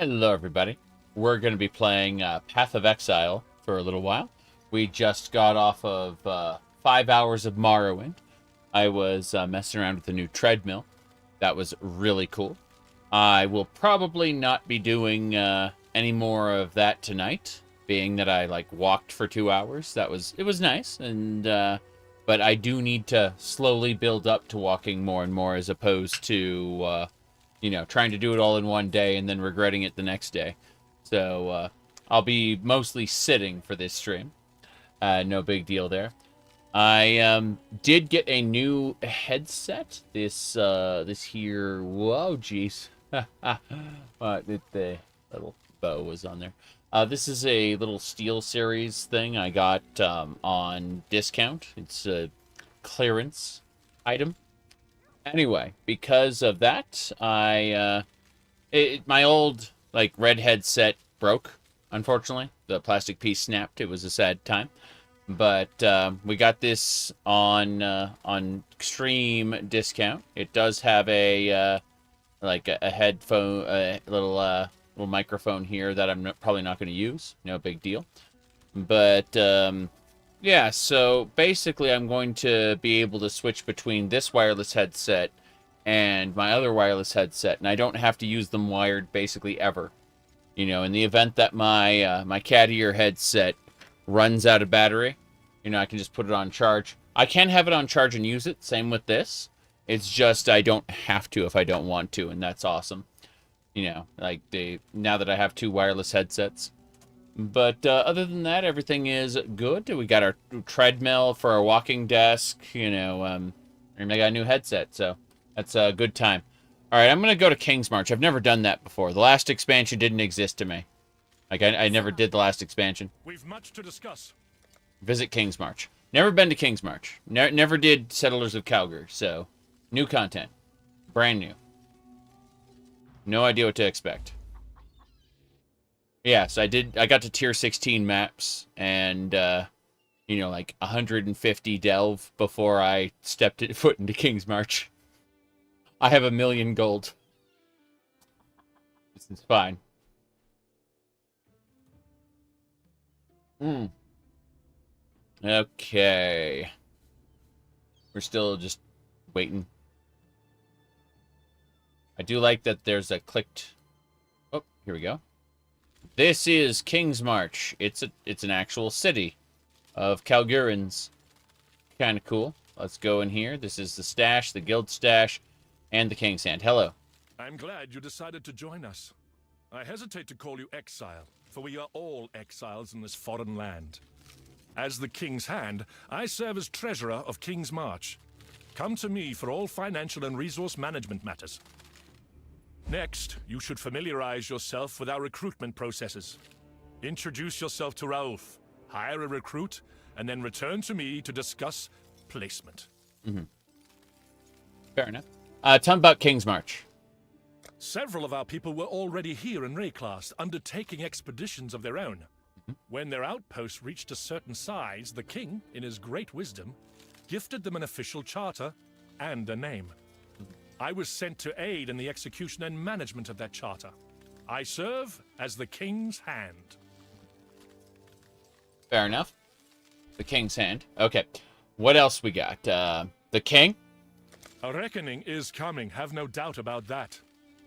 Hello, everybody. We're going to be playing Path of Exile for a little while. We just got off of 5 hours of Morrowind. I was messing around with the new treadmill. That was really cool. I will probably not be doing any more of that tonight, being that I walked for 2 hours. It was nice, and but I do need to slowly build up to walking more and more, as opposed to trying to do it all in one day and then regretting it the next day. So I'll be mostly sitting for this stream. No big deal there. I did get a new headset. This here. Whoa, jeez. The little bow was on there. This is a little Steel Series thing I got on discount. It's a clearance item. Anyway, because of that, my old red headset broke. Unfortunately, the plastic piece snapped. It was a sad time, but we got this on extreme discount. It does have a headphone, a little microphone here that I'm probably not going to use. No big deal, but yeah, so basically I'm going to be able to switch between this wireless headset and my other wireless headset, and I don't have to use them wired basically ever. In the event that my cat ear headset runs out of battery, I can just put it on charge. I can have it on charge and use it, same with this. It's just I don't have to if I don't want to, and that's awesome. Now that I have 2 wireless headsets. But other than that, everything is good. We got our treadmill for our walking desk, and I got a new headset, so that's a good time. All right, I'm going to go to King's March. I've never done that before. The last expansion didn't exist to me. I never did the last expansion. We've much to discuss. Visit King's March. Never been to King's March. Never did Settlers of Calgary, so new content. Brand new. No idea what to expect. Yes, I did. I got to tier 16 maps and, 150 delve before I stepped foot into King's March. I have 1 million gold. This is fine. Okay. We're still just waiting. I do like that there's a clicked... Oh, here we go. This is King's March. It's an actual city of Calgurans. Kind of cool. Let's go in here. This is the stash, the guild stash, and the King's Hand. Hello. I'm glad you decided to join us. I hesitate to call you exile, for we are all exiles in this foreign land. As the King's Hand, I serve as treasurer of King's March. Come to me for all financial and resource management matters. Next, you should familiarize yourself with our recruitment processes. Introduce yourself to Raouf, hire a recruit, and then return to me to discuss placement. Fair enough. Tell me about King's March. Several of our people were already here in Rayclast, undertaking expeditions of their own. When their outposts reached a certain size, the king, in his great wisdom, gifted them an official charter and a name. I was sent to aid in the execution and management of that charter. I serve as the King's Hand. Fair enough. The King's Hand. Okay. What else we got? The King? A reckoning is coming, have no doubt about that.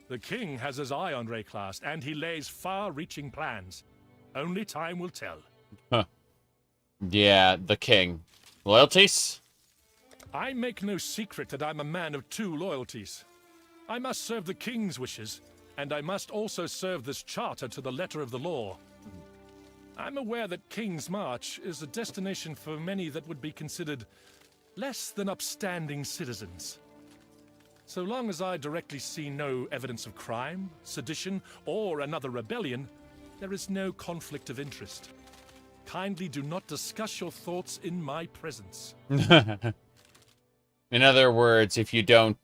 The King has his eye on Rayclast, and he lays far-reaching plans. Only time will tell. Huh. Yeah, the King. Loyalties? I make no secret that I'm a man of 2 loyalties. I must serve the King's wishes, and I must also serve this charter to the letter of the law. I'm aware that King's March is a destination for many that would be considered less than upstanding citizens. So long as I directly see no evidence of crime, sedition, or another rebellion, there is no conflict of interest. Kindly do not discuss your thoughts in my presence. In other words, if you don't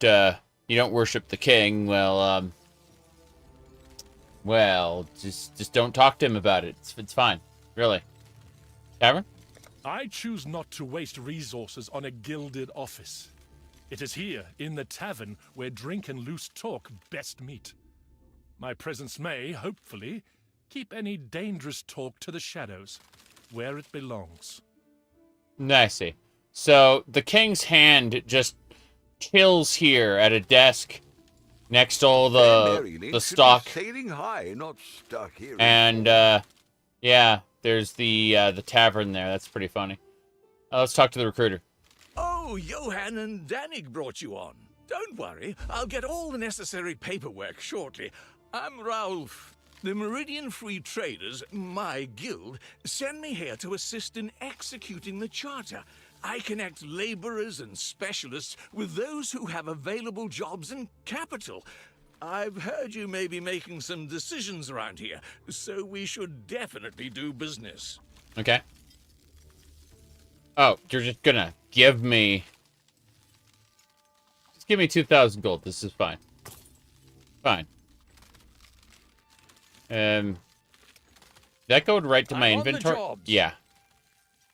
worship the king, well, just don't talk to him about it. It's fine, really. Tavern? I choose not to waste resources on a gilded office. It is here, in the tavern, where drink and loose talk best meet. My presence may, hopefully, keep any dangerous talk to the shadows, where it belongs. I see. So the king's hand just chills here at a desk next to all the stock. Sailing high, not stuck here. And yeah, there's the tavern there. That's pretty funny. Let's talk to the recruiter. Oh, Johan and Danig brought you on. Don't worry, I'll get all the necessary paperwork shortly. I'm Ralph. The Meridian Free Traders, my guild, send me here to assist in executing the charter. I connect laborers and specialists with those who have available jobs and capital. I've heard you may be making some decisions around here, so we should definitely do business. Okay. Oh, you're just gonna give me... Just give me 2,000 gold. This is fine. Fine. That go right to my inventory? Yeah.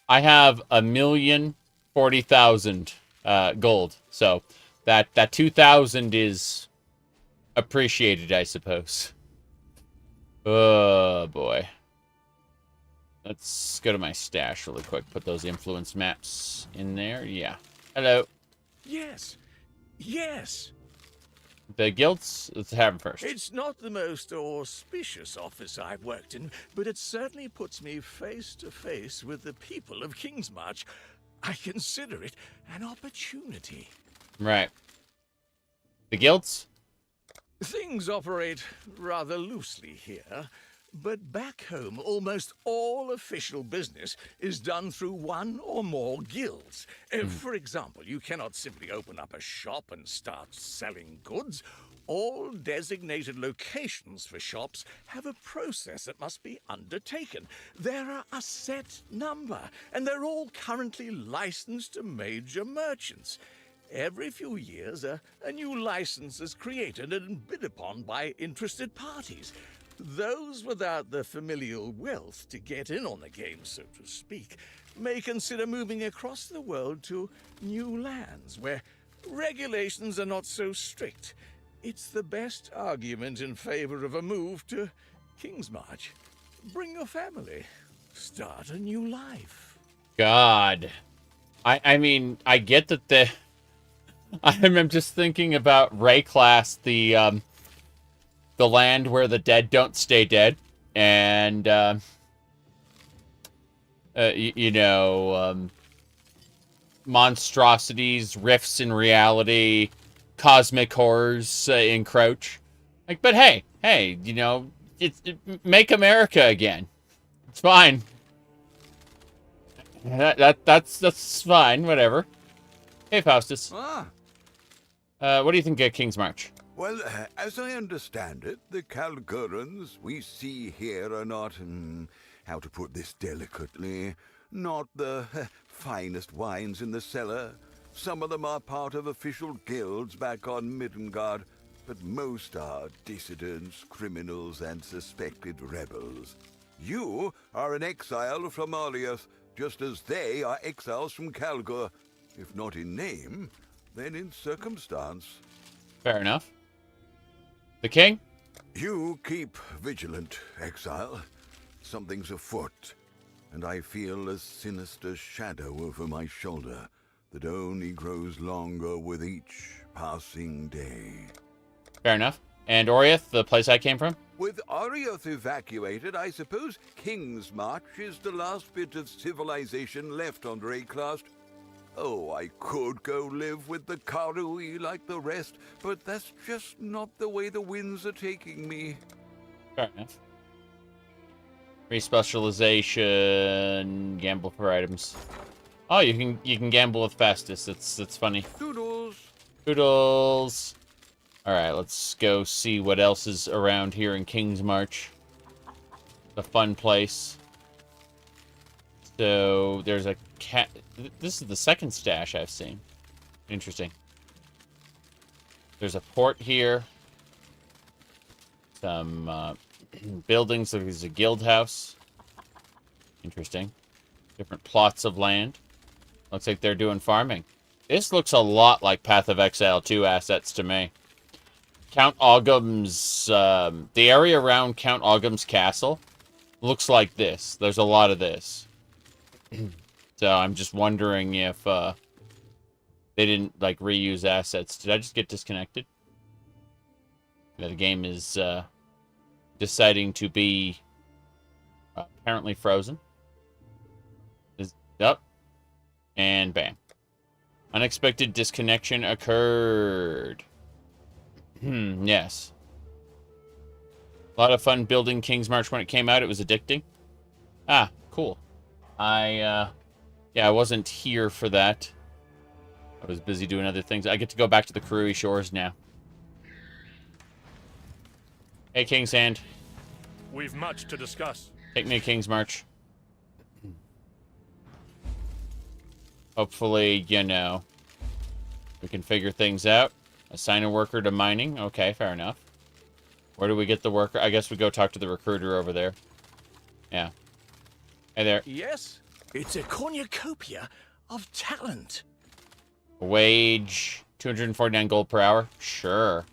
I have 1,040,000 gold. So that 2,000 is appreciated, I suppose. Oh boy. Let's go to my stash really quick. Put those influence maps in there. Yeah. Hello. Yes. Yes. The guilds? Let's have them first. It's not the most auspicious office I've worked in, but it certainly puts me face to face with the people of Kingsmarch. I consider it an opportunity. Right. The guilds? Things operate rather loosely here, but back home almost all official business is done through one or more guilds. For example, you cannot simply open up a shop and start selling goods. All designated locations for shops have a process that must be undertaken. There are a set number, and they're all currently licensed to major merchants. Every few years, a new license is created and bid upon by interested parties. Those without the familial wealth to get in on the game, so to speak, may consider moving across the world to new lands where regulations are not so strict. It's the best argument in favor of a move to Kingsmarch. Bring your family. Start a new life. God. I mean, I get that the... I'm just thinking about Rayclass, the land where the dead don't stay dead, and monstrosities, rifts in reality, cosmic horrors encroach. Like, but hey, make America again. It's fine. That's fine. Whatever. Hey, Faustus. What do you think of Kingsmarch? Well, as I understand it, the Calgurans we see here are not, how to put this delicately, not the finest wines in the cellar. Some of them are part of official guilds back on Middengard, but most are dissidents, criminals, and suspected rebels. You are an exile from Aliath, just as they are exiles from Calgur, if not in name, then in circumstance. Fair enough. The king? You keep vigilant, exile. Something's afoot, and I feel a sinister shadow over my shoulder that only grows longer with each passing day. Fair enough. And Oriath, the place I came from? With Ariath evacuated, I suppose Kingsmarch is the last bit of civilization left on Rayclast. Oh, I could go live with the Karui like the rest, but that's just not the way the winds are taking me. Fair enough. Respecialization, gamble for items. Oh, you can gamble with Fastus. That's funny. Doodles. Doodles. All right, let's go see what else is around here in Kingsmarch. The fun place. So there's a cat. This is the second stash I've seen. Interesting. There's a port here. Some buildings. There's a guild house. Interesting. Different plots of land. Looks like they're doing farming. This looks a lot like Path of Exile 2 assets to me. Count Oghum's, the area around Count Oghum's castle looks like this. There's a lot of this. So I'm just wondering if, they didn't, like, reuse assets. Did I just get disconnected? Yeah, the game is, deciding to be apparently frozen. Up. And bam. Unexpected disconnection occurred. Yes. A lot of fun building King's March when it came out. It was addicting. Ah, cool. Yeah, I wasn't here for that. I was busy doing other things. I get to go back to the Karui Shores now. Hey, King's Hand. We've much to discuss. Take me to King's March. Hopefully, you know, we can figure things out. Assign a worker to mining. Okay, fair enough. Where do we get the worker? I guess we go talk to the recruiter over there. Yeah. Hey there. Yes, it's a cornucopia of talent. Wage, 249 gold per hour. Sure.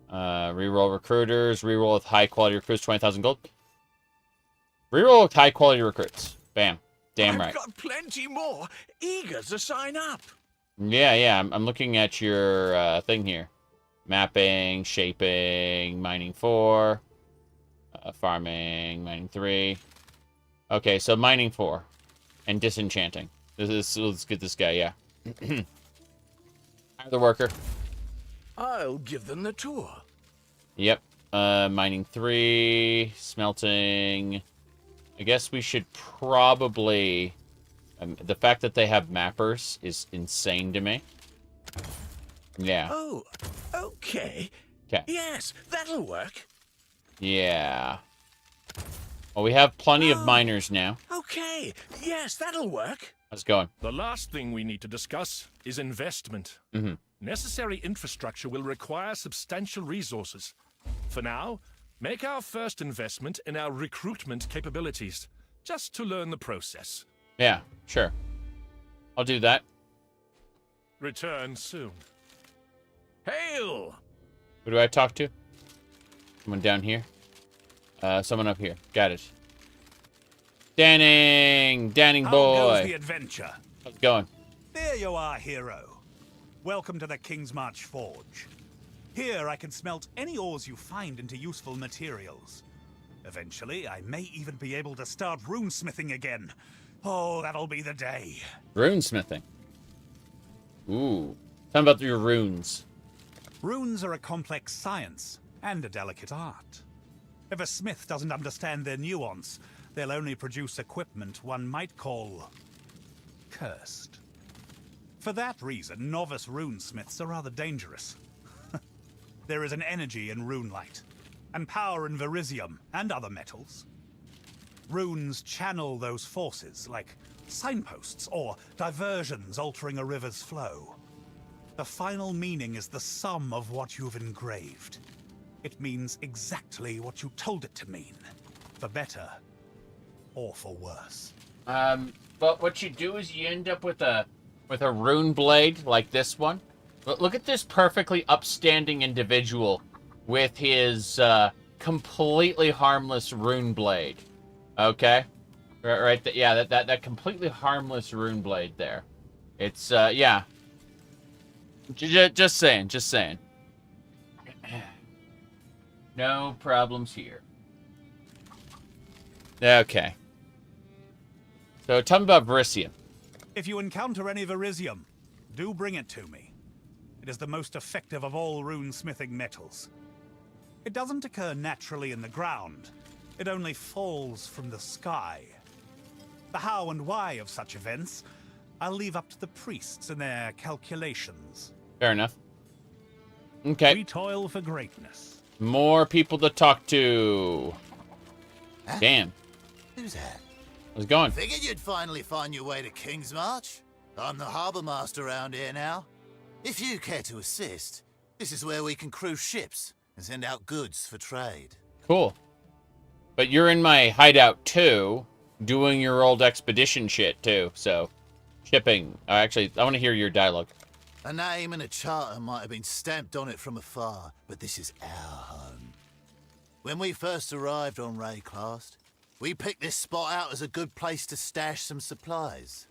Reroll recruiters. Reroll with high quality recruits, 20,000 gold. Reroll with high quality recruits. Bam. Damn right. I've got plenty more, eager to sign up. Yeah. I'm looking at your thing here. Mapping, shaping, mining 4. Farming, mining 3. Okay, so mining 4. And disenchanting. Let's get this guy, yeah. Hire the worker. I'll give them the tour. Yep. Mining 3. Smelting. I guess we should probably... the fact that they have mappers is insane to me. Yeah. Oh, okay. Okay. Yes, that'll work. Yeah. Well, we have plenty of miners now. Okay, yes, that'll work. How's it going? The last thing we need to discuss is investment. Mm-hmm. Necessary infrastructure will require substantial resources. For now, make our first investment in our recruitment capabilities, just to learn the process. Yeah, sure. I'll do that. Return soon. Hail! Who do I talk to? Someone down here? Someone up here. Got it. Danning How boy. goes the adventure? How's it going? There you are, hero. Welcome to the King's March Forge. Here I can smelt any ores you find into useful materials. Eventually, I may even be able to start runesmithing again. Oh, that'll be the day. Runesmithing. Ooh. Tell me about your runes. Runes are a complex science and a delicate art. If a smith doesn't understand their nuance, they'll only produce equipment one might call cursed. For that reason, novice runesmiths are rather dangerous. There is an energy in runelight, and power in verisium and other metals. Runes channel those forces, like signposts or diversions altering a river's flow. The final meaning is the sum of what you've engraved. It means exactly what you told it to mean, for better or for worse. But what you do is you end up with a rune blade like this one. But look at this perfectly upstanding individual with his completely harmless rune blade. Okay, right. Yeah, that completely harmless rune blade there. It's yeah. Just saying. No problems here. Okay. So tell me about Verisium. If you encounter any verisium, do bring it to me. It is the most effective of all rune-smithing metals. It doesn't occur naturally in the ground. It only falls from the sky. The how and why of such events, I'll leave up to the priests and their calculations. Fair enough. Okay. We toil for greatness. More people to talk to. Huh? Damn. Who's that? How's it going? Figured you'd finally find your way to King's March. I'm the harbour master around here now. If you care to assist, this is where we can cruise ships and send out goods for trade. Cool. But you're in my hideout too, doing your old expedition shit too, so shipping. Actually, I want to hear your dialogue. A name and a charter might have been stamped on it from afar, but this is our home. When we first arrived on Rayclast, we picked this spot out as a good place to stash some supplies.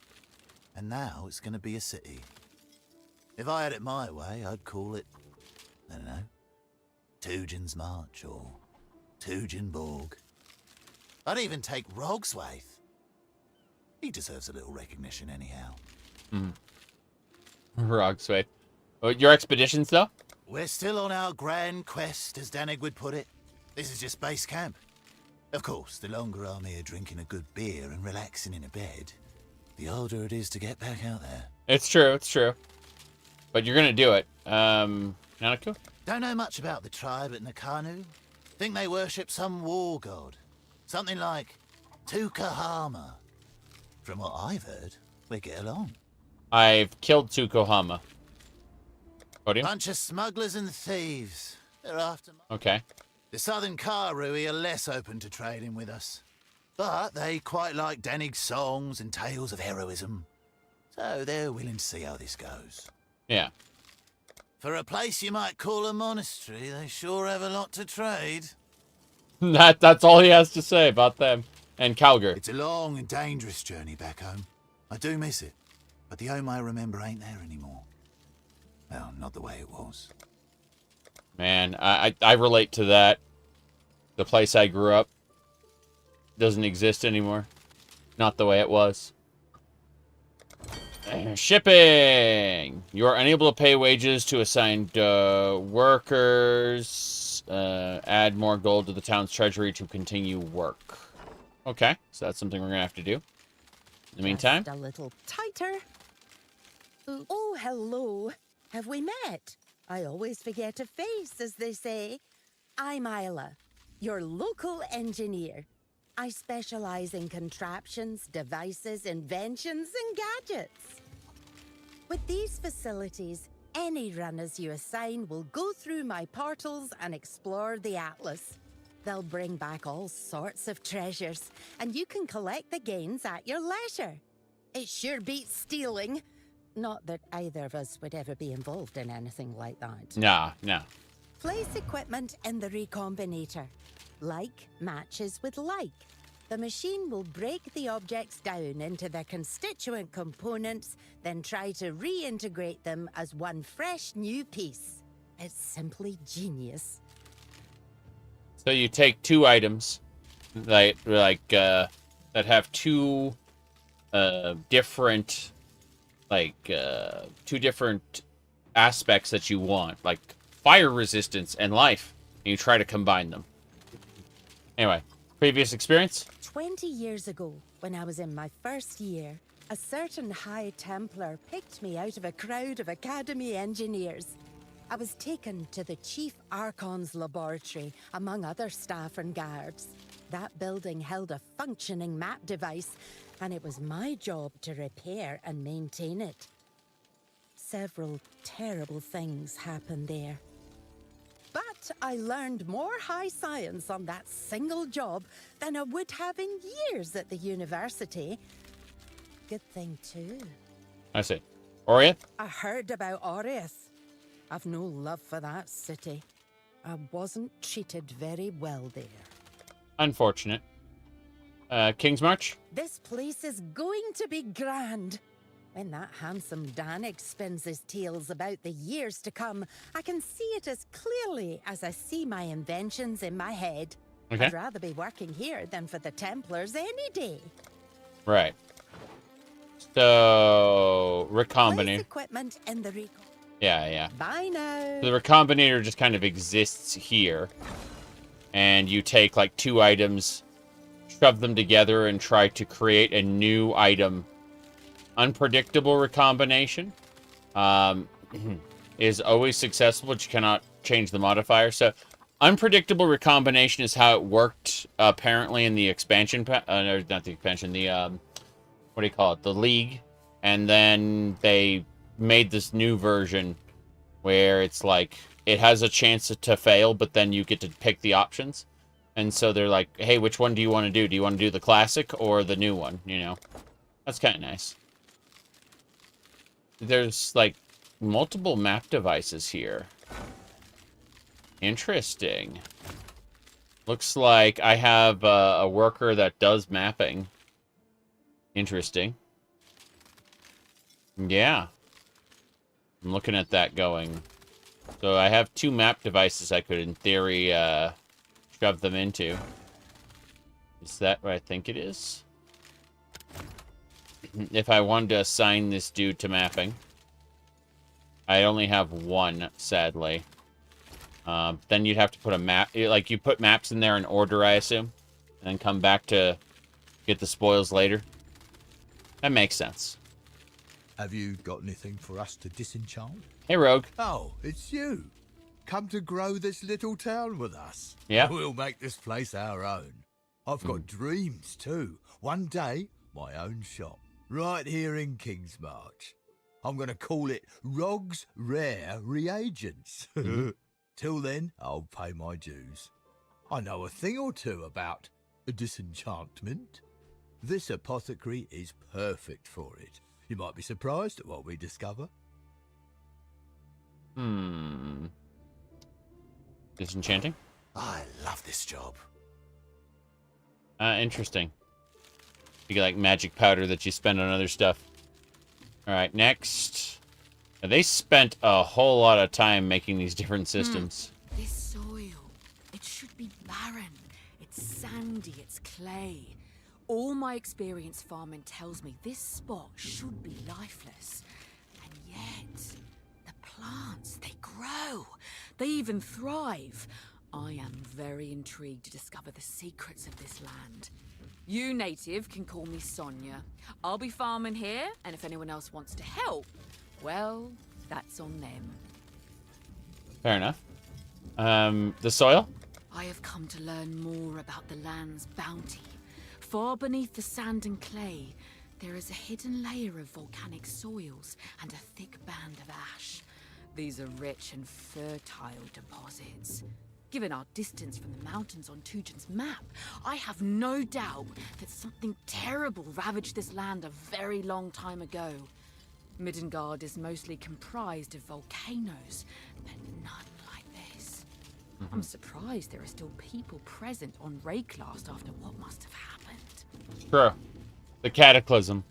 And now it's going to be a city. If I had it my way, I'd call it, I don't know, Tugin's March or Tuginborg. I'd even take Rogswaith. He deserves a little recognition anyhow. Rogsway. Your expeditions, though? We're still on our grand quest, as Danig would put it. This is just base camp. Of course, the longer I'm here drinking a good beer and relaxing in a bed, the harder it is to get back out there. It's true, it's true. But you're gonna do it. Nanako? Don't know much about the tribe at Nakanu. Think they worship some war god. Something like Tukahama. From what I've heard, we get along. I've killed Tsukuhama. Podium? Bunch of smugglers and thieves. They're after Okay. The Southern Karui are less open to trading with us. But they quite like Danig's songs and tales of heroism. So they're willing to see how this goes. Yeah. For a place you might call a monastery, they sure have a lot to trade. That's all he has to say about them. And Calgary. It's a long and dangerous journey back home. I do miss it. But the home I remember ain't there anymore. Well, not the way it was. Man, I relate to that. The place I grew up doesn't exist anymore. Not the way it was. Shipping! You are unable to pay wages to assigned workers. Add more gold to the town's treasury to continue work. Okay, so that's something we're going to have to do. In the meantime... Just a little tighter. Oh, hello. Have we met? I always forget a face, as they say. I'm Isla, your local engineer. I specialize in contraptions, devices, inventions, and gadgets. With these facilities, any runners you assign will go through my portals and explore the Atlas. They'll bring back all sorts of treasures, and you can collect the gains at your leisure. It sure beats stealing. Not that either of us would ever be involved in anything like that. Nah. Place equipment in the recombinator. Like matches with like. The machine will break the objects down into their constituent components, then try to reintegrate them as one fresh new piece. It's simply genius. So you take two items that have two different aspects that you want, like fire resistance and life, and you try to combine them. Anyway, previous experience? 20 years ago, when I was in my first year, a certain High Templar picked me out of a crowd of Academy engineers. I was taken to the Chief Archon's laboratory, among other staff and guards. That building held a functioning map device, and it was my job to repair and maintain it. Several terrible things happened there. But I learned more high science on that single job than I would have in years at the university. Good thing, too. I see. Orieth? I heard about Orieth. I've no love for that city. I wasn't treated very well there. Unfortunate. King's March? This place is going to be grand. When that handsome Danik spins his tales about the years to come, I can see it as clearly as I see my inventions in my head. Okay. I'd rather be working here than for the Templars any day. Right. So, Place recombinator. equipment in the recon. Yeah. Bye now. The recombinator just kind of exists here. And you take like two items, shove them together, and try to create a new item. Unpredictable recombination is always successful, but you cannot change the modifier. So, unpredictable recombination is how it worked apparently in the expansion. No, not the expansion. The what do you call it? The League, and then they made this new version where it's like it has a chance to fail, but then you get to pick the options. And so they're like, hey, which one do you want to do? Do you want to do the classic or the new one? You know, that's kind of nice. There's like multiple map devices here. Interesting. Looks like I have a worker that does mapping. Interesting. Yeah. I'm looking at that going. So I have 2 map devices I could, in theory, shove them into. Is that what I think it is? If I wanted to assign this dude to mapping. I only have 1, sadly. Then you'd have to put a map... Like, you put maps in there in order, I assume. And then come back to get the spoils later. That makes sense. Have you got anything for us to disenchant? Hey, Rogue. Oh, it's you. Come to grow this little town with us. Yeah. We'll make this place our own. I've got dreams too. One day, my own shop. Right here in Kingsmarch. I'm going to call it Rog's Rare Reagents. Till then, I'll pay my dues. I know a thing or two about disenchantment. This apothecary is perfect for it. You might be surprised at what we discover. Disenchanting? I love this job. Interesting. You get like magic powder that you spend on other stuff. Alright, next. Now, they spent a whole lot of time making these different systems. This soil, it should be barren. It's sandy, it's clay. All my experience farming tells me this spot should be lifeless. And yet, the plants, they grow. They even thrive. I am very intrigued to discover the secrets of this land. You native can call me Sonia. I'll be farming here, and if anyone else wants to help, well, that's on them. Fair enough. The soil? I have come to learn more about the land's bounty. Far beneath the sand and clay, there is a hidden layer of volcanic soils and a thick band of ash. These are rich and fertile deposits. Given our distance from the mountains on Tujan's map, I have no doubt that something terrible ravaged this land a very long time ago. Middengard is mostly comprised of volcanoes, but none like this. I'm surprised there are still people present on Rayclast after what must have happened. True. The Cataclysm.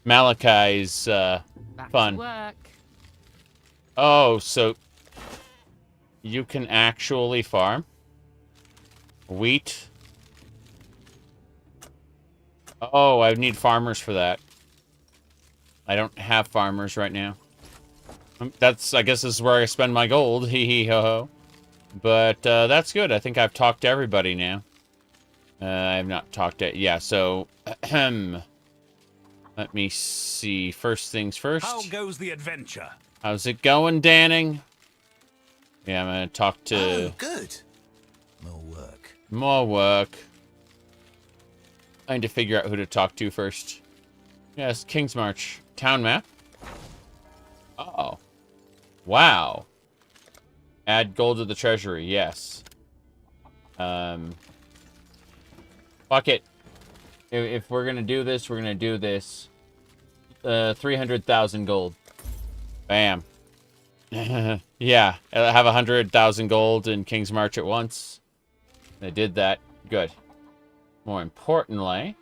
Malachi's, Back fun. to work. Oh, so... you can actually farm? Wheat? Oh, I need farmers for that. I don't have farmers right now. That's, I guess this is where I spend my gold. Hee hee ho ho. But, that's good. I think I've talked to everybody now. I have not talked to... yeah, so... let me see. First things first. How goes the adventure? How's it going, Danning? Yeah, I'm gonna talk to... Oh, good. More work. More work. I need to figure out who to talk to first. Yes, Kingsmarch. Town map. Uh-oh. Wow. Add gold to the treasury, yes. Fuck it. If we're gonna do this, we're gonna do this. 300,000 gold. Bam. Yeah, I have 100,000 gold in Kingsmarch at once. They did that. Good. More importantly,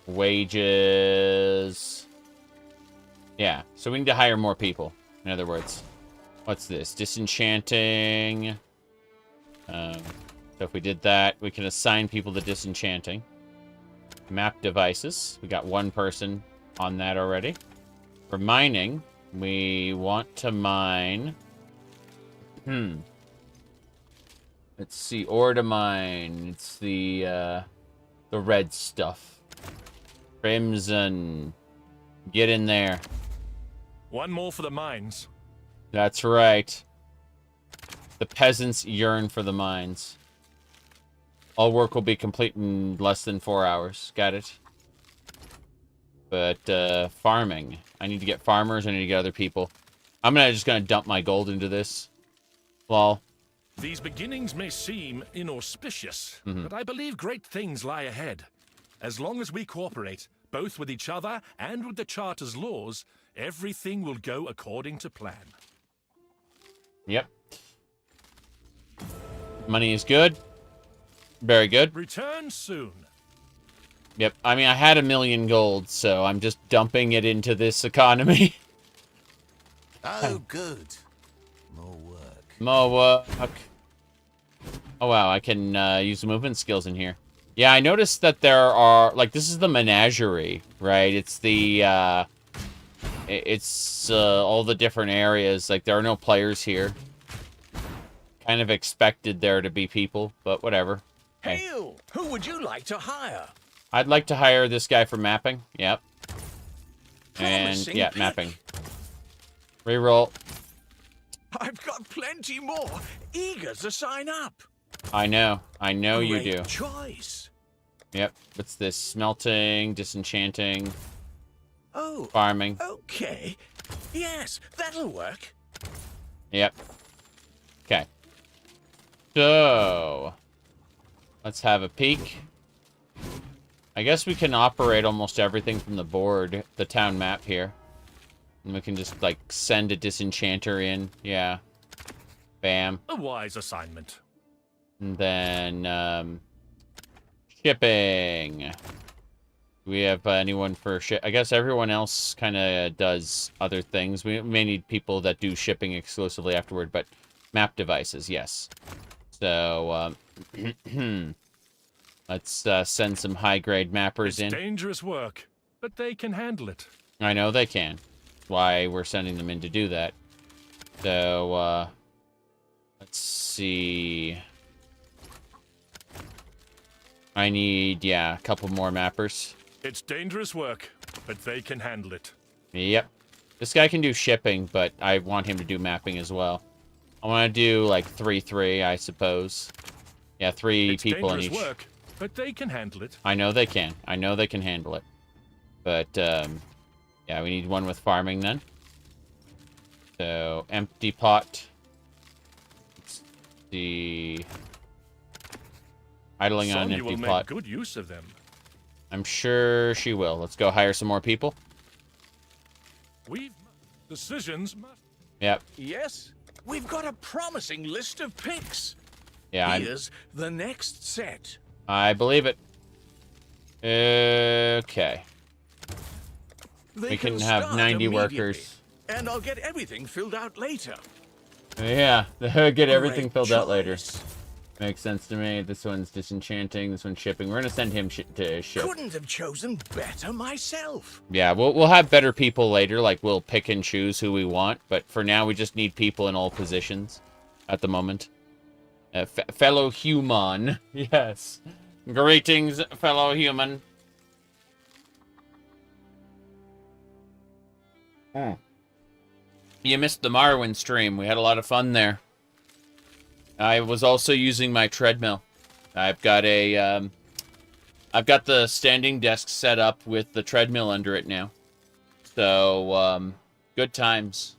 wages. Yeah, so we need to hire more people. In other words, what's this? Disenchanting. So if we did that, we can assign people to disenchanting. Map devices. We got one person on that already. For mining, we want to mine... Let's see, ore to mine. It's the red stuff. Crimson. Get in there. One more for the mines. That's right. The peasants yearn for the mines. All work will be complete in less than 4 hours. Got it. But, farming. I need to get farmers, I need to get other people. I'm just gonna dump my gold into this. Lol. These beginnings may seem inauspicious, but I believe great things lie ahead. As long as we cooperate, both with each other and with the Charter's laws, everything will go according to plan. Yep. Money is good. Very good. Return soon. Yep. I mean, I had 1,000,000 gold, so I'm just dumping it into this economy. Oh, good. More work. More work. Oh, wow. I can use the movement skills in here. Yeah, I noticed that there are... Like, this is the menagerie, right? It's the... It's all the different areas. Like, there are no players here. Kind of expected there to be people, but whatever. Hey. Hail! Who would you like to hire? I'd like to hire this guy for mapping. Yep. And, Promising yeah, pick. mapping. Reroll. I've got plenty more, eager to sign up. I know. I know you Great do. choice. Yep. What's this? Smelting, disenchanting, Oh, farming. okay. Yes, that'll work. Yep. Okay. So, let's have a peek. I guess we can operate almost everything from the board, the town map here. And we can just, like, send a disenchanter in. Yeah. Bam. A wise assignment. And then, shipping. Do we have anyone for ship? I guess everyone else kind of does other things. We may need people that do shipping exclusively afterward, but map devices, yes. So, let's send some high-grade mappers It's in. dangerous work, but they can handle it. I know they can. That's why we're sending them in to do that. So, let's see. I need, yeah, a couple more mappers. It's dangerous work, but they can handle it. Yep. This guy can do shipping, but I want him to do mapping as well. I want to do, like, 3-3, I suppose. Yeah, 3 It's people in dangerous each. work, but they can handle it. I know they can. I know they can handle it. But, yeah, we need one with farming then. So, empty pot. Let's see. Idling on an Sonya will empty make pot. good use of them. I'm sure she will. Let's go hire some more people. We've decisions must. Yep. Yes, we've got a promising list of picks. Yeah, Here's the next set. I believe it. Okay. They We can have start 90 immediately, workers. And I'll get everything filled out later. Yeah, get everything Great filled out later. choice. Makes sense to me. This one's disenchanting. This one's shipping. We're gonna send him to ship. Couldn't have chosen better myself. Yeah, we'll have better people later. Like we'll pick and choose who we want. But for now, we just need people in all positions at the moment. Fellow human, yes. Greetings, fellow human. You missed the Marwyn stream. We had a lot of fun there. I was also using my treadmill. I've got a, I've got the standing desk set up with the treadmill under it now. So, good times.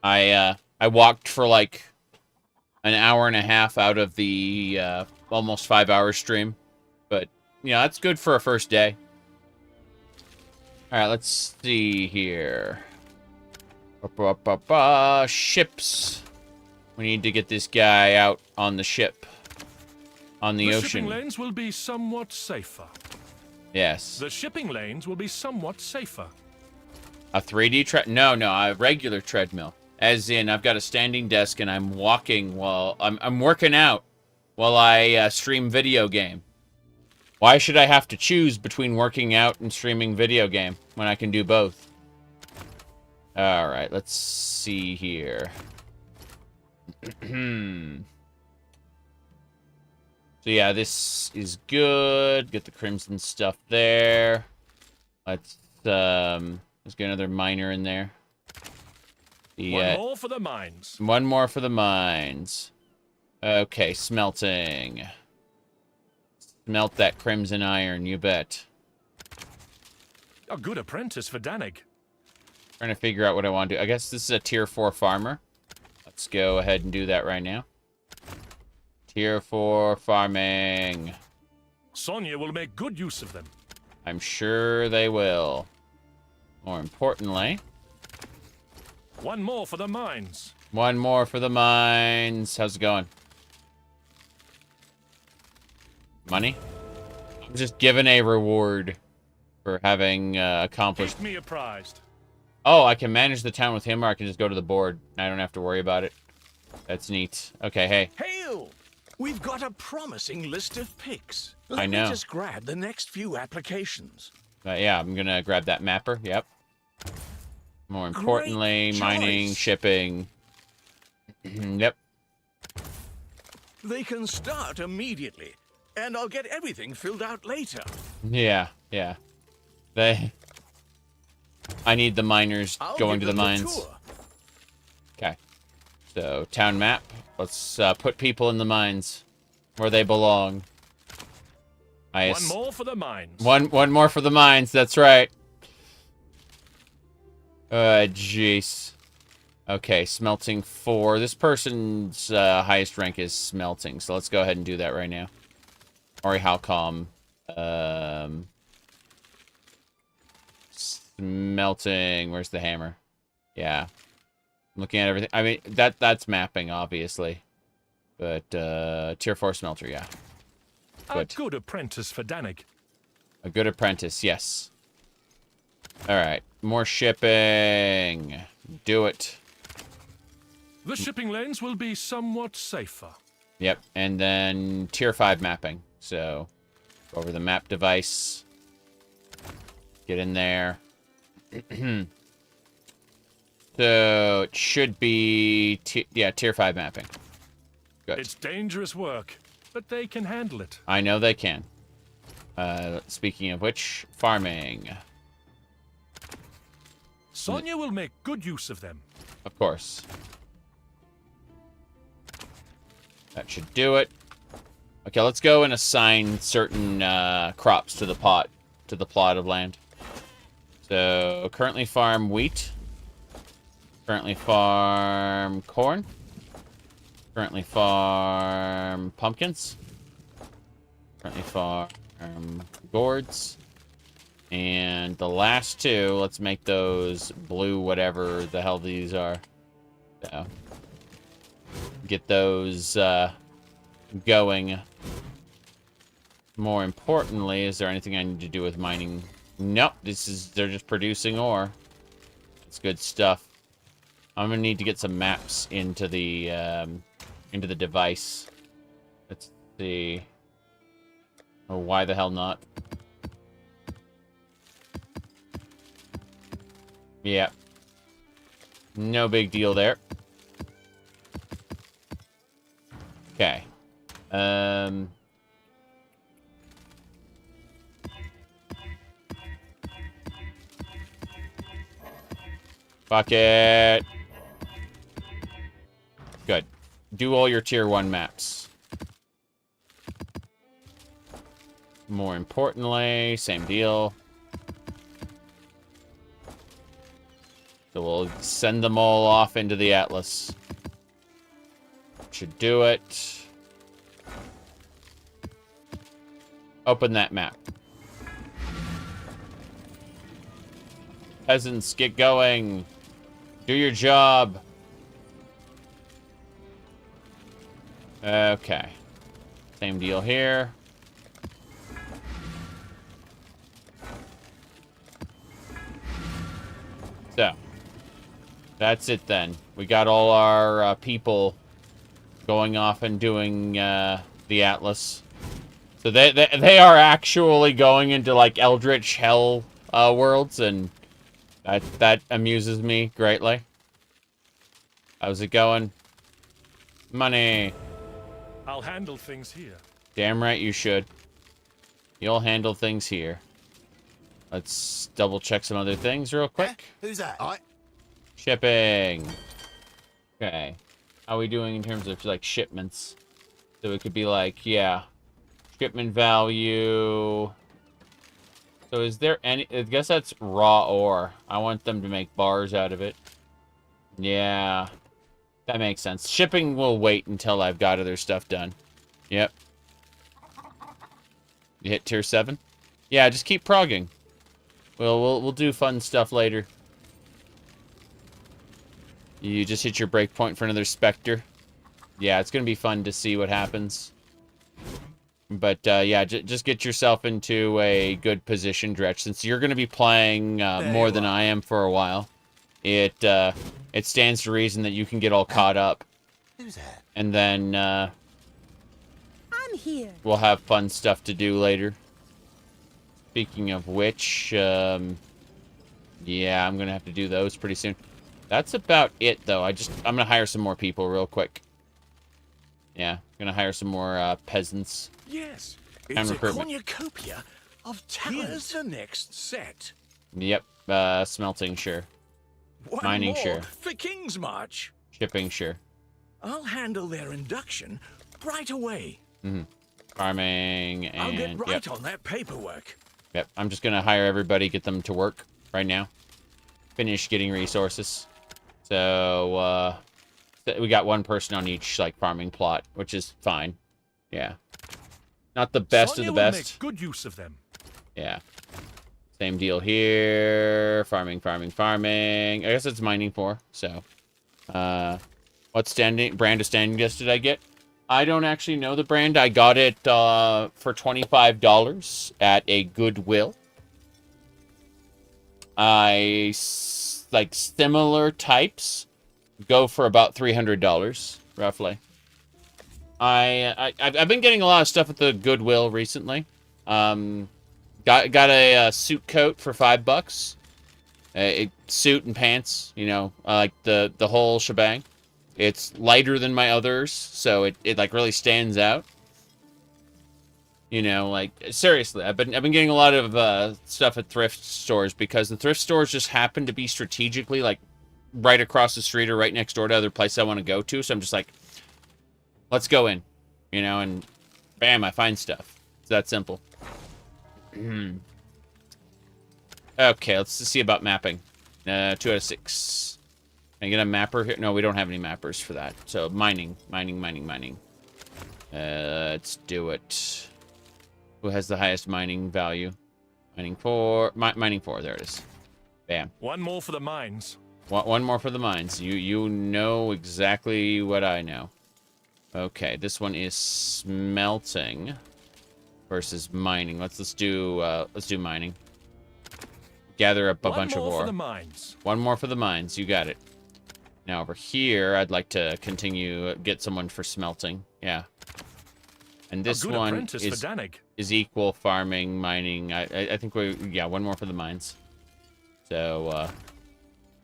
I walked for like an hour and a half out of the, almost 5-hour stream. But, yeah, that's good for a first day. Alright, let's see here. Ships. We need to get this guy out on the ship. On the ocean. Shipping lanes will be somewhat safer. Yes. The shipping lanes will be somewhat safer. A 3D no, a regular treadmill. As in, I've got a standing desk and I'm walking while... I'm working out while I stream video game. Why should I have to choose between working out and streaming video game when I can do both? Alright, let's see here. So yeah, this is good. Get the crimson stuff there. Let's get another miner in there. One more for the mines. One more for the mines. Okay, smelting. Smelt that crimson iron, you bet. A good apprentice for Danig. Trying to figure out what I want to do. I guess this is a tier 4 farmer. Let's go ahead and do that right now. Tier 4 farming. Sonya will make good use of them. I'm sure they will. More importantly... One more for the mines. One more for the mines. How's it going? Money? I'm just given a reward for having accomplished... Keep me apprised. Oh, I can manage the town with him, or I can just go to the board. I don't have to worry about it. That's neat. Okay, hey. Hail! We've got a promising list of picks. I know. Let me just grab the next few applications. Yeah, I'm gonna grab that mapper. Yep. More importantly, Great mining, choice. shipping. Yep. They can start immediately, and I'll get everything filled out later. Yeah, yeah. I need the miners I'll going to give the them mines. tour. Okay. So, town map. Let's put people in the mines where they belong. One more for the mines. One more for the mines. That's right. Jeez. Okay, smelting 4. This person's highest rank is smelting, so let's go ahead and do that right now. Ori Halcom. Smelting. Where's the hammer? Yeah. I'm looking at everything. I mean, that's mapping, obviously. But, tier 4 smelter, yeah. A good apprentice for Danig. A good apprentice, yes. Alright, more shipping. Do it. The shipping lanes will be somewhat safer. Yep, and then tier 5 mapping. So, go over the map device. Get in there. So, it should be, tier 5 mapping. Good. It's dangerous work, but they can handle it. I know they can. Speaking of which, farming. Sonia will make good use of them. Of course. That should do it. Okay, let's go and assign certain crops to the plot of land. So, currently farm wheat. Currently farm corn. Currently farm pumpkins. Currently farm gourds. And the last 2, let's make those blue whatever the hell these are. So, get those going. More importantly, is there anything I need to do with mining? Nope, they're just producing ore. It's good stuff. I'm gonna need to get some maps into the device. Let's see. Oh, why the hell not? Yeah. No big deal there. Okay. Fuck it. Good. Do all your tier 1 maps. More importantly, same deal. So we'll send them all off into the Atlas. Should do it. Open that map. Peasants, get going. Do your job. Okay. Same deal here. So, that's it then. We got all our people going off and doing the Atlas. So they are actually going into like Eldritch Hell worlds, and that amuses me greatly. How's it going? Money. I'll handle things here. Damn right you should. You'll handle things here. Let's double check some other things real quick. Who's that? Shipping. Okay. How are we doing in terms of like shipments? So it could be like, yeah. Shipment value. So is there any... I guess that's raw ore. I want them to make bars out of it. Yeah. That makes sense. Shipping will wait until I've got other stuff done. Yep. You hit tier 7? Yeah, just keep progging. We'll do fun stuff later. You just hit your breakpoint for another Spectre. Yeah, it's gonna be fun to see what happens. But yeah, just get yourself into a good position, Dretch, since you're gonna be playing more than I am for a while. It stands to reason that you can get all caught up. Who's that? And then I'm here. we'll have fun stuff to do later. Speaking of which, yeah, I'm gonna have to do those pretty soon. That's about it, though. I'm gonna hire some more people real quick. Yeah, gonna hire some more peasants. Yes, And it's a recruitment. cornucopia of talent. Here's the next set. Yep, smelting, sure. One Mining, more sure. for King's March. Shipping, sure. I'll handle their induction right away. Farming, and I'll get right yep. on that paperwork. Yep, I'm just gonna hire everybody, get them to work right now. Finish getting resources. So, we got one person on each, like, farming plot, which is fine. Yeah. Not the best Sonia of the will best. make good use of them. Yeah. Same deal here. Farming. I guess it's mining for, so. What brand of standing desk did I get? I don't actually know the brand. I got it for $25 at a Goodwill. Like similar types go for about $300 roughly. I've been getting a lot of stuff at the Goodwill recently. Got a suit coat for $5. Suit and pants, you know, like the whole shebang. It's lighter than my others, so it like really stands out. You know, like, seriously, I've been getting a lot of stuff at thrift stores because the thrift stores just happen to be strategically, like, right across the street or right next door to other places I want to go to. So I'm just like, let's go in, you know, and bam, I find stuff. It's that simple. Okay, let's see about mapping. 2 out of 6. Can I get a mapper here? No, we don't have any mappers for that. So mining. Let's do it. Who has the highest mining value? Mining 4. Mining 4. There it is. Bam. One more for the mines. One more for the mines. You know exactly what I know. Okay, this one is smelting versus mining. Let's do mining. Gather up a bunch of ore. One more for the mines. One more for the mines. You got it. Now over here, I'd like to continue get someone for smelting. Yeah. And this one is equal farming, mining. I think yeah, one more for the mines. So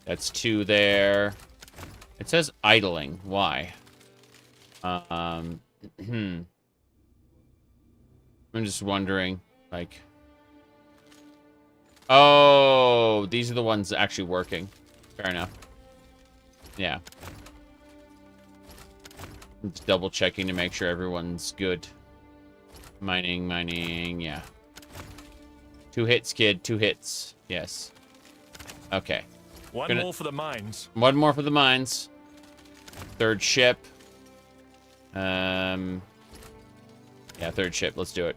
that's 2 there. It says idling. Why? I'm just wondering, like, oh, these are the ones actually working. Fair enough. Yeah. Just double checking to make sure everyone's good. Mining, yeah. 2 hits, kid, 2 hits. Yes. Okay. One more for the mines. One more for the mines. 3rd ship. Yeah, 3rd ship. Let's do it.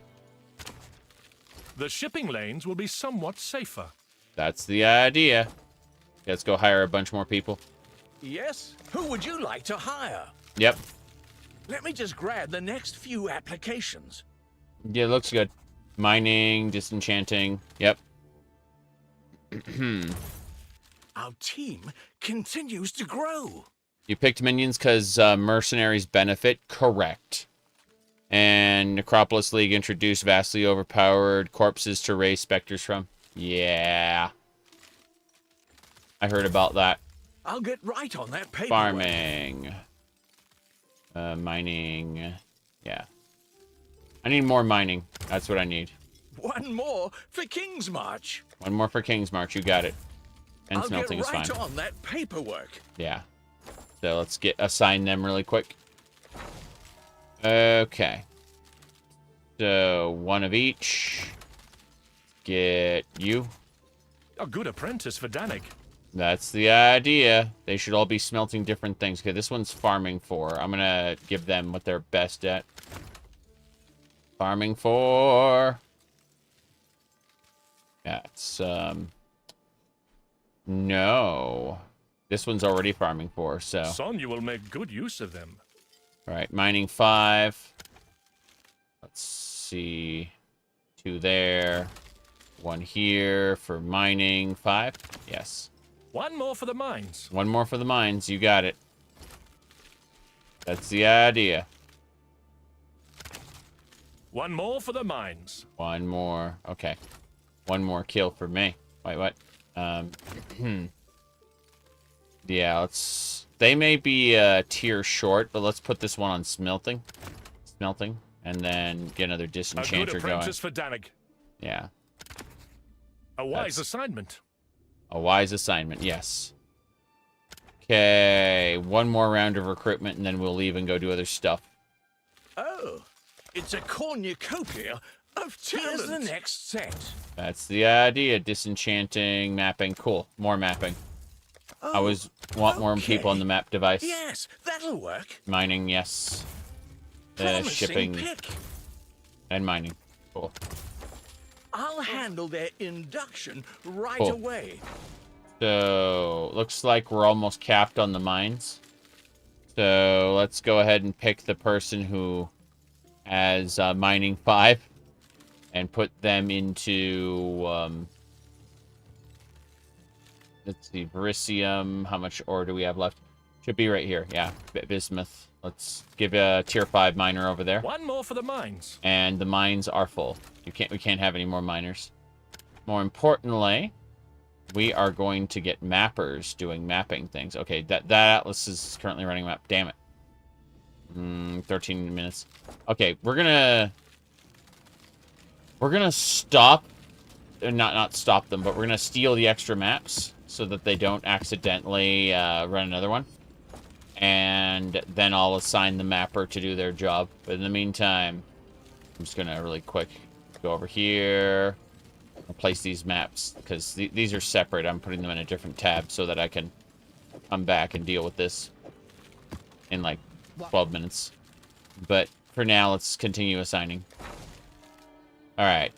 The shipping lanes will be somewhat safer. That's the idea. Let's go hire a bunch more people. Yes? Who would you like to hire? Yep. Let me just grab the next few applications. Yeah, looks good. Mining, disenchanting. Yep. Our team continues to grow. You picked minions because mercenaries benefit. Correct. And Necropolis League introduced vastly overpowered corpses to raise specters from. Yeah. I heard about that. I'll get right on that paperwork. Farming. Mining. Yeah. I need more mining. That's what I need. One more for King's March. One more for King's March. You got it. And smelting is fine. I'll get right on that paperwork. Yeah. So let's assign them really quick. Okay. So 1 of each. Get you. A good apprentice for Danik. That's the idea. They should all be smelting different things. Okay, this one's farming 4. I'm gonna give them what they're best at. Farming 4. Yeah, it's, no. This one's already farming 4, so. Son, you will make good use of them. All right, mining 5. Let's see. 2 there. 1 here for mining 5. Yes. One more for the mines. 1 more for the mines. You got it. That's the idea. 1 more for the mines. 1 more. Okay. 1 more kill for me. Wait, what? Yeah, let's... They may be a tier short, but let's put this one on smelting. Smelting. And then get another A good disenchanter going. apprentice for Danig. Yeah. A wise That's- assignment. A wise assignment, yes. Okay, 1 more round of recruitment, and then we'll leave and go do other stuff. Oh, it's a cornucopia of talent. Here's the next set. That's the idea. Disenchanting, mapping. Cool. More mapping. I always want more people on the map device. Yes, that'll work. Mining, yes. Promising Shipping pick. and mining. Cool. I'll handle their induction right Cool. away. So, looks like we're almost capped on the mines. So, let's go ahead and pick the person who has mining 5 and put them into, let's see, Vericium. How much ore do we have left? Should be right here. Yeah, bismuth. Let's give a tier 5 miner over there. 1 more for the mines. And the mines are full. We can't have any more miners. More importantly, we are going to get mappers doing mapping things. Okay, that Atlas is currently running a map. Damn it. 13 minutes. Okay, we're gonna stop, not stop them, but we're gonna steal the extra maps so that they don't accidentally run another one. And then I'll assign the mapper to do their job. But in the meantime, I'm just gonna really quick go over here. I'll place these maps because these are separate. I'm putting them in a different tab so that I can come back and deal with this in like 12 minutes. But for now, let's continue assigning. All right,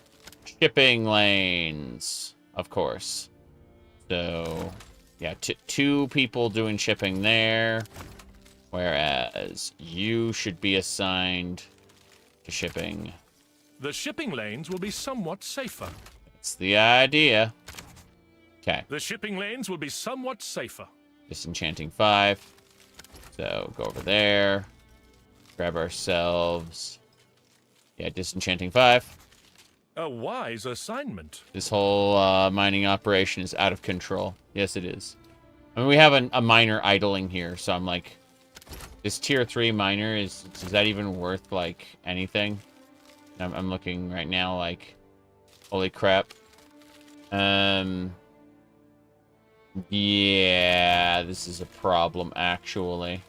shipping lanes, of course. So yeah, 2 people doing shipping there, whereas you should be assigned to shipping. The shipping lanes will be somewhat safer. That's the idea. Okay. The shipping lanes will be somewhat safer. Disenchanting 5. So go over there. Grab ourselves. Yeah, disenchanting 5. A wise assignment. This whole mining operation is out of control. Yes, it is. I mean, we have a miner idling here, so I'm like, this tier 3 miner, is that even worth, like, anything? I'm looking right now, like, holy crap. Yeah, this is a problem, actually.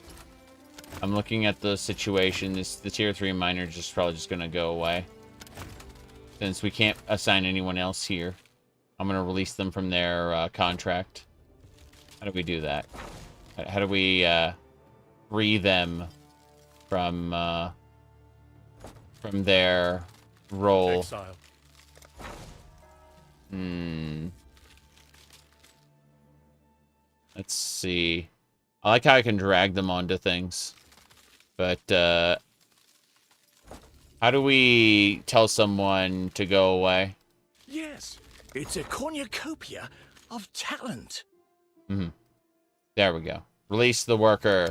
I'm looking at the situation. The tier 3 miner is probably just going to go away. Since we can't assign anyone else here. I'm going to release them from their contract. How do we do that? How do we free them from their role? Exile. Let's see. I like how I can drag them onto things. But, how do we tell someone to go away? Yes, it's a cornucopia of talent. There we go. Release the worker.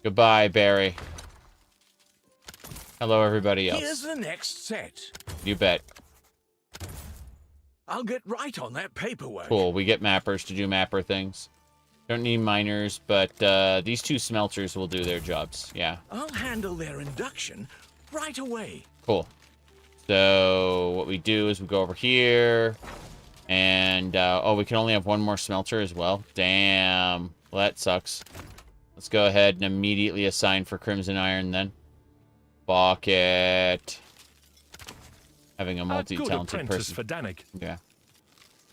Goodbye, Barry. Hello, everybody else. Here's the next set. You bet. I'll get right on that paperwork. Cool. We get mappers to do mapper things. Don't need miners, but these 2 smelters will do their jobs. Yeah. I'll handle their induction right away. Cool. So what we do is we go over here. And, oh, we can only have 1 more smelter as well. Damn. Well, that sucks. Let's go ahead and immediately assign for Crimson Iron then. Bucket. Having a A good multi-talented apprentice person. for Danig. Yeah.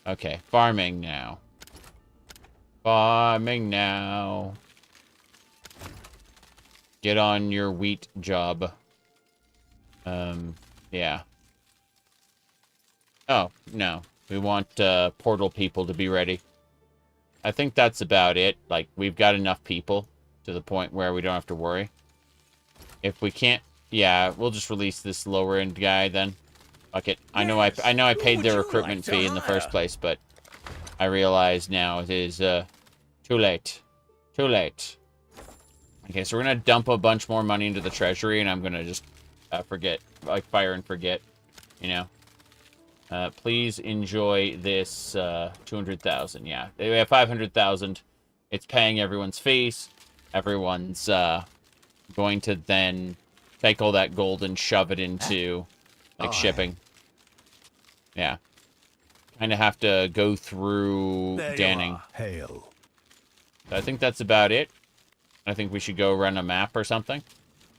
Okay, farming now. Farming now. Get on your wheat job. Yeah. Oh, no. We want portal people to be ready. I think that's about it. Like, we've got enough people to the point where we don't have to worry. If we can't, yeah, we'll just release this lower end guy then. Fuck it. I know I paid their recruitment fee in the first place, but I realize now it is too late. Too late. Okay, so we're gonna dump a bunch more money into the treasury, and I'm gonna just forget, like, fire and forget, you know. Please enjoy this 200,000. Yeah, they have 500,000. It's paying everyone's fees. Everyone's going to then take all that gold and shove it into like shipping. Yeah, kind of have to go through Danning. Hail. So I think that's about it. I think we should go run a map or something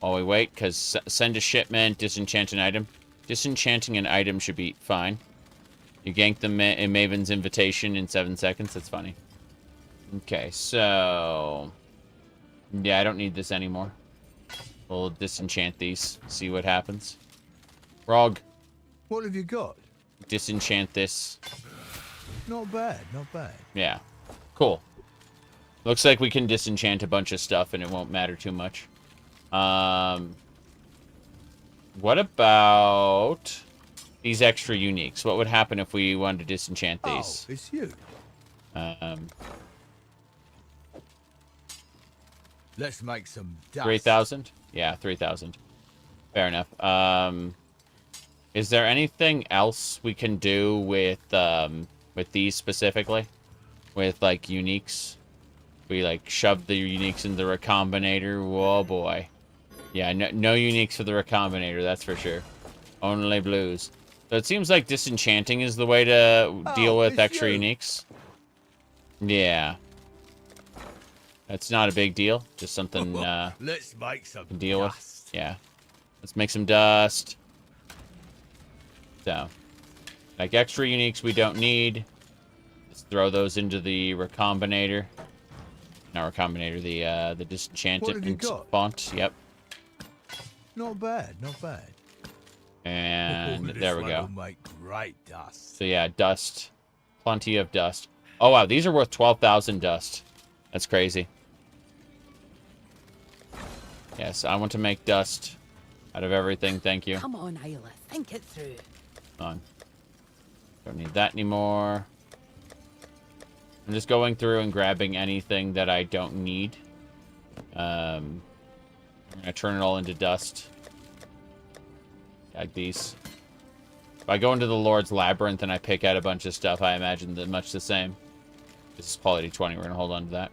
while we wait, because send a shipment, disenchant an item. Disenchanting an item should be fine. You ganked the Maven's invitation in 7 seconds. That's funny. Okay, so... yeah, I don't need this anymore. We'll disenchant these. See what happens. Rog. What have you got? Disenchant this. Not bad, not bad. Yeah. Cool. Looks like we can disenchant a bunch of stuff and it won't matter too much. What about these extra uniques? What would happen if we wanted to disenchant these? Oh, it's you. Let's make some dust. 3,000? Yeah, 3,000. Fair enough. Is there anything else we can do with these specifically? With, like, uniques? We, like, shove the uniques into the recombinator. Whoa, boy. Yeah, no uniques for the recombinator, that's for sure. Only blues. So it seems like disenchanting is the way to deal with extra uniques. Yeah. That's not a big deal. Just something let's make some to deal dust. with. Yeah. Let's make some dust. So, like, extra uniques we don't need. Let's throw those into the recombinator. Not recombinator, the disenchanted font. Yep. Not bad, not bad. And there we go. Will make great dust. So yeah, dust. Plenty of dust. Oh wow, these are worth 12,000 dust. That's crazy. Yes, I want to make dust out of everything, thank you. Come on, Isla, think it through. Hold on. Don't need that anymore. I'm just going through and grabbing anything that I don't need. I'm gonna turn it all into dust. Like these. If I go into the Lord's Labyrinth and I pick out a bunch of stuff, I imagine that much the same. This is quality 20. We're gonna hold on to that.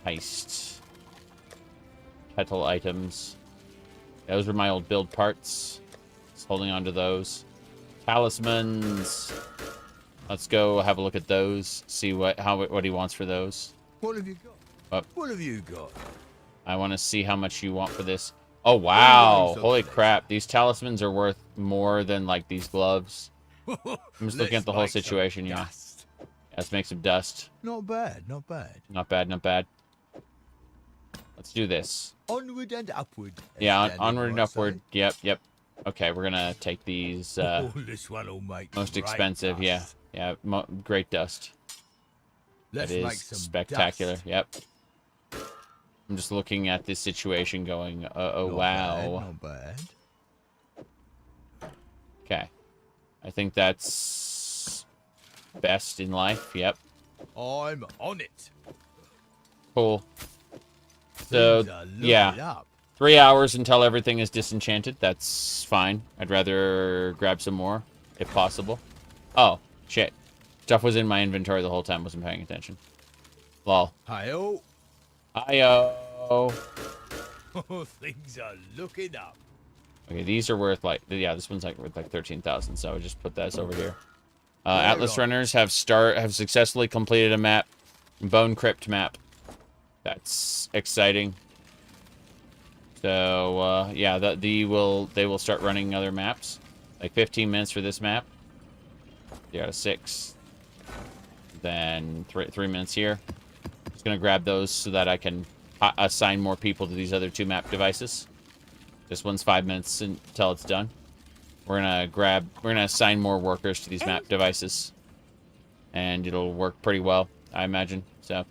Heist. Petal items. Those were my old build parts. Just holding on to those. Talismans. Let's go have a look at those. See what he wants for those. What have you got? What have you got? I want to see how much you want for this. Oh, wow. Holy crap. These talismans are worth more than, like, these gloves. I'm just looking at the whole situation, yeah. Let's make some dust. Not bad, not bad. Not bad, not bad. Let's do this. Onward and upward. Yeah, onward and upward. Yep, yep. Okay, we're gonna take these, this one will make most expensive, dust. yeah. Yeah, great dust. Let's that is make some spectacular, dust. yep. I'm just looking at this situation going, oh, Not wow. bad, not bad. Okay. I think that's best in life, yep. I'm on it. Cool. So, Things are looking yeah. up. 3 hours until everything is disenchanted. That's fine. I'd rather grab some more, if possible. Oh, shit. Stuff was in my inventory the whole time. Wasn't paying attention. Lol. Hi-oh. Hi-yo. Things are looking up. Okay, these are worth, like... yeah, this one's, like, worth, like, 13,000, so I'll just put this over here. Atlas Runners have successfully completed a map. Bone Crypt map. That's exciting. So, yeah, they will start running other maps. Like 15 minutes for this map. You got a 6. Then 3 minutes here. Just gonna grab those so that I can assign more people to these other 2 map devices. This one's 5 minutes until it's done. We're gonna assign more workers to these map devices. And it'll work pretty well, I imagine. So,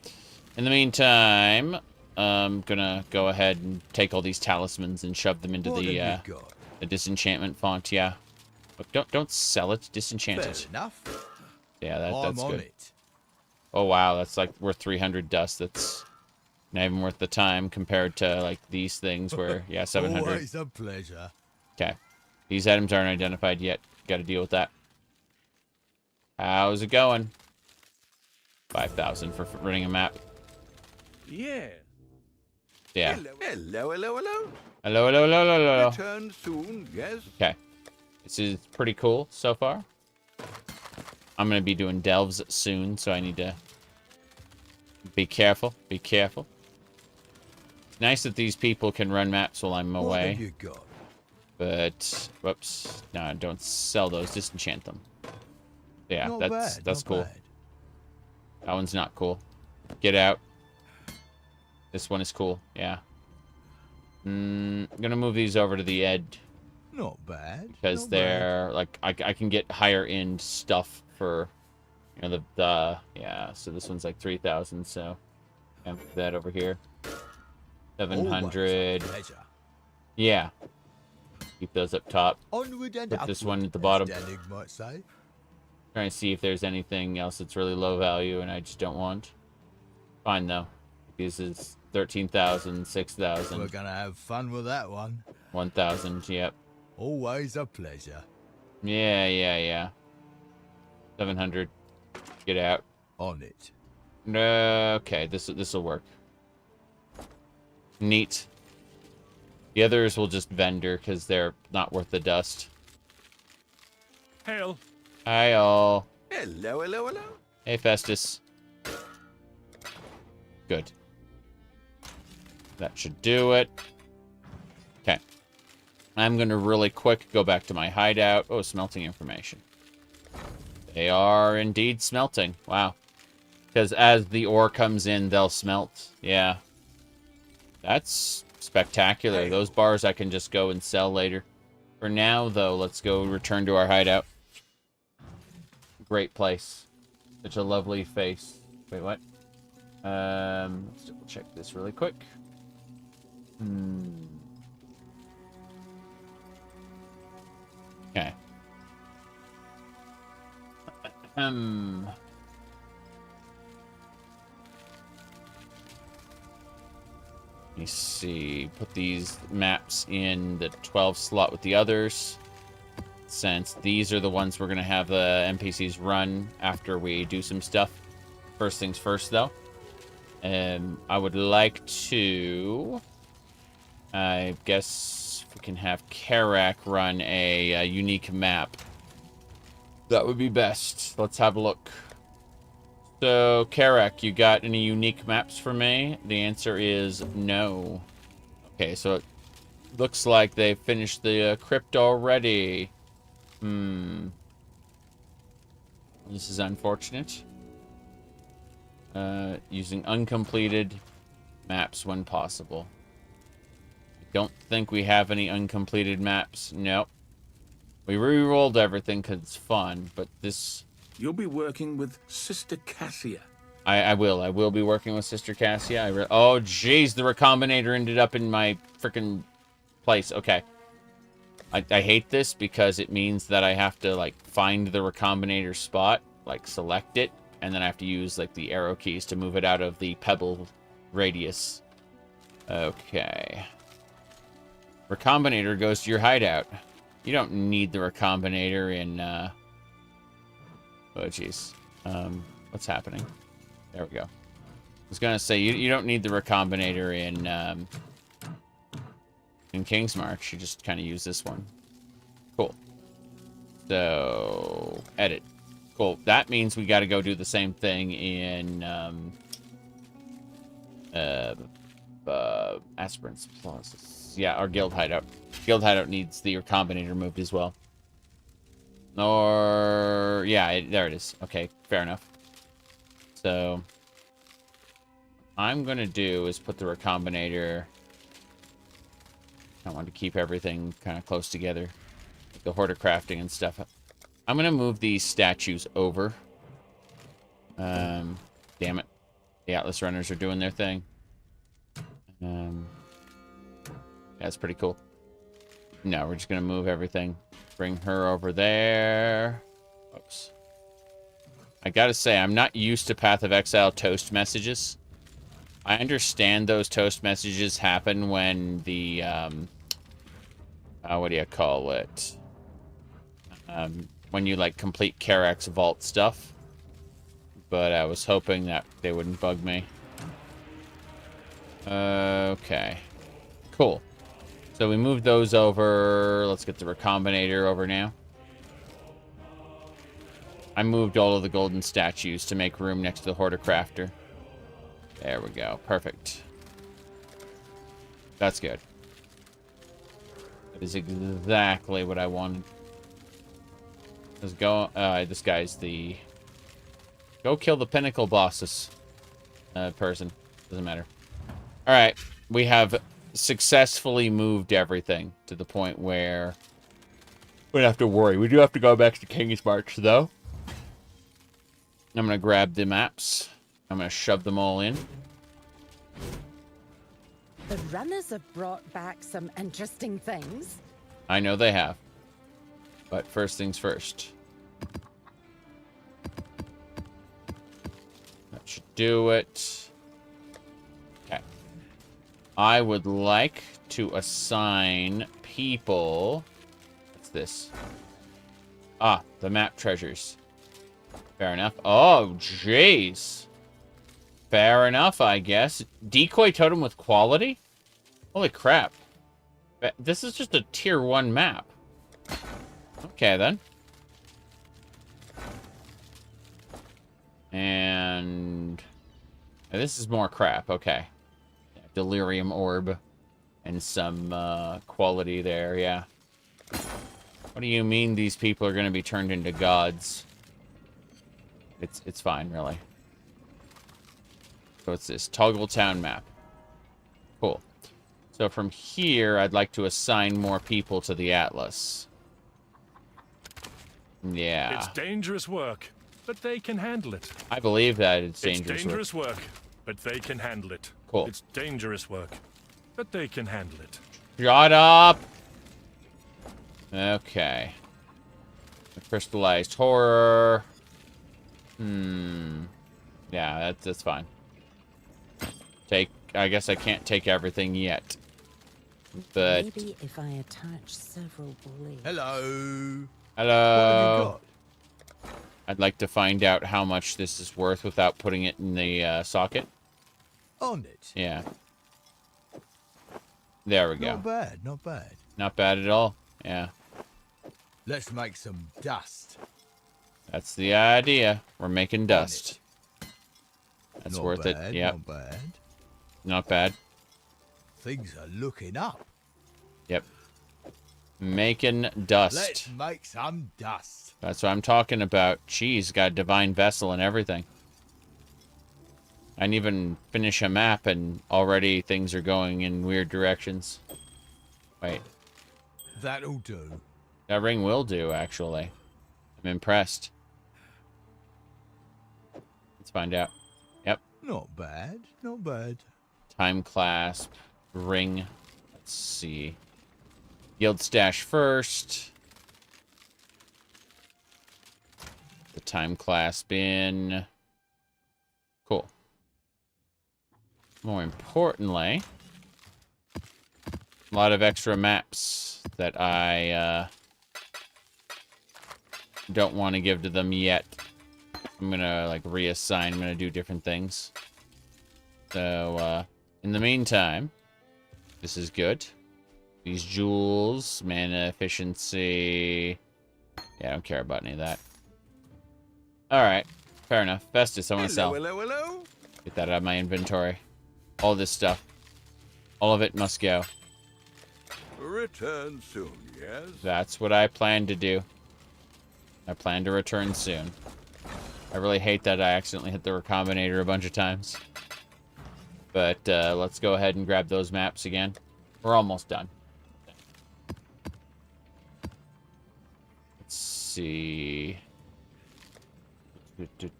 in the meantime, I'm gonna go ahead and take all these talismans and shove them into What the have you got? disenchantment font, yeah. But don't sell it, disenchant Fair it. enough. Yeah, I'm that's on good. it. Oh wow, that's like worth 300 dust. That's not even worth the time compared to like these things where, yeah, 700. Always a pleasure. Okay. These items aren't identified yet. Gotta deal with that. How's it going? 5,000 for running a map. Yeah. Yeah. Hello, hello, hello, hello. Hello, hello, hello, hello, hello. Return soon, yes? Okay. This is pretty cool so far. I'm going to be doing delves soon, so I need to be careful. Be careful. It's nice that these people can run maps while I'm What away. have you got? But, whoops. No, don't sell those. Disenchant them. Yeah, Not that's bad, that's not cool. bad. That one's not cool. Get out. This one is cool. Yeah. I'm gonna move these over to the edge Not bad. because not they're like I can get higher end stuff for, you know, the yeah. So this one's like 3,000. So I move that over here. bad. 700. Always a pleasure. Yeah. Keep those up top. Onward and Put this upward, one at the as bottom. Danig might say. Trying to see if there's anything else that's really low value and I just don't want. Fine though. This is 13,000, 6,000, We're gonna have fun with that one. 1,000. Yep. Always a pleasure. Yeah. 700. Get out. On it. Okay, this will work. Neat. The others will just vendor because they're not worth the dust. Hail. Hi all. Hello, hello, hello. Hey Festus. Good. That should do it. Okay. I'm gonna really quick go back to my hideout. Oh, smelting information. They are indeed smelting. Wow. Because as the ore comes in, they'll smelt. Yeah. That's spectacular. Those bars I can just go and sell later. For now, though, let's go return to our hideout. Great place. Such a lovely face. Wait, what? Let's double check this really quick. Okay. Let me see. Put these maps in the 12 slot with the others. Since these are the ones we're going to have the NPCs run after we do some stuff. First things first, though. I would like to... I guess we can have Karak run a unique map. That would be best. Let's have a look. So, Karak, you got any unique maps for me? The answer is no. Okay, so it looks like they finished the crypt already. This is unfortunate. Using uncompleted maps when possible. I don't think we have any uncompleted maps. Nope. We re-rolled everything because it's fun, but this... You'll be working with Sister Cassia. I will be working with Sister Cassia. Oh, jeez, the Recombinator ended up in my freaking place. Okay. I hate this because it means that I have to, like, find the Recombinator spot, like, select it, and then I have to use, like, the arrow keys to move it out of the pebble radius. Okay. Recombinator goes to your hideout. You don't need the Recombinator in, Oh, jeez. What's happening? There we go. I was gonna say, you don't need the Recombinator in King's March. You just kind of use this one. Cool. So, edit. Cool. That means we got to go do the same thing in Aspirants Plus. Yeah, our guild hideout. Guild hideout needs the Recombinator moved as well. Or yeah, there it is. Okay, fair enough. So I'm gonna do is put the Recombinator. I want to keep everything kind of close together. the hoarder crafting and stuff. I'm gonna move these statues over. Damn it. The Atlas Runners are doing their thing. That's pretty cool. No, we're just gonna move everything. Bring her over there. Oops. I gotta say, I'm not used to Path of Exile toast messages. I understand those toast messages happen when the, what do you call it? When you, like, complete Karak's vault stuff. But I was hoping that they wouldn't bug me. Okay. Cool. So we moved those over. Let's get the Recombinator over now. I moved all of the golden statues to make room next to the Hoarder Crafter. There we go. Perfect. That's good. That is exactly what I wanted. Let's go. This guy's the... Go kill the Pinnacle bosses. Person. Doesn't matter. Alright. We have successfully moved everything to the point where we don't have to worry. We do have to go back to King's March, though. I'm going to grab the maps. I'm going to shove them all in. The runners have brought back some interesting things. I know they have. But first things first. That should do it. Okay. I would like to assign people... What's this? Ah, the map treasures. Fair enough. Oh, jeez. Fair enough, I guess. Decoy totem with quality? Holy crap. This is just a tier 1 map. Okay, then. And... this is more crap. Okay. Delirium orb. And some quality there, yeah. What do you mean these people are going to be turned into gods? It's fine, really. So it's this Toggle Town map. Cool. So from here, I'd like to assign more people to the Atlas. Yeah. It's dangerous work, but they can handle it. I believe that it's dangerous, It's dangerous work, but they can handle it. Cool. It's dangerous work, but they can handle it. Shut up! Okay. The crystallized horror. Yeah, that's fine. I guess I can't take everything yet. But... Maybe if I attach several blades. Hello. Hello. What have you got? I'd like to find out how much this is worth without putting it in the socket. On it. Yeah. There we go. Not bad, not bad. Not bad at all. Yeah. Let's make some dust. That's the idea. We're making dust. That's Not worth bad, it. Yep. Not bad. Not bad. Things are looking up. Yep. Making dust. Let's make some dust. That's what I'm talking about. Jeez, got a divine vessel and everything. I didn't even finish a map and already things are going in weird directions. Wait. That'll do. That ring will do, actually. I'm impressed. Let's find out. Yep. Not bad, not bad. Time clasp. Ring. Let's see. Yield stash first. The time clasp in. Cool. More importantly, a lot of extra maps that I don't want to give to them yet. I'm gonna like reassign. I'm gonna do different things. So in the meantime, this is good. These jewels, mana efficiency. Yeah, I don't care about any of that. All right, fair enough. Festus, I want to sell. Hello. Get that out of my inventory. All this stuff. All of it must go. Return soon, yes? That's what I plan to do. I plan to return soon. I really hate that I accidentally hit the Recombinator a bunch of times. But let's go ahead and grab those maps again. We're almost done. see.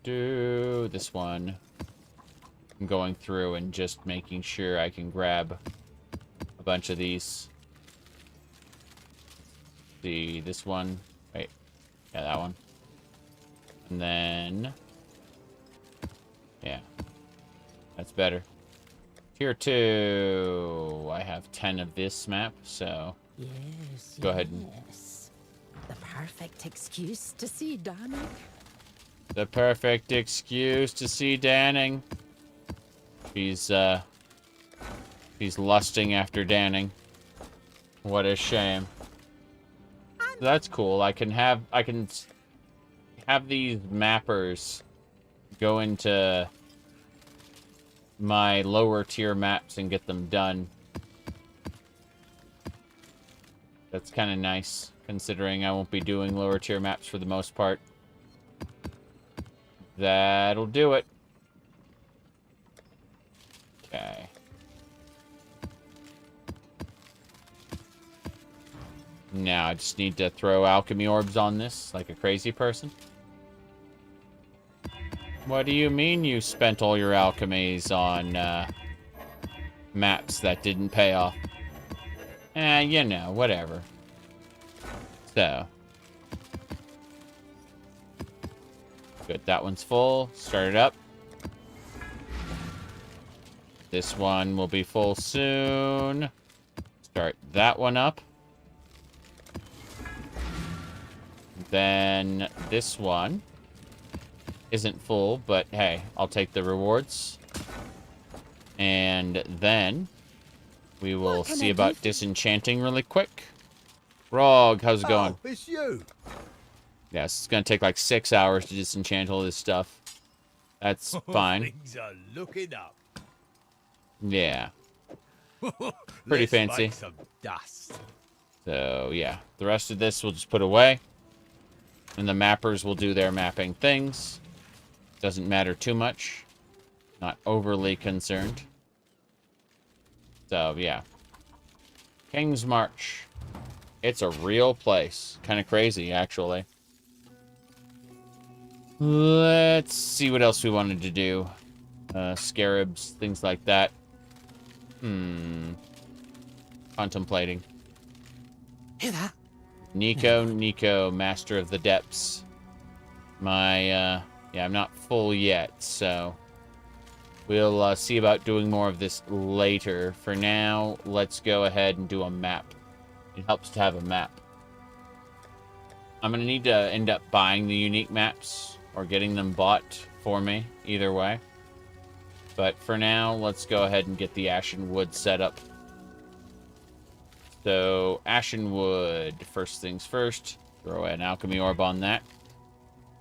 This one. I'm going through and just making sure I can grab a bunch of these. See, this one. Wait. Yeah, that one. And then... yeah. That's better. Tier 2. I have 10 of this map, so... Yes, go ahead and... yes. The perfect excuse to see Danning. the perfect excuse to see Danning. He's lusting after Danning. What a shame. That's cool. I can have these mappers go into my lower tier maps and get them done. That's kind of nice, considering I won't be doing lower tier maps for the most part. That'll do it. Okay. Now I just need to throw alchemy orbs on this like a crazy person. What do you mean you spent all your alchemies on maps that didn't pay off? You know, whatever. So. Good, that one's full. Start it up. This one will be full soon. Start that one up. Then this one isn't full, but hey, I'll take the rewards. And then we will see about disenchanting really quick. Rog, how's it going? Oh, it's you. Yes, it's gonna take like 6 hours to disenchant all this stuff. That's fine. Things are looking up. Yeah. Pretty Let's fancy. make some dust. So, yeah. The rest of this we'll just put away. And the mappers will do their mapping things. Doesn't matter too much. Not overly concerned. So, yeah. King's March. It's a real place. Kind of crazy, actually. Let's see what else we wanted to do. Scarabs, things like that. Contemplating. Hear that? Nico, Master of the Depths. Yeah, I'm not full yet, so we'll see about doing more of this later. For now, let's go ahead and do a map. It helps to have a map. I'm going to need to end up buying the unique maps or getting them bought for me, either way. But for now, let's go ahead and get the Ashen Wood set up. So, Ashen Wood, first things first. Throw an alchemy orb on that.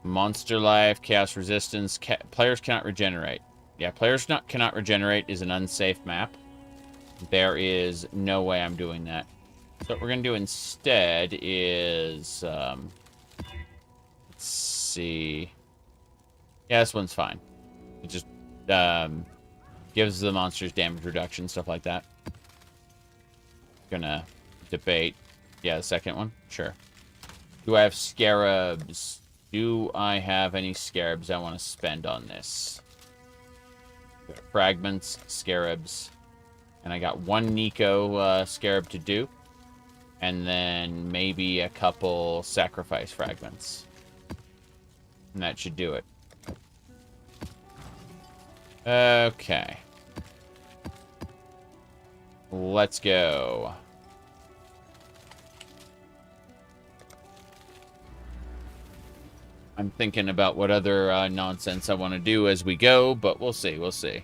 Monster life, chaos resistance. Players cannot regenerate. Yeah, cannot regenerate is an unsafe map. There is no way I'm doing that. So what we're going to do instead is... let's see... yeah, this one's fine. It just gives the monsters damage reduction, stuff like that. Gonna debate. Yeah, the second one? Sure. Do I have scarabs? Do I have any scarabs I want to spend on this? Fragments, scarabs. And I got one Nico scarab to do. And then maybe a couple sacrifice fragments. And that should do it. Okay. Let's go. I'm thinking about what other nonsense I want to do as we go, but we'll see, we'll see.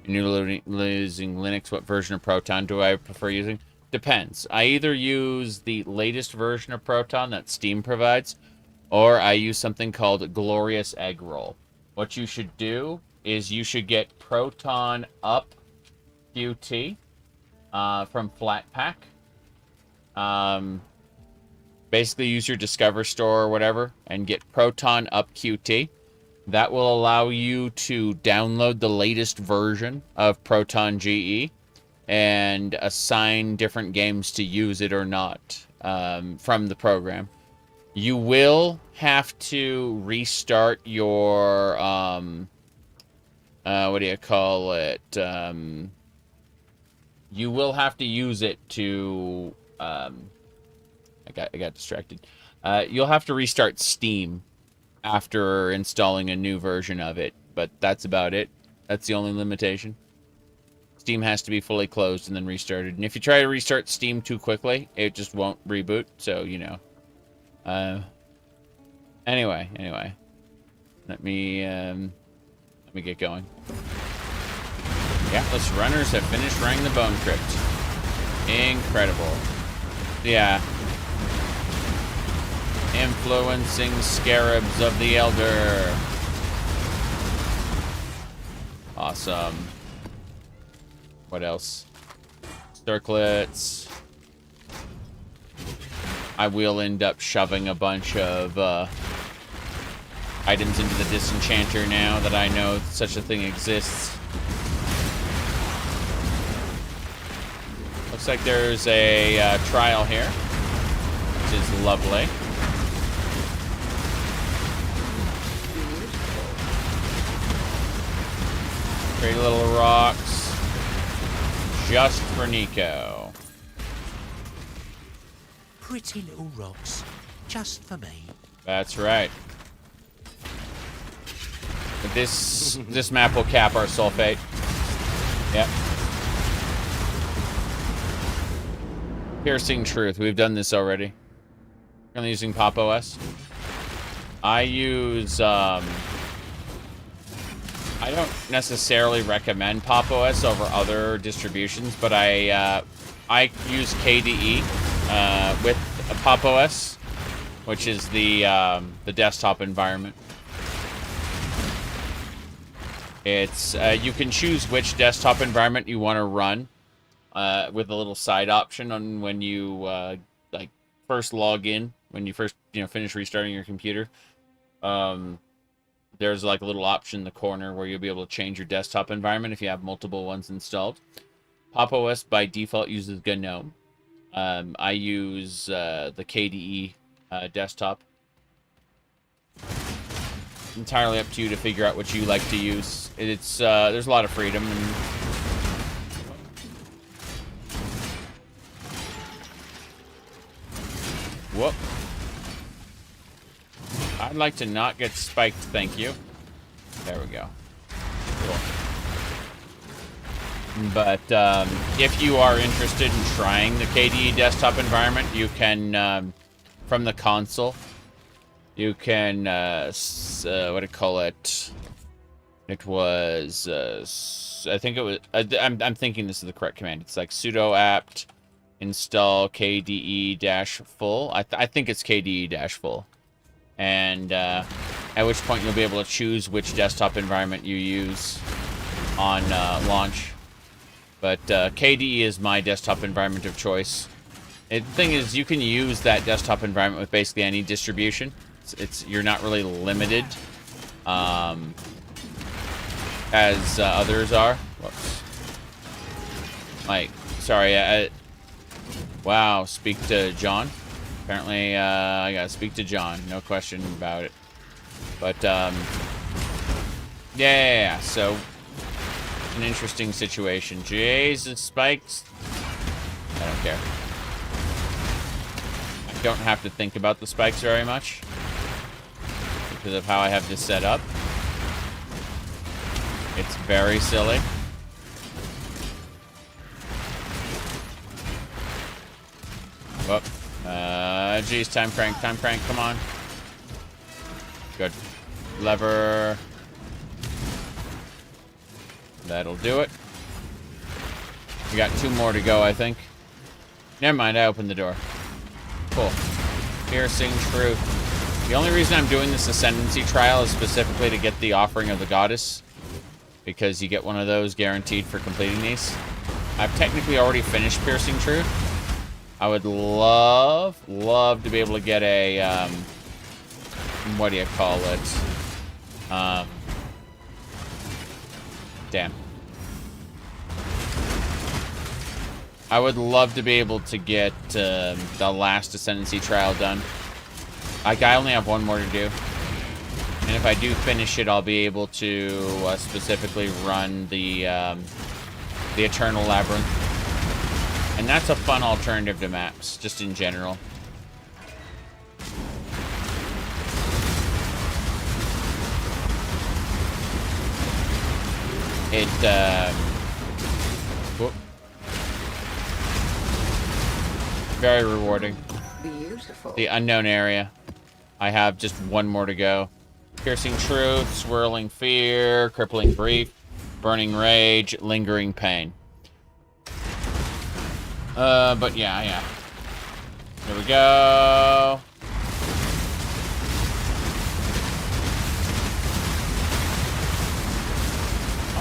You're using Linux, what version of Proton do I prefer using? Depends. I either use the latest version of Proton that Steam provides, or I use something called Glorious Egg Roll. What you should do is you should get Proton Up QT from Flatpak. Basically use your Discover store or whatever and get Proton Up QT. That will allow you to download the latest version of Proton GE and assign different games to use it or not from the program. You will have to restart your, what do you call it? You will have to use it to, I got distracted. You'll have to restart Steam after installing a new version of it, but that's about it. That's the only limitation. Steam has to be fully closed and then restarted. And if you try to restart Steam too quickly, it just won't reboot, so, you know. Anyway. Let me get going. Yeah, those runners have finished running the Bone Crypt. Incredible. Yeah. Influencing Scarabs of the Elder. Awesome. What else? Circlets. I will end up shoving a bunch of items into the Disenchanter now that I know such a thing exists. Looks like there's a trial here, which is lovely. Pretty little rocks, just for Nico. Pretty little rocks, just for me. That's right. But this map will cap our sulfate. Yep. Piercing Truth. We've done this already. I'm using Pop OS. I use I don't necessarily recommend Pop OS over other distributions, but I use KDE with Pop OS, which is the desktop environment. It's you can choose which desktop environment you want to run with a little side option on when you like first log in, when you first finish restarting your computer. There's like a little option in the corner where you'll be able to change your desktop environment if you have multiple ones installed. Pop OS by default uses GNOME. I use the KDE desktop. Entirely up to you to figure out what you like to use. It's there's a lot of freedom and whoop. I'd like to not get spiked, thank you. There we go. Cool. But if you are interested in trying the KDE desktop environment, you can, from the console, you can, what do you call it? It was, I think it was, I'm thinking this is the correct command. It's like sudo apt install kde-full. I think it's kde-full. And at which point you'll be able to choose which desktop environment you use on launch. But KDE is my desktop environment of choice. The thing is, you can use that desktop environment with basically any distribution. You're not really limited as others are. Whoops. Mike, sorry. Wow, speak to John. Apparently, I gotta speak to John. No question about it. But, yeah. So, an interesting situation. Jesus, spikes. I don't care. I don't have to think about the spikes very much because of how I have this set up. It's very silly. Whoop. Geez, time crank, come on. Good. Lever. That'll do it. We got 2 more to go, I think. Never mind, I opened the door. Cool. Piercing Truth. The only reason I'm doing this Ascendancy trial is specifically to get the Offering of the Goddess, because you get one of those guaranteed for completing these. I've technically already finished Piercing Truth. I would love to be able to get a, what do you call it? Damn. I would love to be able to get the last Ascendancy trial done. I only have one more to do. And if I do finish it, I'll be able to specifically run the Eternal Labyrinth. And that's a fun alternative to maps, just in general. It, whoop. Very rewarding. Beautiful. The unknown area. I have just one more to go. Piercing Truth, Swirling Fear, Crippling Grief, Burning Rage, Lingering Pain. But yeah. Here we go.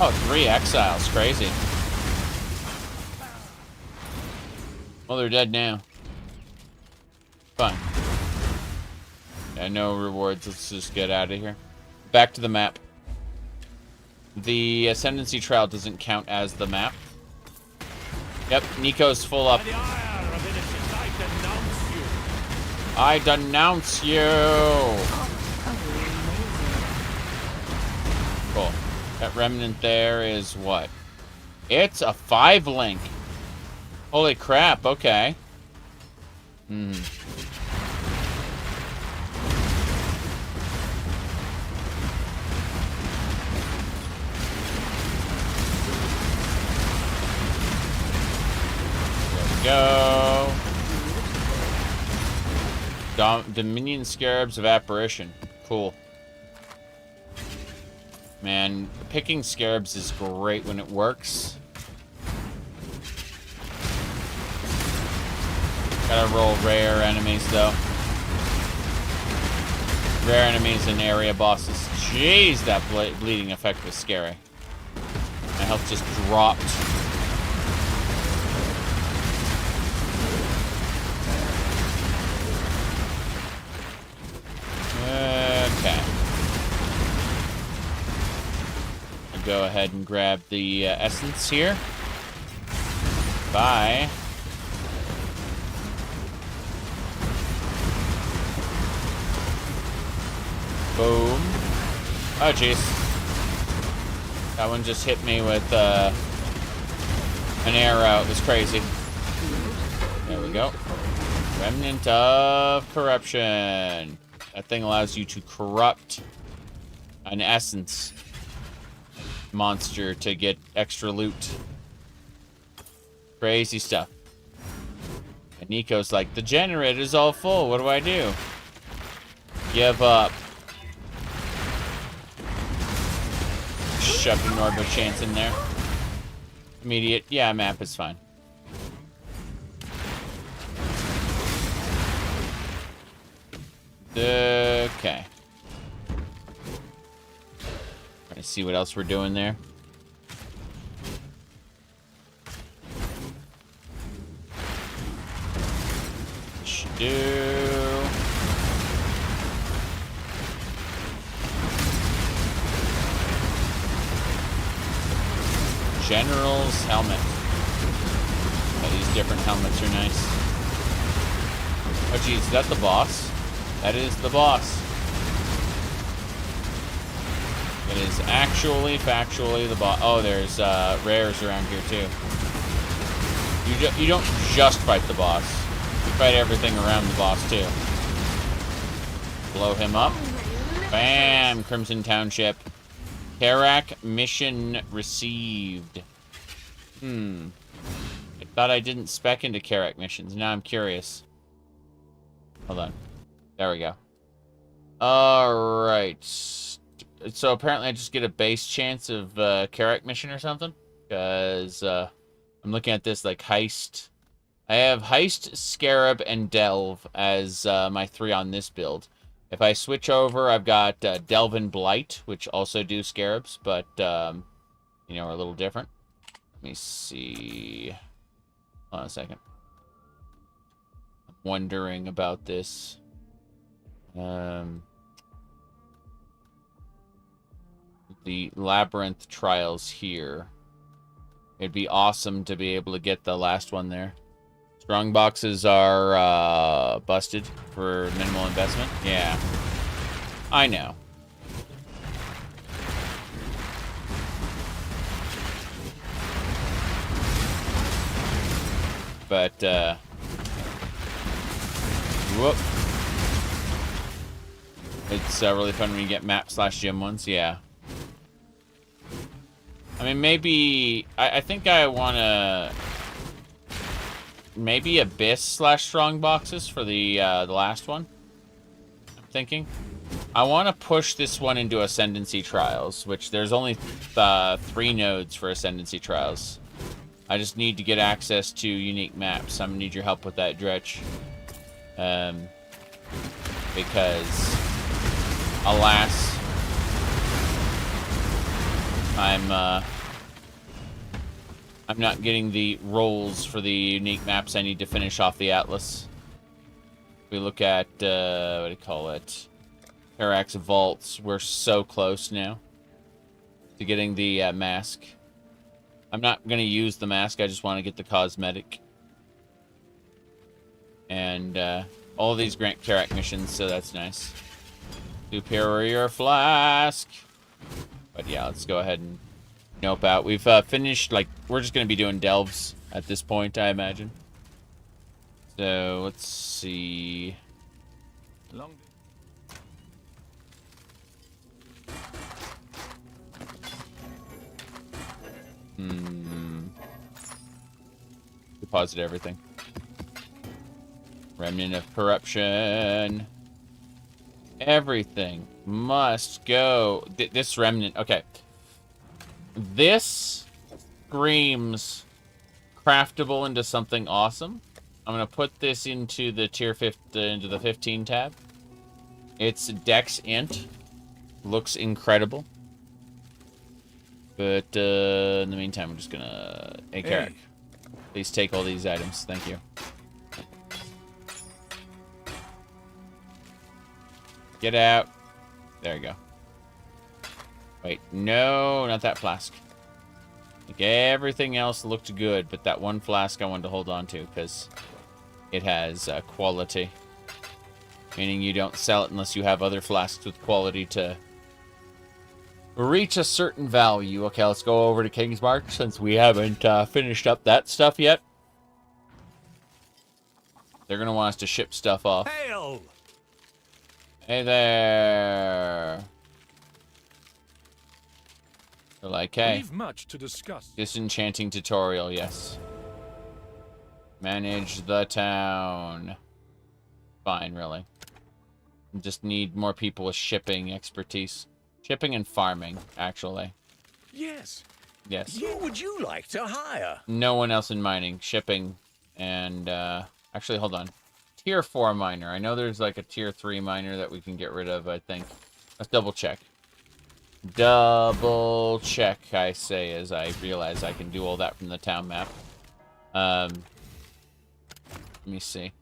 Oh, 3 exiles. Crazy. Well, they're dead now. Fine. Yeah, no rewards. Let's just get out of here. Back to the map. The Ascendancy trial doesn't count as the map. Yep, Nico's full up. I denounce you. Cool. That remnant there is what? It's a 5-link. Holy crap, okay. Hmm. Go. Dominion Scarabs of Apparition. Cool. Man, picking Scarabs is great when it works. Gotta roll rare enemies, though. Rare enemies and area bosses. Jeez, that bleeding effect was scary. My health just dropped. Okay. I'll go ahead and grab the essence here. Bye. Boom. Oh, jeez. That one just hit me with an arrow. It was crazy. There we go. Remnant of Corruption. That thing allows you to corrupt an essence monster to get extra loot. Crazy stuff. And Nico's like, the generator's all full. What do I do? Give up. Shoved a Norbo chance in there. Immediate. Yeah, map is fine. Okay. Trying to see what else we're doing there. Do. General's helmet. Oh, these different helmets are nice. Oh, geez, is that the boss? That is the boss. It is actually, factually the boss. Oh, there's rares around here too. You don't just fight the boss. You fight everything around the boss too. Blow him up. Bam! Crimson Township. Karak mission received. I thought I didn't spec into Karak missions. Now I'm curious. Hold on. There we go. Alright. So apparently I just get a base chance of Karak mission or something? Because I'm looking at this like Heist. I have Heist, Scarab, and Delve as my 3 on this build. If I switch over, I've got Delve and Blight, which also do Scarabs, but, you know, are a little different. Let me see. Hold on a second. I'm wondering about this. The Labyrinth trials here. It'd be awesome to be able to get the last one there. Strong boxes are busted for minimal investment. Yeah, I know. But whoop. It's really fun when you get map/gym ones. Yeah. I mean, maybe I think I want to maybe Abyss/Strong boxes for the last one. I'm thinking I want to push this one into Ascendancy trials, which there's only 3 nodes for Ascendancy trials. I just need to get access to unique maps. I'm gonna need your help with that, Dretch. Because alas, I'm not getting the rolls for the unique maps I need to finish off the Atlas. We look at, what do you call it? Parax Vaults. We're so close now to getting the mask. I'm not going to use the mask. I just want to get the cosmetic. And all of these grant Karak missions, so that's nice. Superior Flask. But yeah, let's go ahead and nope out. We've finished, like, we're just going to be doing delves at this point, I imagine. So, let's see. Long. Deposit everything. Remnant of Corruption. Everything must go. This remnant, okay. This screams craftable into something awesome. I'm gonna put this into the into the 15 tab. It's Dex Int. Looks incredible. But in the meantime, I'm just gonna... Hey, Carrick. Please take all these items. Thank you. Get out. There you go. Wait, no, not that flask. Like, everything else looked good, but that one flask I wanted to hold on to because it has quality. Meaning you don't sell it unless you have other flasks with quality to reach a certain value. Okay, let's go over to King's Mark since we haven't finished up that stuff yet. They're going to want us to ship stuff off. Hail! Hey there. They're like, hey. We've much to discuss. Disenchanting tutorial, yes. Manage the town. Fine, really. Just need more people with shipping expertise. Shipping and farming, actually. Yes. Yes. Who would you like to hire? No one else in mining. Shipping and, actually, hold on. Tier 4 miner. I know there's like a Tier 3 miner that we can get rid of, I think. Let's double check. Double check, I say, as I realize I can do all that from the town map. Let me see.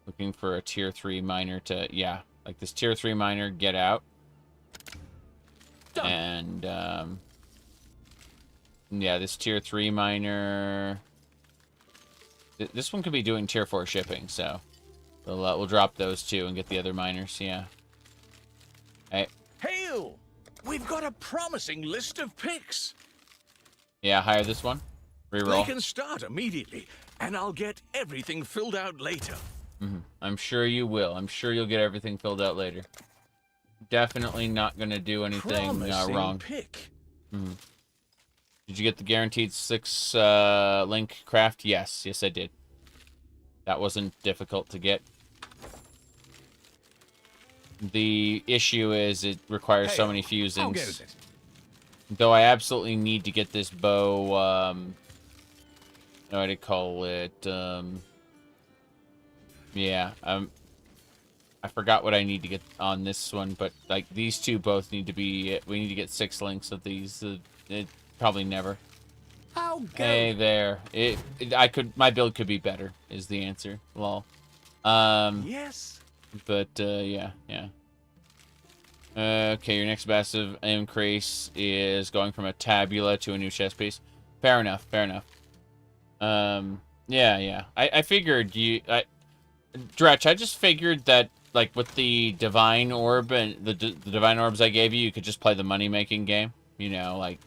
Looking for a Tier 3 miner to... Yeah, like this Tier 3 miner, get out. Done. And, yeah, this Tier 3 miner... This one could be doing Tier 4 shipping, so... We'll drop those two and get the other miners, yeah. Hey. Hail! We've got a promising list of picks. Yeah, hire this one. Reroll. They can start immediately, and I'll get everything filled out later. I'm sure you will. I'm sure you'll get everything filled out later. Definitely not going to do anything wrong. Pick. Did you get the guaranteed 6 link craft? Yes. Yes, I did. That wasn't difficult to get. The issue is it requires so many fusings. Though I absolutely need to get this bow, what do you call it? Yeah, I forgot what I need to get on this one, but like these two both need to be, we need to get 6 links of these. It probably never. Hey there. My build could be better, is the answer. Lol. Yes. But, yeah. Okay, your next massive increase is going from a tabula to a new chess piece. Fair enough. Yeah. I figured you... Dretch, I just figured that, like, with the Divine Orb and the Divine Orbs I gave you, you could just play the money-making game. You know, like,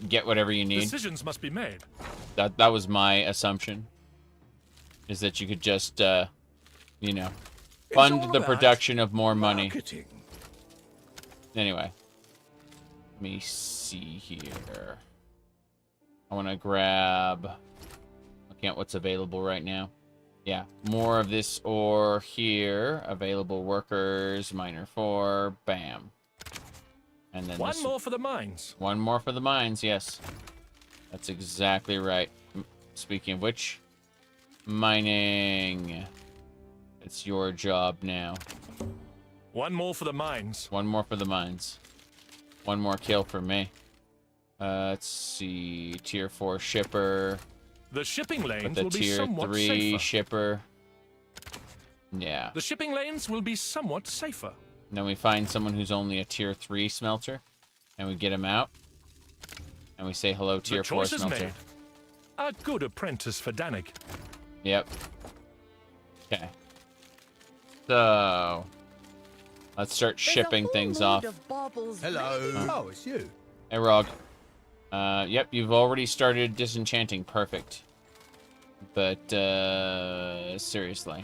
get whatever you need. Decisions must be made. That was my assumption. Is that you could just, you know, It's fund all the about production of more money. marketing. Anyway. Let me see here. I want to grab... Looking at what's available right now. Yeah, more of this ore here. Available workers, miner 4, bam. And then One more for the mines. One more for the mines, yes. That's exactly right. Speaking of which, mining. It's your job now. One more for the mines. One more for the mines. One more kill for me. Let's see. Tier 4 shipper. The shipping lanes The will be tier somewhat 3 safer. shipper. Yeah. The shipping lanes will be somewhat safer. Then we find someone who's only a tier 3 smelter. And we get him out. And we say hello, tier 4 choice is smelter. made. A good apprentice for Danik. Yep. Okay. So... Let's start shipping things off. Hello. Oh, it's you. Hey, Rog. Yep, you've already started disenchanting. Perfect. But, seriously.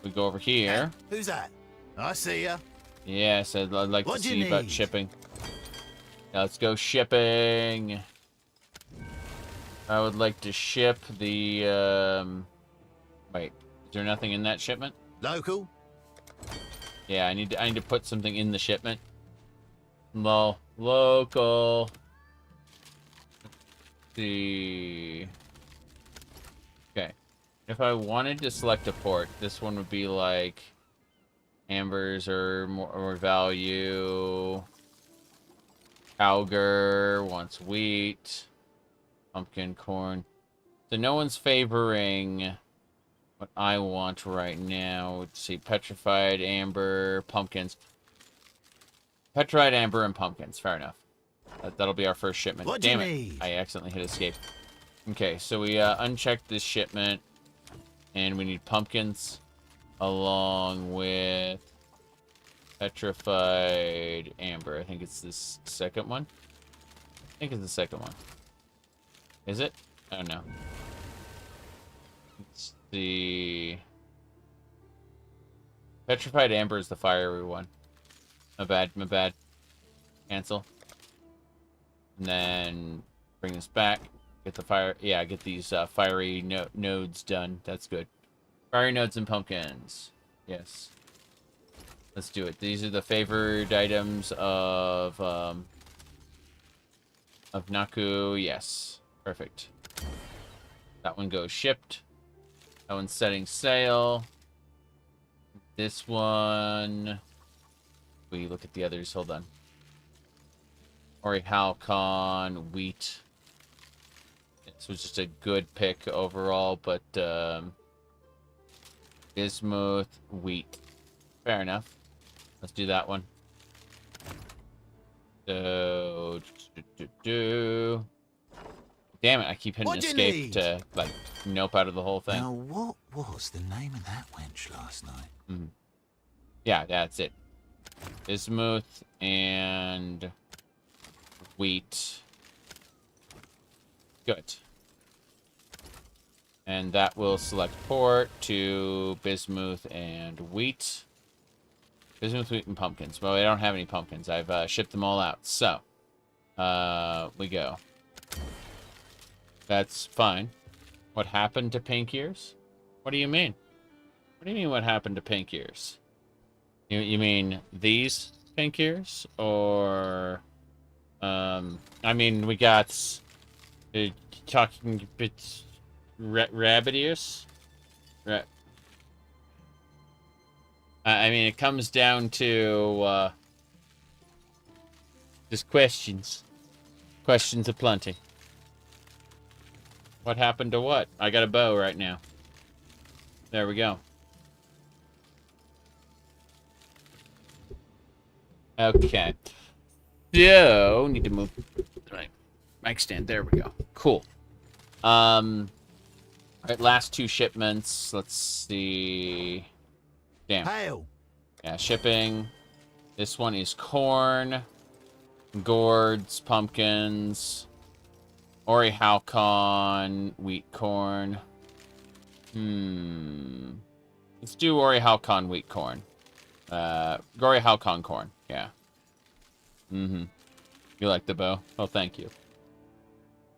We go over here. Who's that? I see ya. Yes, I'd like What to do see you about need? shipping. Now, let's go shipping. I would like to ship the, Wait, is there nothing in that shipment? Local? Yeah, I need to put something in the shipment. Local. See. Okay. If I wanted to select a port, this one would be like ambers or more value. Auger wants wheat. Pumpkin, corn. So no one's favoring what I want right now. Let's see, petrified, amber, pumpkins. Petrified, amber, and pumpkins. Fair enough. That'll be our first shipment. What do you Damn it. need? I accidentally hit escape. Okay, so we unchecked this shipment. And we need pumpkins. Along with petrified amber. I think it's this second one. I think it's the second one. Is it? Oh, no. It's the... Petrified amber is the fiery one. My bad. Cancel. And then bring this back. Get the fire... Yeah, get these fiery nodes done. That's good. Fiery nodes and pumpkins. Yes. Let's do it. These are the favored items of Naku. Yes. Perfect. That one goes shipped. That one's setting sail. This one... We look at the others. Hold on. Ori Halcon, wheat. This was just a good pick overall, but Bismuth, wheat. Fair enough. Let's do that one. So, damn it, I keep hitting What do you escape need? to, like, nope out of the whole thing. Now, what was the name of that wench last night? Yeah, that's it. Bismuth and wheat. Good. And that will select port to bismuth and wheat. Bismuth, wheat, and pumpkins. Well, I don't have any pumpkins. I've shipped them all out. So, we go. That's fine. What happened to pink ears? What do you mean? What do you mean what happened to pink ears? You mean these pink ears? Or, I mean, we got talking bits rabbit ears? I mean, it comes down to, just questions. Questions aplenty. What happened to what? I got a bow right now. There we go. Okay. So, need to move my mic stand. There we go. Cool. All right, last 2 shipments. Let's see. Damn. Hail. Yeah, shipping. This one is corn, gourds, pumpkins, Ori Halcon, wheat corn. Let's do Ori Halcon wheat corn. Ori Halcon corn. Yeah. You like the bow? Oh, thank you.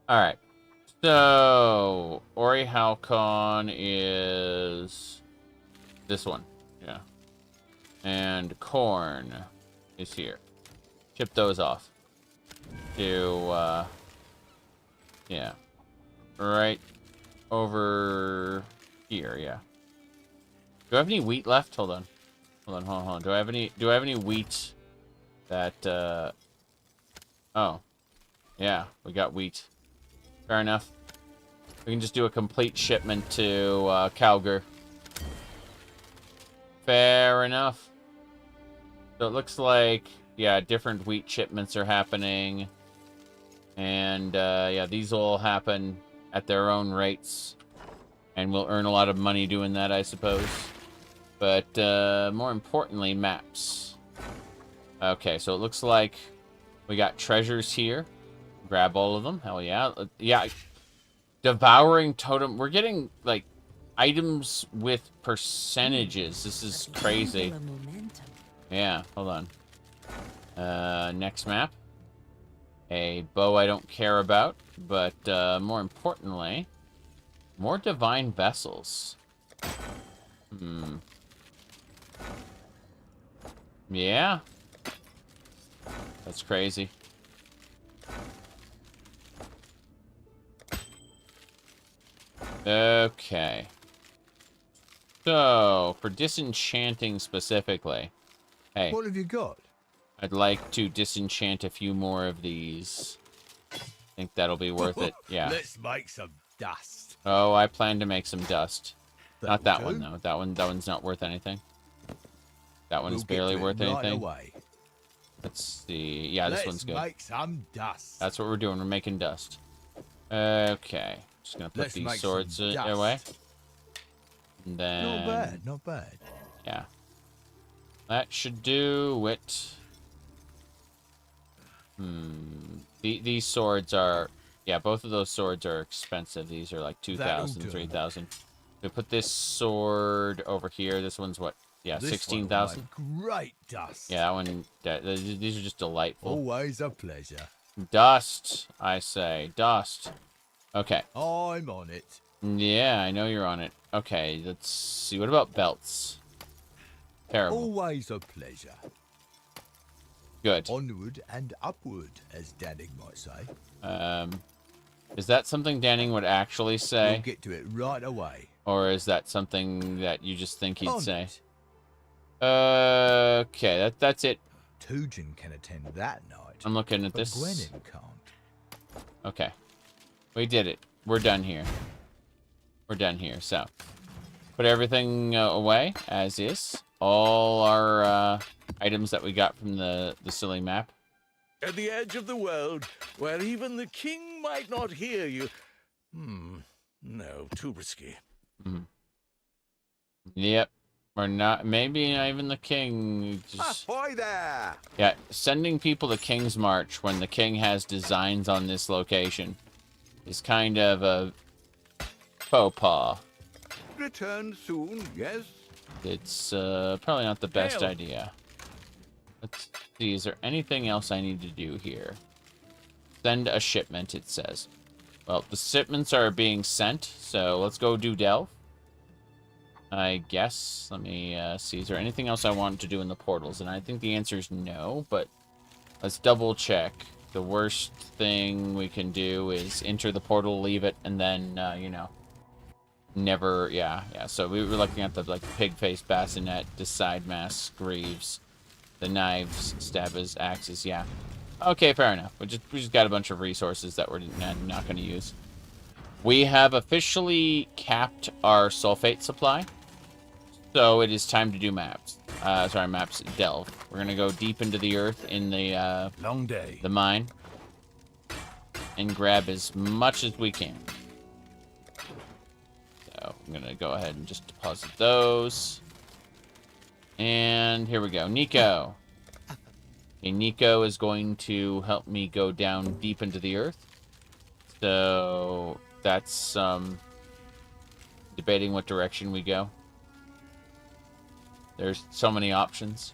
All right. So Ori Halcon is this one. Yeah. And corn is here. Ship those off to yeah, right over here. Yeah. Do I have any wheat left? Hold on. Hold on. Do I have any wheat that oh. Yeah, we got wheat. Fair enough. We can just do a complete shipment to Calgar. Fair enough. So it looks like, yeah, different wheat shipments are happening. And, yeah, these will happen at their own rates. And we'll earn a lot of money doing that, I suppose. But, more importantly, maps. Okay, so it looks like we got treasures here. Grab all of them. Hell yeah. Yeah. Devouring totem. We're getting, like, items with percentages. This is crazy. Yeah, hold on. Next map. A bow I don't care about, but more importantly, more divine vessels. Yeah. That's crazy. Okay. So, for disenchanting specifically, hey. What have you got? I'd like to disenchant a few more of these. I think that'll be worth it. Yeah. Let's make some dust. Oh, I plan to make some dust. Not that That'll one, do. though. That one's not worth anything. That one's We'll get barely to it worth right anything. away. Let's see. Yeah, this one's good. Let's make some dust. That's what we're doing. We're making dust. Okay. Just gonna put Let's these make swords some dust. away. And then... Not bad, not bad. Yeah. That should do it. These swords are... Yeah, both of those swords are expensive. These are like 2,000, 3,000. We put this sword over here. This one's what? Yeah, This 16,000. one will make great dust. Yeah, that one... these are just delightful. Always a pleasure. Dust, I say. Dust. Okay. I'm on it. Yeah, I know you're on it. Okay, let's see. What about belts? Terrible. Always a pleasure. Good. Onward and upward, as Danning might say. Is that something Danning would actually say? We'll get to it right away. Or is that something that you just think he'd On say? it. Okay, that's it. Tujin can attend that night. I'm looking at but this. Gwenin can't. Okay. We did it. We're done here. We're done here. So, put everything away as is. All our items that we got from the silly map. At the edge of the world, where even the king might not hear you. No, too risky. Yep. Or not. Maybe not even the king. Just... Ahoy there! Yeah, sending people to King's March when the king has designs on this location is kind of a faux pas. Return soon, yes? It's probably not the best Hail. idea. Let's see, is there anything else I need to do here? Send a shipment, it says. Well, the shipments are being sent, so let's go do Delve. I guess. Let me see. Is there anything else I want to do in the portals? And I think the answer is no, but let's double check. The worst thing we can do is enter the portal, leave it, and then, you know, never, yeah. So we were looking at the, like, pig-faced bassinet, decide mass, greaves, the knives, stabbers, axes, yeah. Okay, fair enough. We just got a bunch of resources that we're not going to use. We have officially capped our sulfate supply. So it is time to do maps. Maps delve. We're gonna go deep into the earth in the Long day. the mine and grab as much as we can. I'm going to go ahead and just deposit those. And here we go. Nico. Okay, Nico is going to help me go down deep into the earth. So that's debating what direction we go. There's so many options.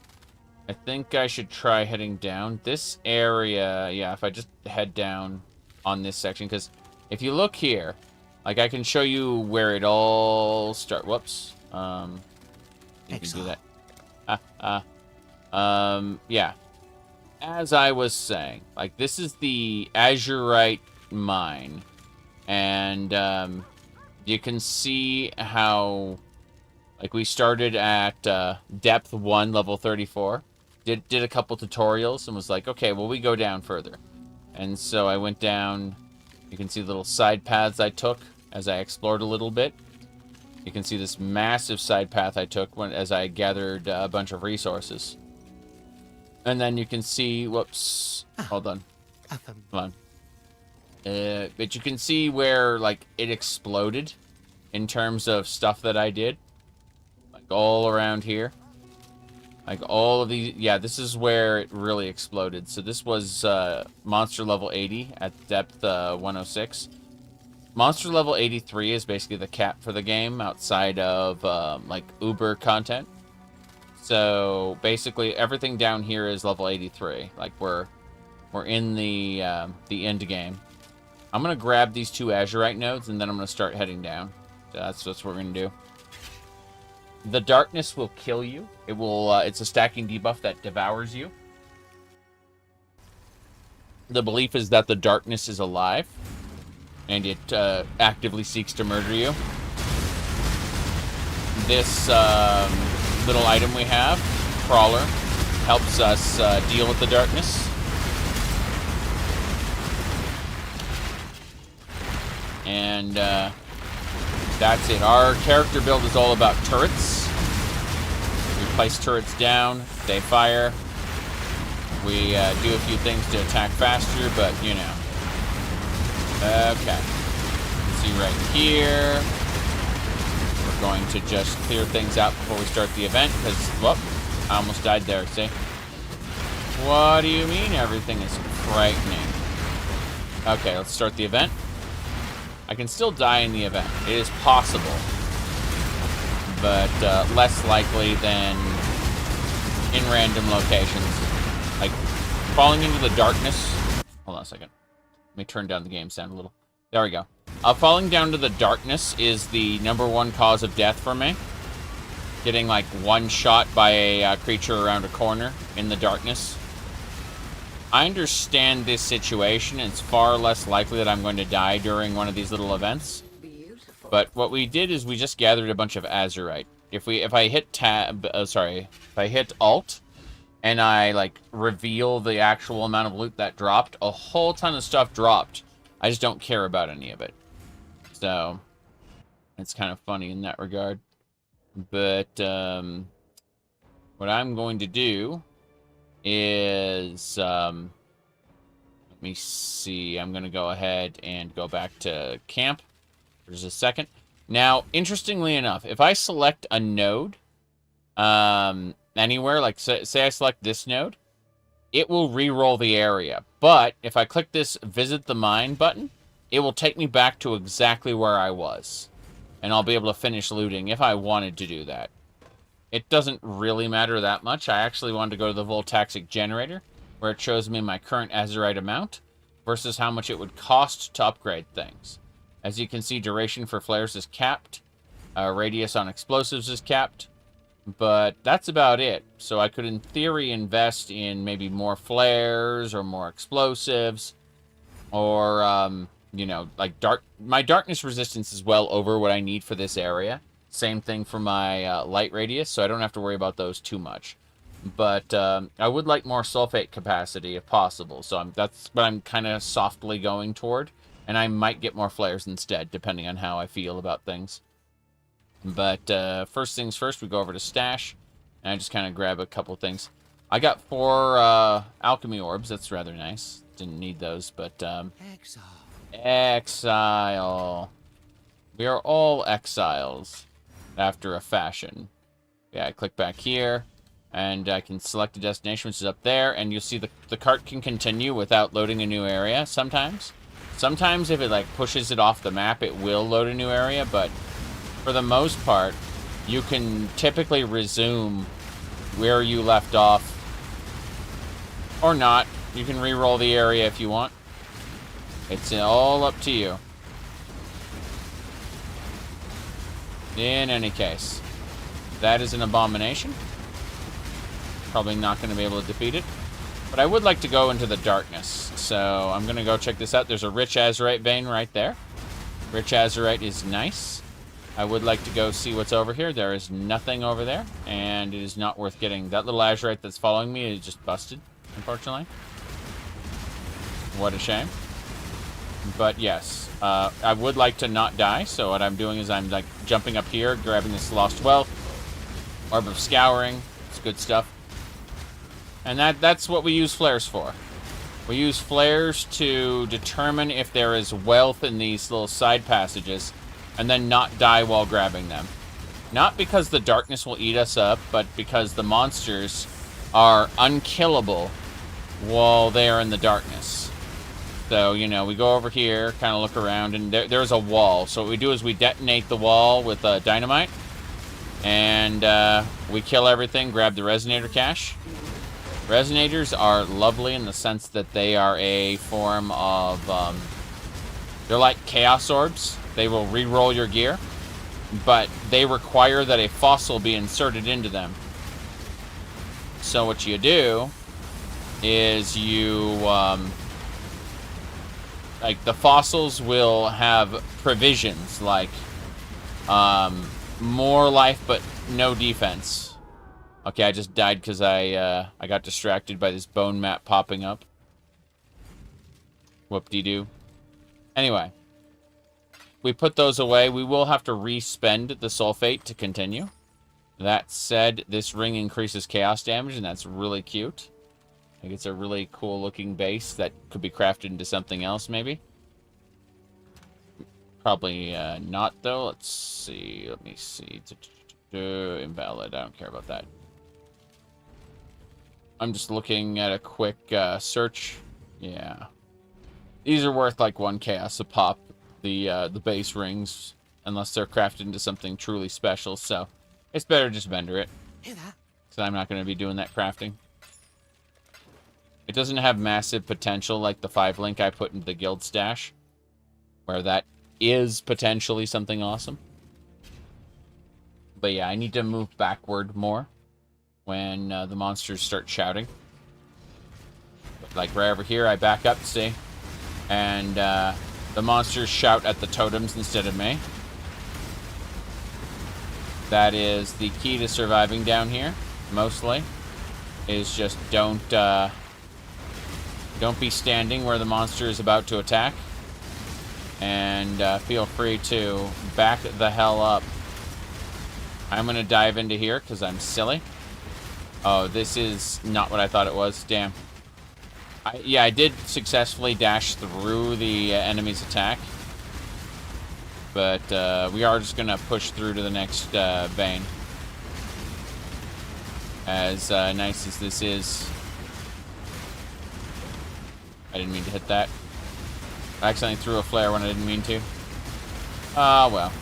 I think I should try heading down. This area, yeah, if I just head down on this section, because if you look here, like I can show you where it all starts. Whoops. You can do that. Yeah. As I was saying, like this is the Azurite mine, and you can see how, like, we started at depth 1, level 34. Did a couple tutorials and was like, okay, well, we go down further. And so I went down. You can see little side paths I took as I explored a little bit. You can see this massive side path I took as I gathered a bunch of resources. And then you can see, whoops, hold on. Come on. But you can see where, like, it exploded in terms of stuff that I did. Like, all around here. Like, all of these, yeah, this is where it really exploded. So this was monster level 80 at depth 106. Monster level 83 is basically the cap for the game outside of, like, Uber content. So basically everything down here is level 83. Like, we're in the end game. I'm gonna grab these 2 Azurite nodes and then I'm gonna start heading down. So that's what we're gonna do. The darkness will kill you. It will. It's a stacking debuff that devours you. The belief is that the darkness is alive, and it actively seeks to murder you. This little item we have, Crawler, helps us deal with the darkness. And that's it. Our character build is all about turrets. We place turrets down, they fire. We do a few things to attack faster, but you know. Okay. You can see right here. We're going to just clear things out before we start the event, because, whoop, I almost died there, see? What do you mean everything is frightening? Okay, let's start the event. I can still die in the event. It is possible, but less likely than in random locations. Like, falling into the darkness. Hold on a second. Let me turn down the game sound a little. There we go. Falling down to the darkness is the #1 cause of death for me. Getting, like, one shot by a creature around a corner in the darkness. I understand this situation. It's far less likely that I'm going to die during one of these little events. Beautiful. But what we did is we just gathered a bunch of Azurite. If I hit if I hit Alt, and I, like, reveal the actual amount of loot that dropped, a whole ton of stuff dropped. I just don't care about any of it. So, it's kind of funny in that regard. But, what I'm going to do is, let me see, I'm going to go ahead and go back to camp for just a second. Now, interestingly enough, if I select a node, anywhere, like say I select this node, it will re-roll the area. But if I click this visit the mine button, it will take me back to exactly where I was. And I'll be able to finish looting if I wanted to do that. It doesn't really matter that much. I actually wanted to go to the Voltaxic generator, where it shows me my current Azurite amount versus how much it would cost to upgrade things. As you can see, duration for flares is capped. Radius on explosives is capped. But that's about it. So I could, in theory, invest in maybe more flares or more explosives. Or, you know, like my darkness resistance is well over what I need for this area. Same thing for my light radius, so I don't have to worry about those too much. But I would like more sulfate capacity if possible. So that's what I'm kind of softly going toward. And I might get more flares instead, depending on how I feel about things. But first things first, we go over to Stash. And I just kind of grab a couple things. I got 4 alchemy orbs. That's rather nice. Didn't need those, but... Exile. We are all exiles after a fashion. Yeah, I click back here, and I can select a destination, which is up there, and you'll see the cart can continue without loading a new area sometimes. Sometimes if it, like, pushes it off the map, it will load a new area, but for the most part, you can typically resume where you left off. Or not. You can re-roll the area if you want. It's all up to you. In any case, that is an abomination. Probably not going to be able to defeat it. But I would like to go into the darkness. So I'm going to go check this out. There's a rich azurite vein right there. Rich azurite is nice. I would like to go see what's over here. There is nothing over there. And it is not worth getting. That little azurite that's following me is just busted, unfortunately. What a shame. But yes, I would like to not die. So what I'm doing is I'm like jumping up here, grabbing this lost wealth. Orb of Scouring. It's good stuff. And that's what we use flares for. We use flares to determine if there is wealth in these little side passages, and then not die while grabbing them. Not because the darkness will eat us up, but because the monsters are unkillable while they are in the darkness. So, you know, we go over here, kind of look around, and there's a wall. So what we do is we detonate the wall with dynamite, and we kill everything, grab the resonator cache. Resonators are lovely in the sense that they are a form of, they're like chaos orbs. They will re-roll your gear, but they require that a fossil be inserted into them. So what you do is you, like, the fossils will have provisions, like, more life but no defense. Okay, I just died because I got distracted by this bone map popping up. Whoop-de-doo. Anyway, we put those away. We will have to re-spend the sulfate to continue. That said, this ring increases chaos damage, and that's really cute. I think it's a really cool-looking base that could be crafted into something else, maybe. Probably not, though. Let's see. Let me see. Invalid. I don't care about that. I'm just looking at a quick search. Yeah. These are worth like 1 chaos a pop, the base rings, unless they're crafted into something truly special, so it's better just vendor it. Hear that? So I'm not going to be doing that crafting. It doesn't have massive potential like the 5-link I put into the guild stash, where that is potentially something awesome. But yeah, I need to move backward more when the monsters start shouting. But like right over here, I back up, see? And the monsters shout at the totems instead of me. That is the key to surviving down here, mostly. Is just don't be standing where the monster is about to attack. And feel free to back the hell up. I'm going to dive into here because I'm silly. Oh, this is not what I thought it was. Damn. Yeah, I did successfully dash through the enemy's attack. But we are just going to push through to the next vein. As nice as this is. I didn't mean to hit that. I accidentally threw a flare when I didn't mean to. Ah, well.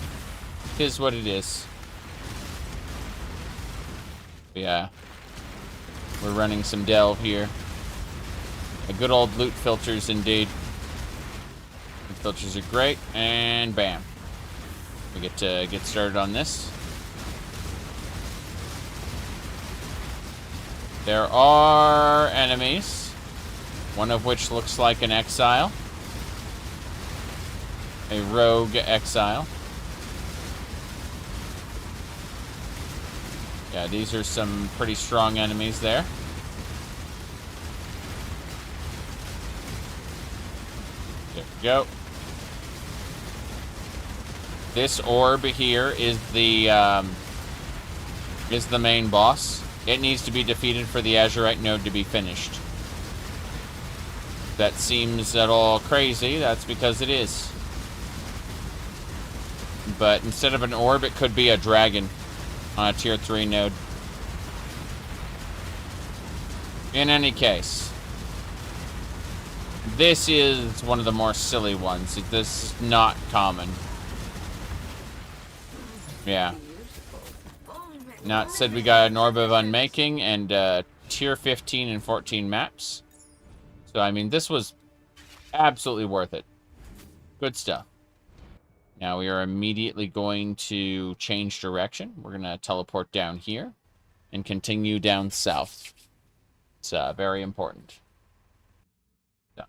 It is what it is. Yeah. We're running some delve here. A good old loot filters indeed. Loot filters are great, and bam. We get to get started on this. There are enemies, one of which looks like an exile. A rogue exile. Yeah, these are some pretty strong enemies there. There we go. This orb here is the main boss. It needs to be defeated for the Azurite node to be finished. That seems at all crazy. That's because it is. But instead of an orb, it could be a dragon on a tier 3 node. In any case, this is one of the more silly ones. This is not common. Yeah. Not said we got an Orb of Unmaking and tier 15 and 14 maps. So, I mean, this was absolutely worth it. Good stuff. Now we are immediately going to change direction. We're going to teleport down here and continue down south. It's very important. So.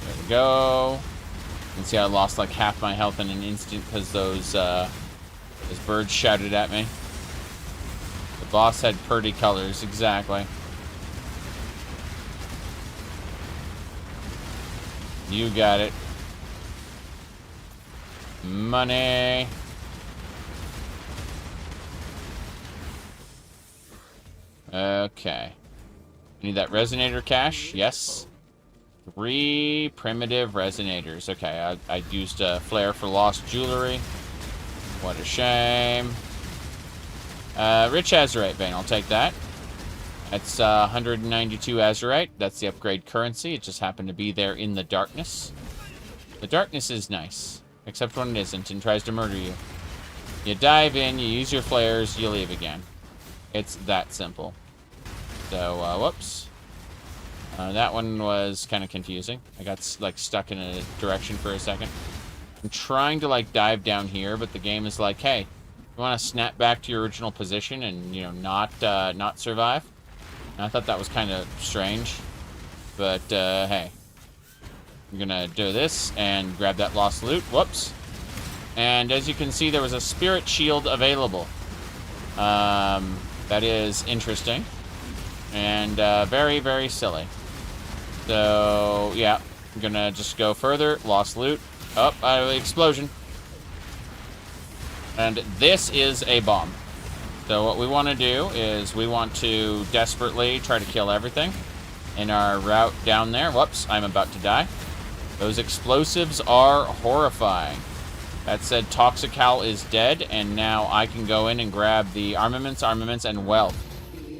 There we go. You can see I lost like half my health in an instant because those birds shouted at me. The boss had purdy colors, exactly. You got it. Money. Okay. Need that resonator cache? Yes. 3 primitive resonators. Okay, I used a flare for lost jewelry. What a shame. Rich Azurite vein, I'll take that. That's 192 Azurite. That's the upgrade currency. It just happened to be there in the darkness. The darkness is nice, except when it isn't and tries to murder you. You dive in, you use your flares, you leave again. It's that simple. So, whoops. That one was kind of confusing. I got, like, stuck in a direction for a second. I'm trying to, like, dive down here, but the game is like, hey, you want to snap back to your original position and, you know, not survive? And I thought that was kind of strange. But, hey. I'm gonna do this and grab that lost loot. Whoops. And as you can see, there was a spirit shield available. That is interesting. And, very, very silly. So, yeah. I'm gonna just go further. Lost loot. Oh, out of the explosion. And this is a bomb. So what we want to do is we want to desperately try to kill everything in our route down there. Whoops, I'm about to die. Those explosives are horrifying. That said, Toxical is dead, and now I can go in and grab the armaments, and wealth.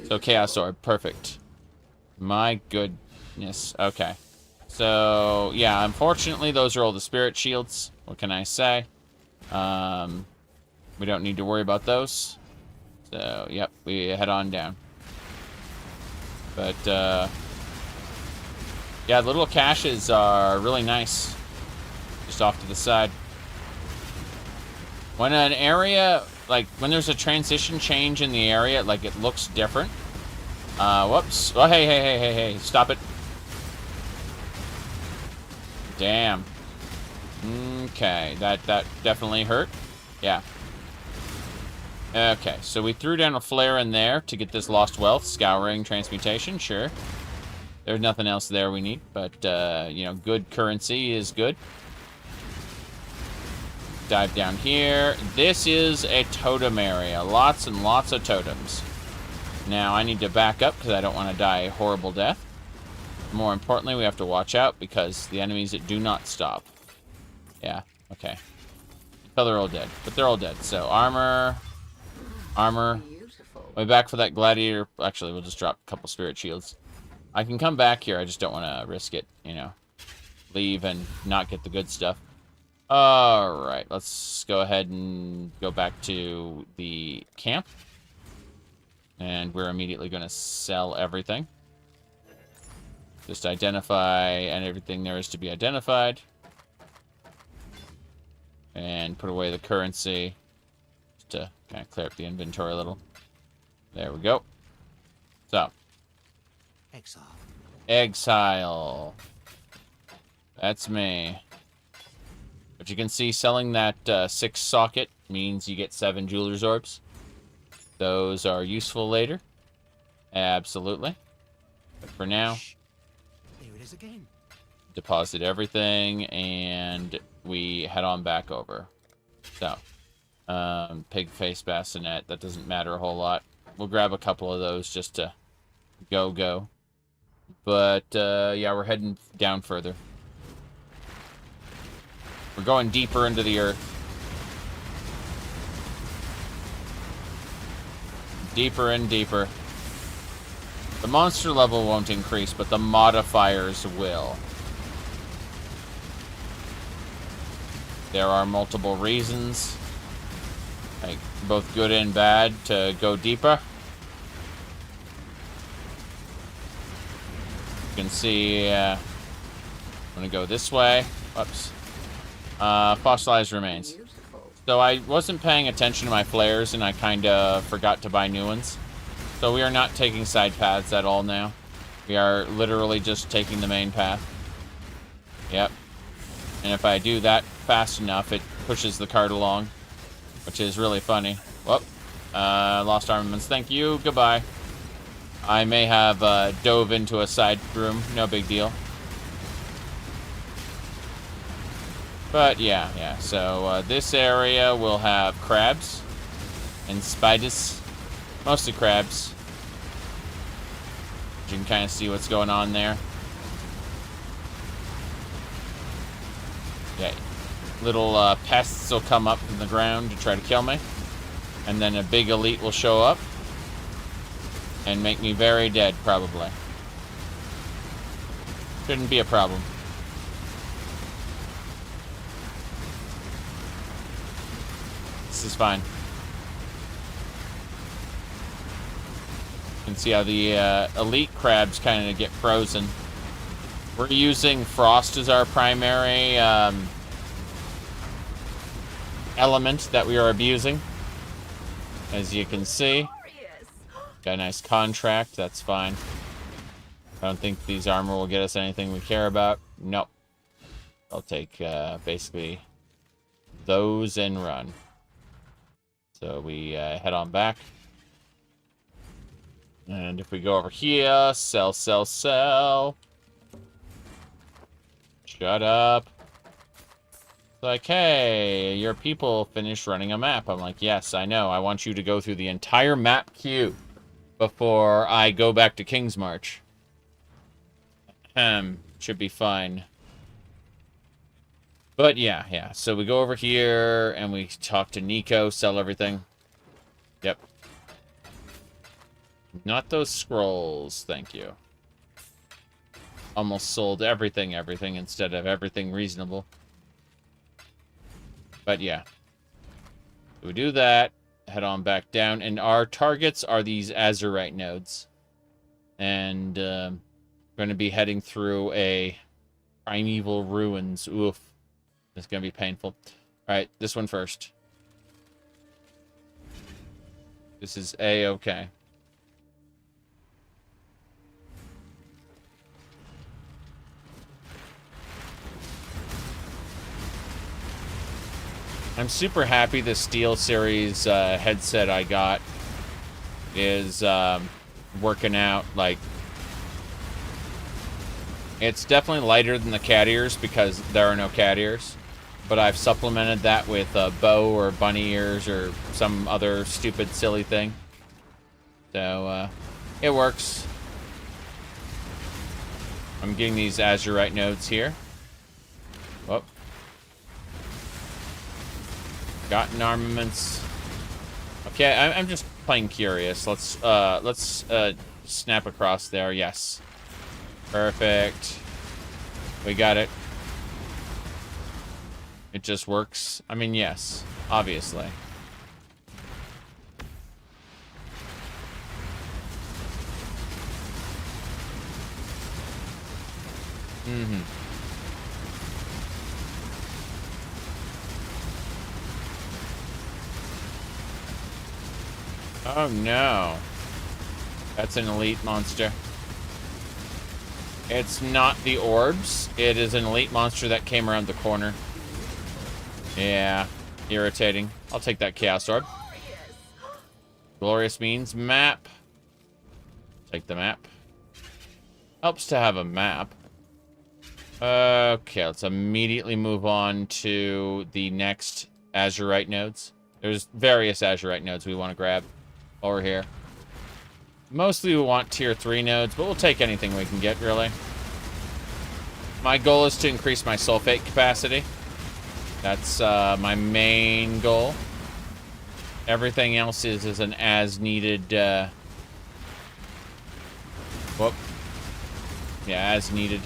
So Chaos Orb, perfect. My goodness. Okay. So, yeah, unfortunately, those are all the spirit shields. What can I say? We don't need to worry about those. So, yep, we head on down. But, yeah, the little caches are really nice. Just off to the side. When an area, like, when there's a transition change in the area, like, it looks different. Whoops. Oh, hey, stop it. Damn. Okay, that definitely hurt. Yeah. Okay, so we threw down a flare in there to get this lost wealth. Scouring, transmutation, sure. There's nothing else there we need, but, you know, good currency is good. Dive down here. This is a totem area. Lots and lots of totems. Now, I need to back up because I don't want to die a horrible death. More importantly, we have to watch out because the enemies do not stop. Yeah, okay. Oh, they're all dead, but they're all dead. So, armor. Way back for that gladiator. Actually, we'll just drop a couple spirit shields. I can come back here. I just don't want to risk it, you know. Leave and not get the good stuff. Alright, let's go ahead and go back to the camp. And we're immediately going to sell everything. Just identify and everything there is to be identified. And put away the currency. Just to kind of clear up the inventory a little. There we go. So. Exile. That's me. But you can see selling that 6 socket means you get 7 jeweler's orbs. Those are useful later. Absolutely. But for now, There it is again. Deposit everything, and we head on back over. So, pig face bassinet, that doesn't matter a whole lot. We'll grab a couple of those just to go. But, yeah, we're heading down further. We're going deeper into the earth. Deeper and deeper. The monster level won't increase, but the modifiers will. There are multiple reasons, like both good and bad, to go deeper. You can see, I'm gonna go this way. Whoops. Fossilized remains. So I wasn't paying attention to my flares, and I kind of forgot to buy new ones. So we are not taking side paths at all now. We are literally just taking the main path. Yep. And if I do that fast enough, it pushes the cart along, which is really funny. Whoop. Lost armaments. Thank you. Goodbye. I may have dove into a side room. No big deal. But yeah. So this area will have crabs and spiders. Mostly crabs. You can kind of see what's going on there. Yeah. Little pests will come up from the ground to try to kill me. And then a big elite will show up and make me very dead, probably. Shouldn't be a problem. This is fine. You can see how the elite crabs kind of get frozen. We're using frost as our primary element that we are abusing. As you can see. Got a nice contract, that's fine. I don't think these armor will get us anything we care about. Nope. I'll take basically those and run. So we head on back. And if we go over here, sell. Shut up. It's like, hey, your people finished running a map. I'm like, yes, I know. I want you to go through the entire map queue before I go back to King's March. Should be fine. But yeah. So we go over here and we talk to Nico, sell everything. Yep. Not those scrolls, thank you. Almost sold everything instead of everything reasonable. But yeah. We do that, head on back down, and our targets are these Azurite nodes. And we're going to be heading through a primeval ruins. Oof. It's going to be painful. Alright, this one first. This is A-okay. I'm super happy the Steel Series headset I got is working out. Like, it's definitely lighter than the cat ears because there are no cat ears. But I've supplemented that with bow or bunny ears or some other stupid, silly thing. So, it works. I'm getting these Azurite nodes here. Whoop. Gotten armaments. Okay, I'm just plain curious. Let's snap across there. Yes. Perfect. We got it. It just works. I mean, yes. Obviously. Mm-hmm. Oh no. That's an elite monster. It's not the orbs. It is an elite monster that came around the corner. Yeah. Irritating. I'll take that Chaos Orb. Glorious means map. Take the map. Helps to have a map. Okay, let's immediately move on to the next Azurite nodes. There's various Azurite nodes we want to grab over here. Mostly we want tier 3 nodes, but we'll take anything we can get, really. My goal is to increase my sulfate capacity. That's my main goal. Everything else is an as-needed, whoop. Yeah, as needed.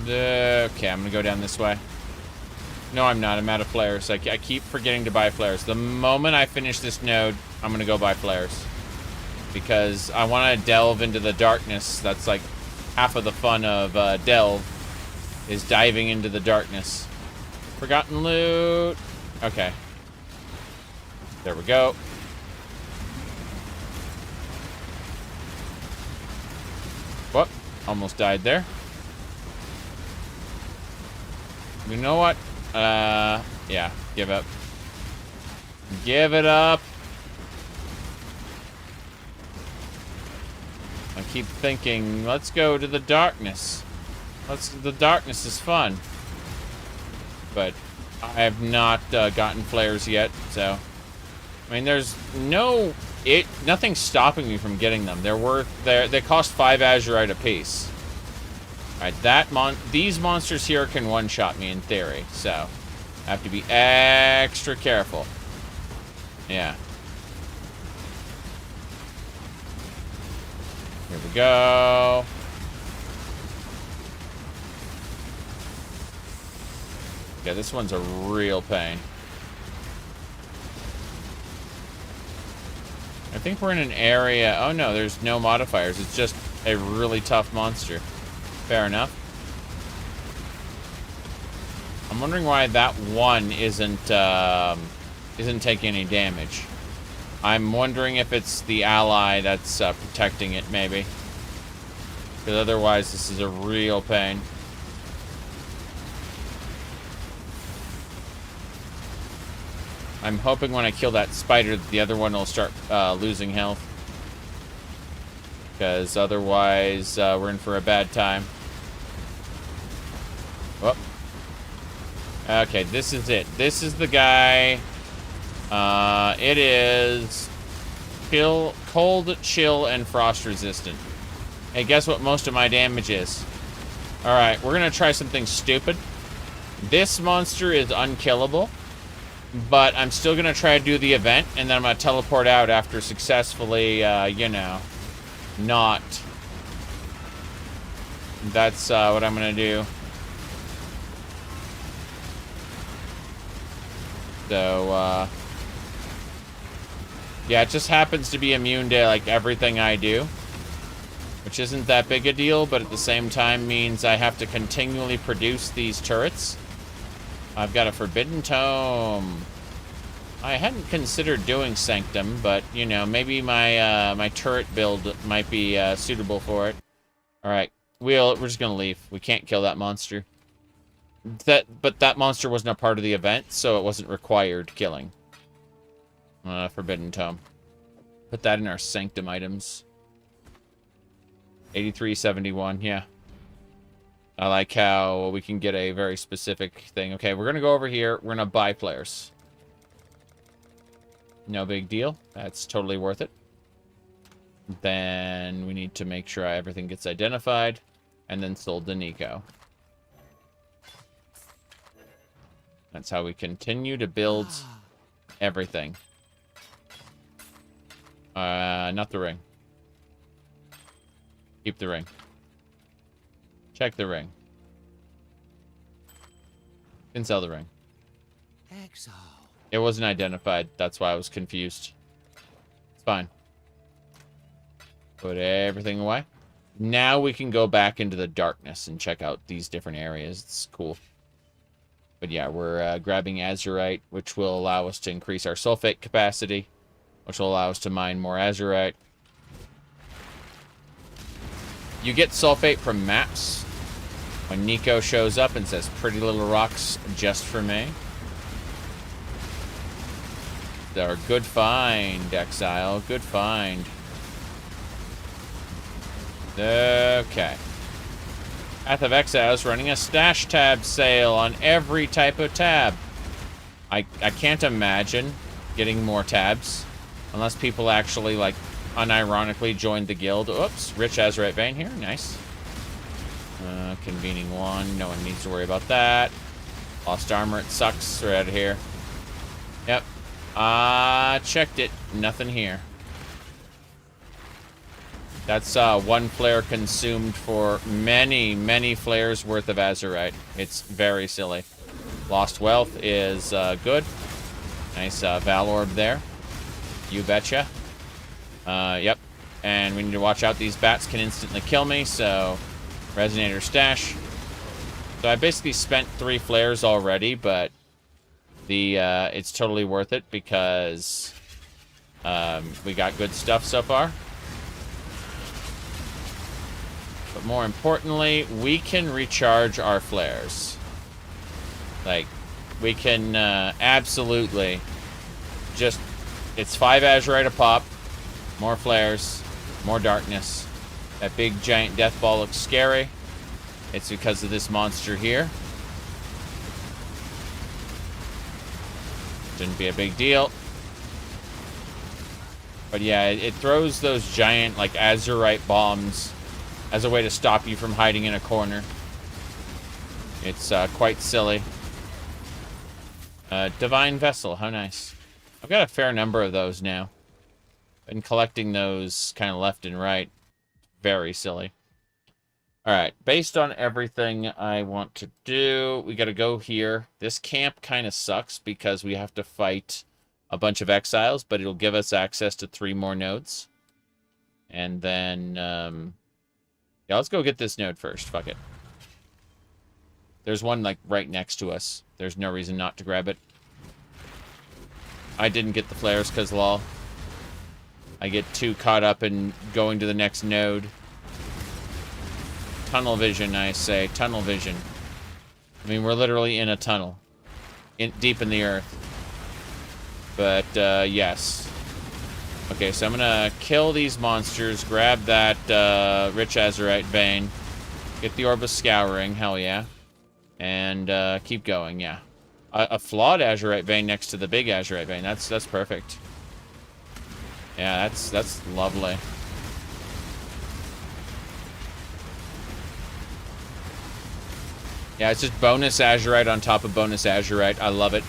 Okay, I'm gonna go down this way. No, I'm not. I'm out of flares. I keep forgetting to buy flares. The moment I finish this node, I'm gonna go buy flares. Because I want to delve into the darkness. That's like half of the fun of delve, is diving into the darkness. Forgotten loot. Okay. There we go. Whoop. Almost died there. You know what? Yeah. Give up. Give it up. I keep thinking, let's go to the darkness. The darkness is fun. But I have not gotten flares yet, so. I mean, there's nothing stopping me from getting them. They cost 5 azurite apiece. Alright, these monsters here can one-shot me in theory, so I have to be extra careful. Yeah. Here we go. Yeah, this one's a real pain. I think we're in an area. Oh no, there's no modifiers. It's just a really tough monster. Fair enough. I'm wondering why that one isn't taking any damage. I'm wondering if it's the ally that's protecting it, maybe. Because otherwise, this is a real pain. I'm hoping when I kill that spider, the other one will start losing health. Because otherwise, we're in for a bad time. Whoop. Okay, this is it. This is the guy. It is cold, chill, and frost resistant. Hey, guess what most of my damage is? Alright, we're gonna try something stupid. This monster is unkillable. But I'm still going to try to do the event, and then I'm going to teleport out after successfully, you know, not. That's what I'm going to do. So, yeah, it just happens to be immune to, like, everything I do. Which isn't that big a deal, but at the same time means I have to continually produce these turrets. I've got a Forbidden Tome. I hadn't considered doing Sanctum, but, you know, maybe my my turret build might be suitable for it. Alright, we're just gonna leave. We can't kill that monster. But that monster wasn't a part of the event, so it wasn't required killing. Forbidden Tome. Put that in our Sanctum items. 8371, yeah. I like how we can get a very specific thing. Okay, we're going to go over here. We're going to buy players. No big deal. That's totally worth it. Then we need to make sure everything gets identified. And then sold to Nico. That's how we continue to build everything. Not the ring. Keep the ring. Check the ring. Can sell the ring. Exile. It wasn't identified. That's why I was confused. It's fine. Put everything away. Now we can go back into the darkness and check out these different areas. It's cool. But yeah, we're grabbing azurite, which will allow us to increase our sulfate capacity, which will allow us to mine more azurite. You get sulfate from maps. When Nico shows up and says, "Pretty little rocks just for me." They're a good find, Exile. Good find. Okay. Path of Exile is running a stash tab sale on every type of tab. I can't imagine getting more tabs. Unless people actually, like, unironically joined the guild. Oops, rich azurite vein here. Nice. Convening one. No one needs to worry about that. Lost armor. It sucks. We're out of here. Yep. Checked it. Nothing here. That's one flare consumed for many, many flares worth of azurite. It's very silly. Lost wealth is good. Nice Val orb there. You betcha. Yep. And we need to watch out. These bats can instantly kill me, so resonator stash. So I basically spent 3 flares already, but it's totally worth it because we got good stuff so far. But more importantly, we can recharge our flares. Like, we can absolutely just... It's 5 azurite a pop. More flares. More darkness. That big giant death ball looks scary. It's because of this monster here. Shouldn't be a big deal. But yeah, it throws those giant, like, azurite bombs as a way to stop you from hiding in a corner. It's quite silly. Divine Vessel, how nice. I've got a fair number of those now. Been collecting those kind of left and right. Very silly. Alright, based on everything I want to do, we gotta go here. This camp kind of sucks because we have to fight a bunch of exiles, but it'll give us access to 3 more nodes. And then, yeah, let's go get this node first. Fuck it. There's one, like, right next to us. There's no reason not to grab it. I didn't get the flares because lol. I get too caught up in going to the next node. Tunnel vision, I say. Tunnel vision. I mean, we're literally in a tunnel. Deep in the earth. But, yes. Okay, so I'm gonna kill these monsters, grab that rich azurite vein, get the orb of scouring, hell yeah, and keep going, yeah. A flawed azurite vein next to the big azurite vein, that's perfect. Yeah, that's lovely. Yeah, it's just bonus azurite on top of bonus azurite. I love it.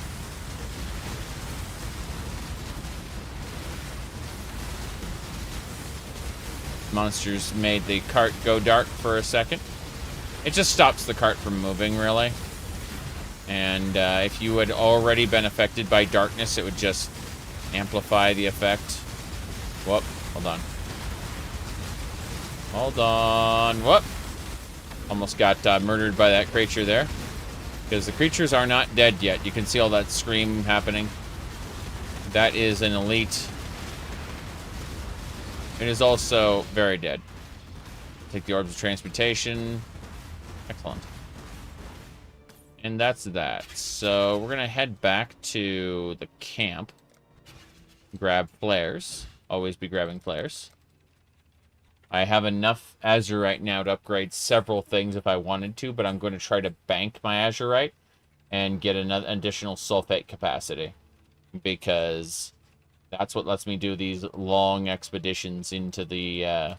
Monsters made the cart go dark for a second. It just stops the cart from moving, really. And if you had already been affected by darkness, it would just amplify the effect. Whoop, hold on. Hold on, whoop. Almost got murdered by that creature there. Because the creatures are not dead yet. You can see all that scream happening. That is an elite. It is also very dead. Take the orbs of transmutation. Excellent. And that's that. So we're going to head back to the camp. Grab flares. Always be grabbing flares. I have enough azurite now to upgrade several things if I wanted to, but I'm going to try to bank my azurite and get another additional sulfate capacity. Because that's what lets me do these long expeditions into the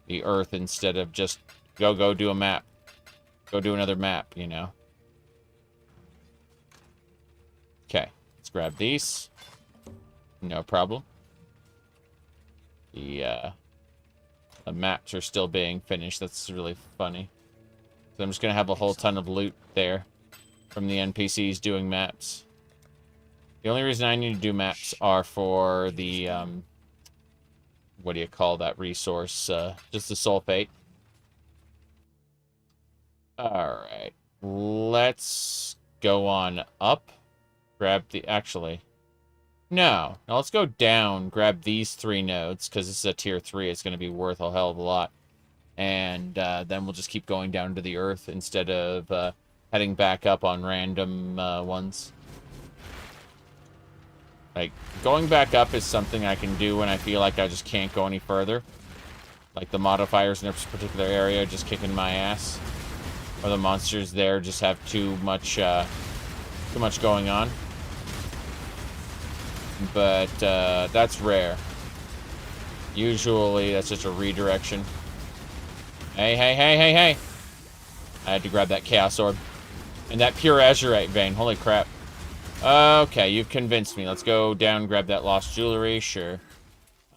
Earth instead of just go do a map. Go do another map, you know. Okay, let's grab these. No problem. The maps are still being finished. That's really funny. So I'm just going to have a whole ton of loot there from the NPCs doing maps. The only reason I need to do maps are for the, what do you call that resource? Just the sulfate. Alright. Let's go on up. Grab the, actually. No. Now let's go down, grab these 3 nodes, because this is a tier 3. It's going to be worth a hell of a lot. And then we'll just keep going down to the earth instead of heading back up on random ones. Like, going back up is something I can do when I feel like I just can't go any further. Like, the modifiers in this particular area are just kicking my ass. Or the monsters there just have too much going on. But that's rare. Usually, that's just a redirection. Hey, hey, hey, hey, hey! I had to grab that Chaos Orb. And that pure Azurite vein. Holy crap. Okay, you've convinced me. Let's go down, grab that lost jewelry. Sure.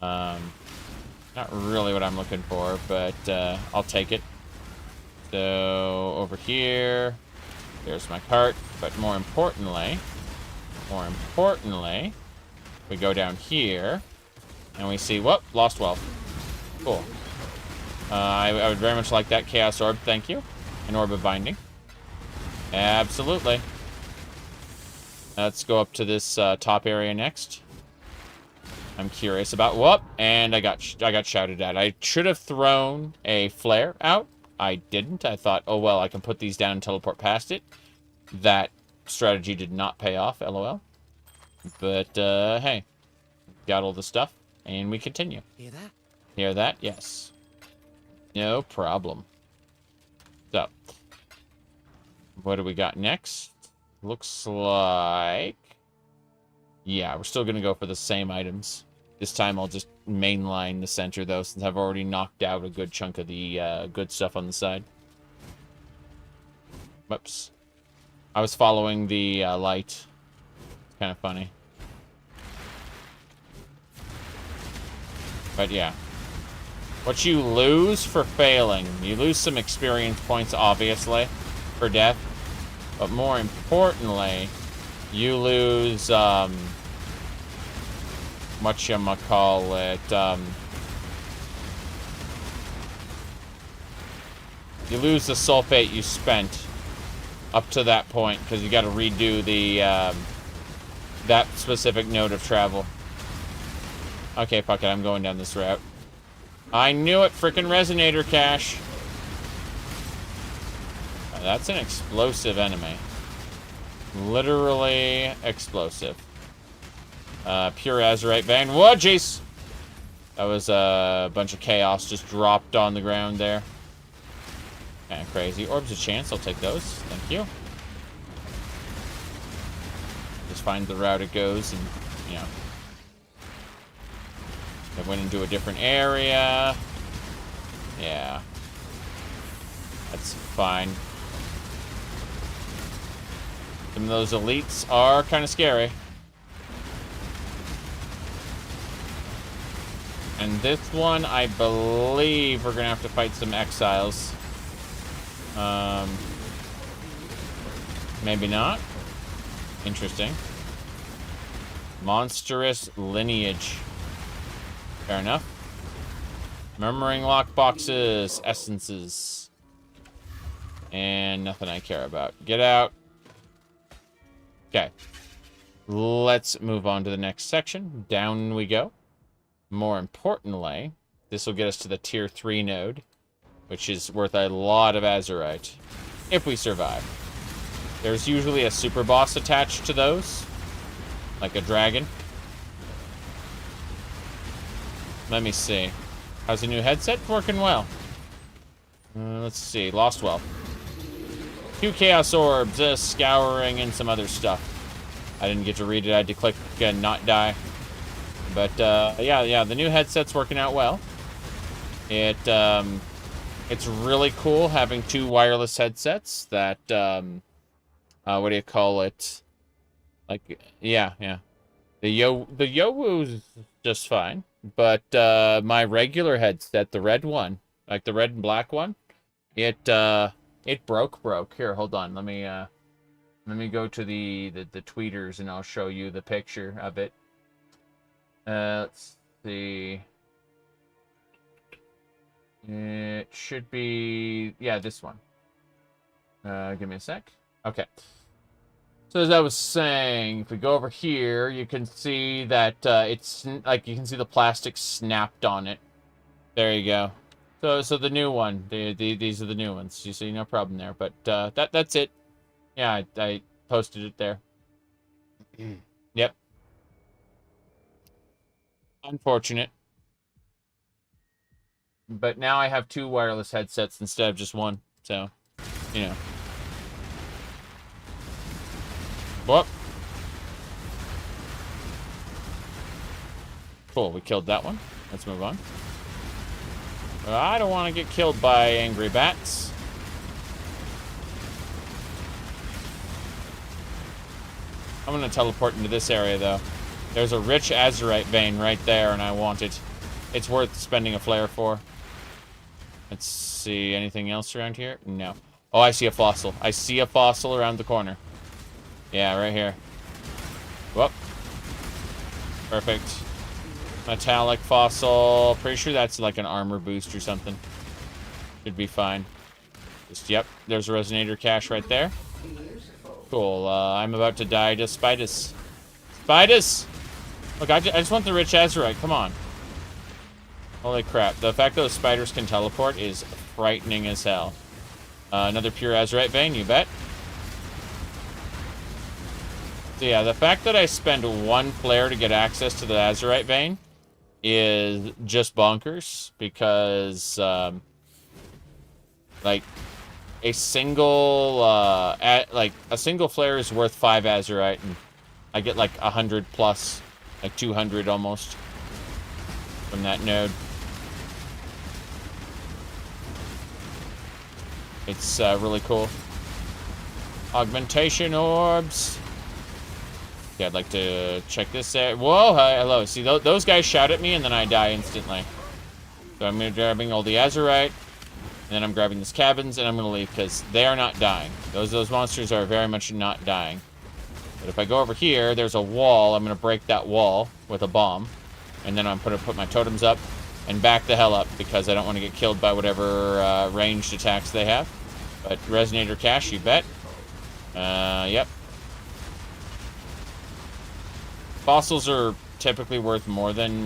Not really what I'm looking for, but I'll take it. So, over here. There's my cart. But more importantly, we go down here. And we see, whoop, lost wealth. Cool. I would very much like that Chaos Orb. Thank you. An Orb of Binding. Absolutely. Let's go up to this top area next. I'm curious about whoop, and I got shouted at. I should have thrown a flare out. I didn't. I thought, oh well, I can put these down and teleport past it. That strategy did not pay off, lol. But hey, got all the stuff, and we continue. Hear that? Hear that? Yes. No problem. So, what do we got next? Looks like... yeah, we're still going to go for the same items. This time I'll just mainline the center, though, since I've already knocked out a good chunk of the good stuff on the side. Whoops. I was following the light. It's kind of funny. But yeah. What you lose for failing. You lose some experience points, obviously, for death. But more importantly, you lose, whatchamacallit, you lose the sulfate you spent up to that point, because you got to redo the, that specific node of travel. Okay, fuck it, I'm going down this route. I knew it, frickin' Resonator Cache. That's an explosive enemy. Literally explosive. Pure Azurite vein. Whoa, jeez! That was a bunch of chaos just dropped on the ground there. Kind of crazy. Orbs of Chance, I'll take those. Thank you. Just find the route it goes and, you know. I went into a different area. Yeah. That's fine. Some of those elites are kind of scary. And this one, I believe we're going to have to fight some exiles. Maybe not. Interesting. Monstrous lineage. Fair enough. Murmuring lockboxes, essences. And nothing I care about. Get out. Okay. Let's move on to the next section. Down we go. More importantly, this will get us to the tier 3 node, which is worth a lot of Azurite, if we survive. There's usually a super boss attached to those, like a dragon. Let me see. How's the new headset? Working well. Let's see. Lost Wealth. 2 Chaos Orbs, Scouring, and some other stuff. I didn't get to read it. I had to click and not die. But, yeah, the new headset's working out well. It's really cool having 2 wireless headsets that, what do you call it? Like, yeah. The Yowo's just fine. But, my regular headset, the red one, like the red and black one, it broke. Here, hold on. Let me go to the tweeters and I'll show you the picture of it. Let's see. It should be, yeah, this one. Give me a sec. Okay. So as I was saying, if we go over here, you can see that it's like you can see the plastic snapped on it. There you go. So the new one. These are the new ones. You see, no problem there. But that's it. Yeah, I posted it there. Yep. Unfortunate. But now I have 2 wireless headsets instead of just one. So, you know. Whoop. Cool, we killed that one. Let's move on. I don't want to get killed by angry bats. I'm gonna teleport into this area, though. There's a rich azurite vein right there, and I want it. It's worth spending a flare for. Let's see, anything else around here? No. Oh, I see a fossil. I see a fossil around the corner. Yeah, right here. Whoop. Perfect. Metallic fossil. Pretty sure that's like an armor boost or something. Should be fine. Just, yep, there's a resonator cache right there. Cool. I'm about to die to Spidus. Spidus! Look, I just want the rich azurite. Come on. Holy crap. The fact that those spiders can teleport is frightening as hell. Another pure azurite vein, you bet. So yeah, the fact that I spend one flare to get access to the azurite vein is just bonkers, because like a single a single flare is worth 5 azurite, and I get like 100 plus, like 200 almost from that node. It's really cool. Augmentation orbs. Yeah, I'd like to check this out. Whoa, hi, hello. See, those guys shout at me, and then I die instantly. So I'm grabbing all the azurite, and then I'm grabbing this cabins, and I'm going to leave, because they are not dying. Those monsters are very much not dying. But if I go over here, there's a wall. I'm going to break that wall with a bomb. And then I'm going to put my totems up and back the hell up, because I don't want to get killed by whatever ranged attacks they have. But resonator cache, you bet. Yep. Fossils are typically worth more than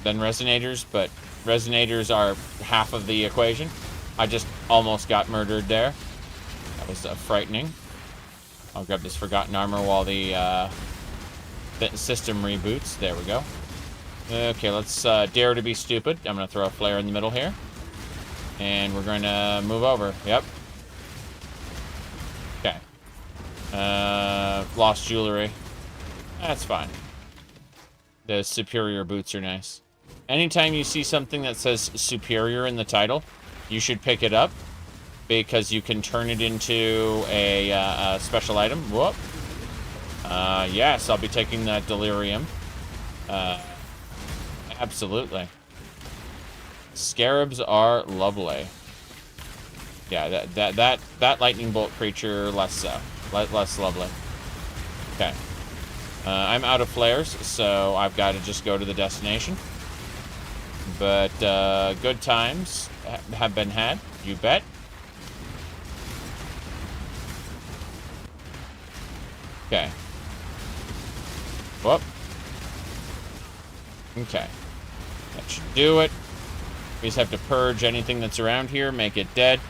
resonators, but resonators are half of the equation. I just almost got murdered there. That was frightening. I'll grab this forgotten armor while the system reboots. There we go. Okay, let's dare to be stupid. I'm going to throw a flare in the middle here. And we're going to move over. Yep. Okay. Lost jewelry. That's fine. The superior boots are nice. Anytime you see something that says superior in the title, you should pick it up, because you can turn it into a special item. Whoop. Yes, I'll be taking that delirium. Absolutely. Scarabs are lovely. Yeah, that lightning bolt creature, less so. Less lovely. Okay. I'm out of flares, so I've got to just go to the destination. But good times have been had, you bet. Okay. Whoop. Okay. That should do it. We just have to purge anything that's around here, make it dead.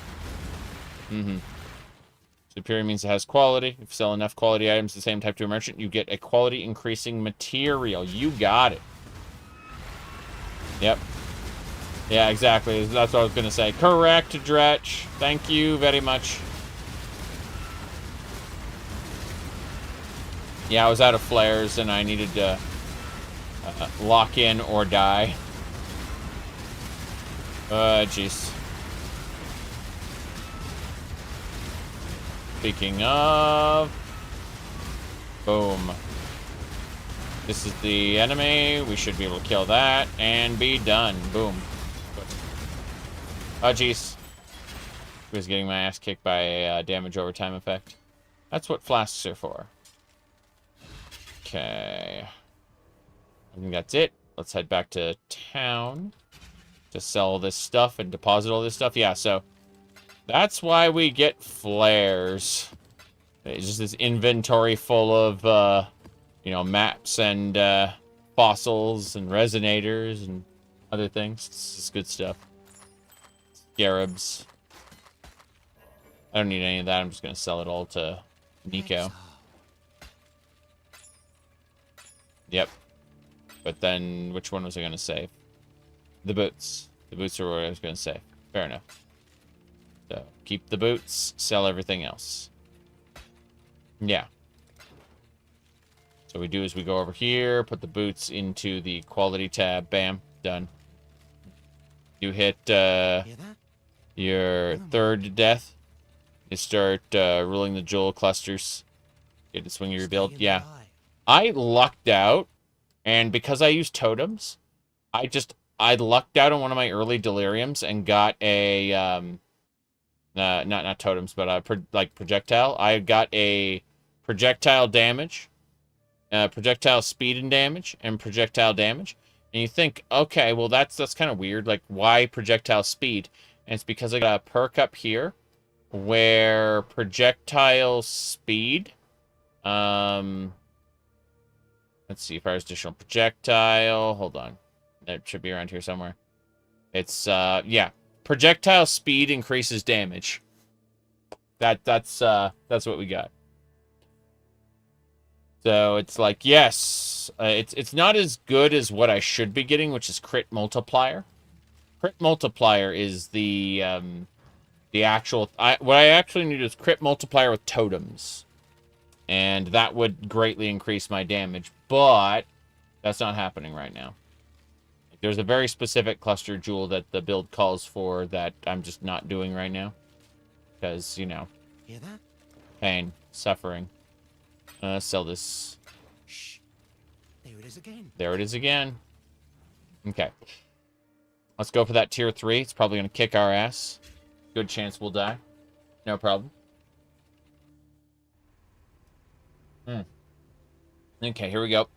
Superior means it has quality. If you sell enough quality items of the same type to a merchant, you get a quality increasing material. You got it. Yep. Yeah, exactly. That's what I was going to say. Correct, Dretch. Thank you very much. Yeah, I was out of flares, and I needed to lock in or die. Jeez. Speaking of... Boom. This is the enemy. We should be able to kill that and be done. Boom. Oh, jeez. I was getting my ass kicked by a damage over time effect. That's what flasks are for. Okay. I think that's it. Let's head back to town to sell this stuff and deposit all this stuff. Yeah, so that's why we get flares. It's just this inventory full of, you know, maps and fossils and resonators and other things. It's good stuff. Scarabs. I don't need any of that. I'm just going to sell it all to Nico. Yep. But then, which one was I going to save? The boots. The boots are what I was going to say. Fair enough. So, keep the boots, sell everything else. Yeah. So we do is we go over here, put the boots into the quality tab. Bam. Done. You hit your third death. You start ruling the jewel clusters. Get to swing your build. Stay in the Yeah. light. I lucked out, and because I use totems, I lucked out on one of my early deliriums and got a not totems, but like projectile. I got a projectile damage, projectile speed and damage, and projectile damage. And you think, okay, well that's kind of weird. Like, why projectile speed? And it's because I got a perk up here where projectile speed. Let's see, fires additional projectile. Hold on. It should be around here somewhere. It's yeah. Projectile speed increases damage. That's what we got. So it's like, yes, it's not as good as what I should be getting, which is crit multiplier. Crit multiplier is the actual. What I actually need is crit multiplier with totems, and that would greatly increase my damage. But that's not happening right now. There's a very specific cluster jewel that the build calls for that I'm just not doing right now, because Hear that? pain, suffering. Sell this. Shh. There it is again. There it is again. Okay. Let's go for that tier 3. It's probably going to kick our ass. Good chance we'll die. No problem. Okay, here we go.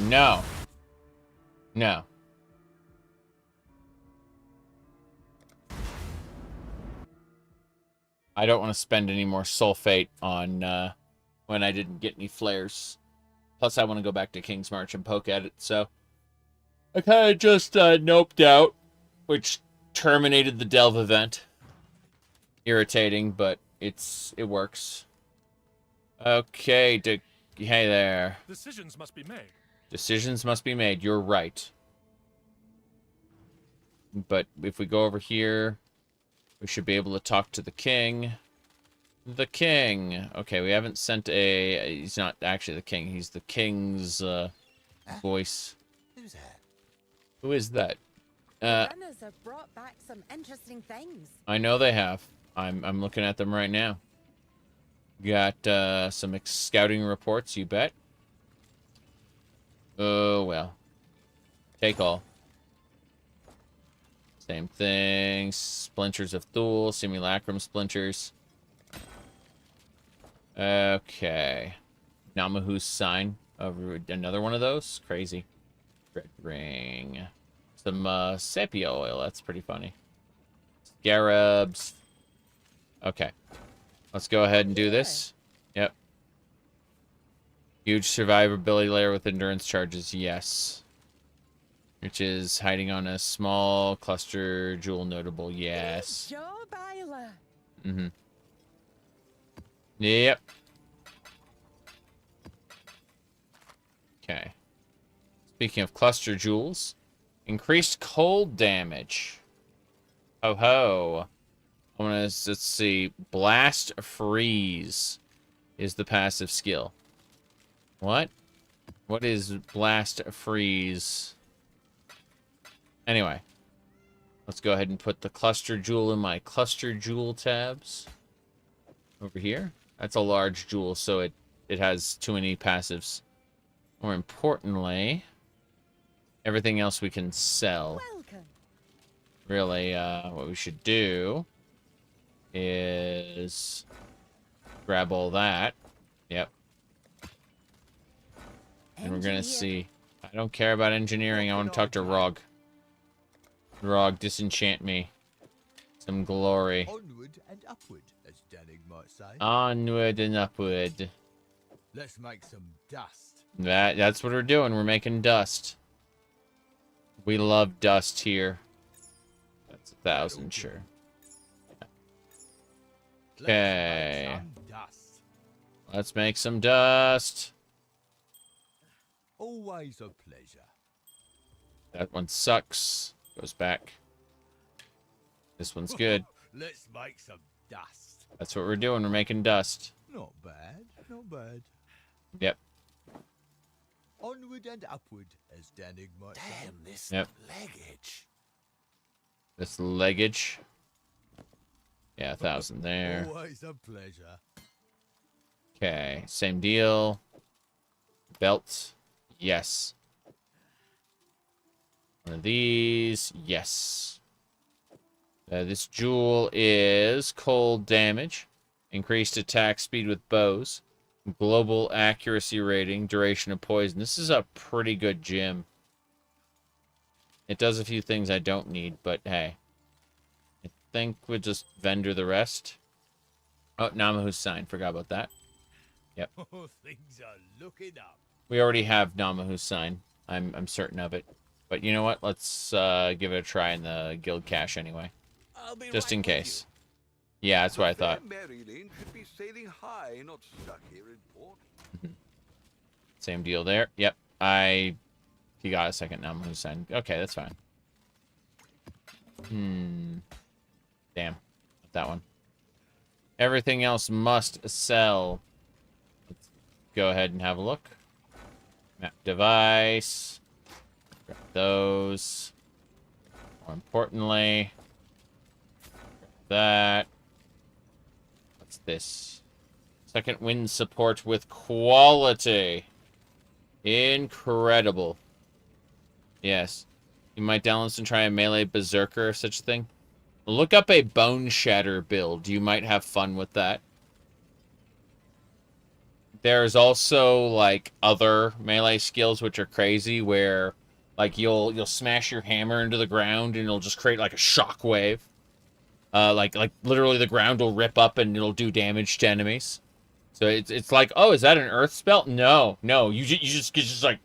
No. No. I don't want to spend any more sulfate on when I didn't get any flares. Plus, I want to go back to King's March and poke at it, so I kind of just noped out, which terminated the delve event. Irritating, but it works. Okay, hey there. Decisions must be made. Decisions must be made. You're right. But if we go over here, we should be able to talk to the king. The king. Okay, we haven't sent a... He's not actually the king. He's the king's voice. Who's that? Who is that? Runners have brought back some interesting things. I know they have. I'm looking at them right now. Got some scouting reports, you bet. Oh, well. Take all. Same thing. Splinters of Thule. Simulacrum splinters. Okay. Namahu's sign. Another one of those? Crazy. Red ring. Some sepia oil. That's pretty funny. Scarabs. Okay. Let's go ahead and do this. Yep. Huge survivability layer with endurance charges. Yes. Which is hiding on a small cluster jewel notable. Yes. Good job, Isla. Mm-hmm. Yep. Okay. Speaking of cluster jewels, increased cold damage. Ho ho. I want to, let's see. Blast Freeze is the passive skill. What? What is Blast Freeze? Anyway. Let's go ahead and put the cluster jewel in my cluster jewel tabs. Over here. That's a large jewel, so it has too many passives. More importantly, everything else we can sell. Welcome. Really, what we should do is grab all that. Yep. And we're gonna see. I don't care about engineering. I want to talk to Rog. Rog, disenchant me. Some glory. Onward and upward, as Danig might say. Onward and upward. Let's make some dust. That's what we're doing. We're making dust. We love dust here. That's 1,000, sure. Okay. Let's make some dust. Always a pleasure. That one sucks. Goes back. This one's good. Let's make some dust. That's what we're doing. We're making dust. Not bad, not bad. Yep. Onward and upward, as Danig might say. Damn, this Yep. leggage. This leggage. Yeah, 1,000 there. Always a pleasure. Okay, same deal. Belt. Yes. One of these. Yes. This jewel is cold damage. Increased attack speed with bows. Global accuracy rating. Duration of poison. This is a pretty good gem. It does a few things I don't need, but hey. I think we'll just vendor the rest. Oh, Namahu's sign. Forgot about that. Yep. Oh, things are looking up. We already have Namahu's sign. I'm certain of it. But you know what? Let's give it a try in the guild cache anyway. I'll be Just right in with case. Yeah, that's what I thought. Merry Lane should be sailing high, not stuck here in port. Same deal there. Yep. He got a second Namahu's sign. Okay, that's fine. Damn. Not that one. Everything else must sell. Let's go ahead and have a look. Map device. Grab those. More importantly, grab that. What's this? Second wind support with quality. Incredible. Yes. You might download this and try a melee berserker or such a thing. Look up a bone shatter build. You might have fun with that. There's also like other melee skills which are crazy where like you'll smash your hammer into the ground and it'll just create like a shockwave. Like literally the ground will rip up and it'll do damage to enemies. So it's like, oh, is that an earth spell? No, you just like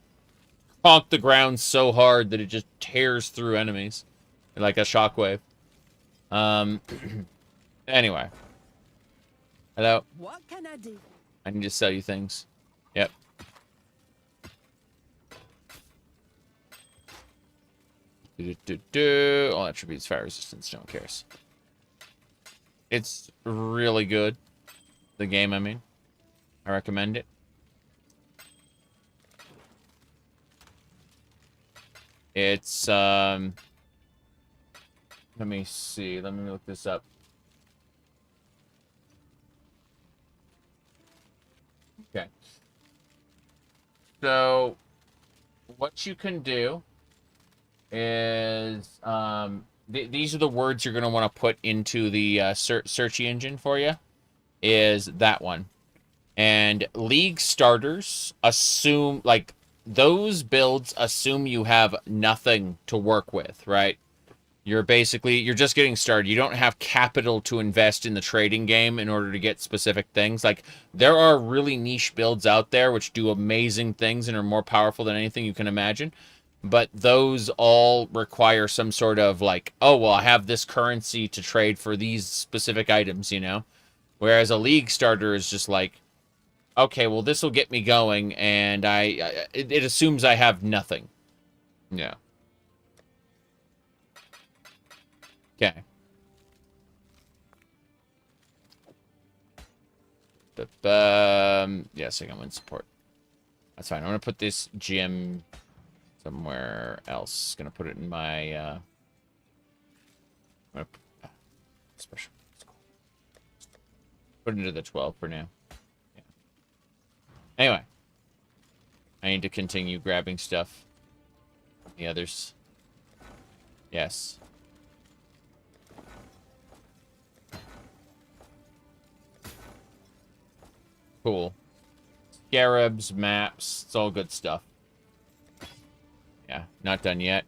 conk the ground so hard that it just tears through enemies like a shockwave. Anyway. Hello. What can I do? I need to sell you things. Yep. All attributes, fire resistance, no one cares. It's really good. The game, I mean. I recommend it. It's, let me see. Let me look this up. Okay. So, what you can do is, these are the words you're going to want to put into the search engine for you, is that one. And League starters assume, like, those builds assume you have nothing to work with, right? You're just getting started. You don't have capital to invest in the trading game in order to get specific things. Like, there are really niche builds out there which do amazing things and are more powerful than anything you can imagine. But those all require some sort of, like, oh, well, I have this currency to trade for these specific items, you know? Whereas a League starter is just like, okay, well, this will get me going, and it assumes I have nothing. Yeah. Okay. Yeah, second wind support. That's fine. I'm gonna put this gem somewhere else. Gonna put it in my special. Put it into the 12 for now. Yeah. Anyway, I need to continue grabbing stuff. The others. Yes. Cool. Scarabs, maps, it's all good stuff. Yeah, not done yet.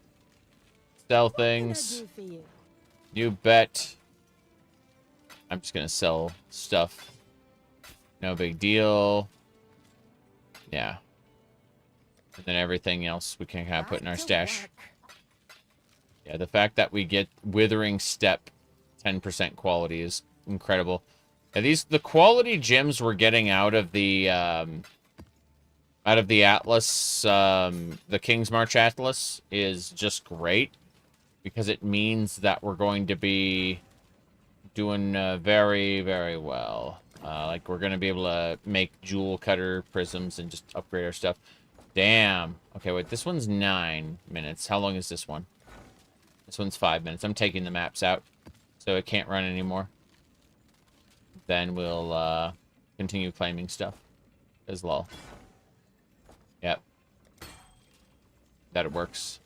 Sell things. What can I do for you? You bet. I'm just gonna sell stuff. No big deal. Yeah. And then everything else we can kind of put in our stash. Yeah, the fact that we get Withering Step 10% quality is incredible. Yeah, the quality gems we're getting out of the Atlas, the King's March Atlas is just great because it means that we're going to be doing very, very well. Like, we're going to be able to make jewel cutter prisms and just upgrade our stuff. Damn. Okay, wait, this one's 9 minutes. How long is this one? This one's 5 minutes. I'm taking the maps out, so it can't run anymore. Then we'll continue claiming stuff as lol. Yep. That it works.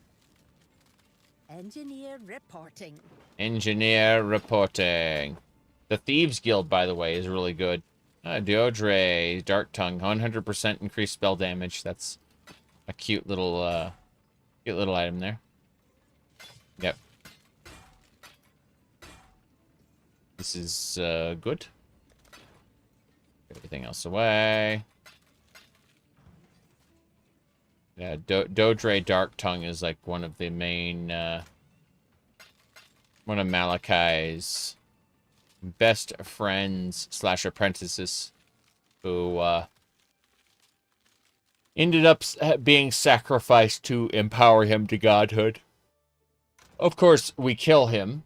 Engineer reporting. Engineer reporting. The Thieves Guild, by the way, is really good. Deodre, Dark Tongue, 100% increased spell damage. That's a cute little item there. Yep. This is good. Get everything else away. Yeah, Dodre Dark Tongue is like one of the main, one of Malachi's best friends / apprentices who ended up being sacrificed to empower him to godhood. Of course, we kill him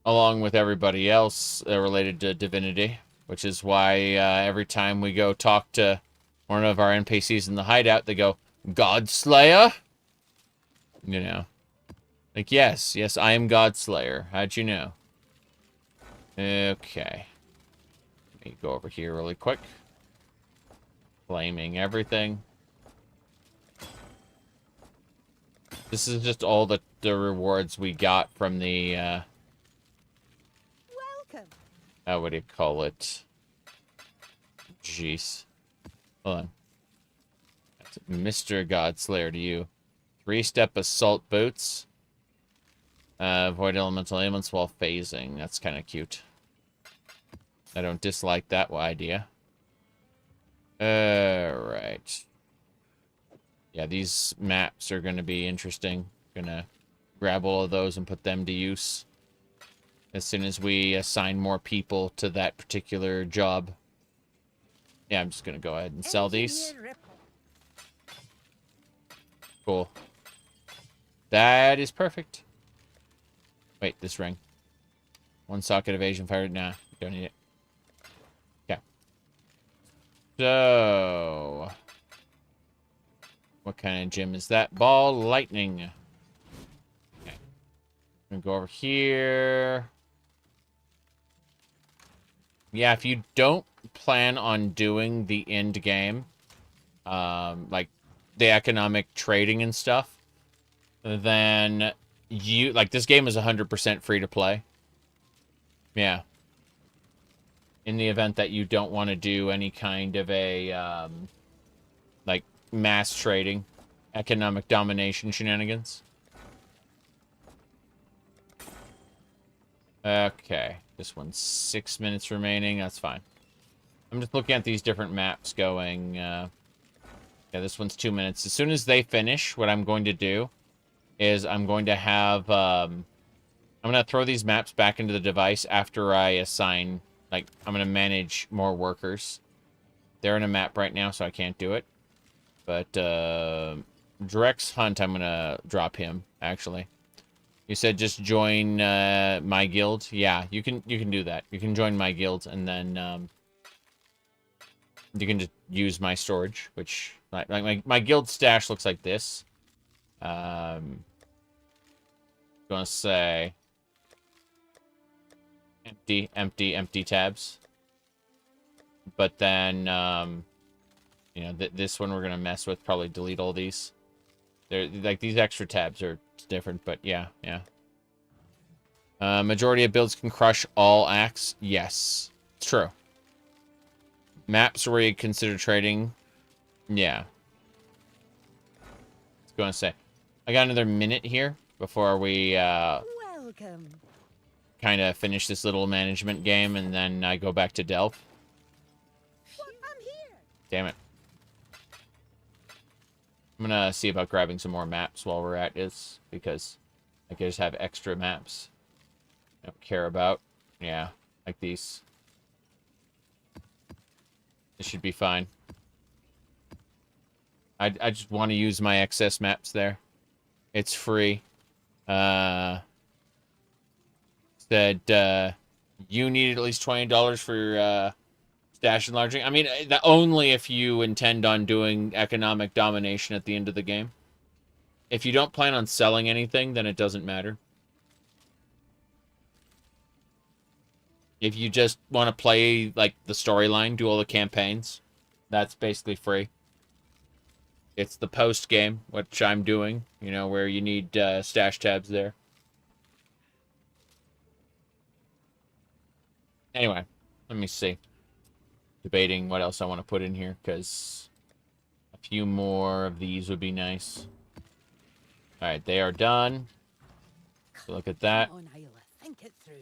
along with everybody else related to divinity, which is why every time we go talk to one of our NPCs in the hideout, they go, Godslayer? You know. Like, yes, I am Godslayer. How'd you know? Okay. Let me go over here really quick. Claiming everything. This is just all the rewards we got from the, Welcome. what do you call it? Jeez. Hold on. That's Mr. Godslayer to you. 3-step assault boots. Avoid elemental ailments while phasing. That's kind of cute. I don't dislike that idea. Alright. Yeah, these maps are going to be interesting. Gonna grab all of those and put them to use as soon as we assign more people to that particular job. Yeah, I'm just gonna go ahead and sell these. Cool. That is perfect. Wait, this ring. 1 socket evasion fire. Nah, don't need it. Okay. So, what kind of gem is that? Ball lightning. Okay. I'm gonna go over here. Yeah, if you don't plan on doing the end game, like the economic trading and stuff, then you, like, this game is 100% free to play. Yeah. In the event that you don't want to do any kind of a, like, mass trading, economic domination shenanigans. Okay. This one's 6 minutes remaining. That's fine. I'm just looking at these different maps going, yeah, this one's 2 minutes. As soon as they finish, what I'm going to do is I'm going to have, I'm going to throw these maps back into the device after I assign, like, I'm going to manage more workers. They're in a map right now, so I can't do it. But, Drex Hunt, I'm going to drop him, actually. You said just join, my guild? Yeah, you can do that. You can join my guild, and then, you can just use my storage, which, like my guild stash looks like this. Gonna say empty tabs. But then, you know, this one we're gonna mess with. Probably delete all these. They're like, these extra tabs are different, but yeah. Majority of builds can crush all acts. Yes, it's true. Maps where you consider trading. Yeah. I was gonna say, I got another minute here before we Welcome. kind of finish this little management game, and then I go back to Delph. I'm here. Damn it. I'm gonna see about grabbing some more maps while we're at this, because I can just have extra maps I don't care about. Yeah, like these. This should be fine. I just want to use my excess maps there. It's free. Said you needed at least $20 for Stash enlarging. I mean, only if you intend on doing economic domination at the end of the game. If you don't plan on selling anything, then it doesn't matter. If you just want to play, like, the storyline, do all the campaigns, that's basically free. It's the post game, which I'm doing, you know, where you need stash tabs there. Anyway, let me see. Debating what else I want to put in here, because a few more of these would be nice. Alright, they are done. So look at that. Come on, Isla, think it through.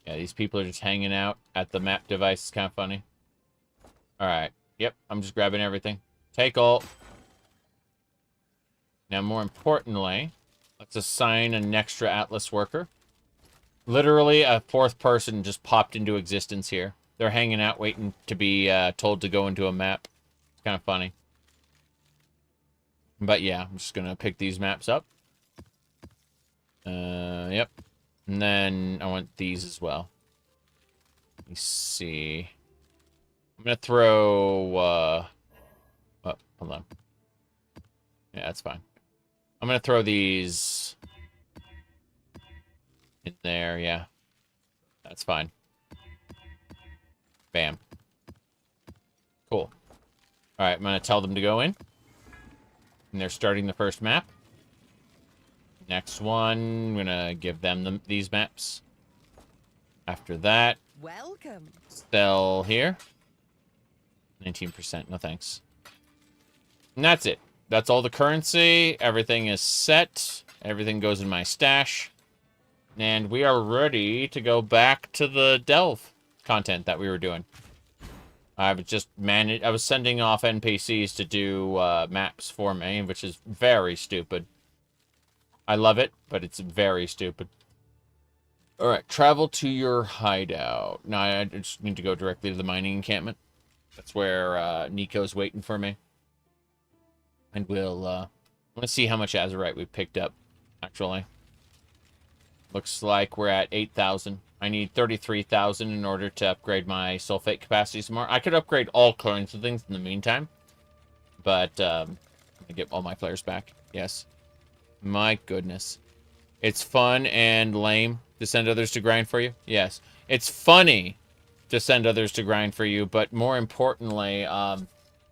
Yeah, these people are just hanging out at the map device. It's kind of funny. Alright. Yep, I'm just grabbing everything. Take all. Now, more importantly, let's assign an extra Atlas worker. Literally, a fourth person just popped into existence here. They're hanging out, waiting to be told to go into a map. It's kind of funny. But yeah, I'm just going to pick these maps up. Yep. And then I want these as well. Let me see. I'm going to throw... oh, hold on. Yeah, that's fine. I'm going to throw these in there, yeah. That's fine. Bam. Cool. Alright, I'm going to tell them to go in. And they're starting the first map. Next one, I'm going to give them these maps. After that, Welcome. sell here. 19%, no thanks. And that's it. That's all the currency. Everything is set. Everything goes in my stash. And we are ready to go back to the Delve content that we were doing. I was sending off NPCs to do maps for me, which is very stupid. I love it, but it's very stupid. Alright, travel to your hideout. Now, I just need to go directly to the mining encampment. That's where Nico's waiting for me. And we'll, I want to see how much Azurite we picked up, actually. Looks like we're at 8,000. I need 33,000 in order to upgrade my sulfate capacity some more. I could upgrade all kinds of things in the meantime. But, I'm going to get all my players back. Yes. My goodness. It's fun and lame to send others to grind for you? Yes. It's funny to send others to grind for you, but more importantly,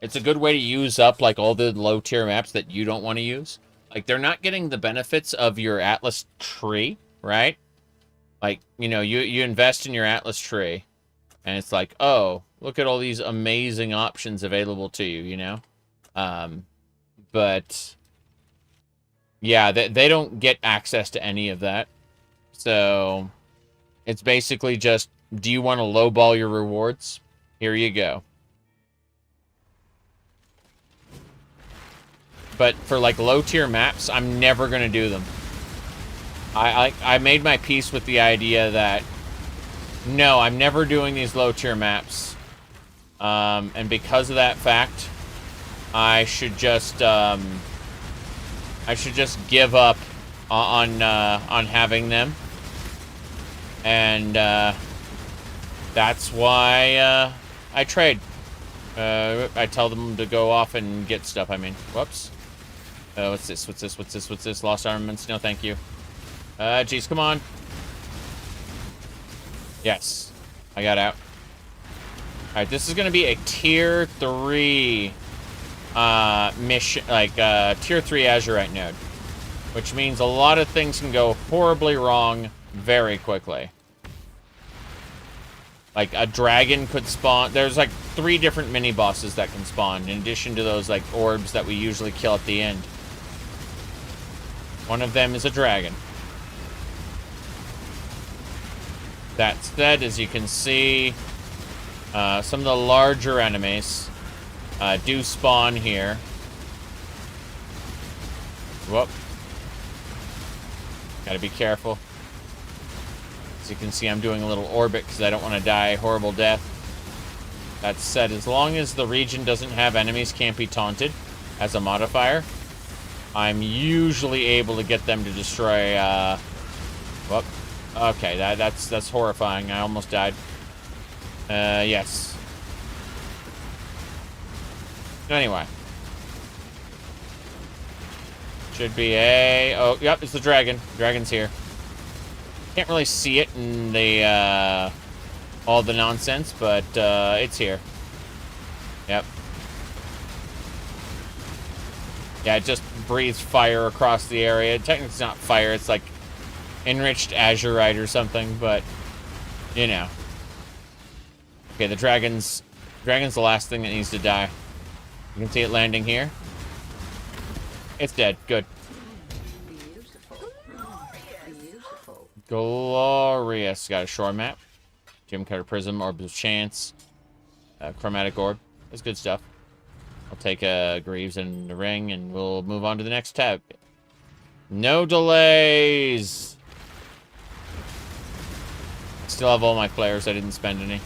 it's a good way to use up, like, all the low-tier maps that you don't want to use. Like, they're not getting the benefits of your Atlas tree, right? Like, you know, you invest in your Atlas tree, and it's like, oh, look at all these amazing options available to you, you know? But, yeah, they don't get access to any of that. So, it's basically just, do you want to lowball your rewards? Here you go. But for, like, low-tier maps, I'm never going to do them. I made my peace with the idea that, no, I'm never doing these low-tier maps. And because of that fact, I should just give up on having them. And, that's why, I trade. I tell them to go off and get stuff, I mean. Whoops. What's this? What's this? What's this? What's this? Lost armaments? No, thank you. Jeez, come on. Yes. I got out. Alright, this is gonna be a tier 3 mission, like, tier 3 Azurite node. Which means a lot of things can go horribly wrong very quickly. Like, a dragon could spawn. There's, like, 3 different mini-bosses that can spawn, in addition to those, like, orbs that we usually kill at the end. One of them is a dragon. That said, as you can see, some of the larger enemies do spawn here. Whoop. Gotta be careful. As you can see, I'm doing a little orbit because I don't want to die a horrible death. That said, as long as the region doesn't have enemies can't be taunted as a modifier, I'm usually able to get them to destroy, whoop. Okay, that's horrifying. I almost died. Yes. Anyway. Should be a... Oh, yep, it's the dragon. Dragon's here. Can't really see it in the, all the nonsense, but, it's here. Yep. Yeah, it just breathes fire across the area. Technically, it's not fire. It's like enriched azurite or something, but, you know. Okay, the dragon's the last thing that needs to die. You can see it landing here. It's dead. Good. Glorious. Got a shore map. Gem cutter prism, orb of chance. Chromatic orb. That's good stuff. I'll take Greaves and the ring, and we'll move on to the next tab. No delays! Still have all my players. I didn't spend any.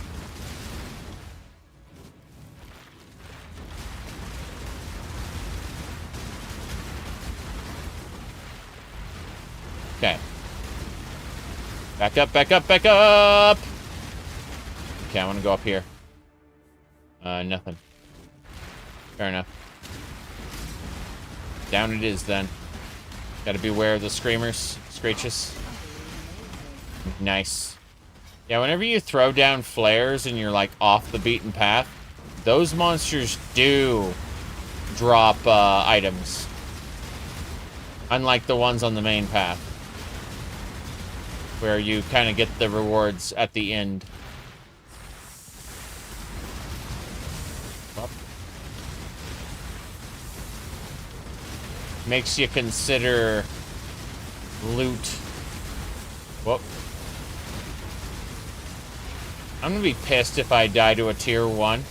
Okay. Back up, back up, back up! Okay, I want to go up here. Nothing. Fair enough. Down it is, then. Gotta beware of the screamers. Screeches. Nice. Yeah, whenever you throw down flares and you're, like, off the beaten path, those monsters do drop, items. Unlike the ones on the main path, where you kind of get the rewards at the end. Well, makes you consider loot. Whoop. I'm gonna be pissed if I die to a tier 1,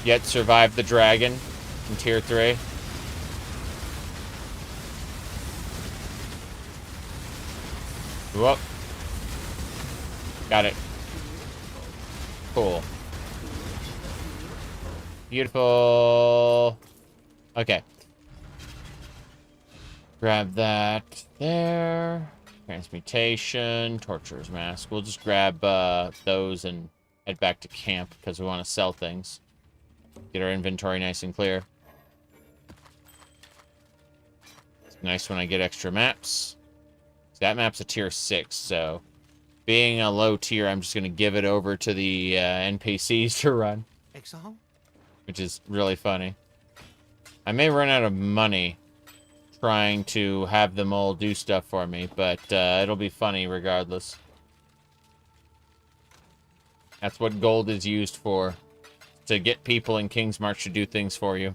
yet survive the dragon in tier 3. Whoop. Got it. Cool. Beautiful. Okay. Grab that there. Transmutation, Torturer's Mask. We'll just grab those and head back to camp because we want to sell things. Get our inventory nice and clear. It's nice when I get extra maps. That map's a tier 6, so being a low tier, I'm just going to give it over to the NPCs to run. Exile? Which is really funny. I may run out of money trying to have them all do stuff for me, but it'll be funny regardless. That's what gold is used for. To get people in King's March to do things for you.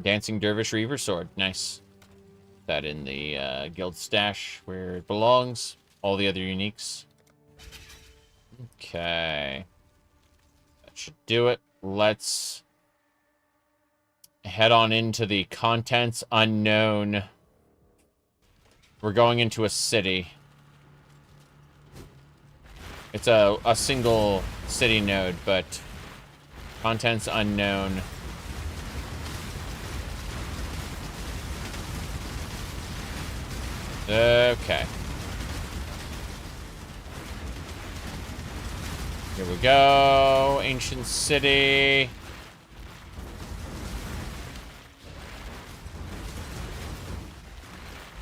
Dancing Dervish Reaver Sword. Nice. That in the guild stash where it belongs. All the other uniques. Okay. That should do it. Let's head on into the contents unknown. We're going into a city. It's a single city node, but contents unknown. Okay. Here we go. Ancient city.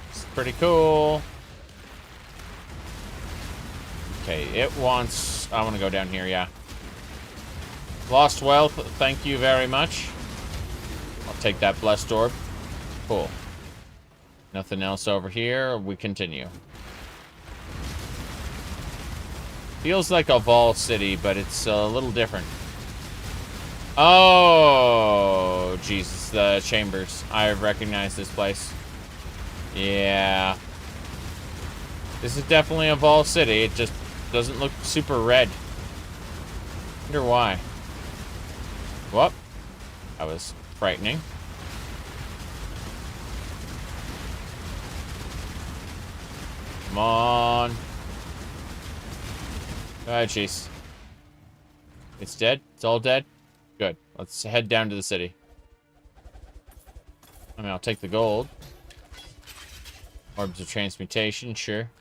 It's pretty cool. Okay, it wants... I want to go down here, yeah. Lost wealth, thank you very much. I'll take that blessed orb. Cool. Nothing else over here. We continue. Feels like a Vol City, but it's a little different. Oh, Jesus, the chambers. I recognize this place. Yeah. This is definitely a Vol City. It just doesn't look super red. Wonder why. Whoop. That was frightening. Come on. Oh, jeez. It's dead? It's all dead? Good. Let's head down to the city. I mean, I'll take the gold. Orbs of transmutation, sure.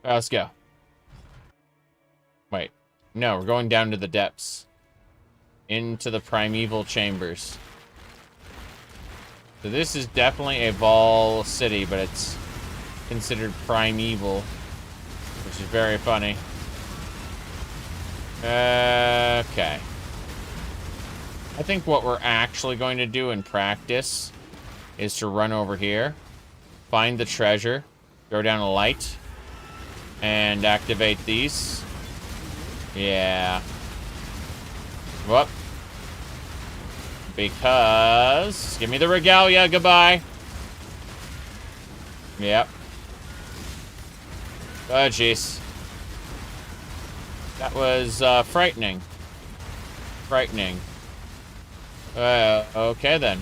All right, let's go. Wait. No, we're going down to the depths. into the primeval chambers. So this is definitely a Vol city, but it's considered primeval, which is very funny. Okay. I think what we're actually going to do in practice is to run over here, find the treasure, throw down a light, and activate these. Yeah. Whoop. Because... Give me the regalia, goodbye. Yep. Oh, jeez. That was, frightening. Frightening. Okay then.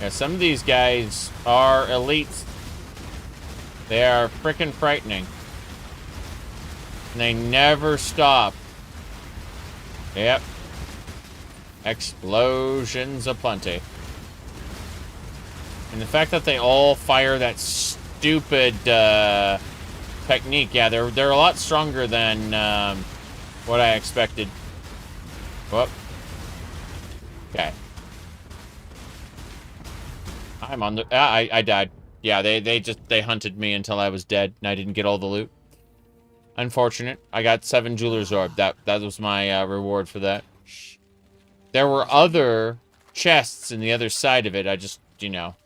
Yeah, some of these guys are elites. They are freaking frightening. And they never stop. Yep. Explosions aplenty. And the fact that they all fire that stupid technique, yeah, they're a lot stronger than what I expected. Whoop. Okay. I'm on the... I died. Yeah, they hunted me until I was dead, and I didn't get all the loot. Unfortunate. I got 7 Jeweler's Orb. That was my reward for that. There were other chests in the other side of it. I just, you know,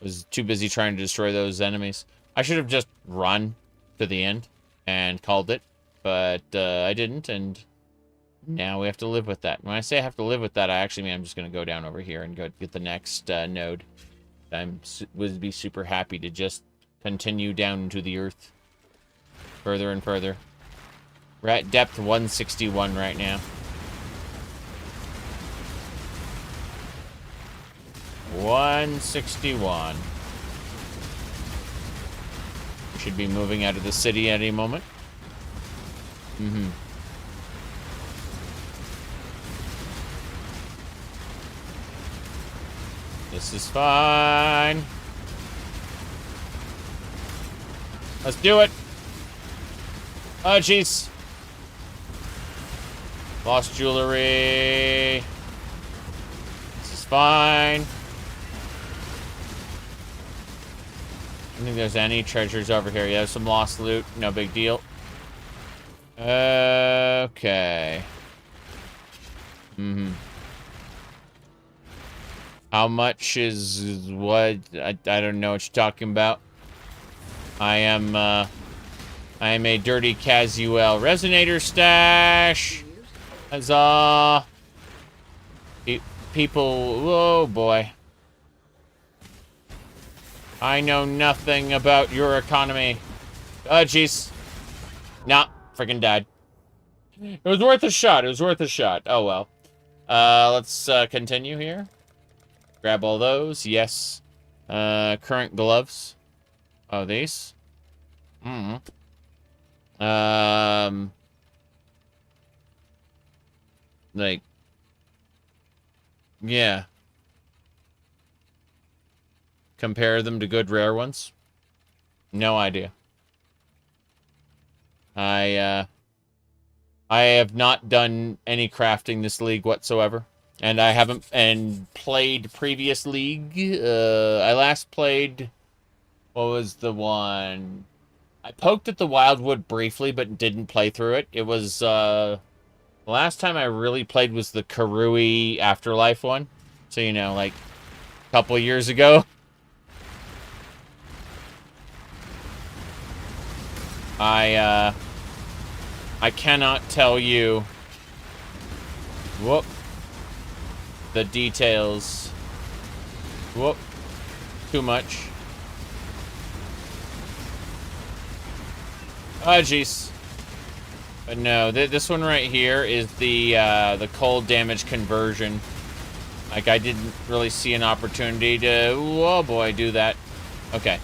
was too busy trying to destroy those enemies. I should have just run to the end and called it, but I didn't, and now we have to live with that. When I say I have to live with that, I actually mean I'm just going to go down over here and go get the next node. Would be super happy to just continue down into the earth. Further and further. We're at depth 161 right now. 161. We should be moving out of the city at any moment. This is fine. Let's do it. Oh, jeez. Lost jewelry. This is fine. I don't think there's any treasures over here. Yeah, some lost loot. No big deal. Okay. How much is what? I don't know what you're talking about. I am a dirty casual resonator stash. Huzzah. People, oh boy. I know nothing about your economy. Oh, jeez. Nah, freaking died. It was worth a shot. It was worth a shot. Oh, well. Let's continue here. Grab all those. Yes. Current gloves. Oh, these? Like, yeah. Compare them to good rare ones? No idea. I have not done any crafting this league whatsoever. And I haven't played previous league. I last played, what was the one? I poked at the Wildwood briefly, but didn't play through it. It was, the last time I really played was the Karui Afterlife one. So, you know, like, a couple years ago. I cannot tell you, whoop, the details, whoop, too much. Oh, jeez. But no, this one right here is the cold damage conversion. Like, I didn't really see an opportunity to, oh boy, do that. Okay.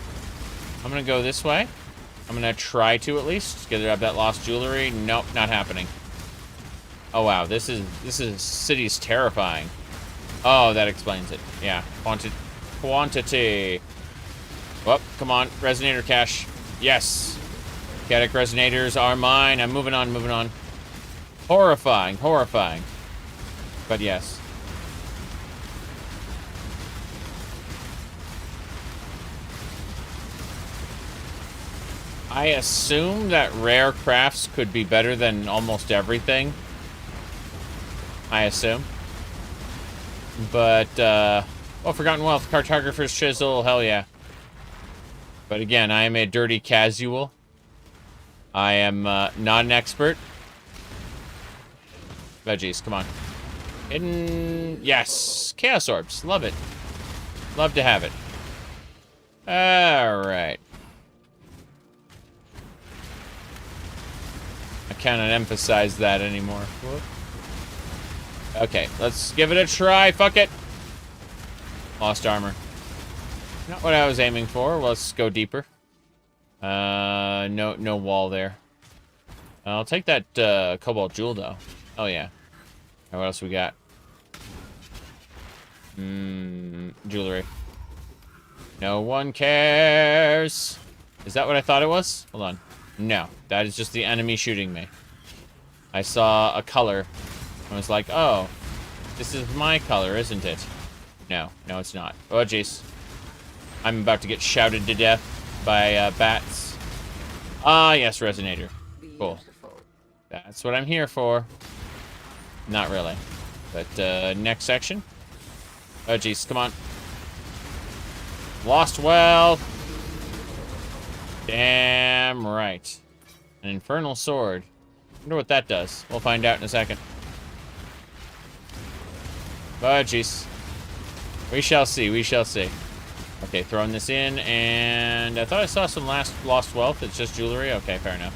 I'm gonna go this way. I'm gonna try to at least get up that lost jewelry. Nope, not happening. Oh wow, this city's terrifying. Oh, that explains it. Yeah, quantity. Well, come on, resonator cache. Yes. Chaotic resonators are mine. I'm moving on, moving on. Horrifying, horrifying. But yes. I assume that rare crafts could be better than almost everything. I assume. But, oh, Forgotten Wealth, Cartographer's Chisel, hell yeah. But again, I am a dirty casual. I am not an expert. Veggies, come on. Hidden, yes. Chaos Orbs, love it. Love to have it. Alright. I cannot emphasize that anymore. Whoop. Okay, let's give it a try. Fuck it. Lost armor. Not what I was aiming for. Let's go deeper. No wall there. I'll take that cobalt jewel though. Oh yeah. Right, what else we got? Jewelry. No one cares. Is that what I thought it was? Hold on. No, that is just the enemy shooting me. I saw a color. I was like, oh, this is my color, isn't it? No, no, it's not. Oh, jeez. I'm about to get shouted to death by bats. Ah, yes, resonator. Cool. That's what I'm here for. Not really. But, next section. Oh, jeez, come on. Lost wealth. Damn right. An infernal sword. Wonder what that does. We'll find out in a second. Oh, jeez. We shall see, we shall see. Okay, throwing this in, and I thought I saw some lost wealth. It's just jewelry? Okay, fair enough.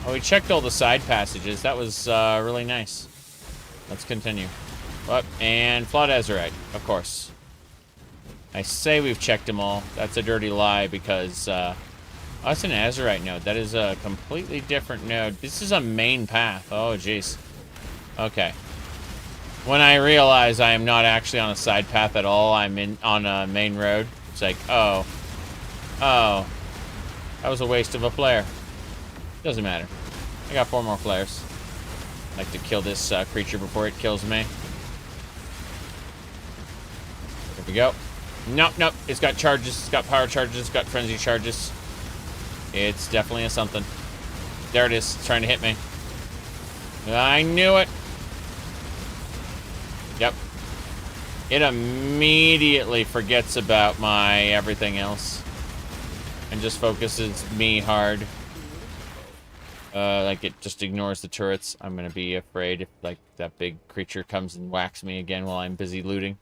Oh, we checked all the side passages. That was really nice. Let's continue. Oh, and flawed azurite, of course. I say we've checked them all. That's a dirty lie because, oh, it's an azurite node. That is a completely different node. This is a main path. Oh, jeez. Okay. When I realize I am not actually on a side path at all, I'm on a main road. It's like, oh. Oh. That was a waste of a flare. Doesn't matter. I got 4 more flares. I'd like to kill this creature before it kills me. There we go. Nope, nope. It's got charges. It's got power charges. It's got frenzy charges. It's definitely a something. There it is. It's trying to hit me. I knew it. Yep. It immediately forgets about my everything else. And just focuses me hard. Like, it just ignores the turrets. I'm gonna be afraid if, like, that big creature comes and whacks me again while I'm busy looting.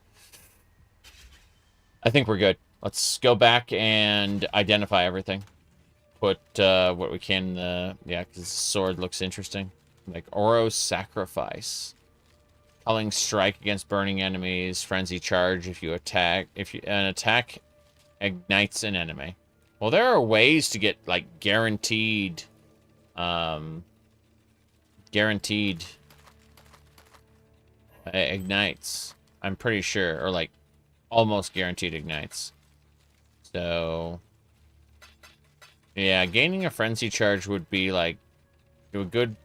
I think we're good. Let's go back and identify everything. Put what we can in the... Yeah, because the sword looks interesting. Like, Oro's Sacrifice. Culling Strike against burning enemies. Frenzy Charge if you attack... An attack ignites an enemy. Well, there are ways to get, like, guaranteed... guaranteed... ignites. I'm pretty sure. Or, like, almost guaranteed ignites. So... Yeah, gaining a frenzy charge would be like it would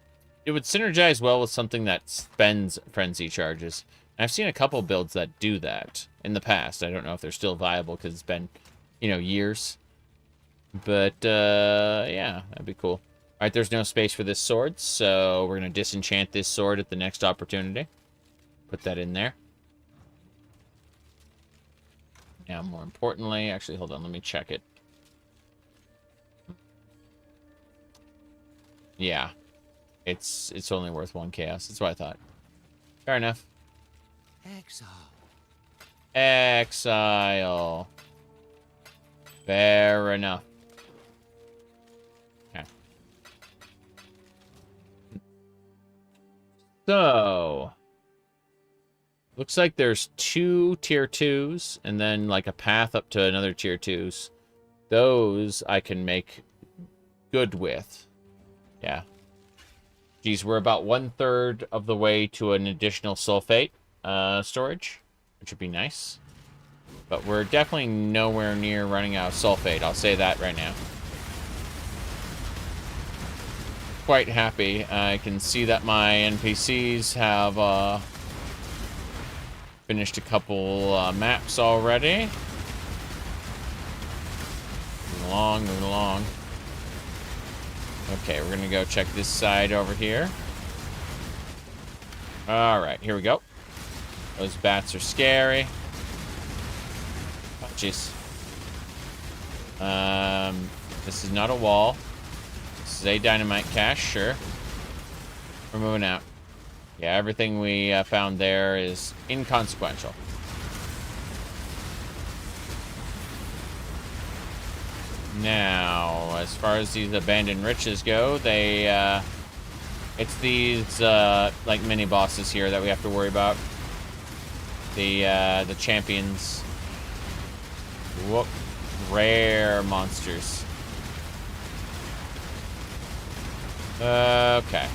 synergize well with something that spends frenzy charges. And I've seen a couple builds that do that in the past. I don't know if they're still viable because it's been, you know, years. But yeah, that'd be cool. All right, there's no space for this sword, so we're gonna disenchant this sword at the next opportunity. Put that in there. Now, more importantly, actually, hold on, let me check it. Yeah, it's only worth 1 chaos. That's what I thought. Fair enough. Exile. Exile. Fair enough. Okay. So, looks like there's 2 tier 2s and then like a path up to another tier 2s. Those I can make good with. Yeah. Geez, we're about 1/3 of the way to an additional sulfate storage, which would be nice. But we're definitely nowhere near running out of sulfate. I'll say that right now. quite happy. I can see that my NPCs have finished a couple maps already. Moving along, moving along. Okay, we're gonna go check this side over here. Alright, here we go. Those bats are scary. Oh, jeez. This is not a wall. This is a dynamite cache, sure. We're moving out. Yeah, everything we found there is inconsequential. Now, as far as these abandoned riches go, they, it's these, like, mini-bosses here that we have to worry about. The champions. Whoop. Rare monsters. Okay.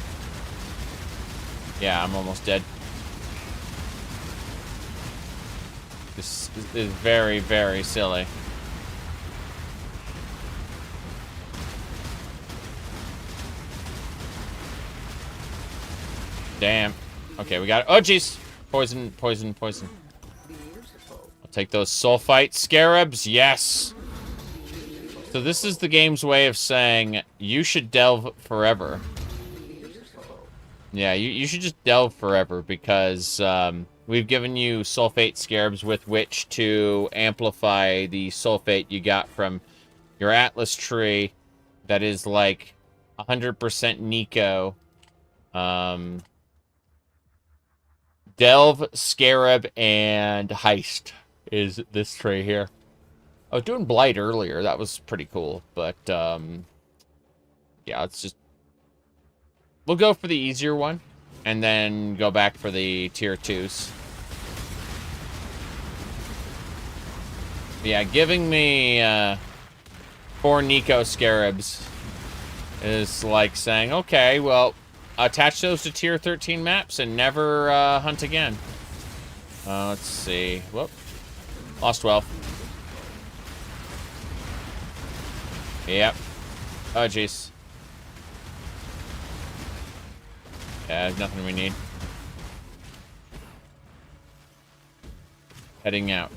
Yeah, I'm almost dead. This is very, very silly. Damn. Okay, we got it. Oh, jeez. Poison, poison, poison. I'll take those sulfite scarabs. Yes. So this is the game's way of saying you should delve forever. Yeah, you should just delve forever because we've given you sulfate scarabs with which to amplify the sulfate you got from your Atlas tree that is like 100% Nico. Delve, Scarab, and Heist is this tree here. I was doing Blight earlier. That was pretty cool. But, yeah, it's just... We'll go for the easier one. And then go back for the tier 2s. Yeah, giving me 4 Nico Scarabs is like saying, okay, well... Attach those to tier 13 maps and never hunt again. Let's see. Whoop. Lost 12. Yep. Oh, jeez. Yeah, there's nothing we need. Heading out.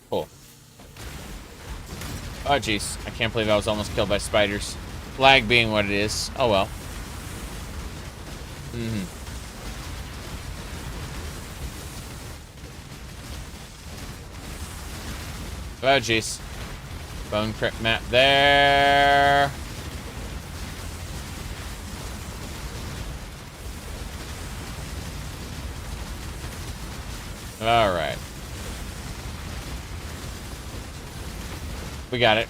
Cool. Oh, jeez. I can't believe I was almost killed by spiders. Lag being what it is. Oh, well. Mm-hmm. Oh, jeez. Bone crypt map there. Alright. We got it.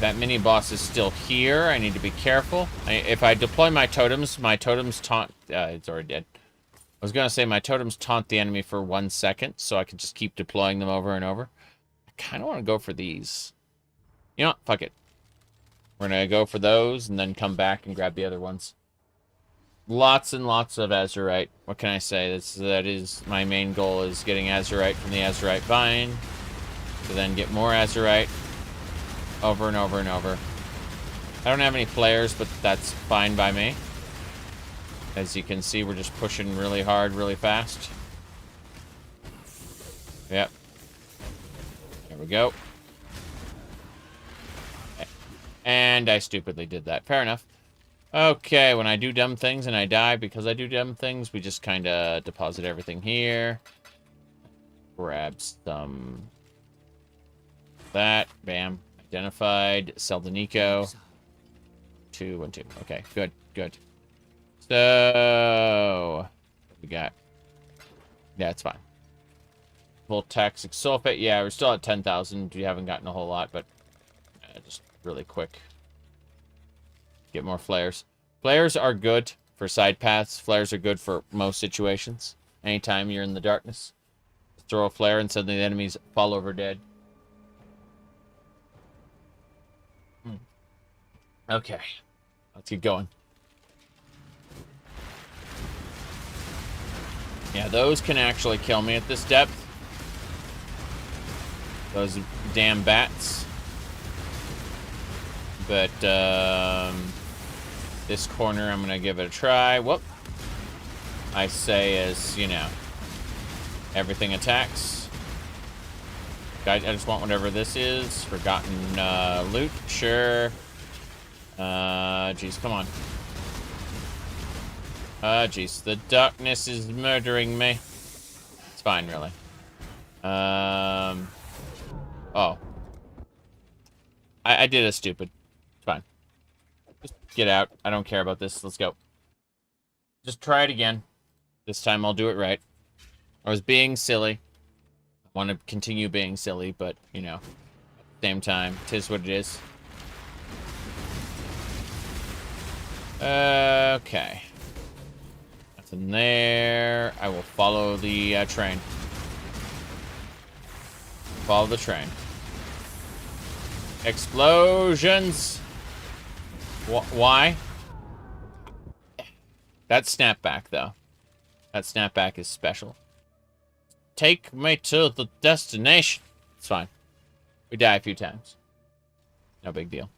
That mini boss is still here. I need to be careful. If I deploy my totems taunt... it's already dead. I was going to say my totems taunt the enemy for 1 second, so I can just keep deploying them over and over. I kind of want to go for these. You know what? Fuck it. We're going to go for those and then come back and grab the other ones. Lots and lots of azurite. What can I say? That is my main goal, is getting azurite from the azurite vine. To then get more azurite. Over and over and over. I don't have any flares, but that's fine by me. As you can see, we're just pushing really hard, really fast. Yep. There we go. And I stupidly did that. Fair enough. Okay, when I do dumb things and I die because I do dumb things, we just kind of deposit everything here. Grab some... that. Bam. Identified. Sell the Nico. 2, 1, 2. Okay, good, good. So... what we got? Yeah, it's fine. Full toxic sulfate. Yeah, we're still at 10,000. We haven't gotten a whole lot, but... just really quick. Get more flares. Flares are good for side paths. Flares are good for most situations. Anytime you're in the darkness. Throw a flare and suddenly the enemies fall over dead. Okay. Let's keep going. Yeah, those can actually kill me at this depth. Those damn bats. But, This corner, I'm gonna give it a try. Whoop. I say as, you know, everything attacks. I just want whatever this is. Forgotten loot, sure. Jeez, come on. Jeez, the darkness is murdering me. It's fine, really. Oh. I did a stupid. It's fine. Just get out. I don't care about this. Let's go. Just try it again. This time I'll do it right. I was being silly. I want to continue being silly, but, you know, at the same time, 'tis what it is. Okay. Nothing there. I will follow the train. Follow the train. Explosions! Why? That snapback, though. That snapback is special. Take me to the destination. It's fine. We die a few times. No big deal.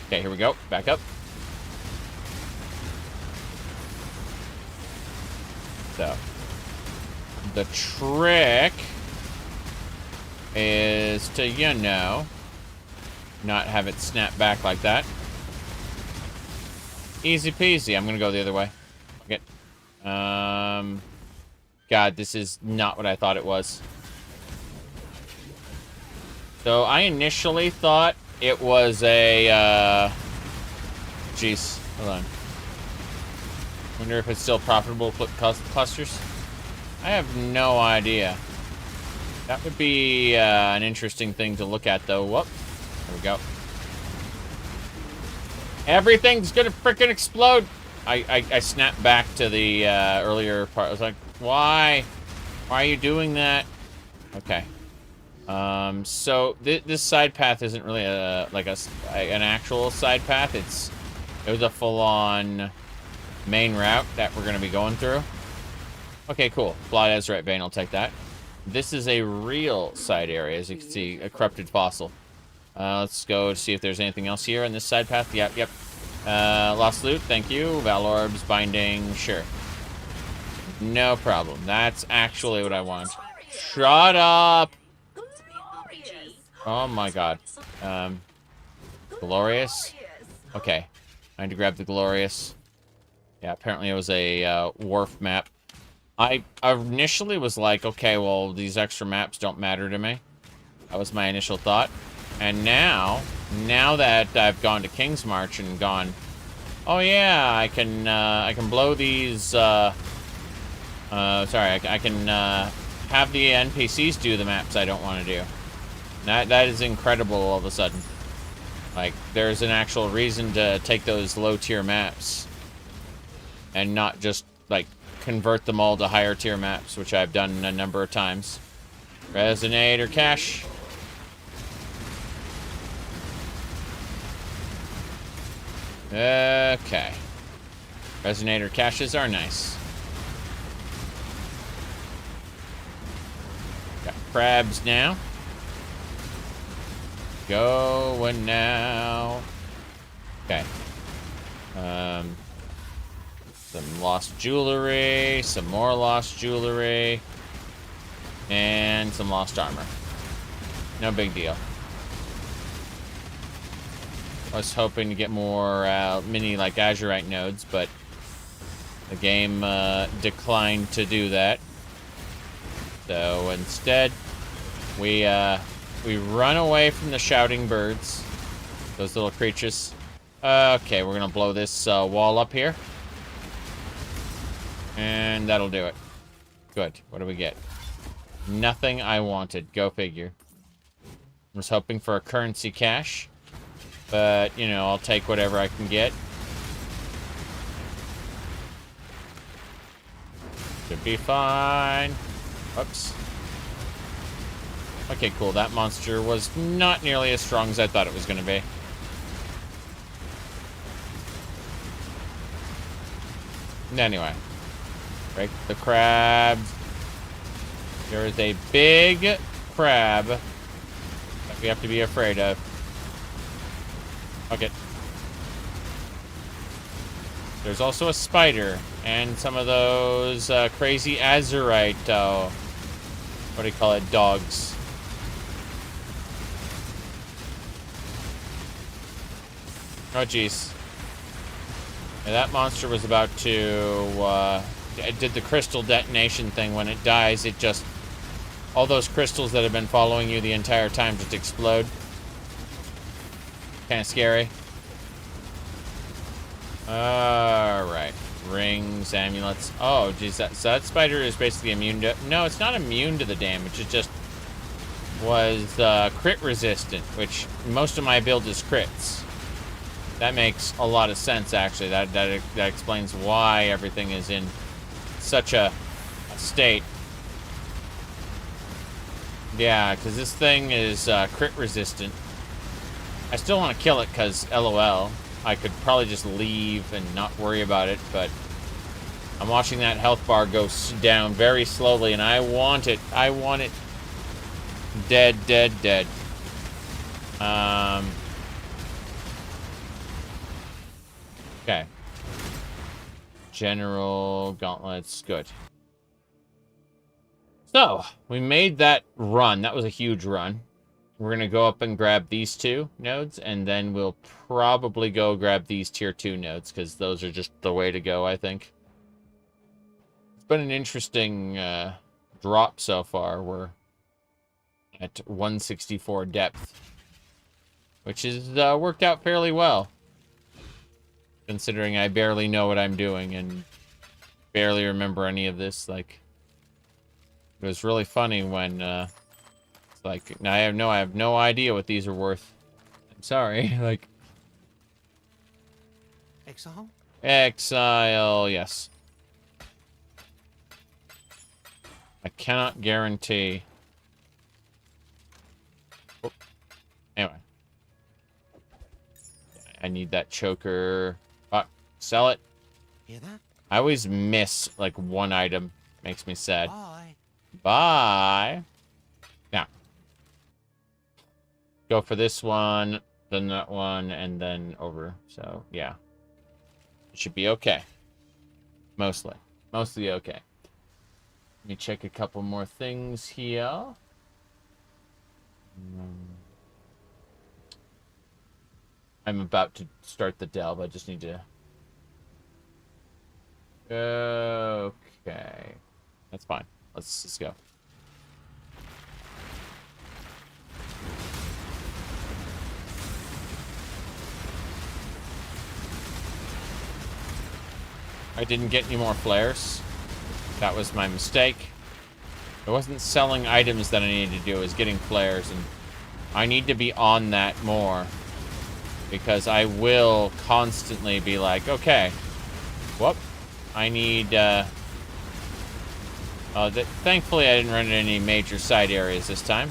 Okay, here we go. Back up. So, the trick is to, you know, not have it snap back like that. Easy peasy. I'm gonna go the other way. Okay. God, this is not what I thought it was. So I initially thought it was a, jeez, hold on. Wonder if it's still profitable to flip clusters? I have no idea. That would be an interesting thing to look at, though. Whoop. There we go. Everything's gonna freaking explode! I snapped back to the earlier part. I was like, why? Why are you doing that? Okay. So this side path isn't really like an actual side path. It was a full-on main route that we're gonna be going through. Okay, cool. Blood Ezra vein, I'll take that. This is a real side area, as you can see, a corrupted fossil. Let's go see if there's anything else here in this side path. Yep. Lost loot, thank you. Valorbs, binding, sure. No problem. That's actually what I want. Shut up! Oh my god. Glorious? Okay. I need to grab the Glorious. Yeah, apparently it was a wharf map. I initially was like, okay, well, these extra maps don't matter to me. That was my initial thought. And now that I've gone to King's March and gone, oh yeah, I can blow these, sorry, I can have the NPCs do the maps I don't want to do. That is incredible all of a sudden. Like, there's an actual reason to take those low-tier maps and not just, like, convert them all to higher tier maps, which I've done a number of times. Resonator cache. Okay. Resonator caches are nice. Got crabs now. Going now. Okay. Some lost jewelry, some more lost jewelry, and some lost armor. No big deal. I was hoping to get more mini, like, Azurite nodes, but the game declined to do that. So instead, we run away from the shouting birds, those little creatures. Okay, we're gonna blow this wall up here. And that'll do it. Good. What do we get? Nothing I wanted. Go figure. I was hoping for a currency cache. But, you know, I'll take whatever I can get. Should be fine. Whoops. Okay, cool. That monster was not nearly as strong as I thought it was going to be. Anyway. Break the crab. There is a big crab that we have to be afraid of. Okay. There's also a spider and some of those crazy azurite, what do you call it, dogs. Oh, jeez. Yeah, that monster was about to, it did the crystal detonation thing. When it dies, it just, all those crystals that have been following you the entire time just explode. Kind of scary. Alright. Rings, amulets. Oh, geez, so that spider is basically immune to... No, it's not immune to the damage. It just was crit resistant, which most of my build is crits. That makes a lot of sense, actually. That explains why everything is in such a state. Yeah, because this thing is crit resistant. I still want to kill it because LOL. I could probably just leave and not worry about it, but I'm watching that health bar go down very slowly, and I want it. I want it dead, dead, dead. Okay. General gauntlets, good. So, we made that run. That was a huge run. We're going to go up and grab these 2 nodes, and then we'll probably go grab these tier 2 nodes, because those are just the way to go, I think. It's been an interesting drop so far. We're at 164 depth, which has worked out fairly well, considering I barely know what I'm doing and barely remember any of this. Like, it was really funny when... like, I have no idea what these are worth. I'm sorry. Like, Exile? Exile, yes. I cannot guarantee. Oh. Anyway. I need that choker. Sell it. Hear that? I always miss, like, one item. Makes me sad. Bye. Bye. Now. Go for this one, then that one, and then over. So, yeah. It should be okay. Mostly. Mostly okay. Let me check a couple more things here. I'm about to start the delve. I just need to... Okay. That's fine. Let's go. I didn't get any more flares. That was my mistake. I wasn't selling items that I needed to do. I was getting flares, and I need to be on that more, because I will constantly be like, okay, whoop, I need, thankfully I didn't run into any major side areas this time.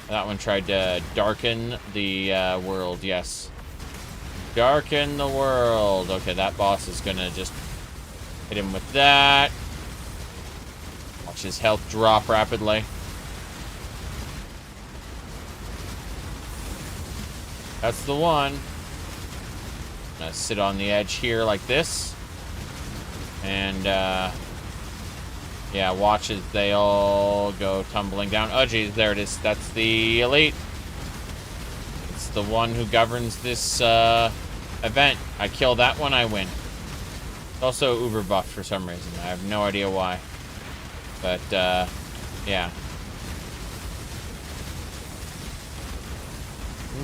That one tried to darken the world, yes. Darken the world. Okay, that boss is gonna just hit him with that. Watch his health drop rapidly. That's the one. I'm gonna sit on the edge here like this. And, yeah, watch as they all go tumbling down. Oh, geez, there it is. That's the elite. It's the one who governs this, event. I kill that one, I win. It's also uber buffed for some reason. I have no idea why. But, yeah.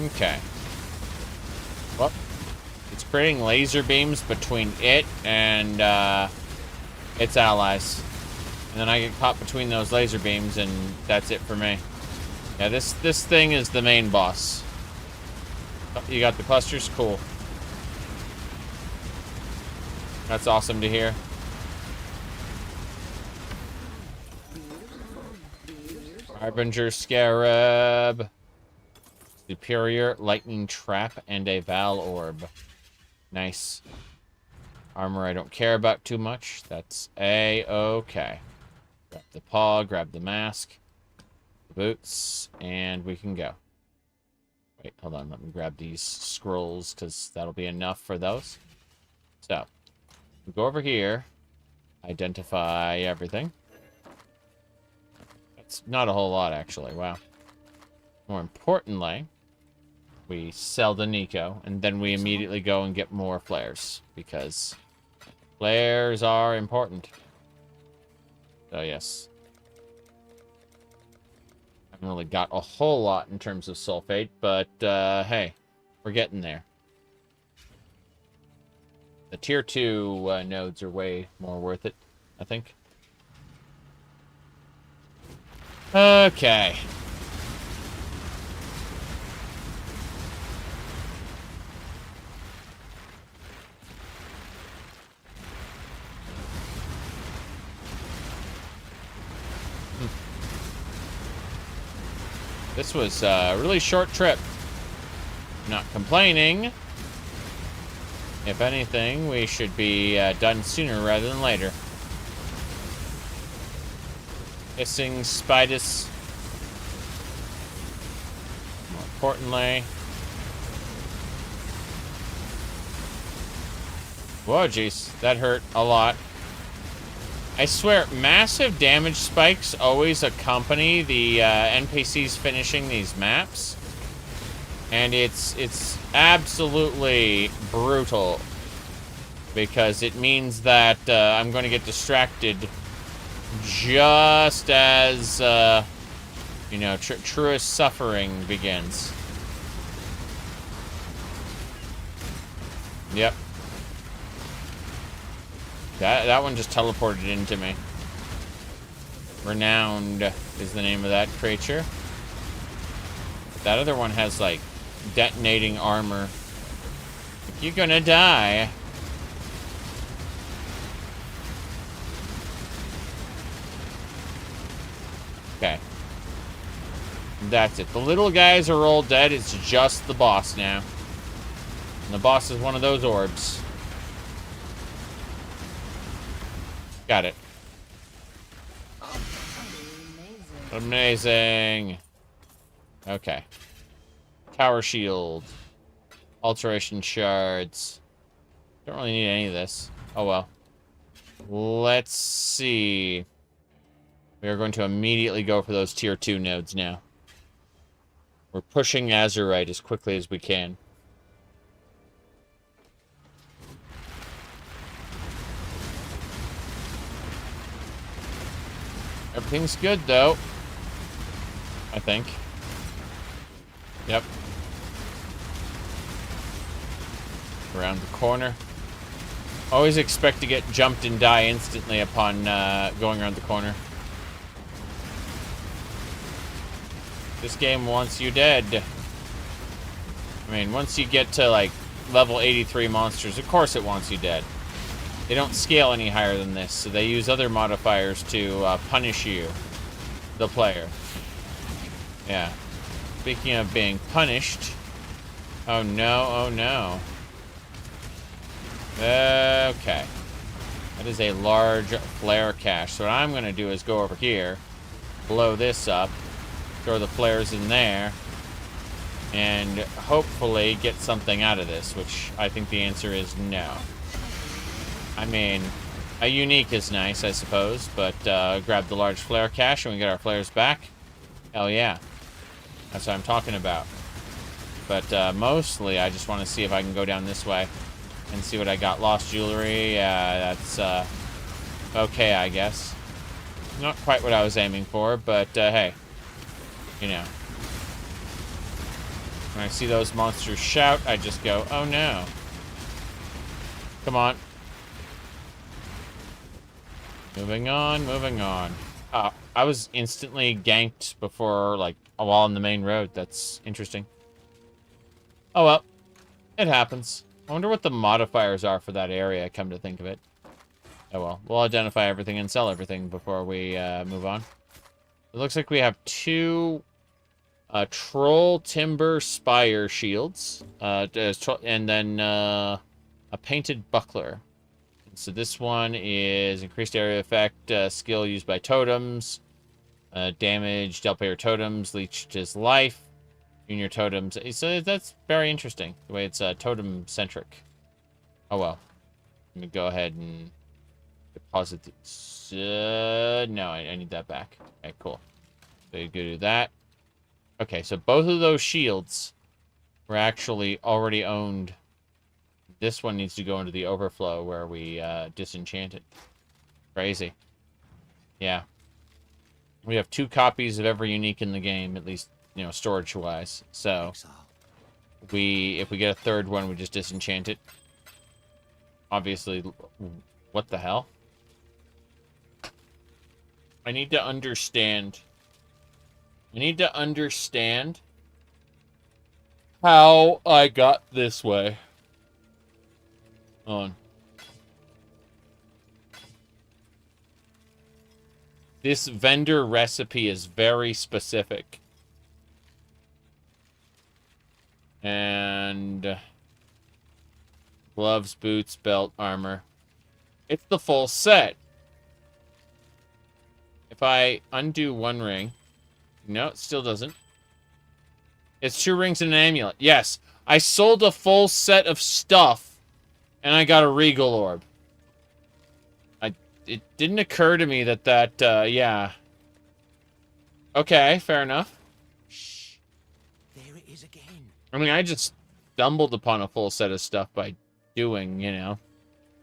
Okay. Well, it's creating laser beams between it and, its allies. And then I get caught between those laser beams, and that's it for me. Yeah, this thing is the main boss. Oh, you got the clusters? Cool. That's awesome to hear. Harbinger Scarab. Superior Lightning Trap and a Val Orb. Nice. Armor I don't care about too much. That's A-okay. Grab the paw, grab the mask, the boots, and we can go. Wait, hold on. Let me grab these scrolls, because that'll be enough for those. So, we go over here. Identify everything. It's not a whole lot, actually. Wow. More importantly, we sell the Nico, and then we immediately go and get more flares, because flares are important. So, yes. I haven't really got a whole lot in terms of sulfate, but, hey, we're getting there. The tier 2 nodes are way more worth it, I think. Okay. This was a really short trip. Not complaining. If anything, we should be done sooner rather than later. Hissing Spidus. More importantly. Whoa, jeez. That hurt a lot. I swear, massive damage spikes always accompany the NPCs finishing these maps. And it's absolutely brutal, because it means that I'm going to get distracted just as, you know, truest suffering begins. Yep. That one just teleported into me. Renowned is the name of that creature. That other one has, like, detonating armor. You're gonna die. Okay. That's it. The little guys are all dead. It's just the boss now. And the boss is one of those orbs. Got it. Amazing. Okay. Tower shield. Alteration shards. Don't really need any of this. Oh well. Let's see. We are going to immediately go for those tier 2 nodes now. We're pushing Azurite as quickly as we can. Everything's good, though. I think. Yep. Around the corner. Always expect to get jumped and die instantly upon going around the corner. This game wants you dead. I mean, once you get to, like, level 83 monsters, of course it wants you dead. They don't scale any higher than this, so they use other modifiers to punish you, the player. Yeah. Speaking of being punished... Oh no, oh no. Okay. That is a large flare cache. So what I'm going to do is go over here, blow this up, throw the flares in there, and hopefully get something out of this, which I think the answer is no. I mean, a unique is nice, I suppose, but grab the large flare cache and we get our flares back. Hell yeah. That's what I'm talking about. But mostly, I just want to see if I can go down this way and see what I got. Lost jewelry, that's okay, I guess. Not quite what I was aiming for, but hey, you know. When I see those monsters shout, I just go, oh no. Come on. Moving on, moving on. I was instantly ganked before, like, while on the main road. That's interesting. Oh well. It happens. I wonder what the modifiers are for that area, come to think of it. Oh well. We'll identify everything and sell everything before we move on. It looks like we have 2 Troll Timber Spire shields. And then a Painted Buckler. So this one is increased area effect, skill used by totems, damage dealt by your totems, leeched his life, Junior totems. So that's very interesting, the way it's totem-centric. Oh, well. Let me go ahead and deposit this. No, I need that back. Okay, cool. So you go do that. Okay, so both of those shields were actually already owned. This one needs to go into the overflow where we disenchant it. Crazy. Yeah. We have 2 copies of every unique in the game, at least, you know, storage-wise. So, if we get a third one, we just disenchant it. Obviously, what the hell? I need to understand. I need to understand how I got this way. Hold on. This vendor recipe is very specific. And gloves, boots, belt, armor. It's the full set. If I undo one ring, no, it still doesn't. It's 2 rings and an amulet. Yes, I sold a full set of stuff, and I got a regal orb. It didn't occur to me that yeah. Okay, fair enough. Shh. There it is again. I mean, I just stumbled upon a full set of stuff by doing, you know.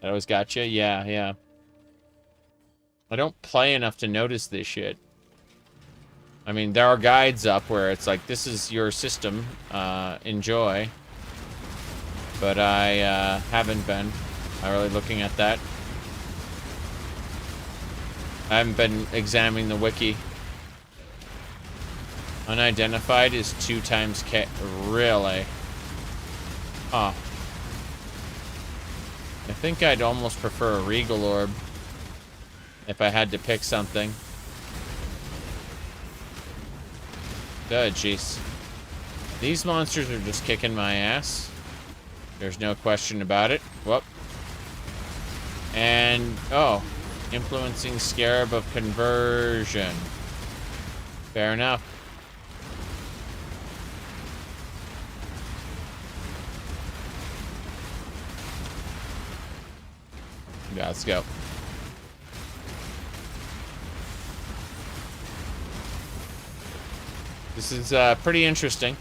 That always got you? Yeah, yeah. I don't play enough to notice this shit. I mean, there are guides up where it's like, this is your system, enjoy. But I haven't been really looking at that. I haven't been examining the wiki. Unidentified is 2 times K. Really? Huh. I think I'd almost prefer a regal orb if I had to pick something. Good, jeez. These monsters are just kicking my ass. There's no question about it. Whoop. And, oh. Influencing Scarab of Conversion. Fair enough. Yeah, let's go. This is pretty interesting.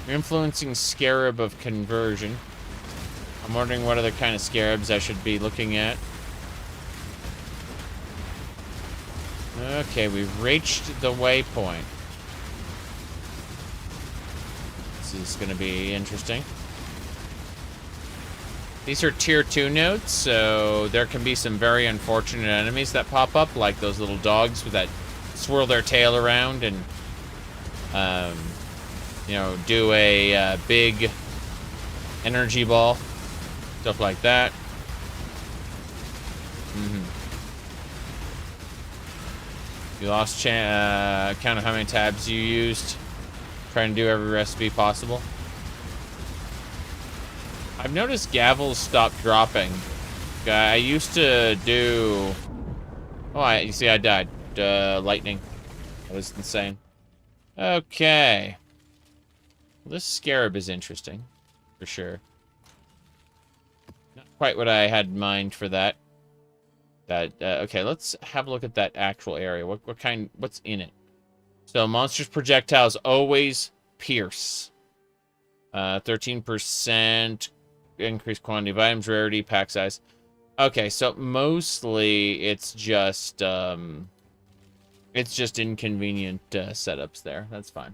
Influencing Scarab of Conversion. I'm wondering what other kind of scarabs I should be looking at. Okay, we've reached the waypoint. This is going to be interesting. These are tier 2 nodes, so there can be some very unfortunate enemies that pop up, like those little dogs that swirl their tail around and, you know, do a big energy ball. Stuff like that. You lost count of how many tabs you used. Trying to do every recipe possible. I've noticed gavels stopped dropping. I used to do... Oh, you see I died. Lightning. That was insane. Okay. Well, this scarab is interesting. For sure. Not quite what I had in mind for that. Okay, let's have a look at that actual area. What's in it? So, monsters' projectiles always pierce. 13% increased quantity of items, rarity, pack size. Okay, so mostly it's just inconvenient setups there. That's fine.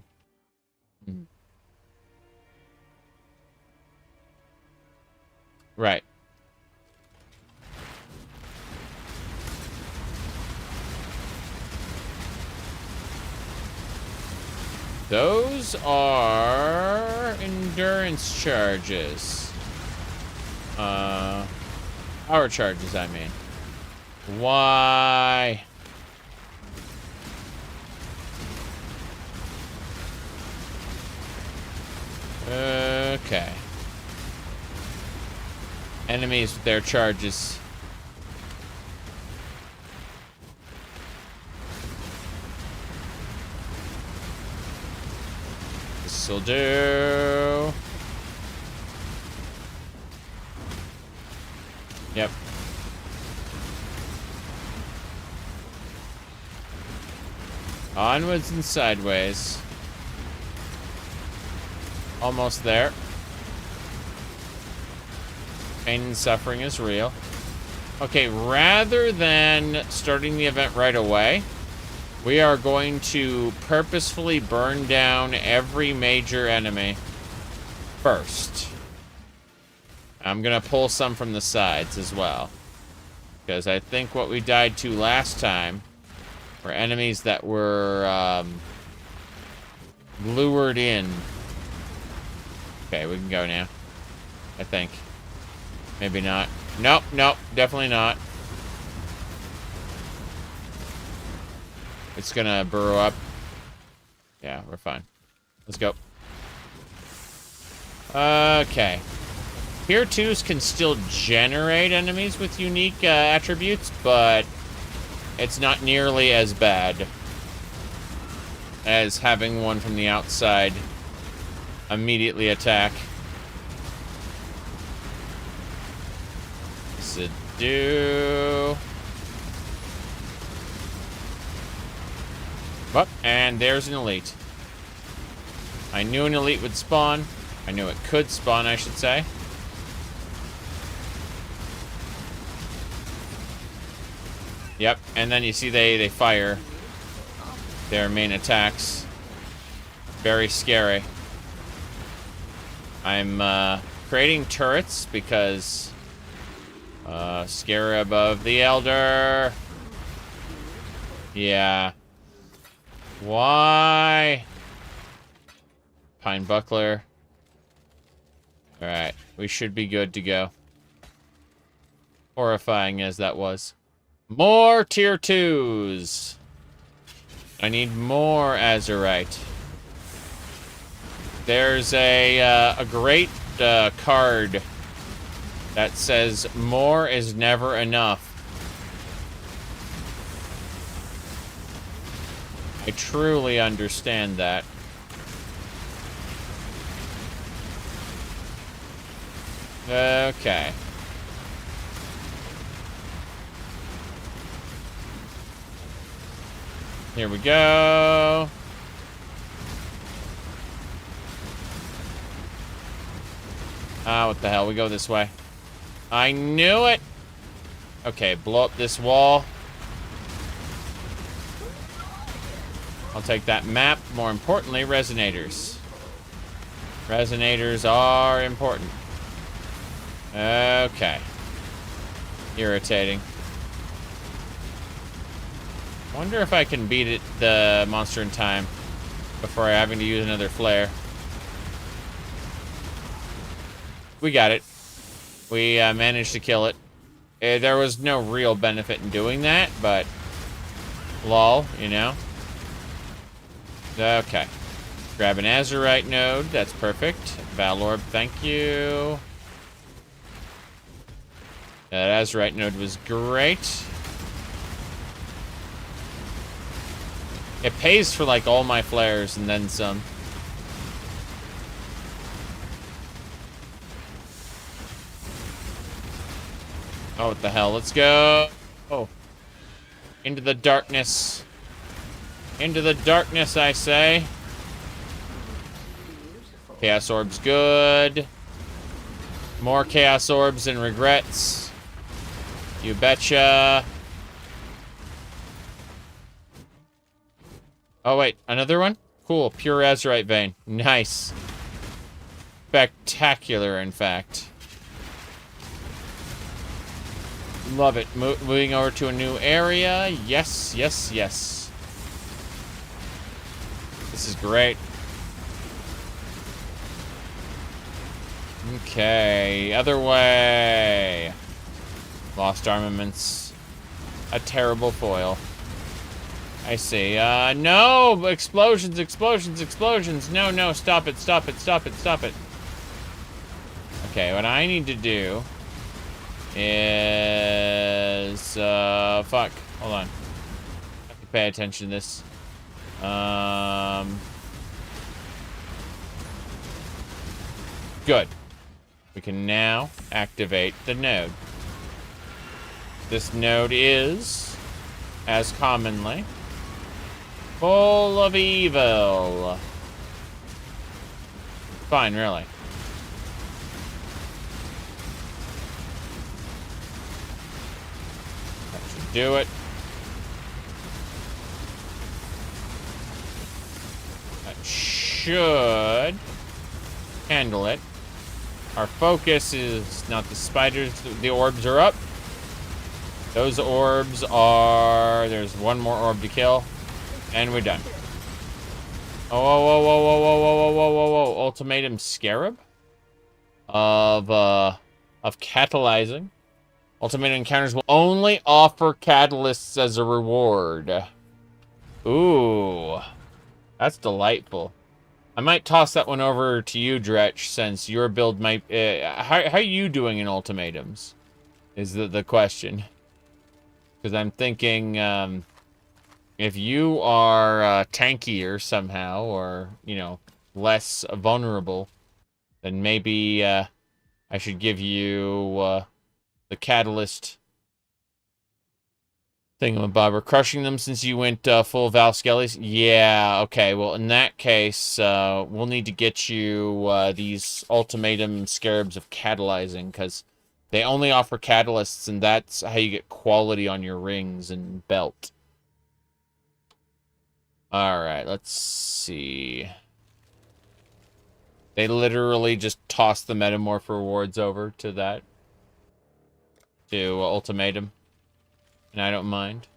Right. Those are endurance charges. Power charges, I mean. Why? Okay. Enemies with their charges. This'll do. Yep. Onwards and sideways. Almost there. Pain and suffering is real. Okay, rather than starting the event right away, we are going to purposefully burn down every major enemy first. I'm gonna pull some from the sides as well, because I think what we died to last time were enemies that were lured in. Okay, we can go now. I think. Maybe not. Nope, nope, definitely not. It's gonna burrow up. Yeah, we're fine. Let's go. Okay. Tier 2s can still generate enemies with unique attributes, but it's not nearly as bad as having one from the outside immediately attack. Subdue. Oh, and there's an elite. I knew an elite would spawn. I knew it could spawn, I should say. Yep, and then you see they fire their main attacks. Very scary. I'm creating turrets because scare above the Elder. Yeah. Why? Pine Buckler. Alright, we should be good to go. Horrifying as that was. More tier 2s. I need more Azurite. There's a great card that says more is never enough. I truly understand that. Okay. Here we go. Ah, what the hell? We go this way. I knew it! Okay, blow up this wall. I'll take that map. More importantly, resonators. Resonators are important. Okay. Irritating. Wonder if I can beat it, the monster in time before having to use another flare. We got it. We managed to kill it. There was no real benefit in doing that, but lol, you know. Okay. Grab an Azurite node. That's perfect. Valorb, thank you. That Azurite node was great. It pays for, like, all my flares and then some. Oh, what the hell? Let's go. Oh. Into the darkness. Into the darkness, I say. Chaos Orb's good. More Chaos Orbs and regrets. You betcha. Oh, wait. Another one? Cool. Pure Azurite vein. Nice. Spectacular, in fact. Love it. Moving over to a new area. Yes, yes, yes. This is great. Okay. Other way. Lost armaments. A terrible foil. I see. No! Explosions, explosions, explosions. No, no. Stop it, stop it, stop it, stop it. Okay, what I need to do is... fuck. Hold on. I have to pay attention to this. Good. We can now activate the node. This node is, as commonly, full of evil. Fine, really. That should do it. That should handle it. Our focus is not the spiders. The orbs are up. Those orbs are... There's one more orb to kill. And we're done. Oh, whoa, whoa, whoa, whoa, whoa, whoa, whoa, whoa, whoa. Ultimatum Scarab. Of catalyzing. Ultimate encounters will only offer catalysts as a reward. Ooh. That's delightful. I might toss that one over to you, Dretch, since your build might... how are you doing in ultimatums? Is the question. Because I'm thinking, if you are tankier somehow, or, you know, less vulnerable, then maybe I should give you the catalyst thingamabobber. Crushing them since you went full Val Skellies? Yeah, okay. Well, in that case, we'll need to get you these ultimatum scarabs of catalyzing, because they only offer catalysts, and that's how you get quality on your rings and belt. Alright, let's see. They literally just toss the metamorph rewards over to that. To ultimatum. And I don't mind.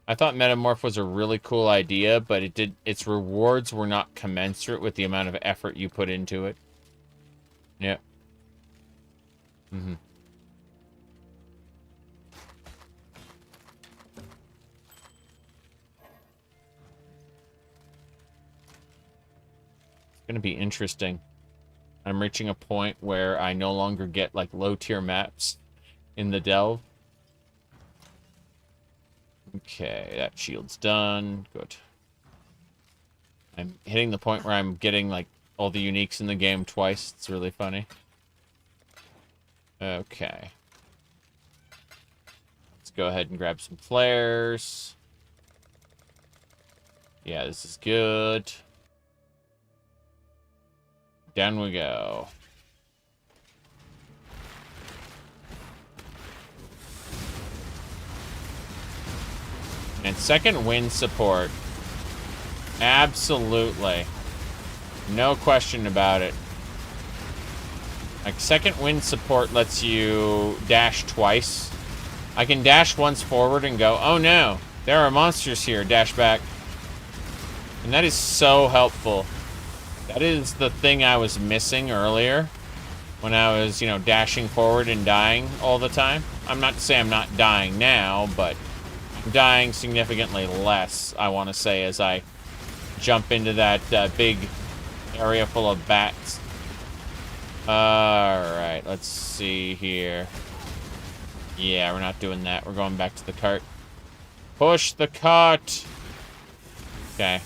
I thought metamorph was a really cool idea, but its rewards were not commensurate with the amount of effort you put into it. Yep. Mm-hmm. It's gonna be interesting. I'm reaching a point where I no longer get like low tier maps in the delve. Okay, that shield's done. Good. I'm hitting the point where I'm getting like all the uniques in the game twice. It's really funny. Okay. Let's go ahead and grab some flares. Yeah, this is good. Down we go. And second wind support. Absolutely. No question about it. Like, second wind support lets you dash twice. I can dash once forward and go, oh no, there are monsters here, dash back. And that is so helpful. That is the thing I was missing earlier when I was, you know, dashing forward and dying all the time. I'm not to say I'm not dying now, but I'm dying significantly less, I want to say, as I jump into that big area full of bats. Alright, let's see here. Yeah, we're not doing that. We're going back to the cart. Push the cart! Okay.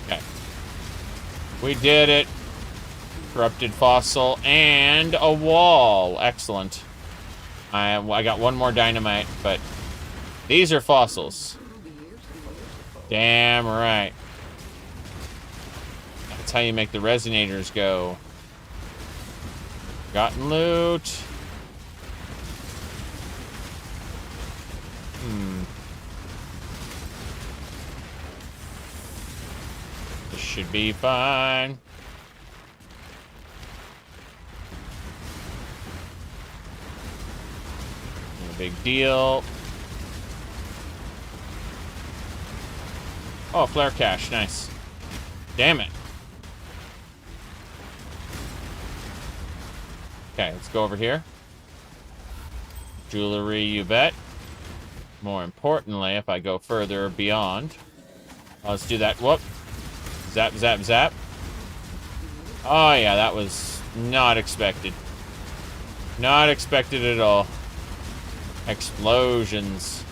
Okay. We did it. Corrupted fossil and a wall. Excellent. I got one more dynamite, but these are fossils. Damn right. That's how you make the resonators go. Gotten loot. This should be fine. No big deal. Oh, flare cache. Nice. Damn it. Okay, let's go over here. Jewelry, you bet. More importantly, if I go further beyond. Let's do that. Whoop. Zap, zap, zap. Oh, yeah, that was not expected. Not expected at all. Explosions.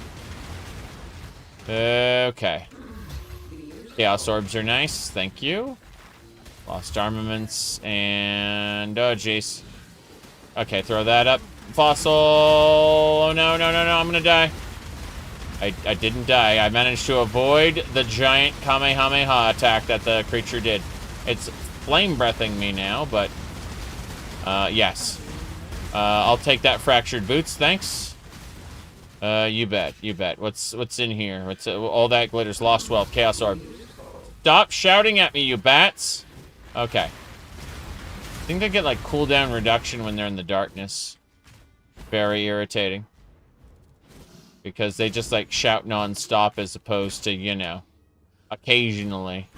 Okay. Chaos orbs are nice. Thank you. Lost armaments and... Oh, jeez. Okay, throw that up. Fossil. Oh, no, no, no, no. I'm gonna die. I didn't die. I managed to avoid the giant Kamehameha attack that the creature did. It's flame breathing me now, but... yes. I'll take that fractured boots, thanks. You bet, you bet. What's in here? What's all that glitters? Lost wealth, chaos orb. Stop shouting at me, you bats. Okay. I think they get like cooldown reduction when they're in the darkness. Very irritating. Because they just like shout non-stop as opposed to, you know, occasionally.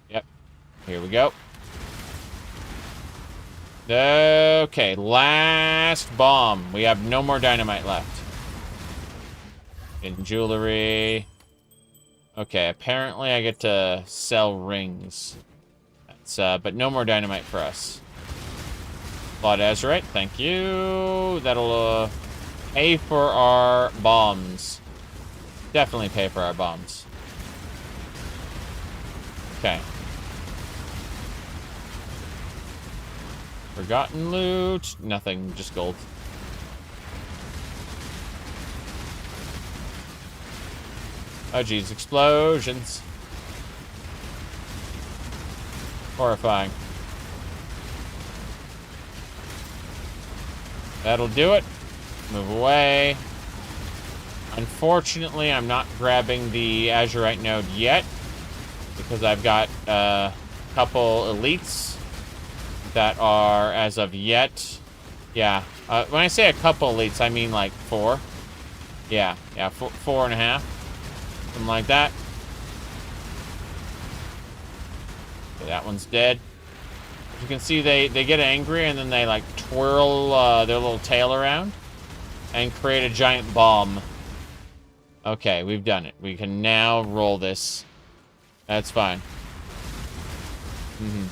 Yep. Here we go. Okay, last bomb. We have no more dynamite left. In jewelry. Okay, apparently I get to sell rings. That's, but no more dynamite for us. Blood Azurite, thank you. That'll pay for our bombs. Definitely pay for our bombs. Okay. Forgotten loot. Nothing, just gold. Oh geez, explosions. Horrifying. That'll do it. Move away. Unfortunately, I'm not grabbing the Azurite node yet because I've got a couple elites that are, as of yet, yeah. When I say a couple elites, I mean like 4. Yeah, 4.5. Something like that. Okay, that one's dead. As you can see, they get angry and then they like twirl their little tail around and create a giant bomb. Okay, we've done it. We can now roll this. That's fine. Mm-hmm.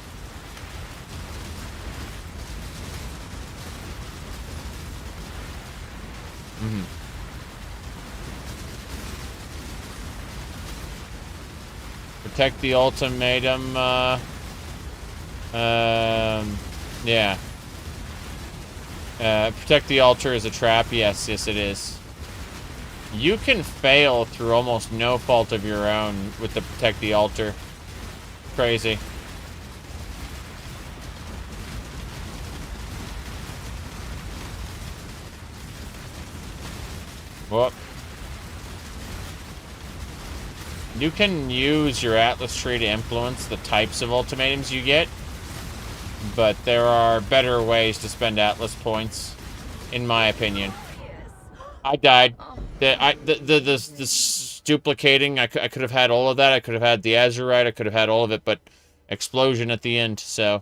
Mm-hmm. Protect the ultimatum, yeah. Protect the altar is a trap. Yes, yes it is. You can fail through almost no fault of your own with the protect the altar. Crazy. Whoop. You can use your Atlas tree to influence the types of ultimatums you get, but there are better ways to spend Atlas points, in my opinion. I died. This duplicating, I could have had all of that. I could have had the Azurite. I could have had all of it, but explosion at the end. So,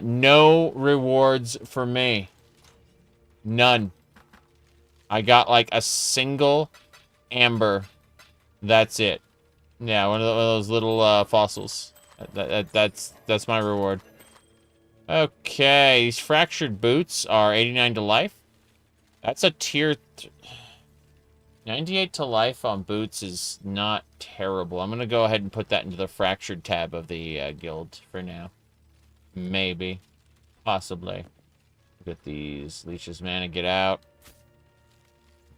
no rewards for me. None. I got like a single amber. That's it. Yeah, one of those little fossils. That's my reward. Okay, these fractured boots are 89 to life. That's a tier 98 to life on boots is not terrible. I'm gonna go ahead and put that into the fractured tab of the guild for now. Maybe, possibly. Look at these leeches, mana. Get out.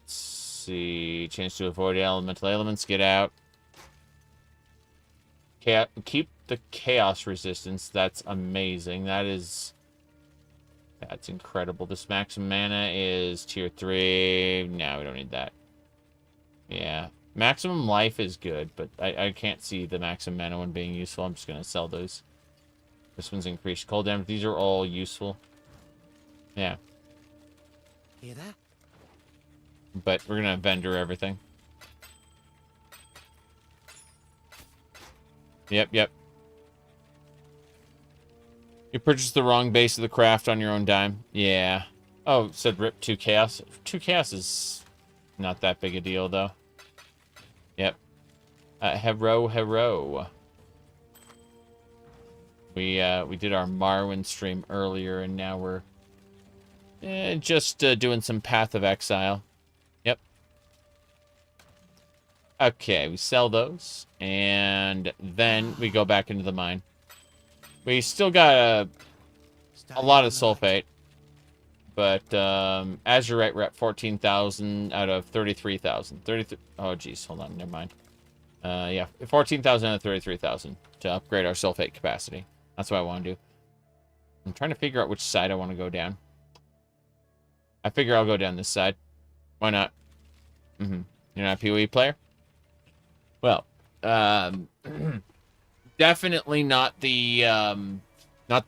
Let's see. Chance to avoid elemental elements. Get out. Keep the chaos resistance. That's amazing. That's incredible. This maximum mana is tier 3. No, we don't need that. Yeah. Maximum life is good, but I can't see the maximum mana one being useful. I'm just going to sell those. This one's increased cold damage. These are all useful. Yeah. Hear that? But we're going to vendor everything. Yep. You purchased the wrong base of the craft on your own dime. Yeah. Oh, it said rip 2 chaos. 2 chaos is not that big a deal, though. Yep. Hero. We did our Marwyn stream earlier, and now we're just doing some Path of Exile. Yep. Okay, we sell those, and then we go back into the mine. We still got a lot of sulfate, but azurite we're at 14,000 out of 33,000. 33. Oh, geez, hold on, never mind. Yeah, 14,000 out of 33,000 to upgrade our sulfate capacity. That's what I want to do. I'm trying to figure out which side I want to go down. I figure I'll go down this side. Why not? You're not a PoE player? Well, definitely not the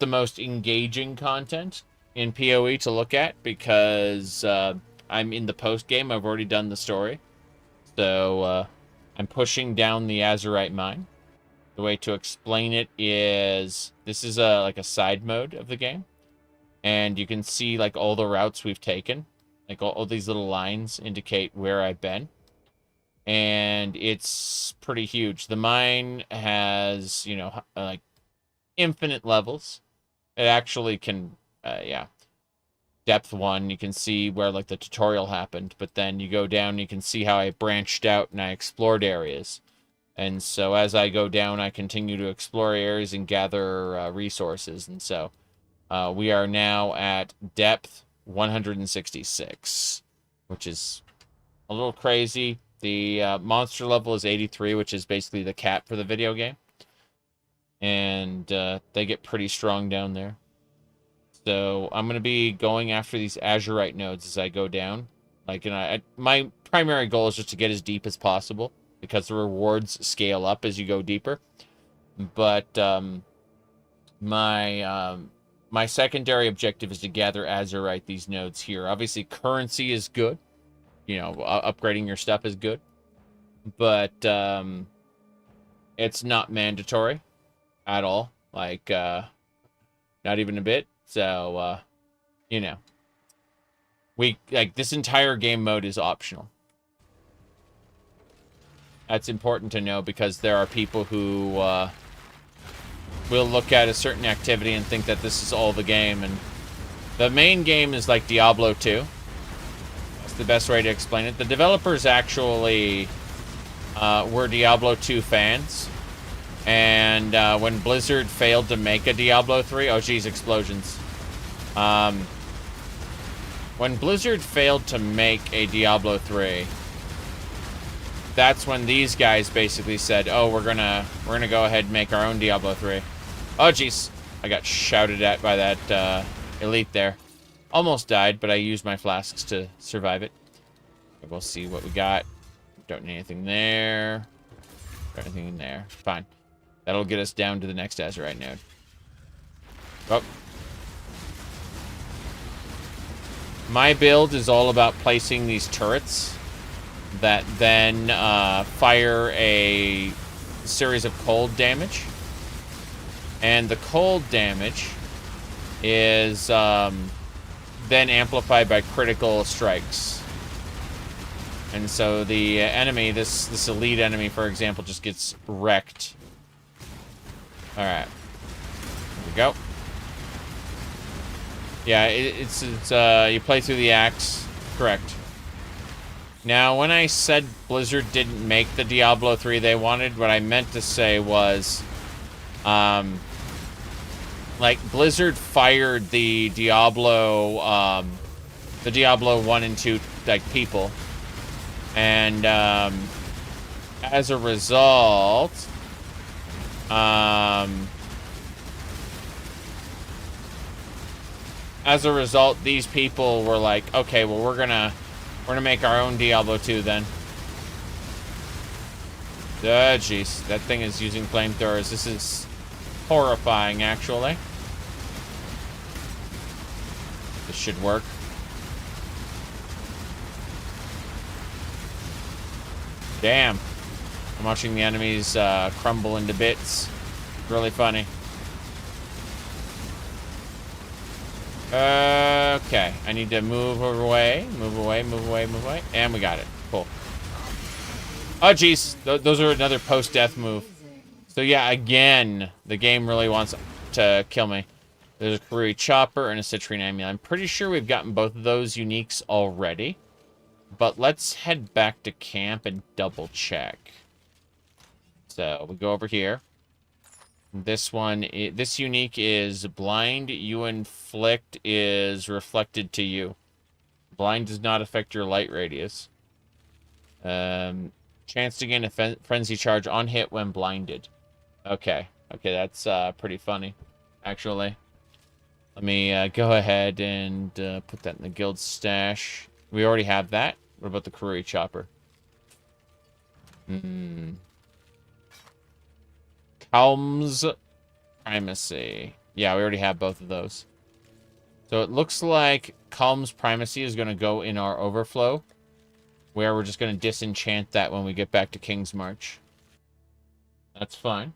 most engaging content in PoE to look at because I'm in the post game. I've already done the story, so I'm pushing down the Azurite mine. The way to explain it is this is like a side mode of the game, and you can see like all the routes we've taken. Like all these little lines indicate where I've been. And it's pretty huge. The mine has, you know, like infinite levels. It actually can, yeah. Depth 1, you can see where like the tutorial happened. But then you go down, you can see how I branched out and I explored areas. And so as I go down, I continue to explore areas and gather resources. And so we are now at depth 166, which is a little crazy. The monster level is 83, which is basically the cap for the video game. And they get pretty strong down there. So I'm going to be going after these azurite nodes as I go down. Like, and my primary goal is just to get as deep as possible because the rewards scale up as you go deeper. But my secondary objective is to gather azurite, these nodes here. Obviously, currency is good. You know, upgrading your stuff is good. But it's not mandatory at all. Like, not even a bit. So, you know. This entire game mode is optional. That's important to know because there are people who will look at a certain activity and think that this is all the game. And the main game is like Diablo 2. That's the best way to explain it. The developers actually were Diablo 2 fans. And when Blizzard failed to make a Diablo 3... Oh, geez, explosions. When Blizzard failed to make a Diablo 3... That's when these guys basically said, oh, we're gonna go ahead and make our own Diablo 3. Oh, jeez. I got shouted at by that elite there. Almost died, but I used my flasks to survive it. We'll see what we got. Don't need anything there. Don't need anything in there. Fine. That'll get us down to the next Azurite node. Oh. My build is all about placing these turrets that then fire a series of cold damage. And the cold damage is then amplified by critical strikes. And so the enemy, this elite enemy, for example, just gets wrecked. Alright. Here we go. Yeah, it's you play through the axe. Correct. Now, when I said Blizzard didn't make the Diablo 3 they wanted, what I meant to say was, like, Blizzard fired the Diablo 1 and 2, like, people. And, as a result, these people were like, okay, well, we're gonna make our own Diablo 2 then. Oh, jeez. That thing is using flamethrowers. This is horrifying, actually. This should work. Damn. I'm watching the enemies crumble into bits. Really funny. Okay, I need to move away, and we got it. Cool. Oh, jeez, those are another post-death move. So yeah, again, the game really wants to kill me. There's a Karui Chopper and a Citrine Amulet. I'm pretty sure we've gotten both of those uniques already. But let's head back to camp and double check. So we go over here. This one, this unique is blind. You inflict is reflected to you. Blind does not affect your light radius. Chance to gain a frenzy charge on hit when blinded. Okay. Okay, that's pretty funny, actually. Let me go ahead and put that in the guild stash. We already have that. What about the Karui Chopper? Calm's Primacy. Yeah, we already have both of those. So it looks like Calm's Primacy is going to go in our overflow, where we're just going to disenchant that when we get back to King's March. That's fine.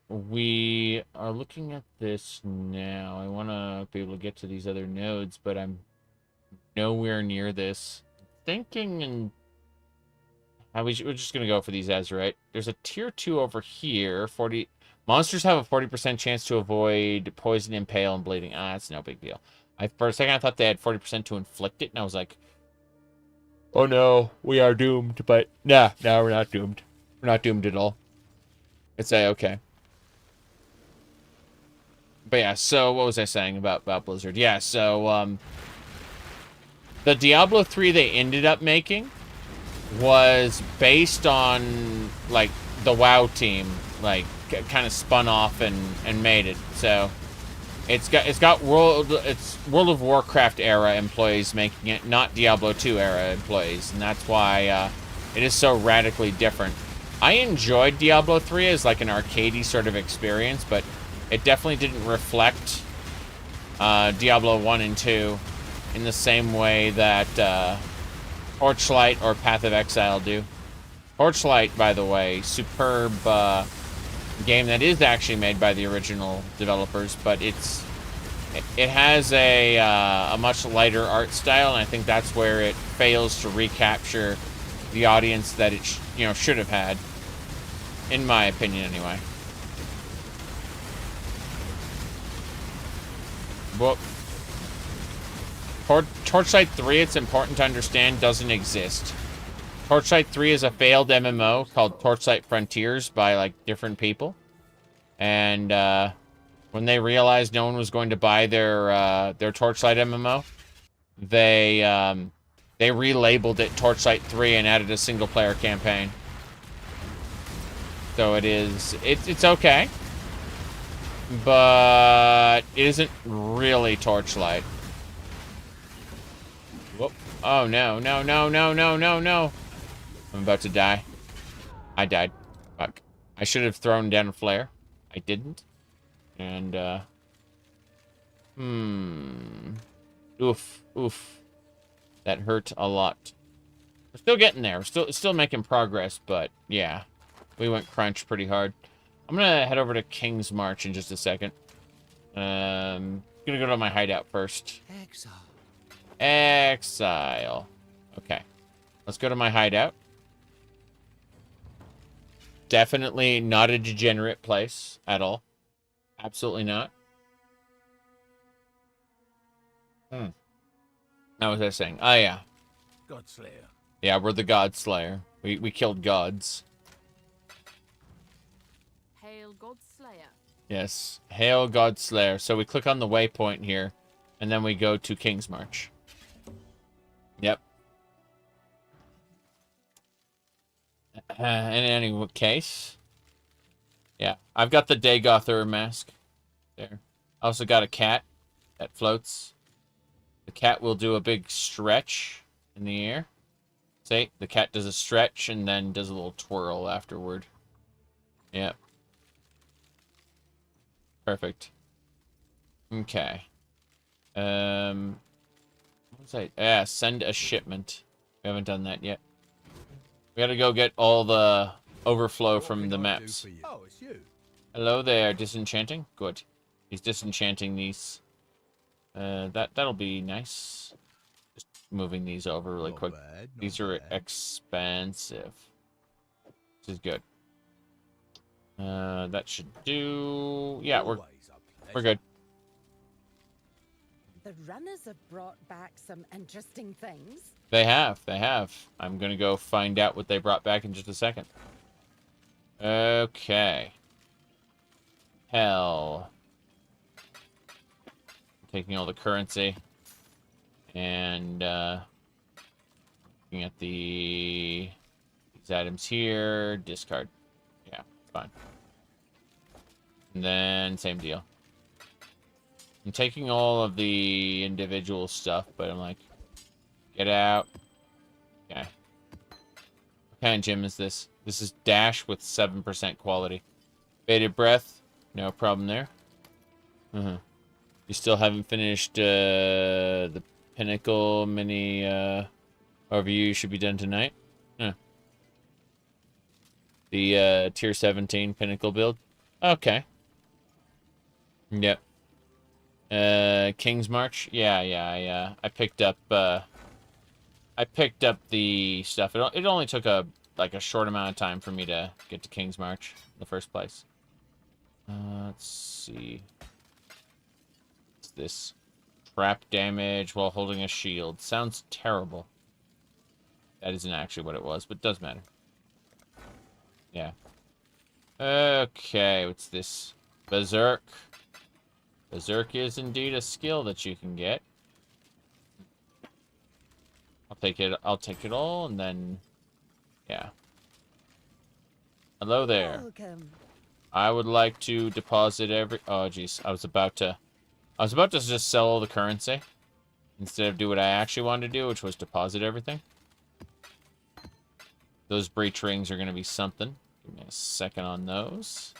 We are looking at this now. I want to be able to get to these other nodes, but I'm nowhere near this. Thinking and we're just going to go for these Azurite. There's a tier 2 over here. 40 monsters have a 40% chance to avoid poison, impale, and bleeding. Ah, that's no big deal. For a second, I thought they had 40% to inflict it, and I was like, oh no, we are doomed. But nah, no, we're not doomed. We're not doomed at all. It's okay. But yeah, so what was I saying about Blizzard? Yeah, so the Diablo 3 they ended up making was based on like the WoW team, like kind of spun off and made it. So it's World of Warcraft era employees making it, not Diablo 2 era employees, and that's why it is so radically different. I enjoyed Diablo 3 as like an arcadey sort of experience, but it definitely didn't reflect Diablo 1 and 2 in the same way that Torchlight or Path of Exile do. Torchlight, by the way, superb game that is actually made by the original developers, but it has a much lighter art style, and I think that's where it fails to recapture the audience that it should have had, in my opinion, anyway. Well, Torchlight 3, it's important to understand, doesn't exist. Torchlight 3 is a failed MMO called Torchlight Frontiers by, like, different people. And, when they realized no one was going to buy their Torchlight MMO, they relabeled it Torchlight 3 and added a single-player campaign. So it's okay. But it isn't really Torchlight. Whoop. Oh, no, no, no, no, no, no, no. I'm about to die. I died. Fuck. I should have thrown down a flare. I didn't. And, Oof. Oof. That hurt a lot. We're still getting there. We're still making progress, but, yeah. We went crunch pretty hard. I'm gonna head over to King's March in just a second. Gonna go to my hideout first. Exile. Okay. Let's go to my hideout. Definitely not a degenerate place at all. Absolutely not. How was I saying? Oh, yeah. Godslayer. Yeah, we're the God Slayer. We killed gods. Hail God Slayer. Yes. Hail God Slayer. So we click on the waypoint here, and then we go to King's March. Yep. In any case, yeah, I've got the Daygother mask there. I also got a cat that floats. The cat will do a big stretch in the air. See, the cat does a stretch and then does a little twirl afterward. Yep. Perfect. Okay. What was I? Yeah, send a shipment. We haven't done that yet. We gotta go get all the overflow from the maps. Oh, it's you. Hello there, disenchanting. Good. He's disenchanting these. That'll be nice. Just moving these over really quick. These are expensive. This is good. That should do. Yeah, we're good. The runners have brought back some interesting things. They have. They have. I'm going to go find out what they brought back in just a second. Okay. Hell. Taking all the currency. And, looking at these items here. Discard. Yeah, fine. And then, same deal. I'm taking all of the individual stuff, but I'm like, get out. Okay. What kind of gym is this? This is Dash with 7% quality. Bated breath. No problem there. You still haven't finished the Pinnacle mini overview should be done tonight? Huh. The tier 17 Pinnacle build? Okay. Yep. King's March? Yeah, I picked up the stuff. It only took a short amount of time for me to get to King's March in the first place. Let's see. What's this? Trap damage while holding a shield. Sounds terrible. That isn't actually what it was, but it does matter. Yeah. Okay, what's this? Berserk. Berserk is indeed a skill that you can get. I'll take it all, and then... Yeah. Hello there. Welcome. I would like to deposit every... Oh, jeez. I was about to just sell all the currency. Instead of do what I actually wanted to do, which was deposit everything. Those breach rings are going to be something. Give me a second on those.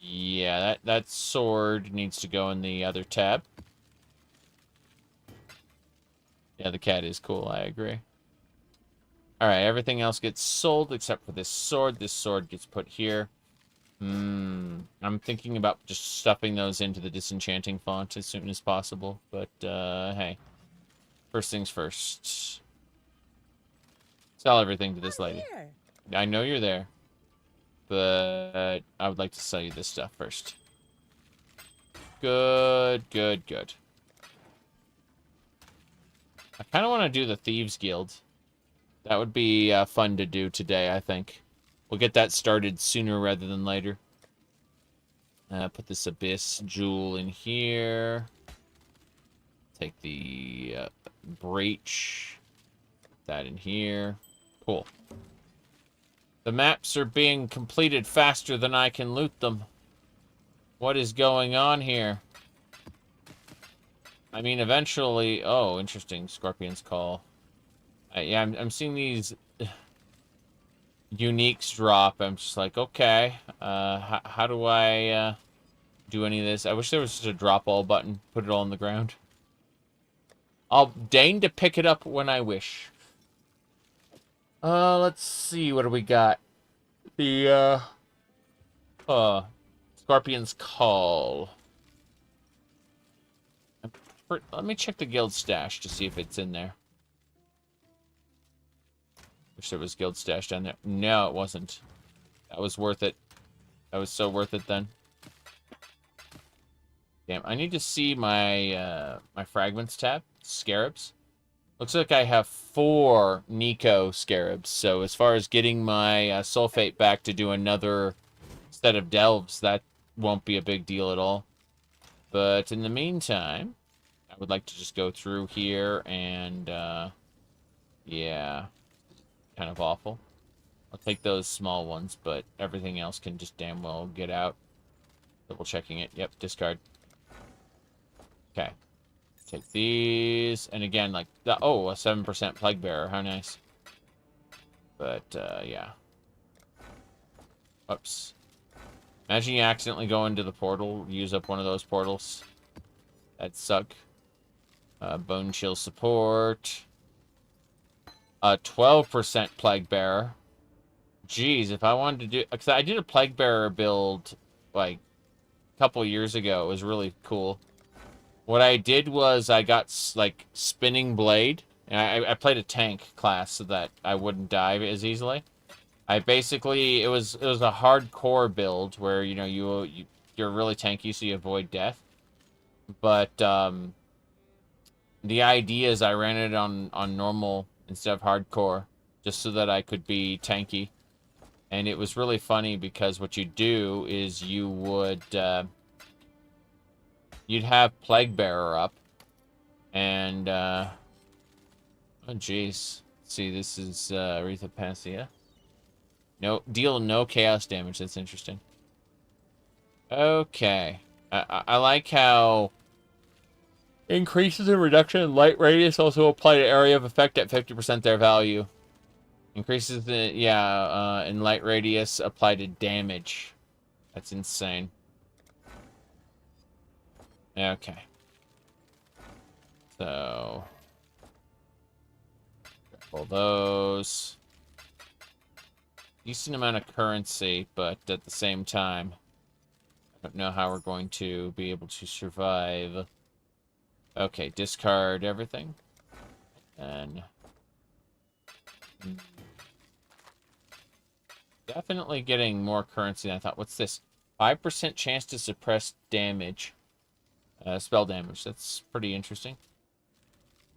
Yeah, that sword needs to go in the other tab. Yeah, the cat is cool, I agree. Alright, everything else gets sold except for this sword. This sword gets put here. I'm thinking about just stuffing those into the disenchanting font as soon as possible. But, hey. First things first. Sell everything to this lady. Here. I know you're there. But I would like to sell you this stuff first. Good. I kind of want to do the Thieves Guild. That would be fun to do today, I think. We'll get that started sooner rather than later. Put this Abyss Jewel in here. Take the Breach. Put that in here. Cool. The maps are being completed faster than I can loot them. What is going on here? I mean, eventually... Oh, interesting. Scorpion's Call. Yeah, I'm seeing these uniques drop. I'm just like, okay. How do I do any of this? I wish there was just a drop all button. Put it all on the ground. I'll deign to pick it up when I wish. Let's see. What do we got? The, Scorpion's Call. Let me check the guild stash to see if it's in there. Wish there was guild stash down there. No, it wasn't. That was worth it. That was so worth it then. Damn, I need to see my my fragments tab. Scarabs. Looks like I have 4 Nico scarabs. So as far as getting my sulfate back to do another set of delves, that won't be a big deal at all. But in the meantime, I would like to just go through here and yeah. Kind of awful. I'll take those small ones, but everything else can just damn well get out. Double checking it. Yep, discard. Okay. Take these. And again, like, oh, a 7% Plague Bearer. How nice. But, yeah. Oops. Imagine you accidentally go into the portal, use up one of those portals. That'd suck. Bone Chill support. 12% Plague Bearer. Jeez, if I wanted to do... Because I did a Plague Bearer build, like, a couple years ago. It was really cool. What I did was I got, like, Spinning Blade. And I played a tank class so that I wouldn't die as easily. I basically... It was a hardcore build where, you know, you're really tanky so you avoid death. But the idea is I ran it on normal instead of hardcore, just so that I could be tanky. And it was really funny because what you do is you would you'd have Plague Bearer up, and oh jeez, see, this is Aretha Panacea. No, deal no chaos damage. That's interesting. Okay, I like how increases in reduction in light radius also apply to area of effect at 50% their value. Increases the in light radius apply to damage. That's insane. Okay. So pull those. Decent amount of currency, but at the same time, I don't know how we're going to be able to survive. Okay, discard everything. And definitely getting more currency than I thought. What's this? 5% chance to suppress damage. Spell damage. That's pretty interesting.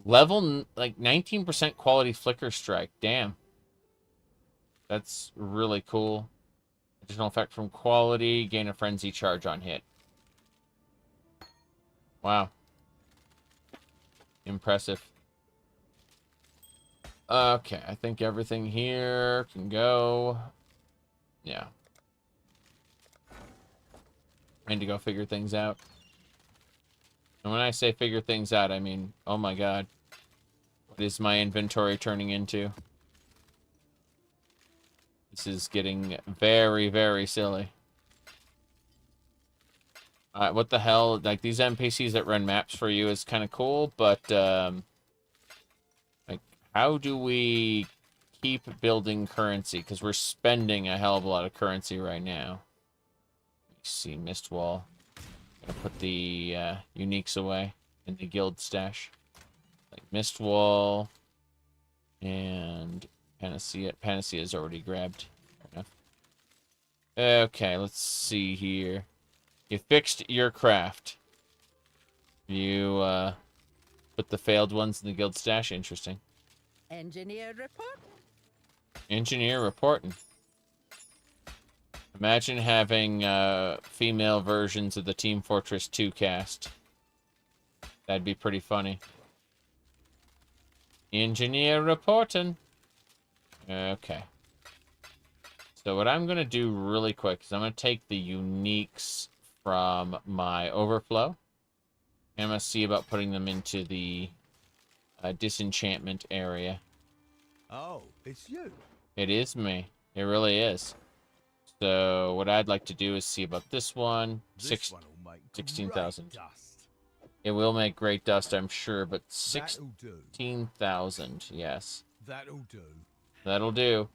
Level, like, 19% quality flicker strike. Damn. That's really cool. Additional effect from quality. Gain a frenzy charge on hit. Wow. Impressive. Okay, I think everything here can go. Yeah. I need to go figure things out. And when I say figure things out, I mean, oh my god. What is my inventory turning into? This is getting very, very silly. What the hell? Like, these NPCs that run maps for you is kind of cool, but, like, how do we keep building currency? Because we're spending a hell of a lot of currency right now. Let me see, Mist Wall. Gonna put the uniques away in the guild stash. Like Mist Wall and Panacea. Panacea is already grabbed. Fair enough. Okay, let's see here. You fixed your craft. You put the failed ones in the guild stash. Interesting. Engineer report. Engineer reporting. Imagine having female versions of the Team Fortress 2 cast. That'd be pretty funny. Engineer reporting. Okay. So what I'm going to do really quick is I'm going to take the uniques from my overflow. And I'm going to see about putting them into the disenchantment area. Oh, it's you. It is me. It really is. So what I'd like to do is see about this one. This one will make 16,000. great dust. It will make great dust, I'm sure, but That'll do. 16,000, yes. That'll do. That'll do.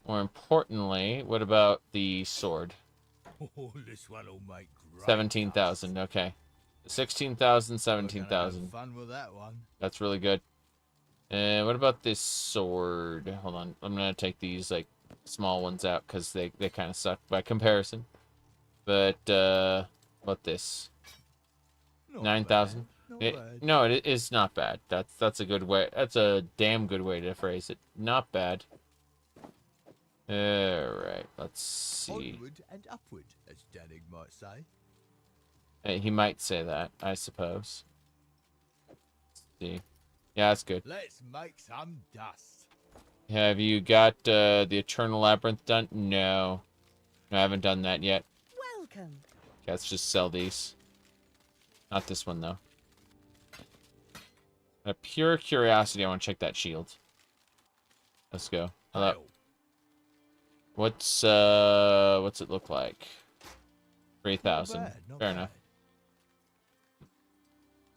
More importantly, what about the sword? Oh, this one will make great 17,000, okay. 16,000, 17,000. Fun with that one. That's really good. What about this sword? Hold on, I'm gonna take these, like, small ones out, because they kind of suck by comparison. But, what this? 9,000? No, it is not bad. That's a good way. That's a damn good way to phrase it. Not bad. Alright, let's see. Onward and upward, as Danig might say. He might say that, I suppose. Let's see. Yeah, that's good. Let's make some dust. Have you got the Eternal Labyrinth done? No. No, I haven't done that yet. Welcome. Okay, let's just sell these. Not this one, though. Out of pure curiosity, I want to check that shield. Let's go. Hello. What's it look like? 3,000. Fair enough.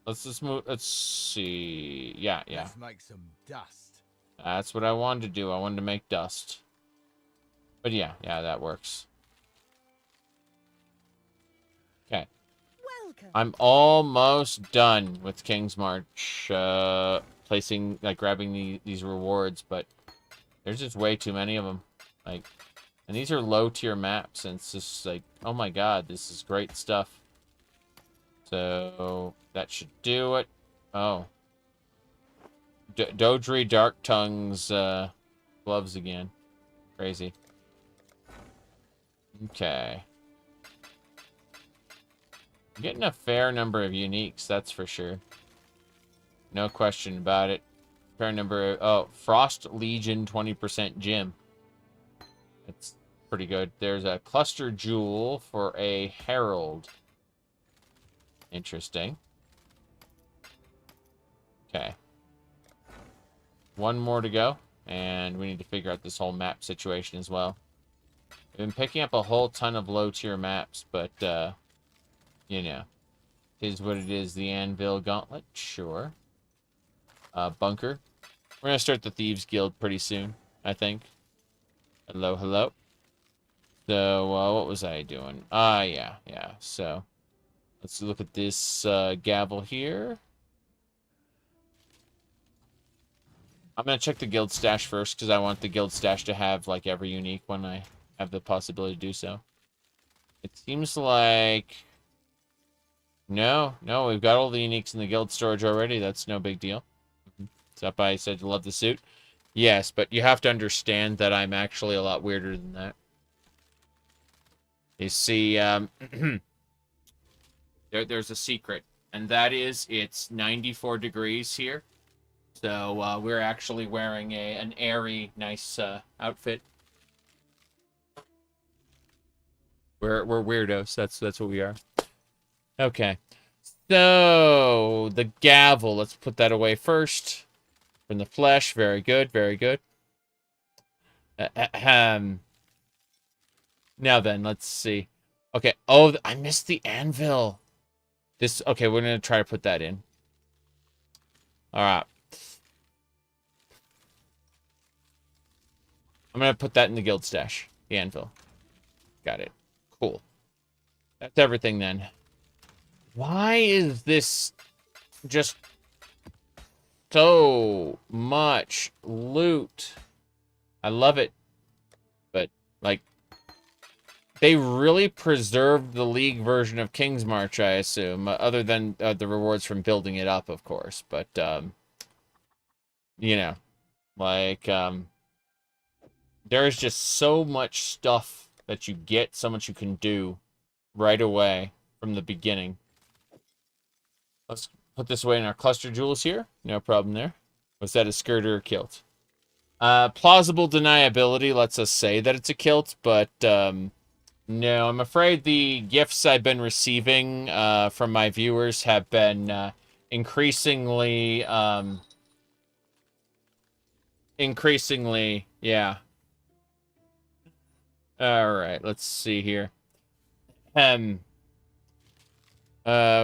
Let's just move. Let's see. Yeah. Let's make some dust. That's what I wanted to do. I wanted to make dust. But yeah, that works. Okay. Welcome. I'm almost done with King's March. Placing, like, grabbing these rewards, but there's just way too many of them. Like, and these are low tier maps, and it's just like, oh my god, this is great stuff. So that should do it. Oh. Dodri Dark Tongue's gloves again. Crazy. Okay. I'm getting a fair number of uniques, that's for sure. No question about it. Fair number of... Oh, Frost Legion 20% gym. That's pretty good. There's a Cluster Jewel for a Herald. Interesting. Okay. One more to go. And we need to figure out this whole map situation as well. I've been picking up a whole ton of low-tier maps, but, you know. Is what it is. The Anvil Gauntlet? Sure. Bunker. We're going to start the Thieves Guild pretty soon, I think. Hello, hello. So, what was I doing? Yeah. So, let's look at this gavel here. I'm going to check the guild stash first, because I want the guild stash to have, like, every unique when I have the possibility to do so. It seems like... No, we've got all the uniques in the guild storage already. That's no big deal. Sapai said you love the suit. Yes, but you have to understand that I'm actually a lot weirder than that. You see, there's a secret, and that is it's 94 degrees here. So we're actually wearing an airy, nice outfit. We're weirdos. That's what we are. Okay. So the gavel. Let's put that away first. From the flesh. Very good. Very good. Now then, let's see. Okay. Oh, I missed the anvil. Okay, we're gonna try to put that in. All right. I'm gonna put that in the guild stash. The anvil. Got it. Cool. That's everything then. Why is this just so much loot? I love it. But, like, they really preserved the League version of King's March, I assume. Other than the rewards from building it up, of course. But, you know, like, there's just so much stuff that you get, so much you can do right away from the beginning. Let's put this away in our cluster jewels here. No problem there. Was that a skirt or a kilt? Plausible deniability lets us say that it's a kilt, but no, I'm afraid the gifts I've been receiving from my viewers have been increasingly, yeah. All right, let's see here. We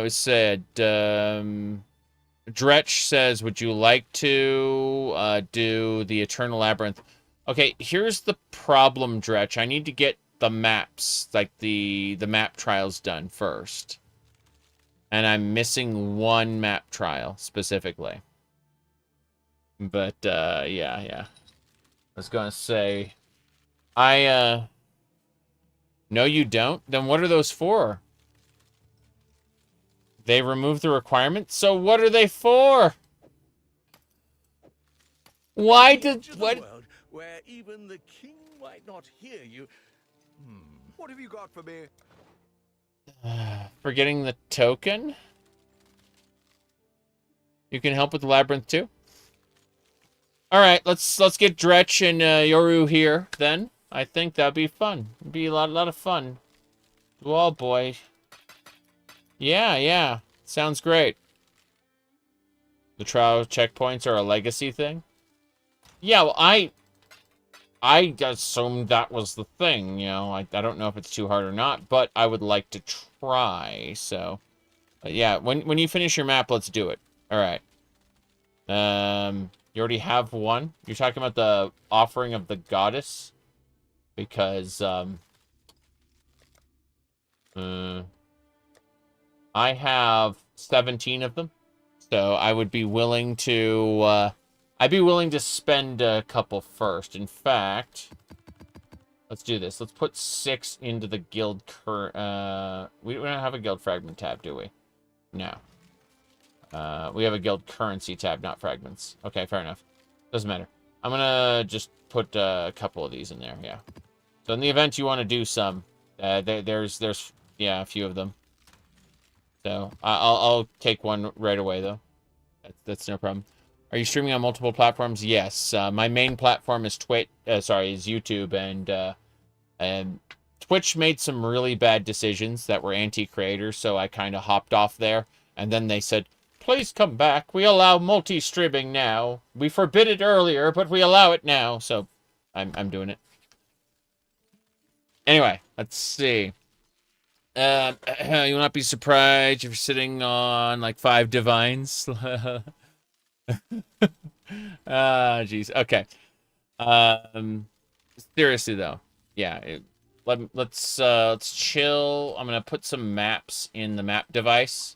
said, Dretch says, would you like to do the Eternal Labyrinth? Okay, here's the problem, Dretch. I need to get the maps, like the map trials done first. And I'm missing one map trial, specifically. But, yeah. I was gonna say, no, you don't? Then what are those for? They removed the requirement? So what are they for? Why did... What? World where even the king might not hear you. What have you got for me? Forgetting the token? You can help with the labyrinth too? Alright, let's get Dretch and Yoru here, then. I think that'd be fun. It'd be a lot of fun. Oh, boy. Yeah. Sounds great. The trial checkpoints are a legacy thing? Yeah, well, I assumed that was the thing, you know. I don't know if it's too hard or not, but I would like to try, so... yeah, when you finish your map, let's do it. Alright. You already have one? You're talking about the offering of the goddess? Because, I have 17 of them, so I would be willing to, I'd be willing to spend a couple first. In fact, let's do this. Let's put 6 into the guild we don't have a guild fragment tab, do we? No. We have a guild currency tab, not fragments. Okay, fair enough. Doesn't matter. I'm gonna just put a couple of these in there, yeah. So in the event you want to do some, there's yeah, a few of them. So I'll take one right away though. That's no problem. Are you streaming on multiple platforms? Yes. My main platform is is YouTube, and Twitch made some really bad decisions that were anti-creators, so I kind of hopped off there. And then they said, please come back. We allow multi-streaming now. We forbid it earlier, but we allow it now. So I'm doing it. Anyway, let's see. You will not be surprised if you're sitting on like 5 divines. Jeez. Okay. Seriously though, yeah. Let's chill. I'm gonna put some maps in the map device.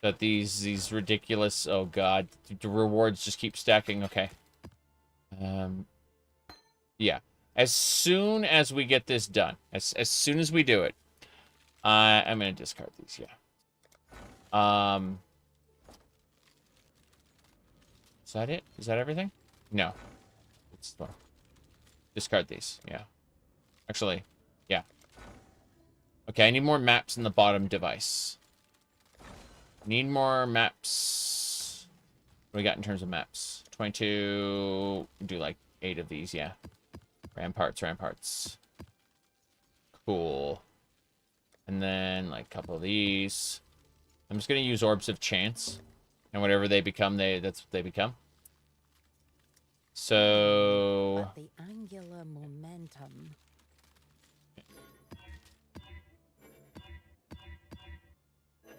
That these ridiculous. Oh god, the rewards just keep stacking. Okay. Yeah. As soon as we get this done, as soon as we do it, I'm gonna discard these. Yeah. Is that it? Is that everything? No. It's discard these. Yeah. Actually, yeah. Okay, I need more maps in the bottom device. Need more maps. What do we got in terms of maps? 22. Do like 8 of these, yeah. Ramparts. Cool. And then like a couple of these. I'm just gonna use Orbs of Chance. And whatever they become, that's what they become. So But the angular momentum.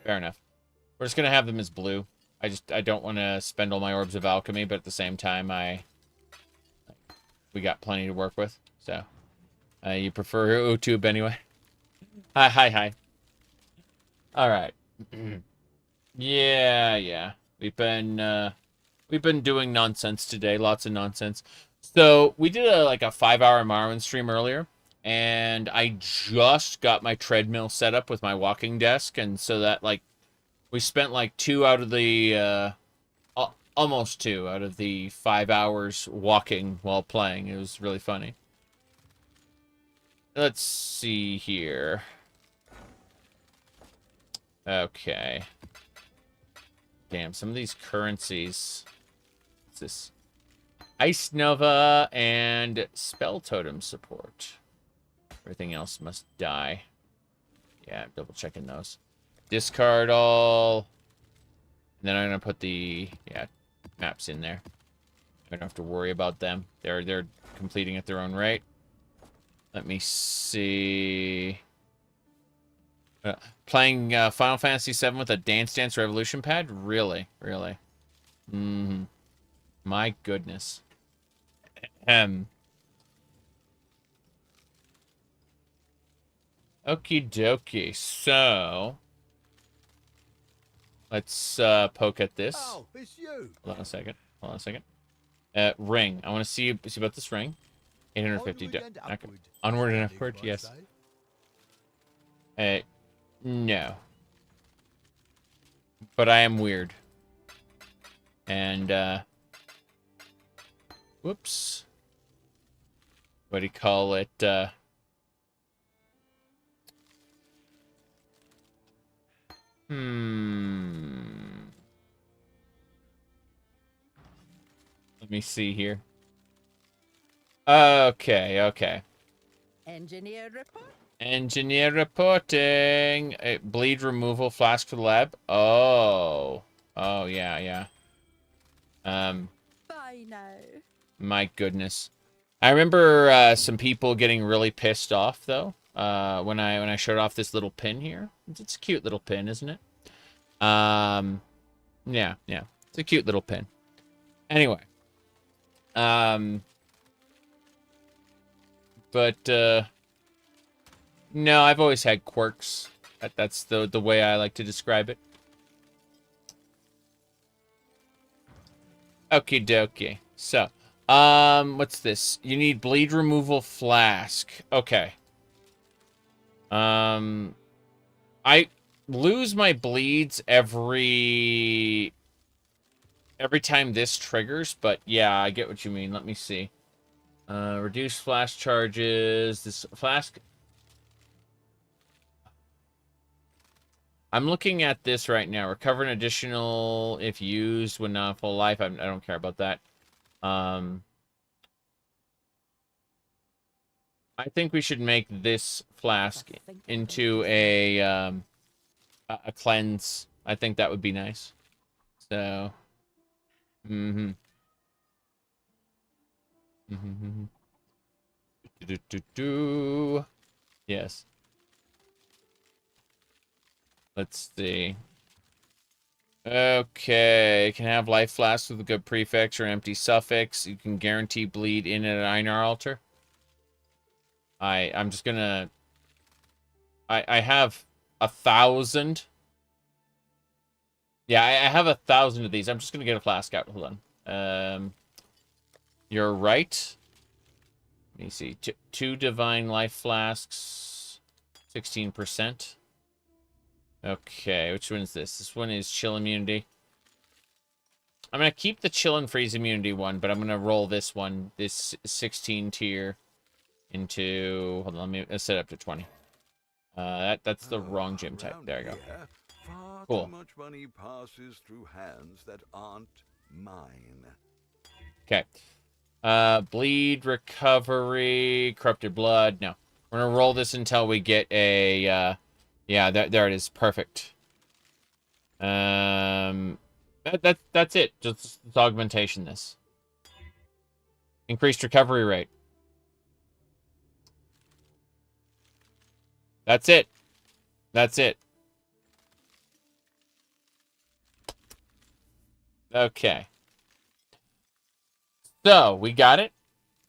fair enough. We're just gonna have them as blue. I don't want to spend all my Orbs of Alchemy, but at the same time we got plenty to work with. So you prefer YouTube anyway. Hi. All right. Yeah. We've been doing nonsense today, lots of nonsense. So we did a 5-hour Marwin stream earlier, and I just got my treadmill set up with my walking desk, and so that we spent 2 out of the almost 2 out of the 5 hours walking while playing. It was really funny. Let's see here. Okay. Damn, some of these currencies. What's this? Ice Nova and Spell Totem support. Everything else must die. Yeah, double checking those. Discard all. And then I'm gonna put the maps in there. I don't have to worry about them. They're completing at their own rate. Let me see. Playing Final Fantasy VII with a Dance Dance Revolution pad? Really? My goodness. Okie dokie. So let's poke at this. Oh, it's you. Hold on a second. Ring. I want to see about this ring. 850. Onward and upward. Yes. No. But I am weird. And, whoops. What do you call it? Let me see here. Okay. Engineer reporting. Bleed removal flask for the lab. Oh, yeah. Bye now. My goodness. I remember some people getting really pissed off though. When I showed off this little pin here. It's a cute little pin, isn't it? Yeah. It's a cute little pin. Anyway. But no, I've always had quirks. That's the way I like to describe it. Okie dokie. So, what's this? You need bleed removal flask. Okay. lose my bleeds every time this triggers, but yeah, I get what you mean. Let me see. Reduce flash charges. This flask. I'm looking at this right now. Recover an additional if used when not full life. I don't care about that. I think we should make this flask into a cleanse. I think that would be nice. So, Yes. Let's see. Okay, can have life flasks with a good prefix or empty suffix. You can guarantee bleed in at an Einar altar. I'm just gonna... I have 1,000. Yeah, I have 1,000 of these. I'm just gonna get a flask out. Hold on. You're right. Let me see. Two divine life flasks. 16%. Okay, which one is this? This one is chill immunity. I'm going to keep the chill and freeze immunity one, but I'm going to roll this one, this 16 tier, into... Hold on, let me set it up to 20. That's the wrong gym type. There you go. Far Cool. too much money passes through hands that aren't mine. Okay. Bleed, recovery, corrupted blood. No. We're going to roll this until we get a... yeah, there it is. Perfect. That's it. Just augmentation this. Increased recovery rate. That's it. That's it. Okay. So, we got it.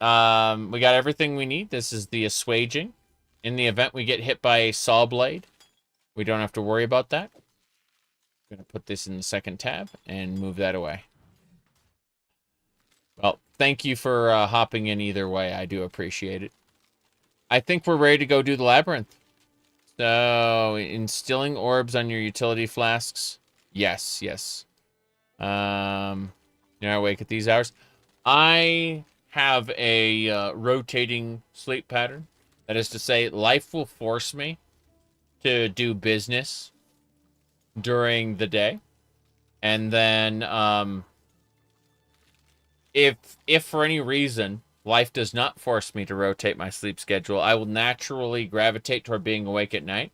We got everything we need. This is the assuaging. In the event we get hit by a saw blade, we don't have to worry about that. I'm going to put this in the second tab and move that away. Well, thank you for hopping in either way. I do appreciate it. I think we're ready to go do the labyrinth. So, instilling orbs on your utility flasks. Yes, yes. You're awake at these hours. I have a rotating sleep pattern. That is to say, life will force me to do business during the day. And then, if for any reason life does not force me to rotate my sleep schedule, I will naturally gravitate toward being awake at night.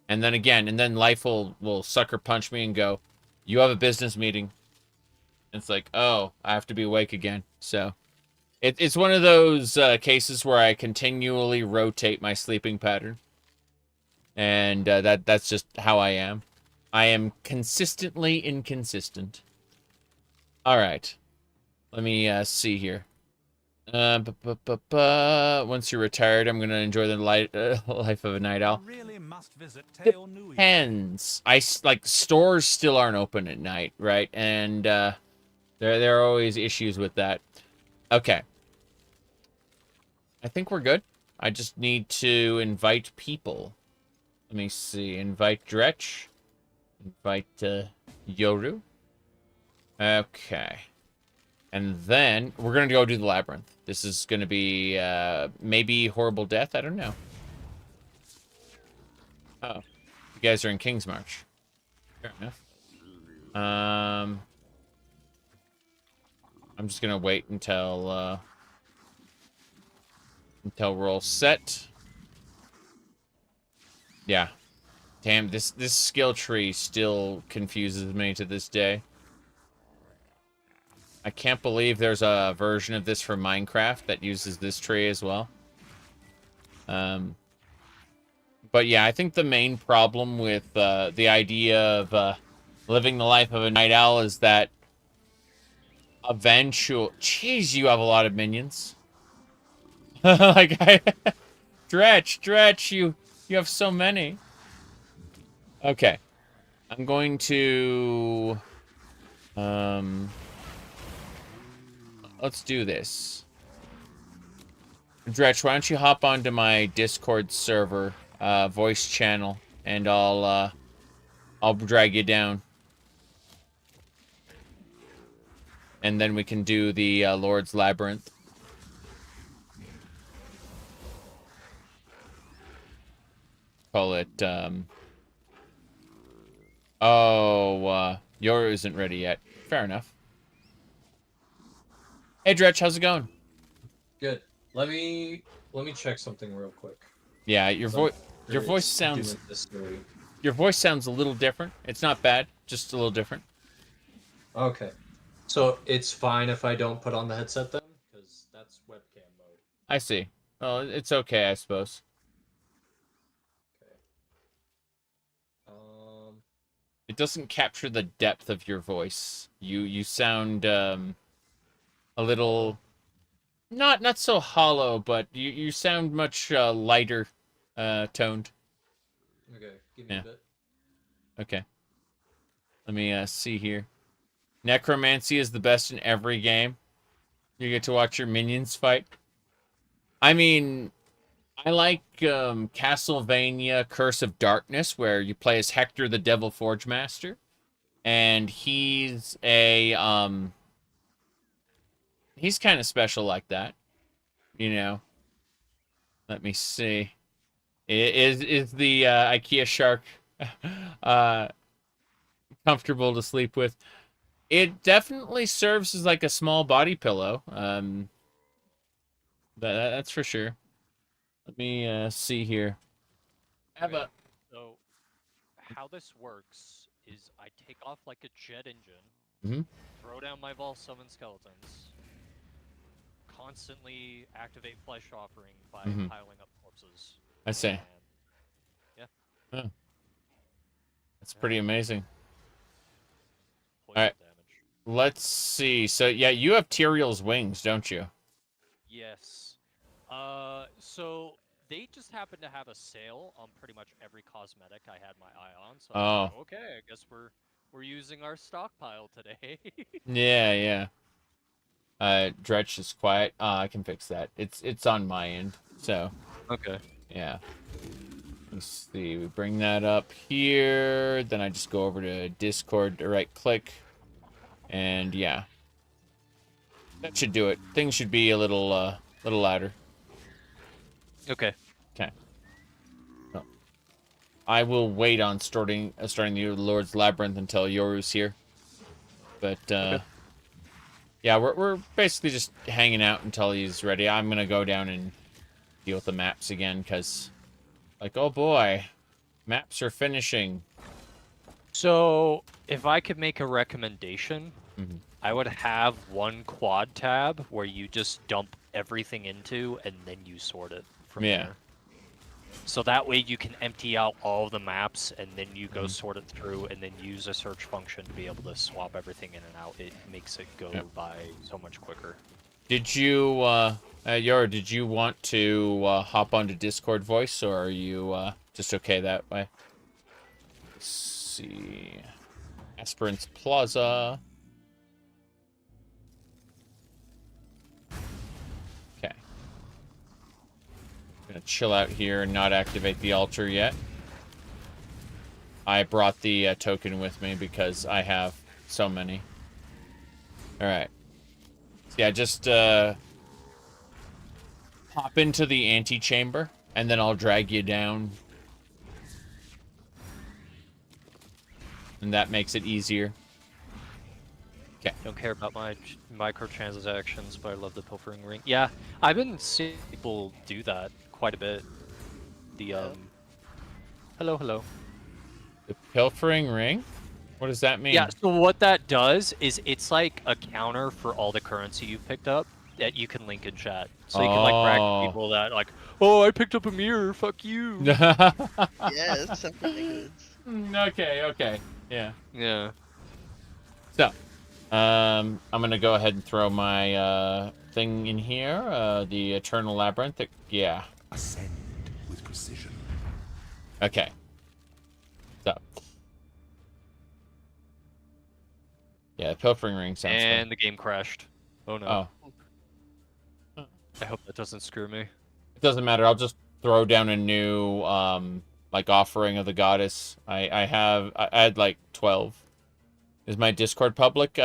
And then again, life will sucker punch me and go, you have a business meeting. It's like, oh, I have to be awake again. So it's one of those cases where I continually rotate my sleeping pattern. And that's just how I am. I am consistently inconsistent. All right. Let me see here. Once you're retired, I'm going to enjoy the life of a night owl. Really must visit Depends. Like, stores still aren't open at night, right? And there are always issues with that. Okay. I think we're good. I just need to invite people. Let me see. Invite Dretch. Invite Yoru. Okay. And then we're going to go do the labyrinth. This is going to be maybe horrible death. I don't know. Oh. You guys are in King's March. Fair enough. I'm just going to wait until we're all set. Yeah. Damn, this skill tree still confuses me to this day. I can't believe there's a version of this for Minecraft that uses this tree as well. But yeah, I think the main problem with the idea of living the life of a night owl is that eventual... Jeez, you have a lot of minions. Like, Dretch, you have so many. Okay. I'm going to... let's do this. Dretch, why don't you hop onto my Discord server, voice channel, and I'll drag you down. And then we can do the Lord's Labyrinth. Call it, Yoru isn't ready yet. Fair enough. Hey, Dretch, how's it going? Good. Let me check something real quick. Yeah, your voice sounds a little different. It's not bad, just a little different. Okay. So it's fine if I don't put on the headset then? Because that's webcam mode. I see. Well, it's okay, I suppose. Okay. It doesn't capture the depth of your voice. You sound a little not so hollow, but you sound much lighter toned. Okay, give me a bit. Okay. Let me see here. Necromancy is the best in every game. You get to watch your minions fight. I mean, I like Castlevania Curse of Darkness, where you play as Hector the Devil Forge Master. And he's a he's kind of special like that. You know. Let me see. Is the IKEA shark comfortable to sleep with? It definitely serves as like a small body pillow. That's for sure. Let me see here. So how this works is I take off like a jet engine, throw down my Vol summon skeletons, constantly activate flesh offering by piling up corpses. I see. And, yeah. Oh. That's pretty amazing. Poison All right. damage. Let's see. So yeah, you have Tyrael's wings, don't you? Yes. So they just happen to have a sale on pretty much every cosmetic I had my eye on. So I was like, okay, I guess we're using our stockpile today. Yeah. Dretch is quiet. I can fix that. It's on my end. So. Okay. Yeah. Let's see. We bring that up here. Then I just go over to Discord, right click, and yeah, that should do it. Things should be a little louder. Okay. Okay. So, I will wait on starting the Lord's Labyrinth until Yoru's here. But okay. Yeah, we're basically just hanging out until he's ready. I'm gonna go down and deal with the maps again, because, like, oh boy, maps are finishing. So, if I could make a recommendation, I would have one quad tab where you just dump everything into and then you sort it from there. So that way you can empty out all the maps and then you go sort it through and then use a search function to be able to swap everything in and out. It makes it go by so much quicker. Did you, Yor, did you want to hop onto Discord voice, or are you just okay that way? Let's see. Aspirants Plaza. Okay. Gonna chill out here and not activate the altar yet. I brought the token with me because I have so many. Alright. So yeah, just hop into the antechamber, and then I'll drag you down. And that makes it easier. Okay. Don't care about my microtransactions, but I love the pilfering ring. Yeah, I've been seeing people do that quite a bit. The hello. The pilfering ring? What does that mean? Yeah, so what that does is it's like a counter for all the currency you picked up that you can link in chat. So you can like brag to people that like, oh, I picked up a mirror, fuck you. Yes, something good. Okay. Yeah. Yeah. So, I'm gonna go ahead and throw my thing in here, the Eternal Labyrinth. Yeah. Ascend with precision. Okay. So. Yeah, the pilfering ring sounds And fun. the game crashed. Oh no. Oh. I hope that doesn't screw me. It doesn't matter. I'll just throw down a new like offering of the goddess. I had like 12. Is my Discord public?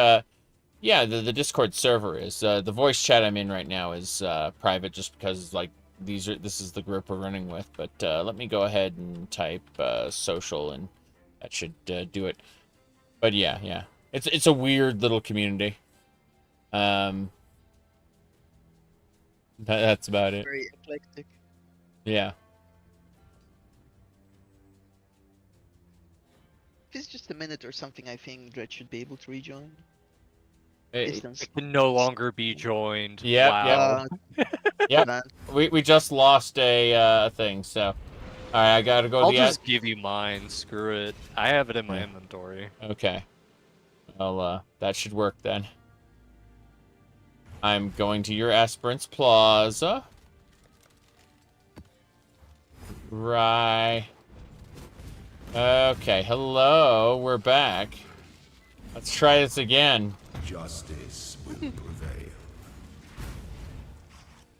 Yeah, the Discord server is. The voice chat I'm in right now is private, just because like this is the group we're running with. But let me go ahead and type social, and that should do it. But yeah, it's a weird little community. That's about it. Very eclectic. Yeah. If it's just a minute or something, I think Dred should be able to rejoin. It can no longer be joined. Yep, Wow. yep. We just lost a thing, so. All right, I gotta go. I'll just give you mine. Screw it. I have it in my inventory. Okay. Well, that should work then. I'm going to your Aspirants Plaza. Right. Okay, hello, we're back. Let's try this again. Justice will prevail.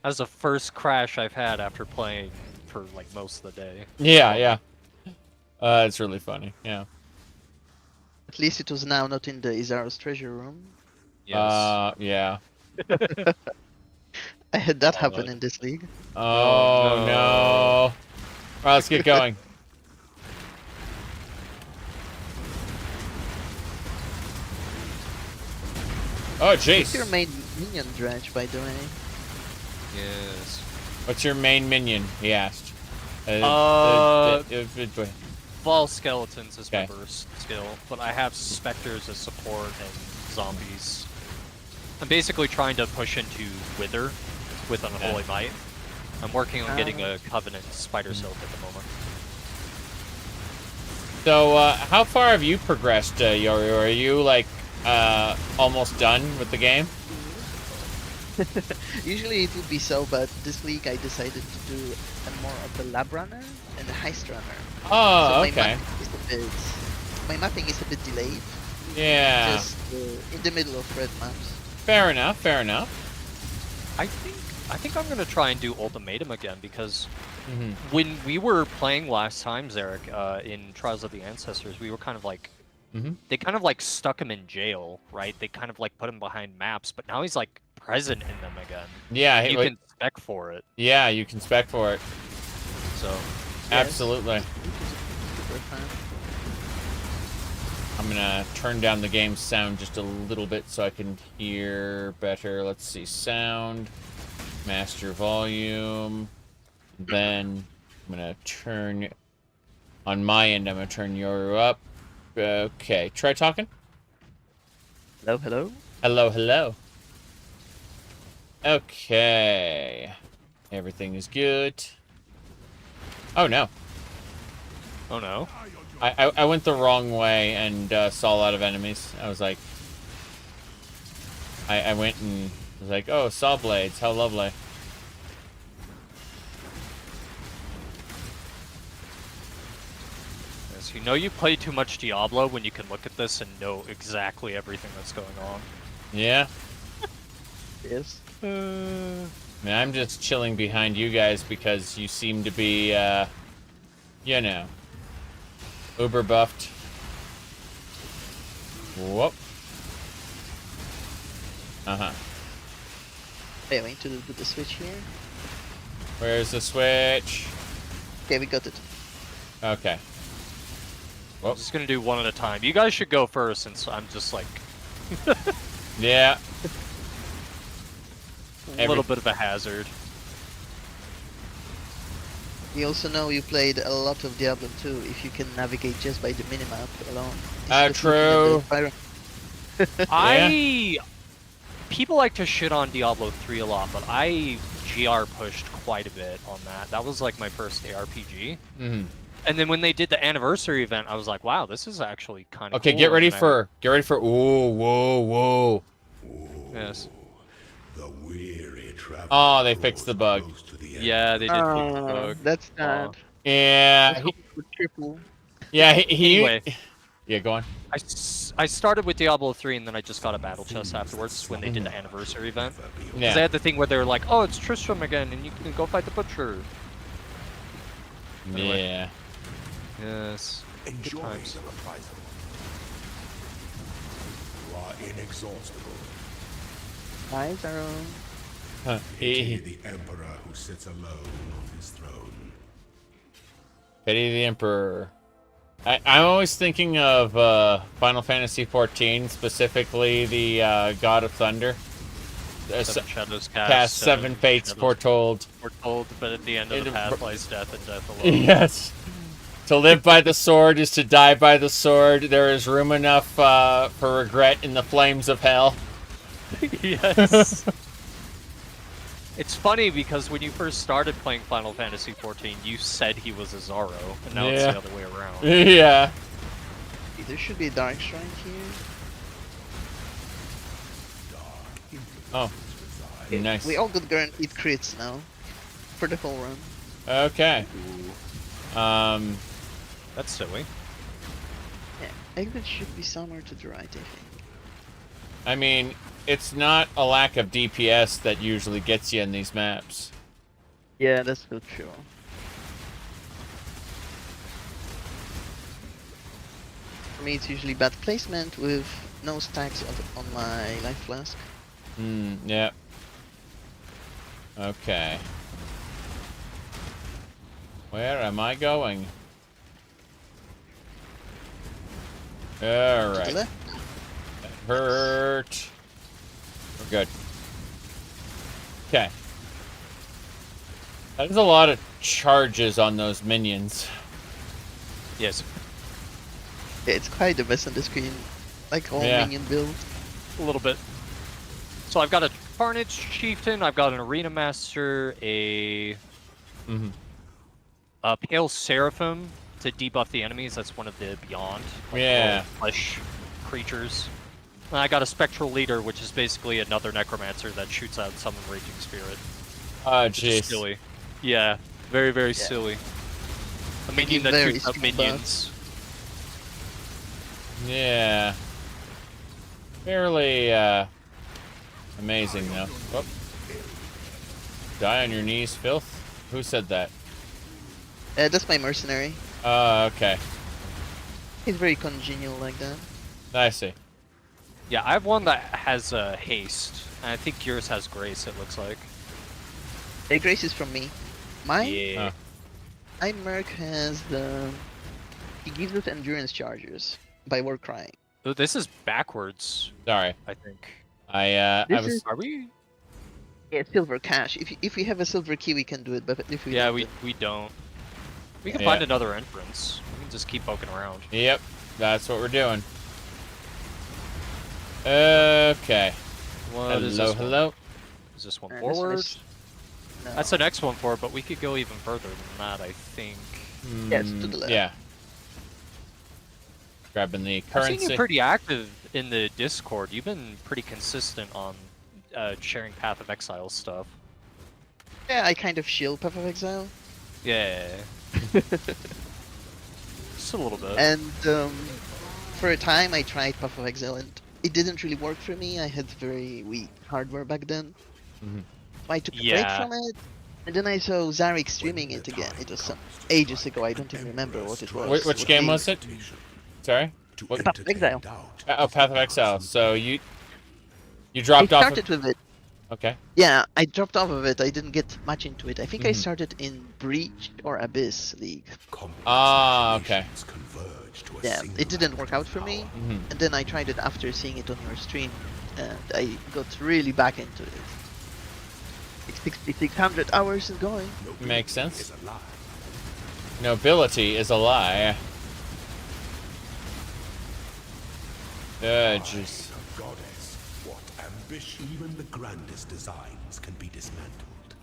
That's the first crash I've had after playing for like most of the day. Yeah. It's really funny, yeah. At least it was now not in the Izaro's treasure room. Yes. Yeah. I had that happen in this league. Oh, no. All right, let's get going. Oh, jeez. What's your main minion, Dredge, by the way? Yes. What's your main minion? He asked. Ball skeletons is my burst skill, but I have specters as support and zombies. I'm basically trying to push into Wither with Unholy Might. I'm working on getting a Covenant Spider Silk at the moment. So, how far have you progressed, Yoru? Are you, like, almost done with the game? Usually it would be so, but this league I decided to do more of the lab runner and the heist runner. Oh, so okay. My mapping is a bit delayed. Yeah. Just in the middle of red maps. Fair enough, fair enough. I think I'm gonna try and do Ultimatum again, because when we were playing last time, Zarek, in Trials of the Ancestors, we were kind of like, they kind of like stuck him in jail, right? They kind of like put him behind maps, but now he's like present in them again. Yeah, you can spec for it. Yeah, you can spec for it. So, absolutely. I'm gonna turn down the game sound just a little bit so I can hear better. Let's see, sound, master volume. Then I'm gonna turn, on my end, I'm gonna turn Yoru up. Okay, try talking. Hello, hello. Hello, hello. Okay. Everything is good. Oh no. Oh no. I went the wrong way and saw a lot of enemies. I was like, I went and was like, oh, saw blades, how lovely. Yes, you know you play too much Diablo when you can look at this and know exactly everything that's going on. Yeah. Yes. I mean, I'm just chilling behind you guys because you seem to be, you know, uber buffed. Whoop. Hey, I need to do the switch here. Where's the switch? Okay, we got it. Okay. I'm just gonna do one at a time. You guys should go first, since I'm just like... Yeah. A little bit of a hazard. We also know you played a lot of Diablo 2 if you can navigate just by the minimap alone. True. People like to shit on Diablo 3 a lot, but I GR pushed quite a bit on that. That was like my first ARPG. And then when they did the anniversary event, I was like, wow, this is actually kind of Okay, cool. get ready for ooh, whoa. Yes. The weary traveler. Oh, they fixed the bug. Yeah, they did fix the bug. That's sad. Yeah. Triple. Yeah, he Anyway. Yeah, go on. I started with Diablo 3 and then I just got a battle chest afterwards when they did the anniversary event. Because Yeah. they had the thing where they were like, oh, it's Tristram again and you can go fight the Butcher. Anyway. Yeah. Yes. Good Enjoy times. the reprisal. You are inexhaustible. Eyes are on. Huh. Pity the Emperor who sits alone on his throne. Pity the Emperor. I'm always thinking of Final Fantasy XIV, specifically the God of Thunder. Seven shadows Cast, seven fates shadows foretold. Foretold, but at the end of the path lies death and death alone. Yes. To live by the sword is to die by the sword. There is room enough for regret in the flames of hell. Yes. It's funny because when you first started playing Final Fantasy XIV, you said he was a Zaro, and now it's the other way around. Yeah. There should be a Dark Shrine here. Oh. Nice. We all got guaranteed crits now. For the whole run. Okay. That's silly. Yeah, exit should be somewhere to the right, I think. I mean, it's not a lack of DPS that usually gets you in these maps. Yeah, that's so true. For me, it's usually bad placement with no stacks on my life flask. Yeah. Okay. Where am I going? Alright. That hurt. We're good. Okay. That is a lot of charges on those minions. Yes. It's quite a mess on the screen. Like all minion build. A little bit. So I've got a Carnage Chieftain, I've got an Arena Master, a Pale Seraphim to debuff the enemies. That's one of the Beyond. Like flesh creatures. And I got a Spectral Leader, which is basically another Necromancer that shoots out Summon Raging Spirit. Oh, jeez. Silly. Yeah, very, very silly. A minion that shoots out minions. Yeah. Fairly, amazing, though. Whoop. Die on your knees, filth? Who said that? That's my mercenary. Okay. He's very congenial like that. I see. Yeah, I have one that has haste, and I think yours has grace, it looks like. Grace is from me. Mine? My merc has the... He gives us endurance chargers by war crying. Oh, this is backwards. Sorry. I think. I was... Are we? Yeah, silver cash. If we have a silver key, we can do it, but if we don't, we don't. We can find another entrance. We can just keep poking around. Yep, that's what we're doing. Okay. Hello. Is this one forward? No. That's the next one forward, but we could go even further than that, I think. Yeah, it's to the left. Yeah. Grabbing the currency. I've seen you pretty active in the Discord. You've been pretty consistent on sharing Path of Exile stuff. Yeah, I kind of shield Path of Exile. Yeah. Just a little bit. And for a time I tried Path of Exile and it didn't really work for me. I had very weak hardware back then. So I took a break from it. And then I saw Zarek streaming it again. It was some ages ago. I don't even remember what it was. Which game was it? Sorry? Path of Exile. Oh, Path of Exile. So you dropped off. I started with it. Okay. Yeah, I dropped off of it. I didn't get much into it. I think I started in Breach or Abyss League. Ah, okay. Yeah, it didn't work out for me. And then I tried it after seeing it on your stream. And I got really back into it. It's 6,600 hours is going. Makes sense. Nobility is a lie. Jeez. Even the grandest designs can be dismantled.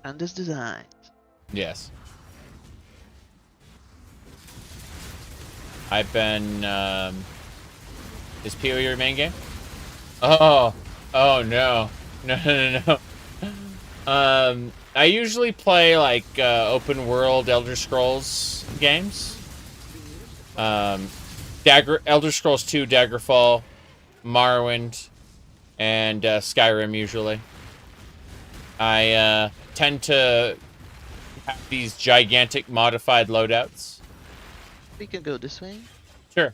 Grandest designs. Yes. I've been, is PoE your main game? Oh no. No. I usually play, like, open world Elder Scrolls games. Elder Scrolls 2, Daggerfall, Morrowind, and Skyrim usually. I tend to have these gigantic modified loadouts. We can go this way. Sure.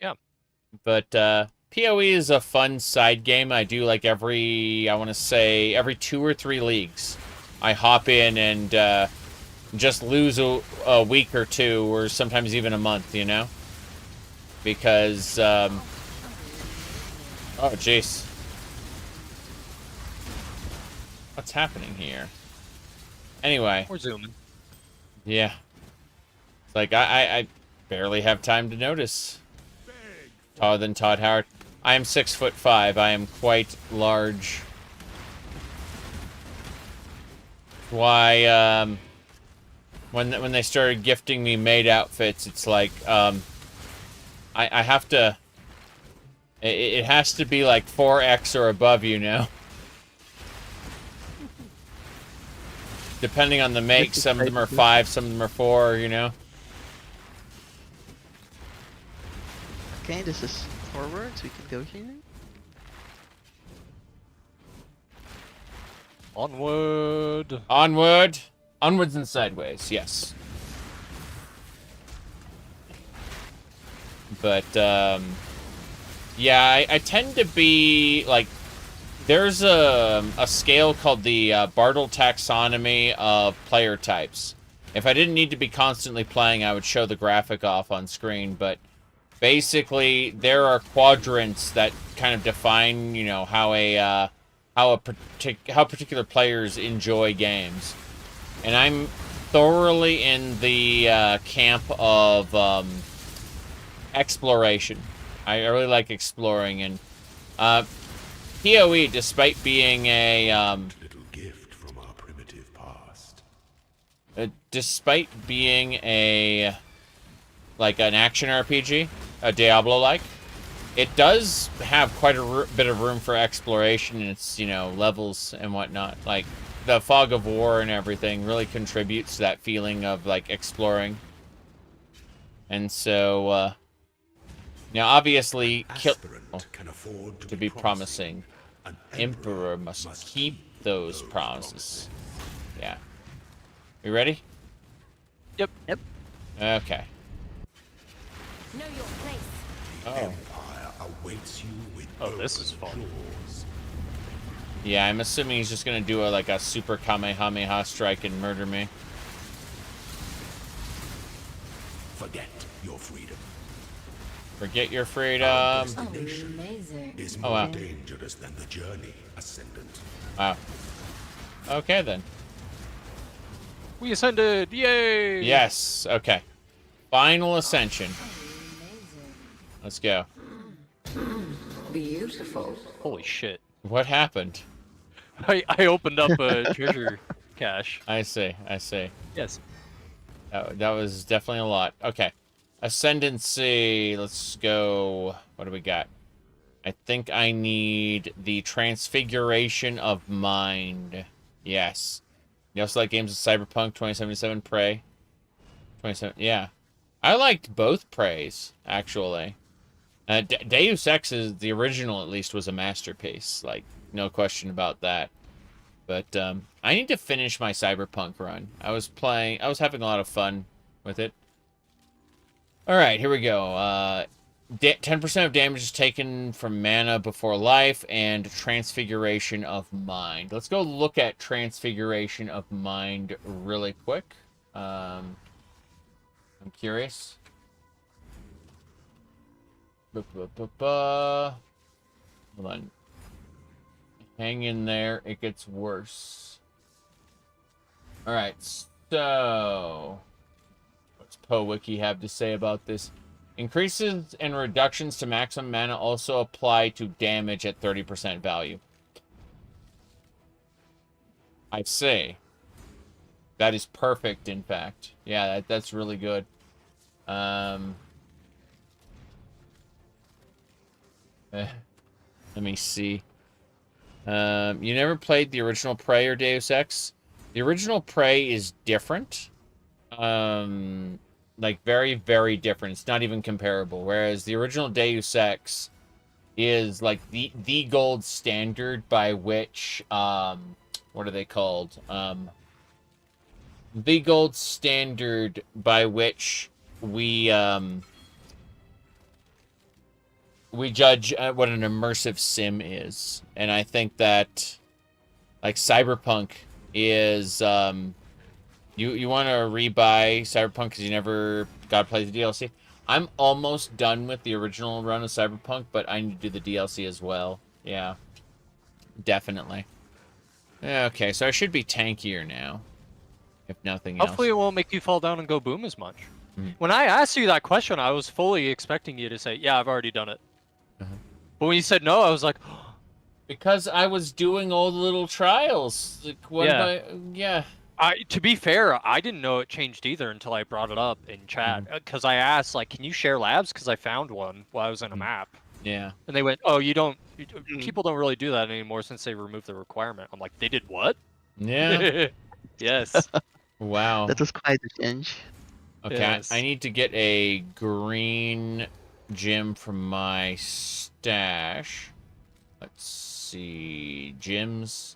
Yeah. But PoE is a fun side game. I do like every 2 or 3 leagues. I hop in and just lose a week or 2, or sometimes even a month, you know? Because, oh, jeez. What's happening here? Anyway. We're zooming. Yeah. It's like, I barely have time to notice. Taller than Todd Howard. I am 6'5". I am quite large. Why, when they started gifting me maid outfits, it's like, I have to... It has to be like 4X or above, you know? Depending on the make, some of them are 5, some of them are 4, you know? Okay, this is forward, so we can go here. Onward! Onward! Onwards and sideways, yes. But, yeah, I tend to be, like, there's a scale called the Bartle taxonomy of player types. If I didn't need to be constantly playing, I would show the graphic off on screen, but basically, there are quadrants that kind of define, you know, how particular players enjoy games. And I'm thoroughly in the camp of exploration. I really like exploring, and PoE, despite being a little gift from our primitive past. Despite being a like an action RPG, a Diablo-like, it does have quite a bit of room for exploration in its, you know, levels and whatnot. Like, the fog of war and everything really contributes to that feeling of, like, exploring. And so, now, obviously, Can afford to be promising. Emperor must keep those promises. Yeah. You ready? Yep. Yep. Okay. Know your place. Oh. Empire awaits you with this is fun. jaws. Yeah, I'm assuming he's just gonna do a super Kamehameha strike and murder me. Forget your freedom. Forget your freedom. Destination is more wow. dangerous than the journey, Ascendant. Wow. Okay, then. We ascended! Yay! Yes, okay. Final ascension. Let's go. Beautiful. Holy shit. What happened? I opened up a treasure cache. I see, I see. Yes. That was definitely a lot. Okay. Ascendancy. Let's go. What do we got? I think I need the Transfiguration of Mind. Yes. You also like games of Cyberpunk 2077, Prey. 27. Yeah. I liked both Preys, actually. Deus Ex, is the original, at least, was a masterpiece. Like, no question about that. But I need to finish my Cyberpunk run. I was having a lot of fun with it. All right, here we go. 10% of damage is taken from mana before life and Transfiguration of Mind. Let's go look at Transfiguration of Mind really quick. I'm curious. Hold on. Hang in there. It gets worse. All right, so what's PoeWiki have to say about this? Increases and reductions to maximum mana also apply to damage at 30% value. I see. That is perfect, in fact. Yeah, that's really good. Let me see. You never played the original Prey or Deus Ex? The original Prey is different. Like, very, very different. It's not even comparable. Whereas the original Deus Ex is, like, the gold standard by which, what are they called? the gold standard by which we judge what an immersive sim is. And I think that, like, Cyberpunk is, you want to rebuy Cyberpunk because you never got to play the DLC. I'm almost done with the original run of Cyberpunk, but I need to do the DLC as well. Yeah, definitely. Okay, so I should be tankier now, if nothing else. Hopefully it won't make you fall down and go boom as much. When I asked you that question, I was fully expecting you to say, yeah, I've already done it. But when you said no, I was like... Because I was doing all the little trials. Like, To be fair, I didn't know it changed either until I brought it up in chat. Because I asked, like, can you share labs? Because I found one while I was in a map. Yeah. And they went, oh, you don't... People don't really do that anymore since they removed the requirement. I'm like, they did what? Yeah. Yes. Wow. That was quite a change. Okay, Yes. I need to get a green gem from my stash. Let's see, gems,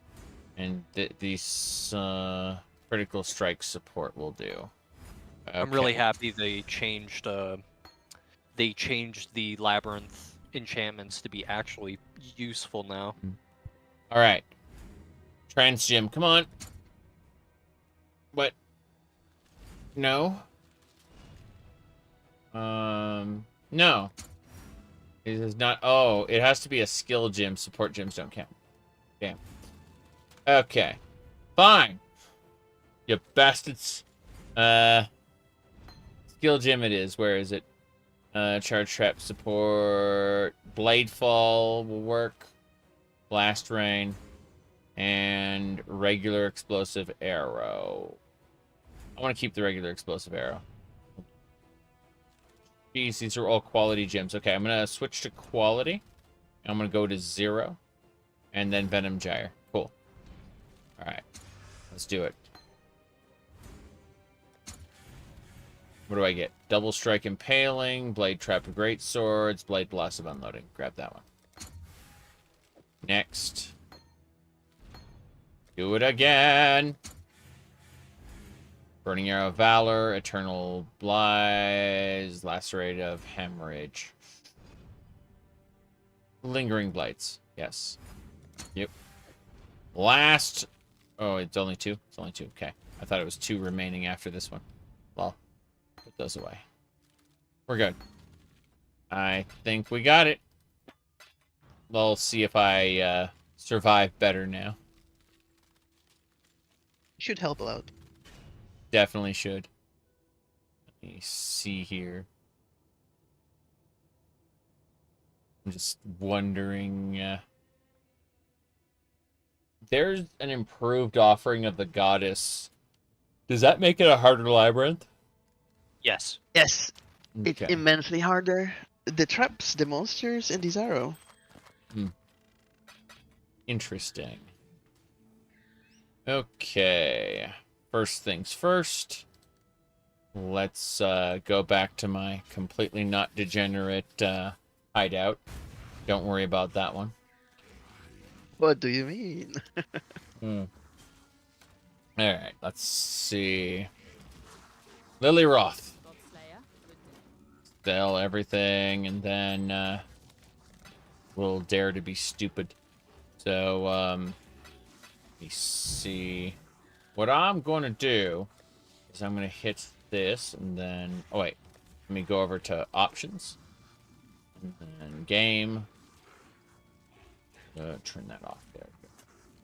and these critical strike support will do. Okay. I'm really happy they changed the labyrinth enchantments to be actually useful now. All right, trans gem, come on. What? No. No. It is not. Oh, it has to be a skill gem. Support gems don't count. Damn. Okay. Fine. You bastards. Skill gem it is. Where is it? Charge trap support. Blade fall will work. Blast rain. And regular explosive arrow. I want to keep the regular explosive arrow. Jeez, these are all quality gems. Okay, I'm going to switch to quality. I'm going to go to 0. And then Venom Gyre. Cool. Alright. Let's do it. What do I get? Double Strike Impaling, Blade Trap of Great Swords, Blade Blast of Unloading. Grab that one. Next. Do it again. Burning Arrow of Valor, Eternal Blaze, Lacerate of Hemorrhage. Lingering Blights. Yes. Yep. Last... Oh, it's only 2? It's only 2. Okay. I thought it was 2 remaining after this one. Well, put those away. We're good. I think we got it. We'll see if I survive better now. Should help a lot. Definitely should. Let me see here. I'm just wondering. There's an improved offering of the goddess. Does that make it a harder labyrinth? Yes. Yes. Okay. It's immensely harder. The traps, the monsters, and this arrow. Interesting. Okay. First things first. Let's go back to my completely not degenerate hideout. Don't worry about that one. What do you mean? Alright, let's see. Lily Roth. Sell everything, and then we'll dare to be stupid. So, let me see. What I'm going to do is I'm going to hit this, and then... Oh, wait. Let me go over to options. And then game. Turn that off there.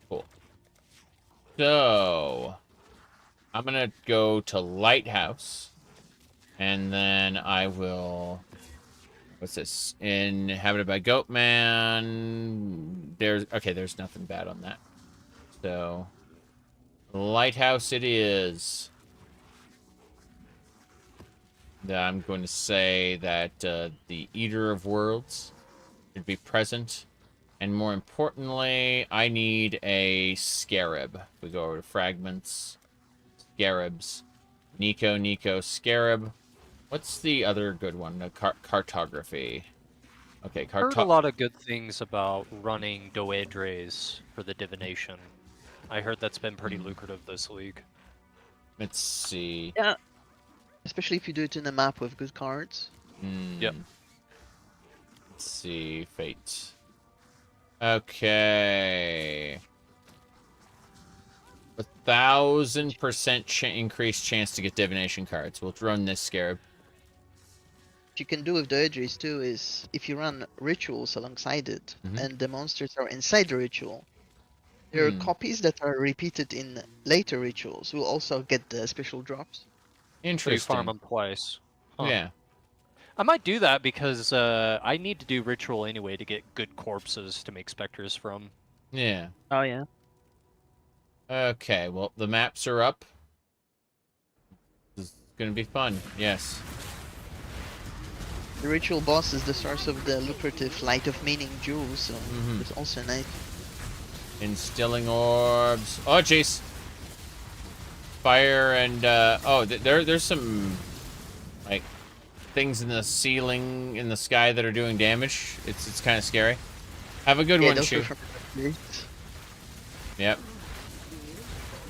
Cool. So, I'm going to go to Lighthouse. And then I will... What's this? Inhabited by Goatman. There's nothing bad on that. So... Lighthouse it is. I'm going to say that the Eater of Worlds should be present. And more importantly, I need a Scarab. We go over to Fragments. Scarabs. Nico, Scarab. What's the other good one? Cartography. Okay, Heard a lot of good things about running Doedres for the divination. I heard that's been pretty lucrative this league. Let's see. Yeah. Especially if you do it in a map with good cards. Yep. Let's see. Fate. Okay. 1,000% increased chance to get divination cards. We'll run this scarab. What you can do with the Edris too is if you run rituals alongside it and the monsters are inside the ritual, there are copies that are repeated in later rituals who also get the special drops. Interesting. So you farm them twice. Huh. Yeah. I might do that because I need to do ritual anyway to get good corpses to make specters from. Yeah. Oh yeah. Okay, well, the maps are up. This is gonna be fun, yes. The ritual boss is the source of the lucrative Light of Meaning jewels, so it's also nice. Instilling orbs. Oh, jeez. Fire and, there's some, like, things in the ceiling, in the sky that are doing damage. It's kind of scary. Have a good one, Shu. Yep.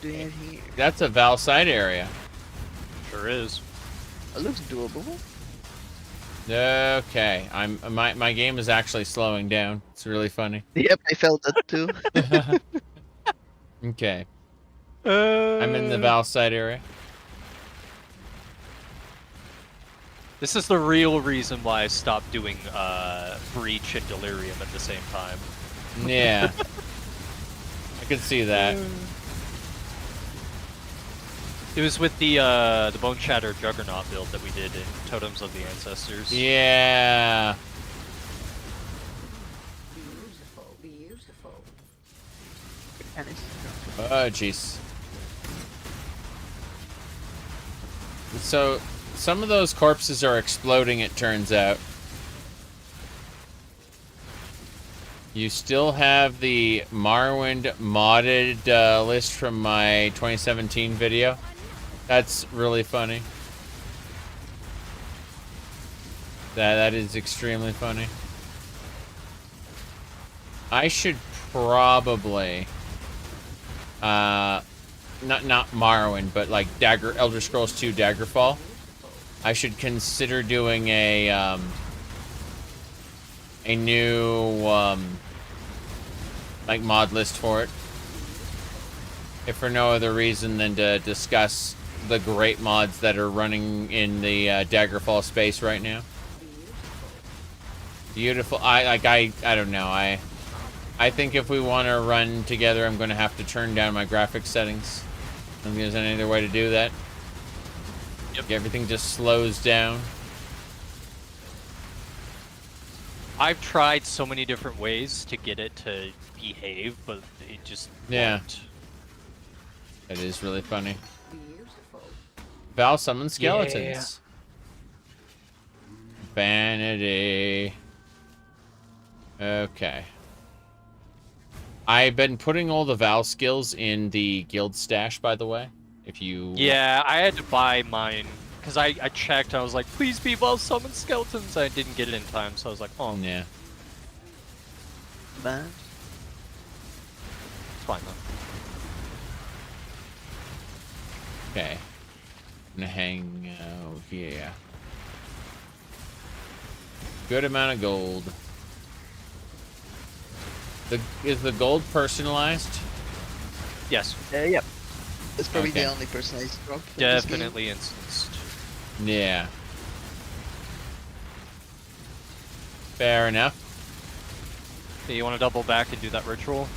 Do you have here? That's a Val side area. Sure is. It looks doable. Okay, my game is actually slowing down. It's really funny. Yep, I felt that too. Okay. I'm in the Val side area. This is the real reason why I stopped doing Breach and Delirium at the same time. Yeah. I could see that. It was with the Bone Shatter Juggernaut build that we did in Totems of the Ancestors. Yeah. Beautiful. Oh, jeez. So, some of those corpses are exploding, it turns out. You still have the Morrowind modded list from my 2017 video. That's really funny. That is extremely funny. I should probably not Morrowind, but like Elder Scrolls 2 Daggerfall. I should consider doing a new like mod list for it. If for no other reason than to discuss the great mods that are running in the Daggerfall space right now. Beautiful. I don't know. I think if we want to run together, I'm going to have to turn down my graphics settings. I don't think there's any other way to do that. Yep. Everything just slows down. I've tried so many different ways to get it to behave, but it just won't. It is really funny. Val summon skeletons. Yeah. Vanity. Okay. I've been putting all the Val skills in the guild stash, by the way. If you... Yeah, I had to buy mine. Because I checked, I was like, please be Val summon skeletons. I didn't get it in time, so I was like, oh. Yeah. Bad. It's fine, though. Okay. I'm gonna hang out here. Good amount of gold. Is the gold personalized? Yes. Yep. It's probably the only personalized drop. Definitely instanced. Yeah. Fair enough. Hey, you want to double back and do that ritual?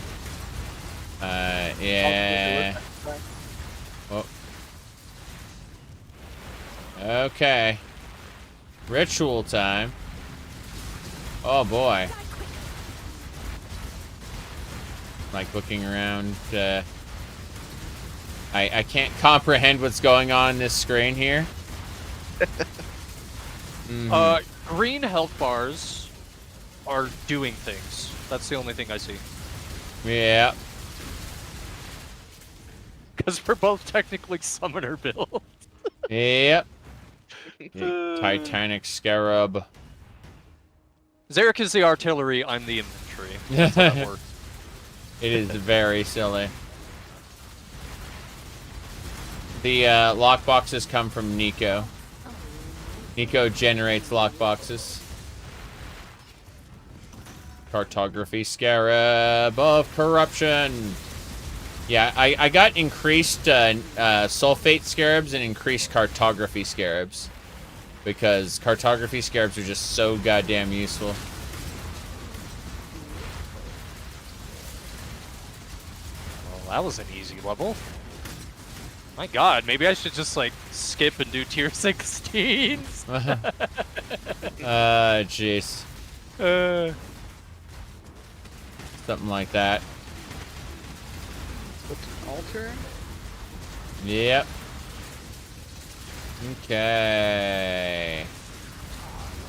Yeah. Oh. Okay. Ritual time. Oh boy. Like looking around. I can't comprehend what's going on this screen here. Green health bars are doing things. That's the only thing I see. Yeah. Because we're both technically summoner builds. Yep. Titanic Scarab. Zarek is the artillery, I'm the infantry. That's how that works. It is very silly. The lockboxes come from Nico. Nico generates lockboxes. Cartography Scarab of Corruption. Yeah, I got increased sulfate scarabs and increased cartography scarabs. Because cartography scarabs are just so goddamn useful. Well, that was an easy level. My god, maybe I should just, like, skip and do tier 16s. Jeez. Something like that. What's an altar? Yep. Okay.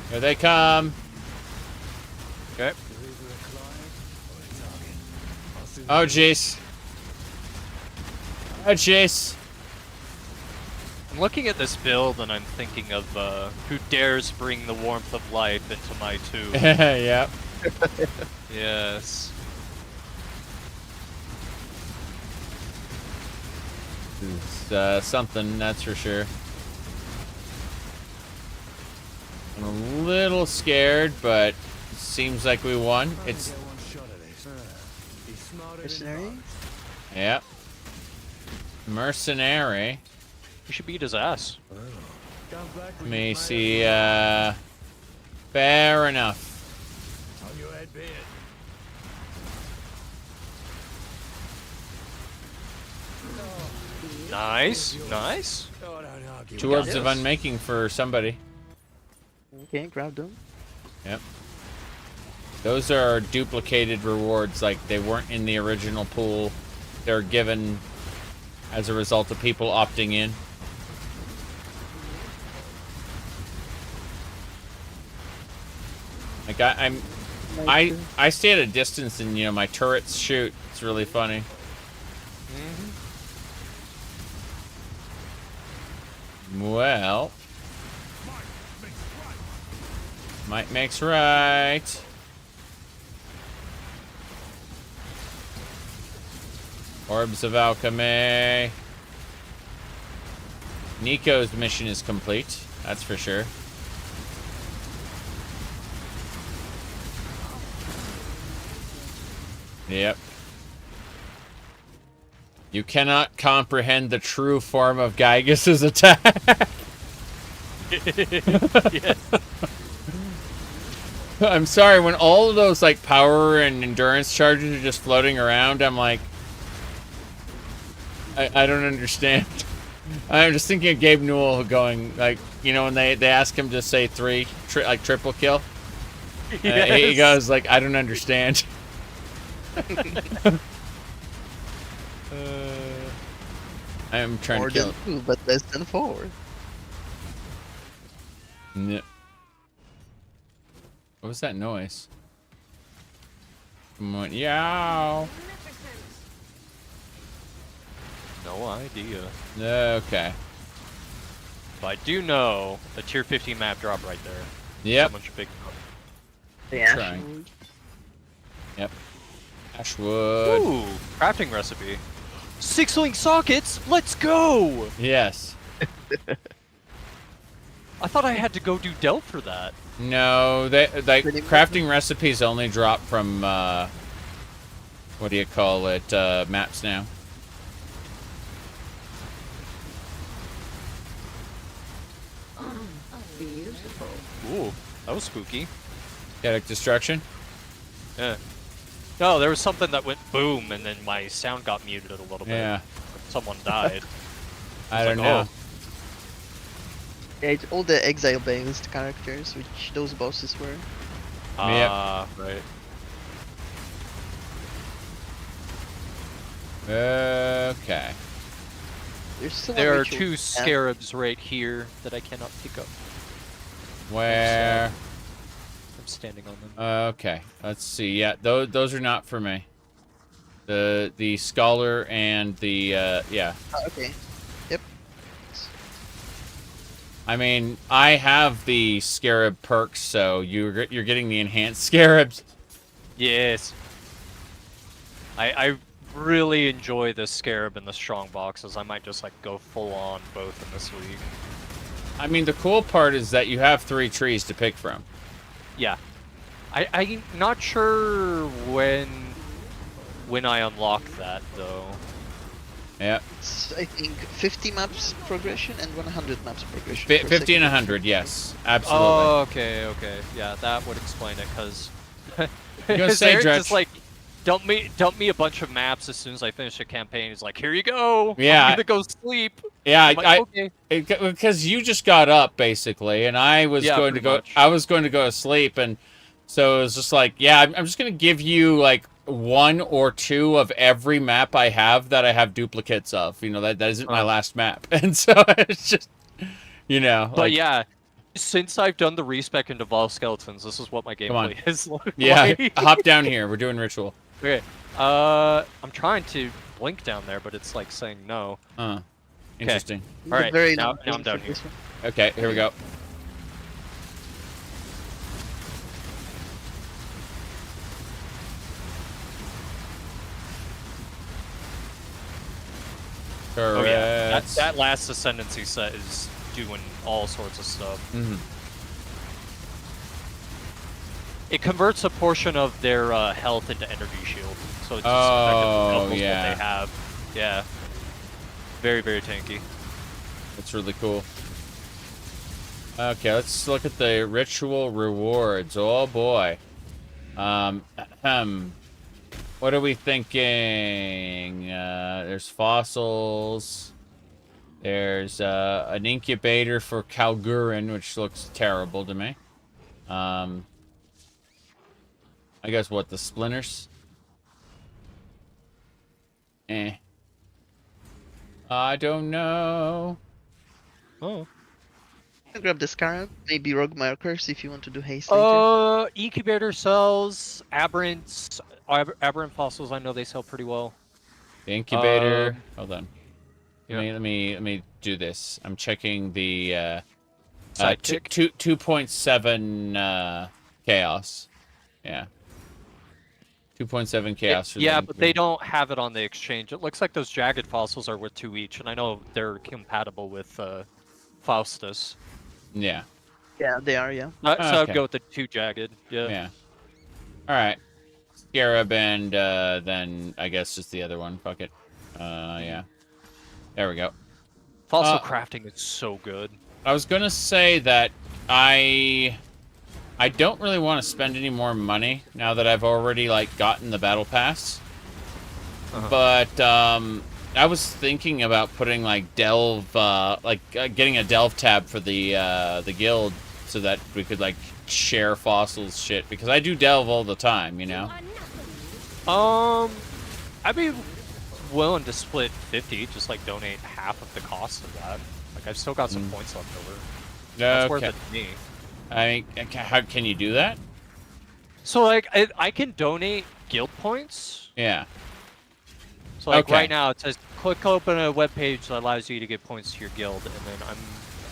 Here they come. Okay. Oh, jeez. Oh, jeez. I'm looking at this build and I'm thinking of who dares bring the warmth of life into my tomb. Yep. Yes. It's something, that's for sure. I'm a little scared, but it seems like we won. It's... Mercenary? Yep. Mercenary. We should beat his ass. Let me see, fair enough. On your head, be it. Nice, nice. Two orbs of unmaking for somebody. Okay, grab them. Yep. Those are duplicated rewards, like they weren't in the original pool. They're given as a result of people opting in. Like I stay at a distance and, you know, my turrets shoot. It's really funny. Well, might makes right. Orbs of Alchemy. Nico's mission is complete. That's for sure. Yep. You cannot comprehend the true form of Gygas's attack. Yes. I'm sorry, when all of those like power and endurance charges are just floating around, I'm like, I don't understand. I'm just thinking of Gabe Newell going, like, you know, when they ask him to say like triple kill. Yes. He goes like, I don't understand. I'm trying More to kill than 2, but less than 4. No. What was that noise? Come on, yow. No idea. Okay. But I do know a tier 15 map drop right there. Yep. So much big. Yeah. Trying. Yep. Ashwood. Ooh, crafting recipe. 6-link sockets. Let's go. Yes. I thought I had to go do Delve for that. No, they crafting recipes only drop from what do you call it? Maps now. Beautiful. Ooh, that was spooky. Static destruction. Yeah. No, there was something that went boom, and then my sound got muted a little bit. Yeah. Someone died. I don't like, know. oh. Yeah, it's all the exile-based characters, which those bosses were. Ah, right. Okay. There are 2 scarabs right here that I cannot pick up. Where? I'm standing on them. Okay. Let's see. Yeah, those are not for me. The scholar and the yeah. Oh, okay. Yep. I mean, I have the scarab perks, so you're getting the enhanced scarabs. Yes. I really enjoy the Scarab and the Strong boxes. I might just like go full on both in this week. I mean, the cool part is that you have 3 trees to pick from. Yeah. I'm not sure when I unlock that though. Yeah. It's, I think 50 maps progression and 100 maps progression. 50 and 100, yes, absolutely. Oh, okay. Yeah, that would explain it, because say, Eric Dretch. just like dump me a bunch of maps as soon as I finish a campaign. He's like, here you go. Yeah. I'm gonna go sleep. Yeah, I'm like, okay. Because you just got up basically, and I was going to go. much. I was going to go to sleep, and so it was just like, yeah, I'm just going to give you like 1 or 2 of every map I have that I have duplicates of. You know, that isn't my last map, and so it's just, you know. But like, yeah, since I've done the respec into Vol Skeletons, this is what my gameplay is like. Yeah, hop down here. We're doing ritual. Okay. I'm trying to blink down there, but it's like saying no. Interesting. All right, now I'm down here. Okay, here we go. Oh yeah, that last Ascendancy set is doing all sorts of stuff. Mm-hmm. It converts a portion of their health into energy shield, so it's just effectively doubles what they have. Yeah, very tanky. That's really cool. Okay, let's look at the ritual rewards. Oh boy. What are we thinking? There's fossils. There's an incubator for Kalgurin, which looks terrible to me. I guess what, the splinters? I don't know. Oh. I'll grab the Scarab, maybe Rogue Markers if you want to do haste later. Incubator cells, aberrant fossils. I know they sell pretty well. The incubator. Hold on. Let me do this. I'm checking the 2.7 chaos. Yeah. 2.7 chaos. Yeah, but they don't have it on the exchange. It looks like those jagged fossils are worth 2 each, and I know they're compatible with Faustus. Yeah. Yeah, they are, yeah. So I'd go with the 2 jagged. Yeah. Alright. Scarab and then I guess just the other one. Fuck it. Yeah. There we go. Fossil crafting is so good. I was gonna say that I don't really want to spend any more money now that I've already like gotten the battle pass. But I was thinking about putting like delve, getting a delve tab for the guild so that we could like share fossils shit, because I do delve all the time, you know. I'd be willing to split 50, just like donate half of the cost of that. Like I've still got some points left over. That's worth it to me. I mean, how can you do that? So like I can donate guild points. Yeah. So like right now it says click open a web page that allows you to give points to your guild, and then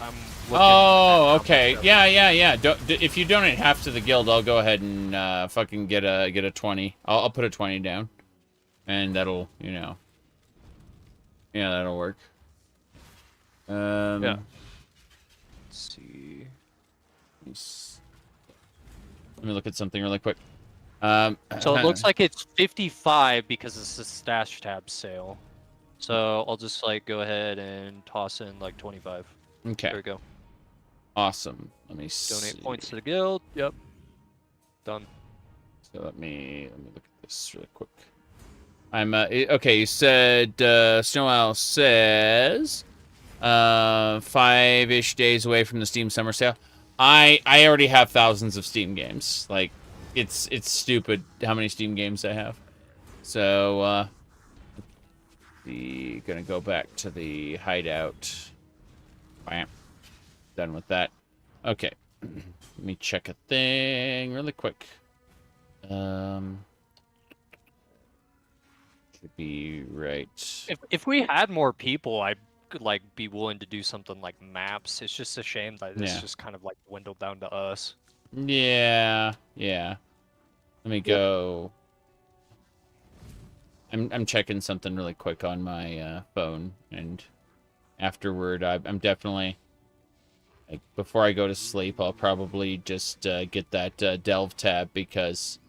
I'm looking oh, okay. Yeah. If you donate half to the guild, I'll go ahead and fucking get a 20. I'll put a 20 down, and that'll, you know. Yeah, that'll work. Yeah. Let's see. Let me look at something really quick. So it looks like it's 55 because it's a stash tab sale. So I'll just like go ahead and toss in like 25. Okay. There we go. Awesome. Let me donate points to the guild. Yep. Done. So let me look at this really quick. I'm okay. You said Snow Owl says 5-ish days away from the Steam Summer Sale. I already have thousands of Steam games. Like, it's stupid how many Steam games I have. So gonna go back to the hideout. Bam. Done with that. Okay. Let me check a thing really quick. Should be right. If we had more people, I'd like be willing to do something like maps. It's just a shame that this just kind of like dwindled down to us. Yeah. Let me go. I'm checking something really quick on my phone, and afterward, I'm definitely, like, before I go to sleep, I'll probably just get that delve tab because,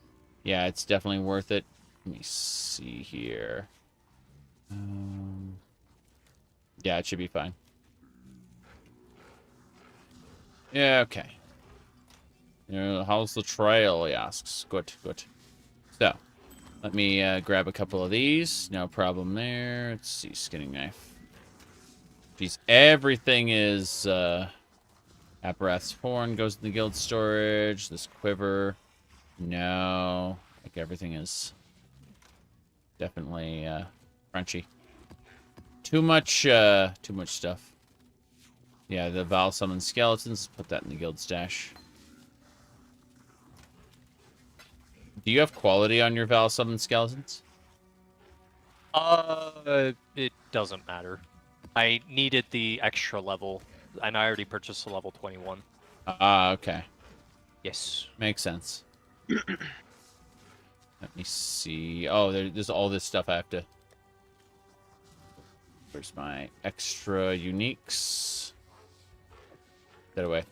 yeah, it's definitely worth it. Let me see here. Yeah, it should be fine. Yeah, okay. How's the trail, he asks. Good, good. So, let me grab a couple of these. No problem there. Let's see, skinning knife. Geez, everything is, apparatus horn goes in the guild storage. This quiver, no. Like, everything is definitely, crunchy. Too much stuff. Yeah, the Val summon skeletons. Put that in the guild stash. Do you have quality on your Val summon skeletons? It doesn't matter. I needed the extra level, and I already purchased the level 21. Ah, okay. Yes. Makes sense. Let me see. Oh, there's all this stuff I have to... Where's my extra uniques? That away.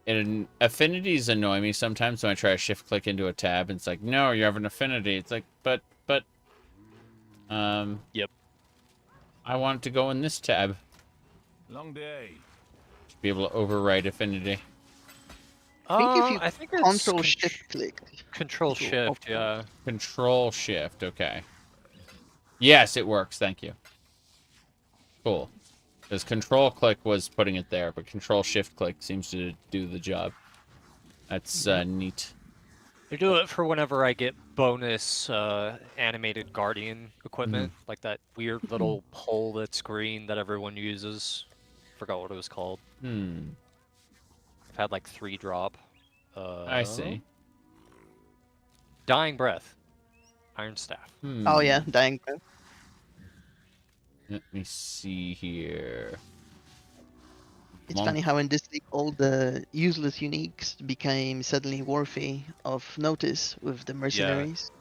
And affinities annoy me sometimes when I try to shift click into a tab and it's like, no, you have an affinity. It's like, but yep. I want it to go in this tab. Long day. Should be able to overwrite affinity. I think it's Control Shift click. Control Shift, yeah. Control Shift, okay. Yes, it works. Thank you. Cool. Because Control Click was putting it there, but Control Shift Click seems to do the job. That's neat. I do it for whenever I get bonus animated guardian equipment, like that weird little pole that's green that everyone uses. Forgot what it was called. I've had like 3 drop. I see. Dying Breath. Iron Staff. Oh yeah, Dying Breath. Let me see here. It's funny how in this league all the useless uniques became suddenly worthy of notice with the mercenaries.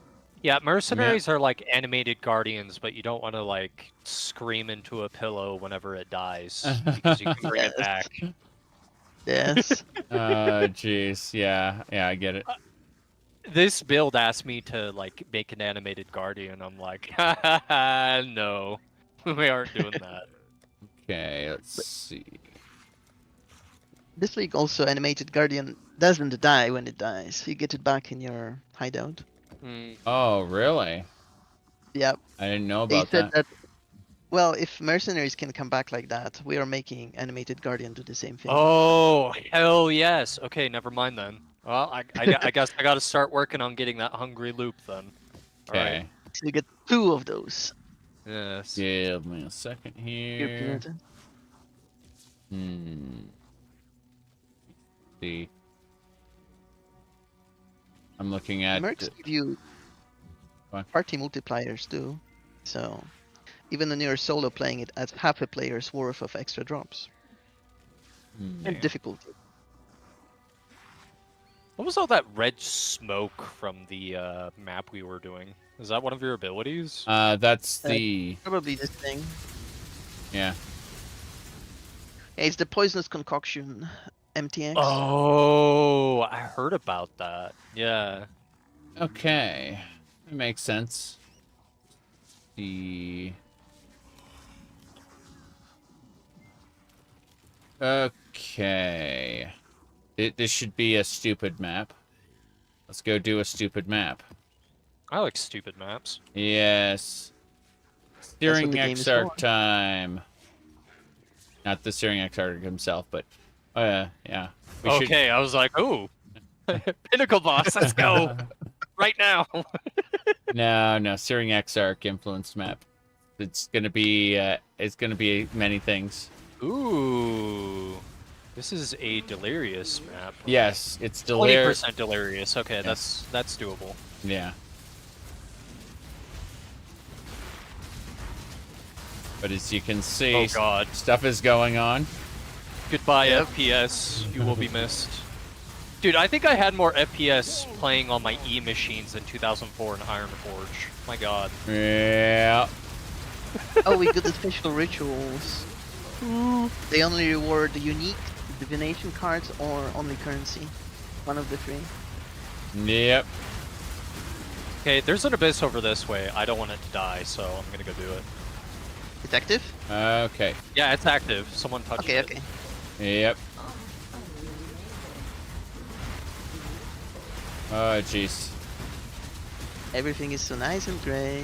Yeah, mercenaries are like animated guardians, but you don't want to like scream into a pillow whenever it dies because you can bring it back. Yes. Jeez. Yeah, I get it. This build asked me to like make an animated guardian. I'm like, no, we aren't doing that. Okay, let's see. This league also animated guardian doesn't die when it dies. You get it back in your hideout. Oh, really? Yep. I didn't know about they said that. Well, if mercenaries can come back like that, we are making animated guardian do the same thing. Oh, hell yes. Okay, never mind then. Well, I guess I got to start working on getting that hungry loop then. Okay. Right. So you get 2 of those. Yes. Give me a second here. See. I'm looking at... Mercs give you party multipliers too. So even when you're solo playing, it adds half a player's worth of extra drops. And difficulty. What was all that red smoke from the map we were doing? Is that one of your abilities? That's the... Probably this thing. Yeah. It's the poisonous concoction, MTX. Oh, I heard about that. Yeah. Okay. That makes sense. The... Okay. This should be a stupid map. Let's go do a stupid map. I like stupid maps. Yes. Steering Exarch time. Not the Steering Exarch himself, but... yeah. Okay, I was like, ooh. Pinnacle boss, let's go. Right now. No, Steering Exarch influenced map. It's gonna be many things. Ooh. This is a delirious map. Yes, it's delirious. 20% delirious. Okay, Yes. that's doable. Yeah. But as you can see, Oh god, stuff is going on. Goodbye FPS. You will be missed. Dude, I think I had more FPS playing on my E machines than 2004 in Iron Forge. My god. Yeah. Oh, we got the special rituals. They only reward the unique divination cards or only currency. One of the three. Yep. Okay, there's an abyss over this way. I don't want it to die, so I'm gonna go do it. It's active? Okay. Yeah, it's active. Someone touched it. Okay. Yep. Oh, jeez. Everything is so nice and gray.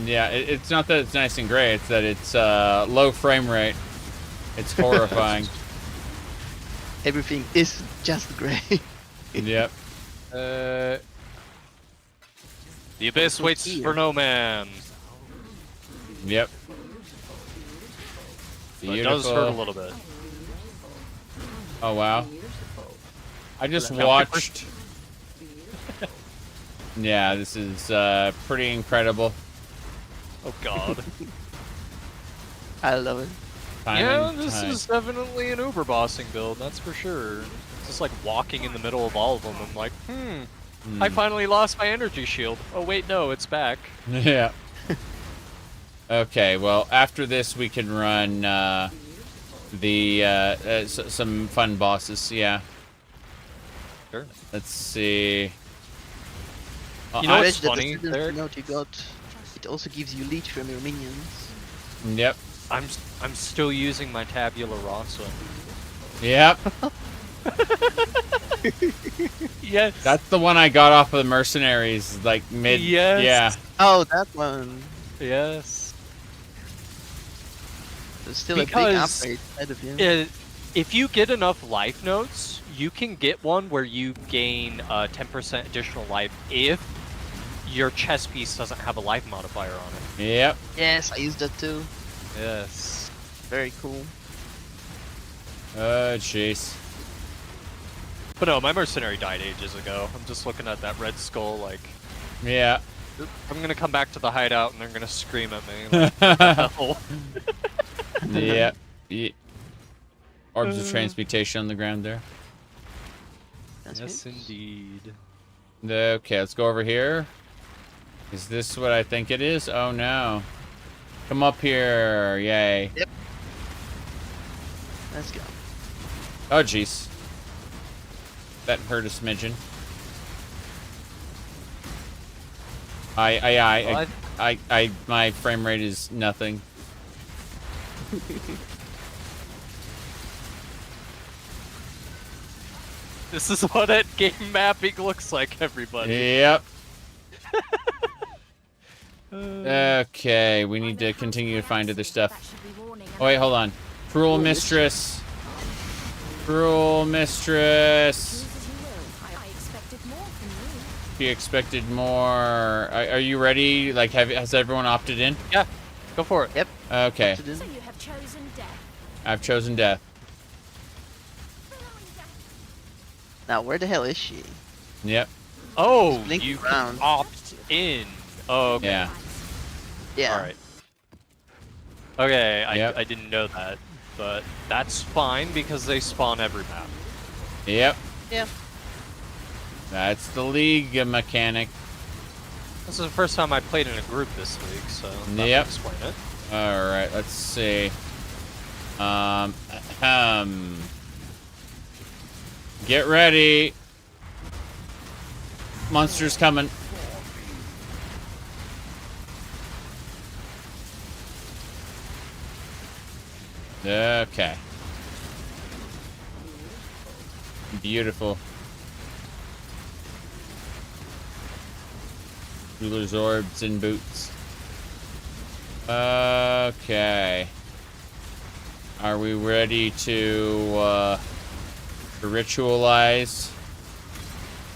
Yeah, it's not that it's nice and gray, it's that it's low frame rate. It's horrifying. Everything is just gray. Yep. The abyss waits for no man. Yep. But it does hurt a little bit. Oh, wow. I just watched... Yeah, this is pretty incredible. Oh god. I love it. This is definitely an uber bossing build, that's for sure. It's just like walking in the middle of all of them. I'm like, I finally lost my energy shield. Oh wait, no, it's back. Yeah. Okay, well, after this we can run some fun bosses, yeah. Sure. Let's see. You know what's funny? Note you got, it also gives you leech from your minions. Yep. I'm still using my tabula rasa. Yep. Yes. That's the one I got off of the mercenaries, like mid. Yes. Yeah. Oh, that one. Yes. There's still a big upgrade ahead of you. If you get enough life notes, you can get one where you gain 10% additional life if your chess piece doesn't have a life modifier on it. Yep. Yes, I used that too. Yes. Very cool. Jeez. But no, my mercenary died ages ago. I'm just looking at that red skull like... Yeah. I'm gonna come back to the hideout and they're gonna scream at me. Like, what the hell? Yeah. Orbs of transmutation on the ground there. Yes, indeed. Okay, let's go over here. Is this what I think it is? Oh no. Come up here. Yay. Yep. Let's go. Oh jeez. That hurt a smidgen. My frame rate is nothing. This is what endgame mapping looks like, everybody. Yep. Okay, we need to continue to find other stuff. Oh wait, hold on. Cruel mistress. Cruel mistress. She expected more. Are you ready? Like, has everyone opted in? Yeah, go for it. Yep. Okay. So you have chosen death. I've chosen death. Now, where the hell is she? Yep. Oh, Blink you around. opt in. Oh, okay. Yeah. Yeah. Alright. Okay, Yep. I didn't know that, but that's fine because they spawn every map. Yep. Yeah. That's the league mechanic. This is the first time I played in a group this week, so that Yep. would explain it. Alright, let's see. Get ready. Monsters coming. Okay. Beautiful. Ruler's orbs and boots. Okay. Are we ready to ritualize?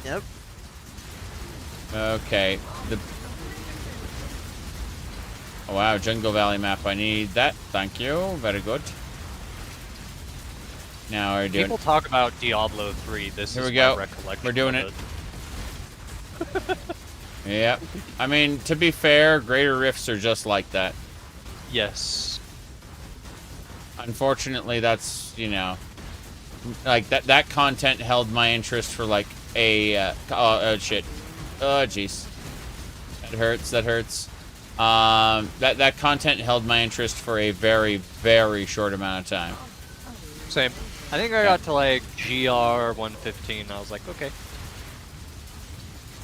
Yep. Okay. Oh, wow, Jungle Valley map. I need that. Thank you. Very good. Now we're doing. People talk about Diablo 3. This Here is we go. my recollection. We're doing of it. Yep. I mean, to be fair, Greater Rifts are just like that. Yes. Unfortunately, that's, you know, like that content held my interest for like a oh shit. Oh jeez. That hurts. That hurts. That content held my interest for a very, very short amount of time. Same. I think I got to like GR 115. I was like, okay.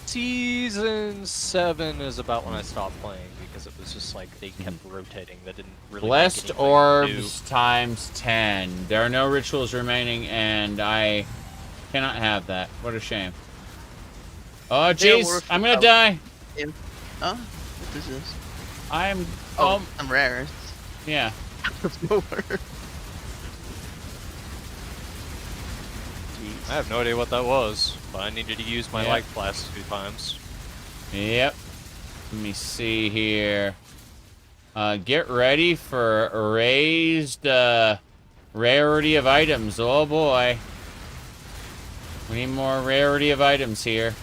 Season 7 is about when I stopped playing because it was just like they kept rotating. That didn't really. Blessed orbs times 10. There are no rituals remaining, and I cannot have that. What a shame. Oh jeez, I'm gonna die. Huh? What is this? I'm. I'm rare. Yeah. I have no idea what that was, but I needed to use my light blast 2 times. Yep. Let me see here. Get ready for raised rarity of items. Oh boy. We need more rarity of items here.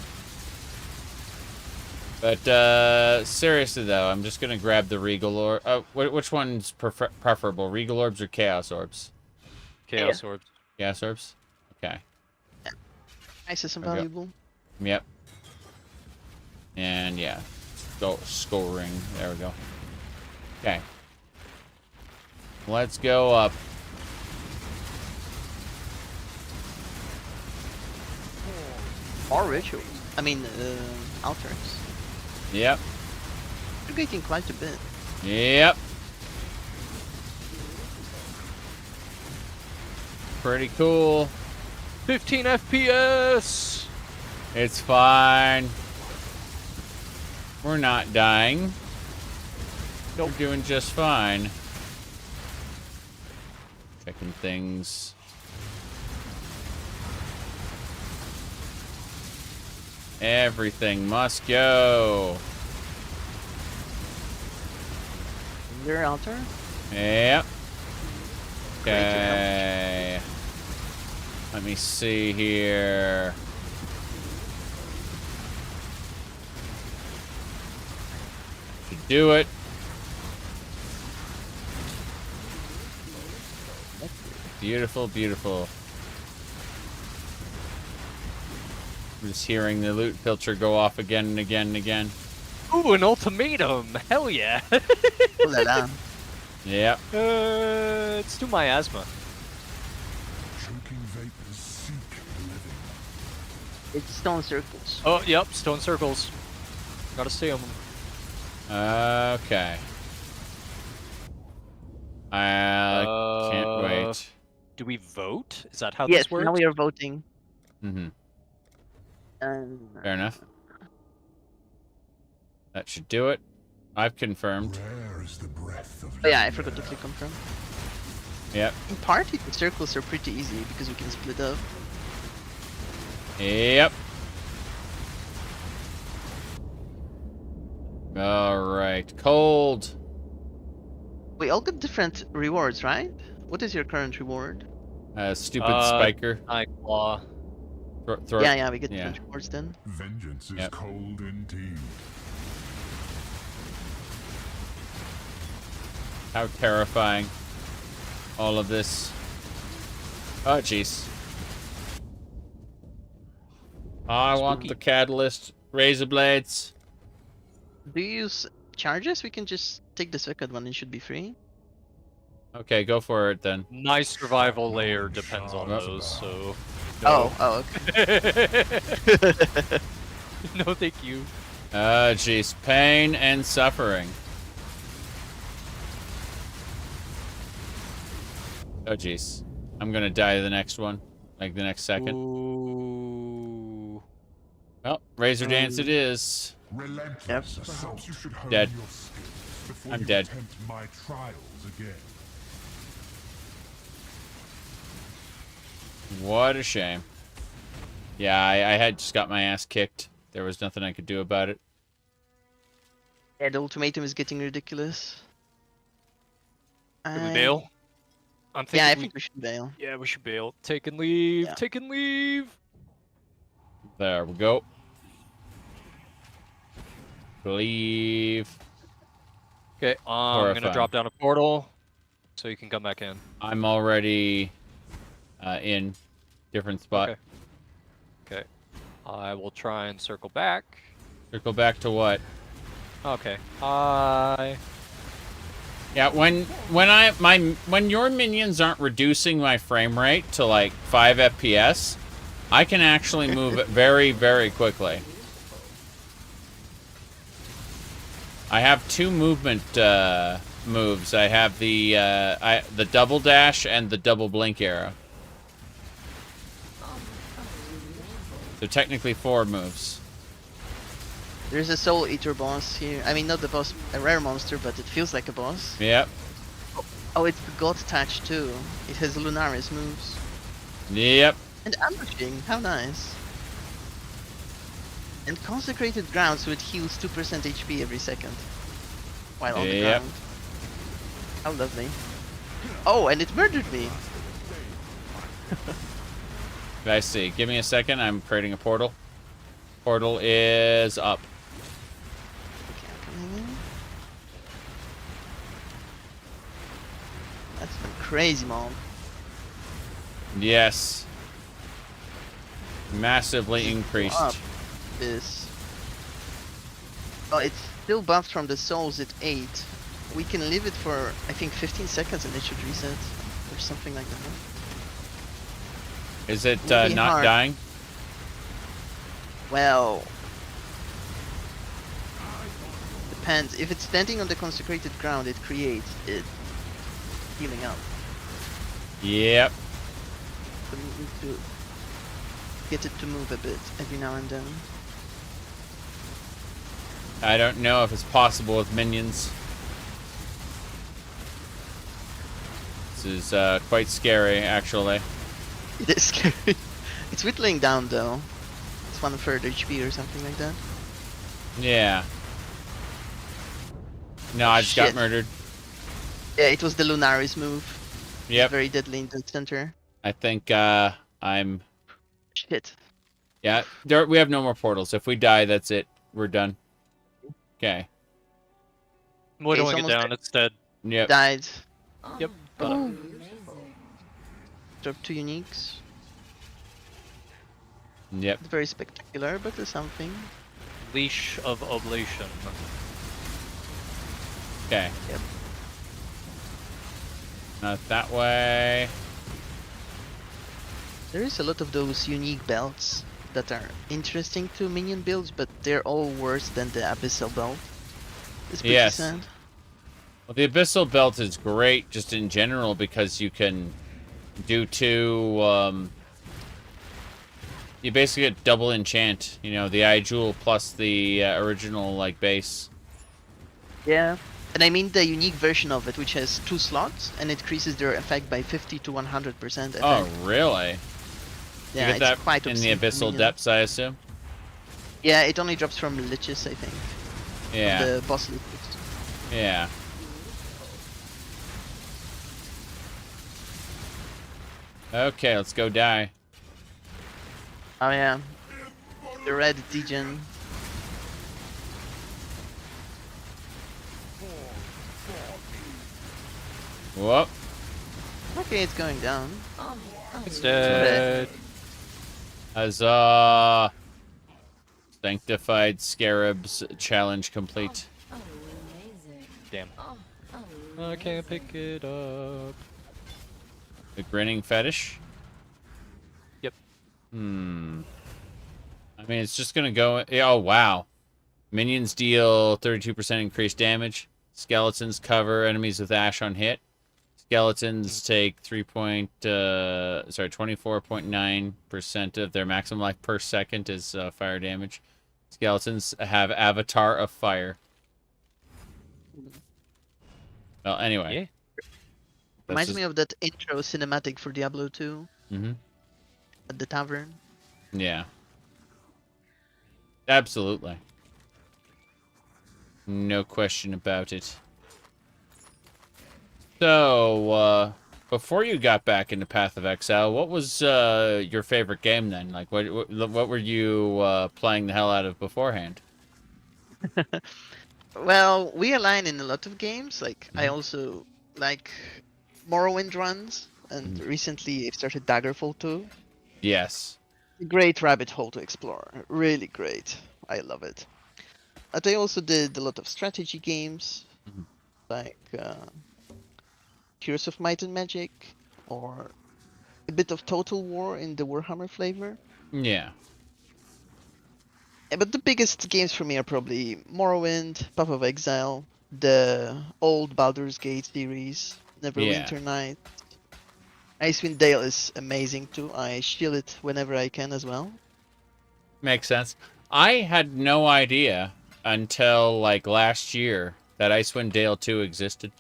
But seriously though, I'm just gonna grab the Regal Orb. Which one's preferable? Regal Orbs or Chaos Orbs? Chaos Orbs. Chaos Orbs? Okay. Nice and valuable. Yep. And yeah. Scoring. There we go. Okay. Let's go up. More rituals. I mean, altars. Yep. You're getting quite a bit. Yep. Pretty cool. 15 FPS! It's fine. We're not dying. Nope. We're doing just fine. Checking things. Everything must go. Is there an altar? Yep. Okay. Let me see here. Should do it. Beautiful, beautiful. I'm just hearing the loot filter go off again and again and again. Ooh, an ultimatum! Hell yeah! Yep. It's to my asthma. Choking vapors seek living. It's stone circles. Oh, yep, stone circles. Gotta see them. Okay. I can't wait. Do we vote? Is that how yes, this works? now we are voting. Mm-hmm. Fair enough. That should do it. I've confirmed. Rare is the breath of yeah, I forgot to click confirm. Yep. In party, the circles are pretty easy because we can split up. Yep. Alright. Cold. We all got different rewards, right? What is your current reward? Stupid spiker. Claw. Yeah, we get different rewards then. Vengeance is cold indeed. How terrifying. All of this. Oh, jeez. I want the catalyst. Razor blades. Do you use charges? We can just take the second one and should be free. Okay, go for it then. My survival layer depends on those, so... No. Oh, okay. No, thank you. Jeez. Pain and suffering. Oh, jeez. I'm gonna die to the next one. Like the next second. Ooh. Well, Razor Dance it is. Yep. You should hone Dead. your skills before I'm you dead. attempt my trials again. What a shame. Yeah, I had just got my ass kicked. There was nothing I could do about it. Yeah, the ultimatum is getting ridiculous. Should we bail? I'm thinking yeah, I think we should bail. Yeah, we should bail. Take and leave. Yeah. Take and leave. There we go. Leave. Okay, I'm gonna drop down a portal so you can come back in. I'm already in different spot. Okay. Okay. I will try and circle back. Circle back to what? Okay. Hi. Yeah, when your minions aren't reducing my frame rate to like 5 FPS, I can actually move it very, very quickly. I have 2 movement moves. I have the double dash and the double blink arrow. So technically 4 moves. There's a Soul Eater boss here. I mean, not the boss, a rare monster, but it feels like a boss. Yep. Oh, it's the God Touch too. It has Lunaris moves. Yep. And ambushing, how nice. And Consecrated Ground, so it heals 2% HP every second. While on the ground. How lovely. Oh, and it murdered me! I see. Give me a second, I'm creating a portal. Portal is up. That's been crazy, Mom. Yes. Massively increased. Up this. Oh, it's still buffed from the souls at 8. We can leave it for, I think, 15 seconds and it should reset. Or something like that. Is it not hard. dying? Well... depends. If it's standing on the consecrated ground, it creates it healing up. Yep. So we need to get it to move a bit every now and then. I don't know if it's possible with minions. This is quite scary, actually. It is scary. It's whittling down though. It's 1/3 HP or something like that. Yeah. No, I just got Shit. murdered. Yeah, it was the Lunaris move. Yep. It's very deadly in the center. I think I'm... Shit. Yeah, we have no more portals. If we die, that's it. We're done. Okay. Whittling it down, it's dead. Yep. Died. Yep. Oh. Drop 2 uniques. Yep. It's very spectacular, but there's something. Leash of Oblation. Okay. Yep. Not that way. There is a lot of those unique belts that are interesting to minion builds, but they're all worse than the Abyssal belt. It's pretty Yes. sad. Well, the Abyssal Belt is great just in general because you can do 2... you basically get double enchant. You know, the Eye Jewel plus the original, like, base. Yeah. And I mean the unique version of it, which has 2 slots, and it increases their effect by 50 to 100% effect. Oh, really? Yeah, you get that it's quite in the obscene Abyssal minion. Depths, I assume? Yeah, it only drops from Liches, I think. Yeah. From the boss Liches. Yeah. Okay, let's go die. Oh yeah. The red degen. Whoop. Okay, it's going down. It's dead. Huzzah! Sanctified Scarabs challenge complete. Damn. I can't pick it up. The Grinning Fetish? Yep. I mean, it's just gonna go... Oh, wow. Minions deal 32% increased damage. Skeletons cover enemies with ash on hit. Skeletons take 24.9% of their maximum life per second is fire damage. Skeletons have Avatar of Fire. Well, anyway. Yeah. Reminds me of that intro cinematic for Diablo 2. Mm-hmm. At the tavern. Yeah. Absolutely. No question about it. So, before you got back into Path of Exile, what was your favorite game then? Like, what were you playing the hell out of beforehand? Well, we align in a lot of games. Like, I also like Morrowind runs. and recently I've started Daggerfall 2. Yes. Great rabbit hole to explore. Really great. I love it. But I also did a lot of strategy games, like Heroes of Might and Magic, or a bit of Total War in the Warhammer flavor. Yeah. But the biggest games for me are probably Morrowind, Path of Exile, the old Baldur's Gate series, Neverwinter Nights. Icewind Dale is amazing too. I shield it whenever I can as well. Makes sense. I had no idea until like last year that Icewind Dale 2 existed.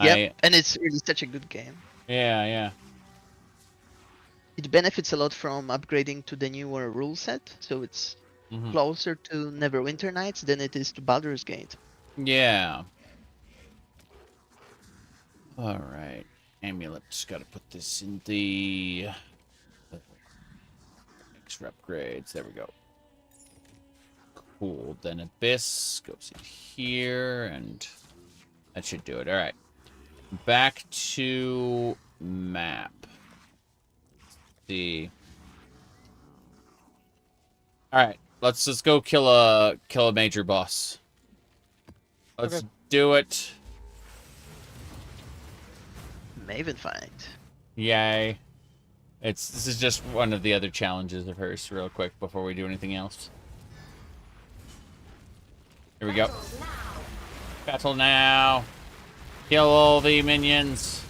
Yep, and it's really such a good game. Yeah, yeah. It benefits a lot from upgrading to the newer rule set, so it's closer to Neverwinter Nights than it is to Baldur's Gate. Yeah. All right. Amulet. Just got to put this in the extra upgrades. There we go. Cool. Then Abyss goes in here, and that should do it. All right. Back to map. See. All right. Let's go kill a major boss. Let's do it. Maven fight. Yay. This is just one of the other challenges of hers, real quick, before we do anything else. Here we go. Battle now. Kill all the minions.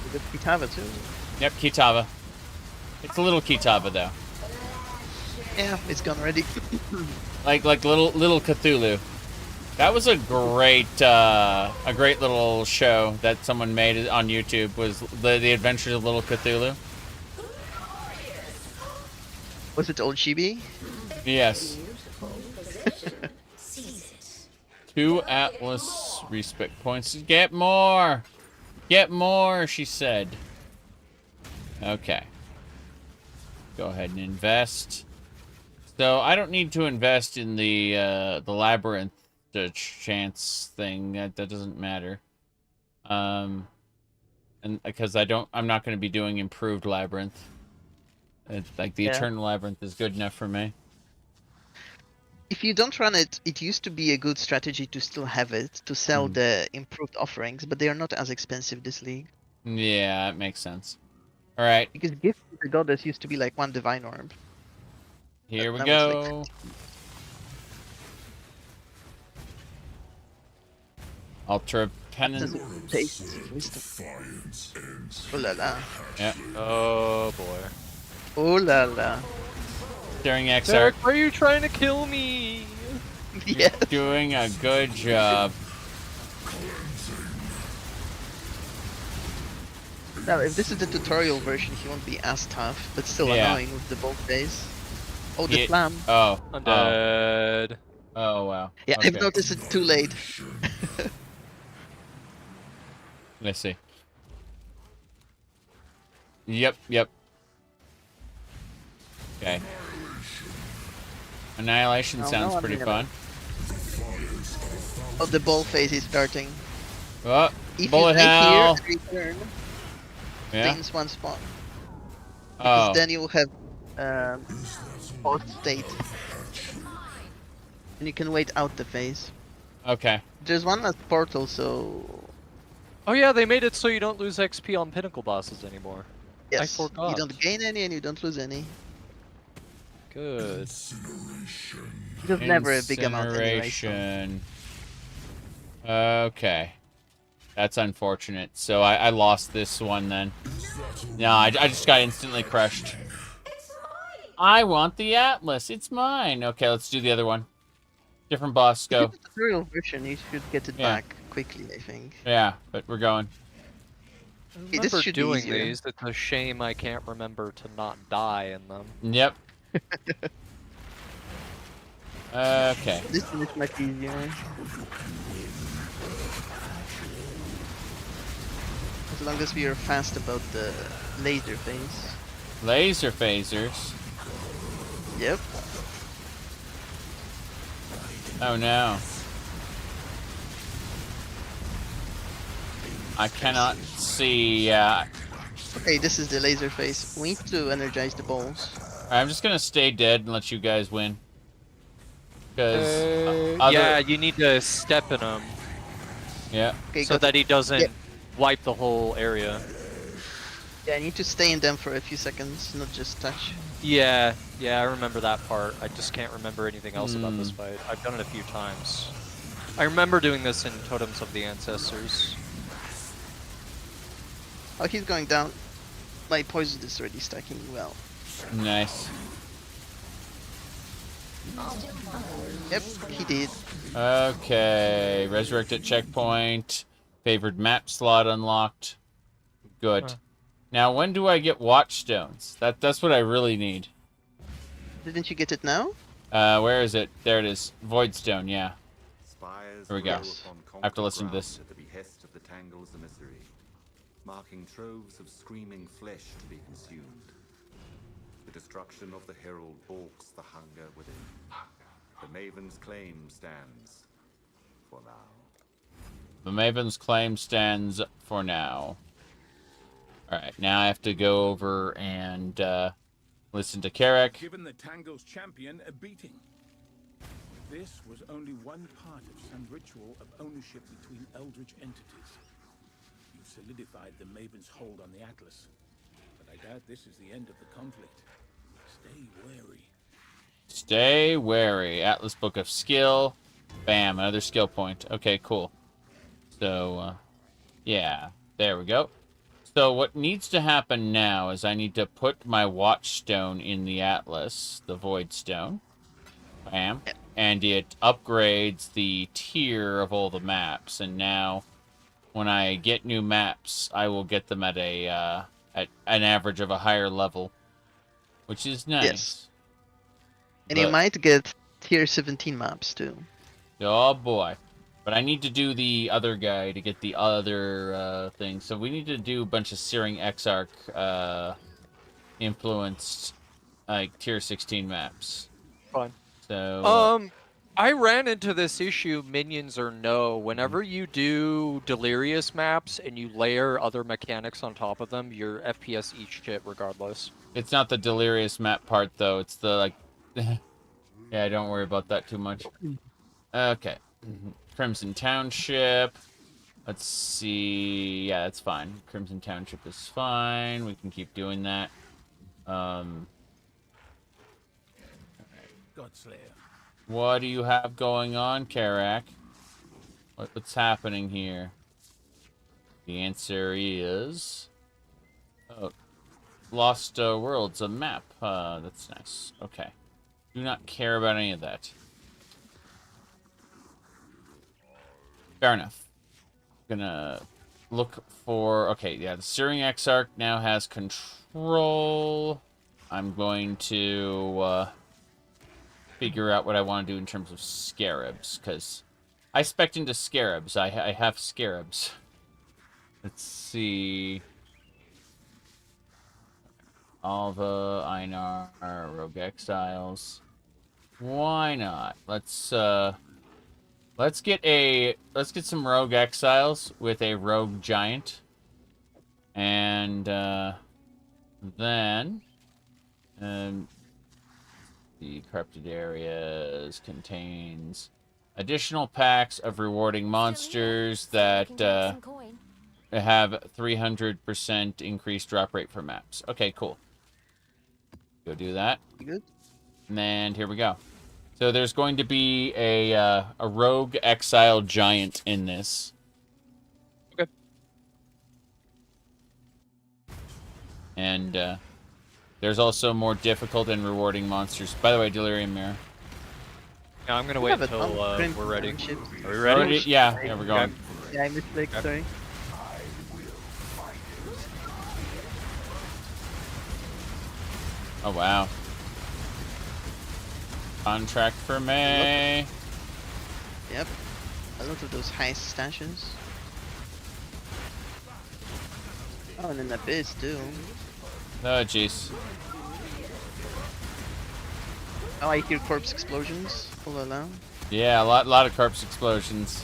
We got Kitava too. Yep, Kitava. It's a little Kitava though. Yeah, it's gone already. like little Cthulhu. That was a great little show that someone made on YouTube. Was the Adventures of Little Cthulhu? Was it old Chibi? Yes. 2 Atlas respect points. Get more! Get more, she said. Okay. Go ahead and invest. So I don't need to invest in the labyrinth chance thing. That doesn't matter. And because I'm not going to be doing improved labyrinth. Like the Eternal Labyrinth is good enough for me. If you don't run it, it used to be a good strategy to still have it, to sell the improved offerings, but they are not as expensive this league. Yeah, that makes sense. Alright. Because Gift to the Goddess used to be like 1 Divine Orb. Here we go. Ultra Penance. Oh la la. Yeah. Oh boy. Oh la la. During XR. Derek, are you trying to kill me? Yes. Doing a good job. Now, if this is the tutorial version, he won't be as tough, but still annoying with the bolt phase. Oh, the flam. Oh. I'm dead. Oh, wow. Yeah, Okay. I've noticed it too late. Let's see. Yep. Okay. Annihilation sounds pretty fun. Oh, the ball phase is starting. Oh, If bullet you hell. stay here and return, Yeah. stay in one spot. Because then you'll have post state. And you can wait out the phase. Okay. There's one last portal, so... Oh yeah, they made it so you don't lose XP on Pinnacle bosses anymore. Yes, I forgot. you don't gain any and you don't lose any. Good. There's never a big amount anyway. Incineration. Okay. That's unfortunate. So I lost this one then. No, I just got instantly crushed. I want the Atlas. It's mine. Okay, let's do the other one. Different boss. Go. If it's a tutorial version, you should get it back quickly, I think. Yeah, but we're going. I This remember should be doing easier. these. It's a shame I can't remember to not die in them. Yep. Okay. This one is much easier. As long as we are fast about the laser phase. Laser phasers. Yep. Oh no. I cannot see. Okay, this is the laser phase. We need to energize the balls. I'm just gonna stay dead and let you guys win. Because yeah, you need to step in him. Yeah. Okay, so that he doesn't Yeah. wipe the whole area. Yeah, I need to stay in them for a few seconds, not just touch. Yeah, I remember that part. I just can't remember anything else about this fight. I've done it a few times. I remember doing this in Totems of the Ancestors. Oh, he's going down. My poison is already stacking well. Nice. Yep, he did. Okay, resurrected checkpoint. Favored map slot unlocked. Good. Now, when do I get watchstones? That's what I really need. Didn't you get it now? Where is it? There it is. Voidstone, yeah. Spires Here we go. grow upon I have to listen to conquered this. ground At the behest of the Tangle's emissary, marking troves of screaming flesh to be consumed. The destruction of the herald balks the hunger within. The Maven's claim stands for now. The Maven's claim stands for now. Alright, now I have to go over and listen to Carrick. Given the Tangle's champion a beating. This was only one part of some ritual of ownership between eldritch entities. You've solidified the Maven's hold on the Atlas, but I doubt this is the end of the conflict. Stay wary. Stay wary. Atlas Book of Skill. Bam, another skill point. Okay, cool. So, yeah, there we go. So what needs to happen now is I need to put my Watchstone in the Atlas, the Void Stone. Bam. And it upgrades the tier of all the maps. And now, when I get new maps, I will get them at at an average of a higher level, which is nice. Yes. And you might get tier 17 maps too. Oh boy. But I need to do the other guy to get the other thing. So we need to do a bunch of Searing Exarch influenced like tier 16 maps. Fine. So I ran into this issue, minions or no. Whenever you do Delirious maps and you layer other mechanics on top of them, your FPS eats shit regardless. It's not the Delirious map part though. It's the like yeah, don't worry about that too much. Okay. Crimson Township. Let's see. Yeah, that's fine. Crimson Township is fine. We can keep doing that. Godslayer. What do you have going on, Karak? What's happening here? The answer is... Oh, Lost Worlds, a map. That's nice. Okay. Do not care about any of that. Fair enough. Gonna look for... Okay, yeah, the Searing Exarch now has control. I'm going to figure out what I want to do in terms of scarabs, because I spec'd into scarabs. I have scarabs. Let's see... Alva, Einar, Rogue Exiles. Why not? Let's get some Rogue Exiles with a Rogue Giant. And then the corrupted areas contains additional packs of rewarding monsters that have 300% increased drop rate for maps. Okay, cool. Go do that. Good. And here we go. So there's going to be a Rogue Exile Giant in this. Okay. And there's also more difficult and rewarding monsters. By the way, Delirium Mirror. Yeah, I'm gonna wait until we're ready. Are we ready? Yeah, we're going. Yeah, I misclicked, sorry. Oh, wow. Contract for May. Yep. A lot of those high stashes. Oh, and an Abyss too. Oh, jeez. Oh, I hear corpse explosions all around. Yeah, a lot of corpse explosions.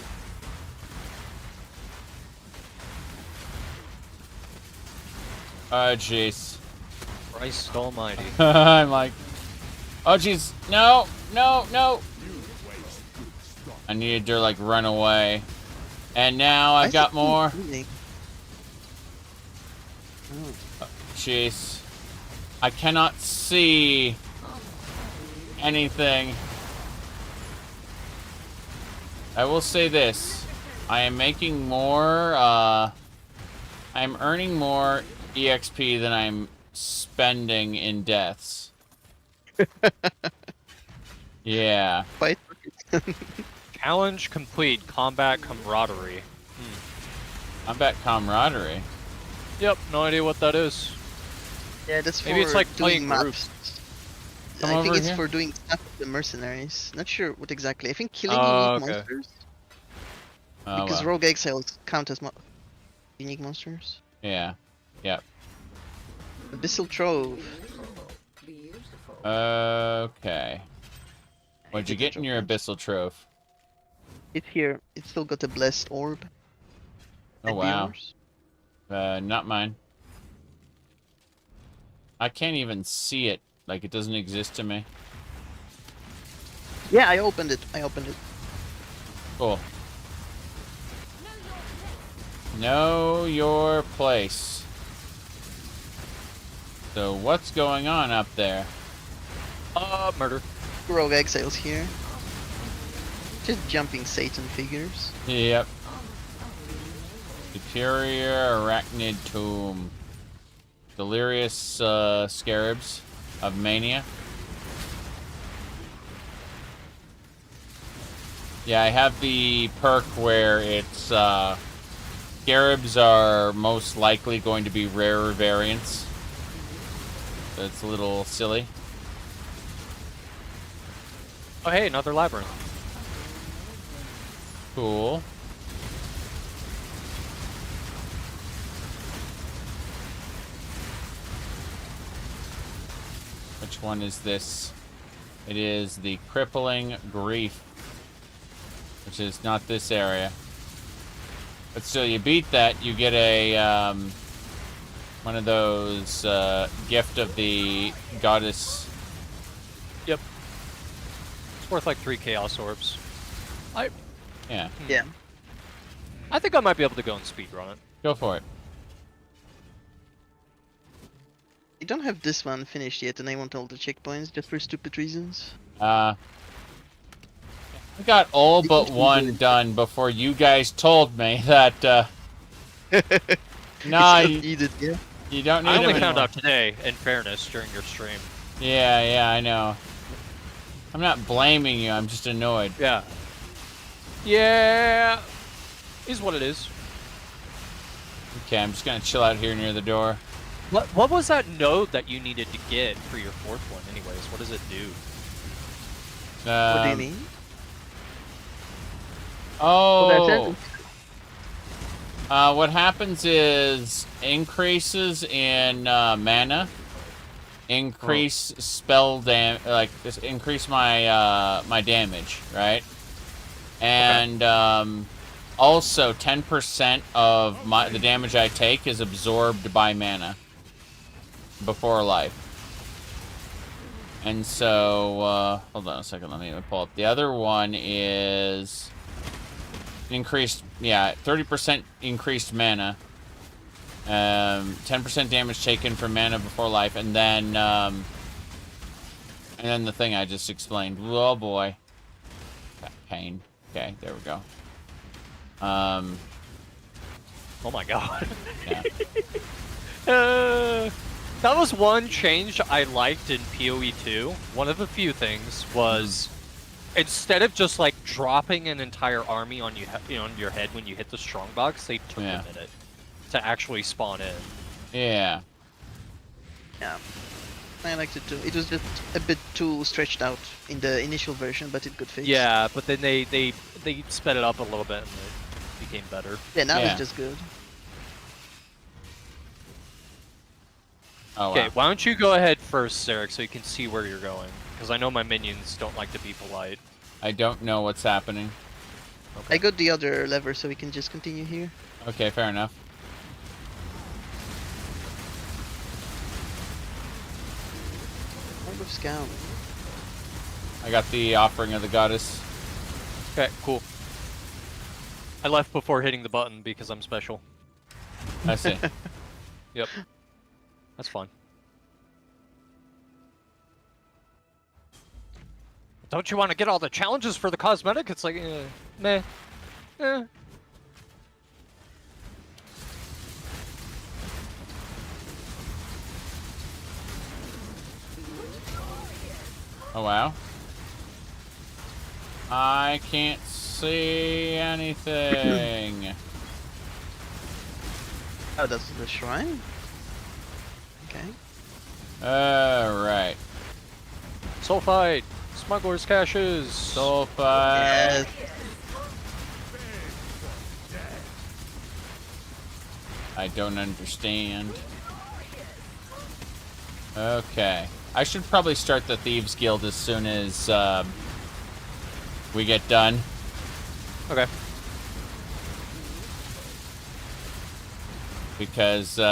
Oh, jeez. Christ almighty. I'm like, oh, jeez. No, no, no. I needed to, like, run away. And now I've got more. Jeez. I cannot see anything. I will say this. I am making more, I'm earning more EXP than I'm spending in deaths. Yeah. Fight. Challenge complete. Combat camaraderie. Combat camaraderie? Yep, no idea what that is. Yeah, that's for Maybe it's like doing playing maps. Come I think over it's here. for doing stuff with the mercenaries. Not sure what exactly. I think killing Oh, unique okay. monsters. Oh, Because well. rogue exiles count as unique monsters. Yeah. Yep. Abyssal Trove. Okay. What'd you get in your Abyssal Trove? It's here. It's still got a blessed orb. Oh, That'd be wow. yours. Not mine. I can't even see it. Like, it doesn't exist to me. Yeah, I opened it. I opened it. Cool. Know your place. So, what's going on up there? Murder. Rogue exiles here. Just jumping Satan figures. Yep. Superior Arachnid Tomb. Delirious Scarabs of Mania. Yeah, I have the perk where it's Scarabs are most likely going to be rarer variants. So it's a little silly. Oh hey, another labyrinth. Cool. Which one is this? It is the Crippling Grief, which is not this area. But still, you beat that, you get a one of those Gift of the Goddess. Yep. It's worth like 3 Chaos Orbs. Yeah. Yeah. I think I might be able to go and speedrun it. Go for it. I don't have this one finished yet, and I want all the checkpoints just for stupid reasons. I got all but one done before you guys told me that. Nah, you don't need I only them found anymore. out today, in fairness, during your stream. Yeah, I know. I'm not blaming you. I'm just annoyed. Yeah. Yeah. Is what it is. Okay, I'm just gonna chill out here near the door. What was that node that you needed to get for your 4th one, anyways? What does it do? What do you mean? Oh. What happens is increases in mana, increase spell like this, increase my my damage, right? And also 10% of the damage I take is absorbed by mana before life. And so hold on a second, let me pull up. The other one is increased, yeah, 30% increased mana, 10% damage taken from mana before life, and then the thing I just explained. Oh boy, that pain. Okay, there we go. Oh my god. Yeah. That was one change I liked in PoE 2. One of the few things was instead of just like dropping an entire army on on your head when you hit the strongbox, they took a minute to actually spawn in. Yeah. Yeah. I liked it too. It was just a bit too stretched out in the initial version, but it could fix. Yeah, but then they sped it up a little bit and it became better. Yeah, now it's just good. Oh, Okay, wow. why don't you go ahead first, Zarek, so you can see where you're going? Because I know my minions don't like to be polite. I don't know what's happening. Okay. I got the other lever, so we can just continue here. Okay, fair enough. of scouting. I got the offering of the goddess. Okay, cool. I left before hitting the button because I'm special. I see. Yep. That's fine. Don't you want to get all the challenges for the cosmetic? It's like, meh. Oh, wow. I can't see anything. Oh, that's the shrine? Okay. Alright. Sulfite! Smuggler's caches! Sulfite. Yes. I don't understand. Okay. I should probably start the Thieves Guild as soon as we get done. Okay. Because we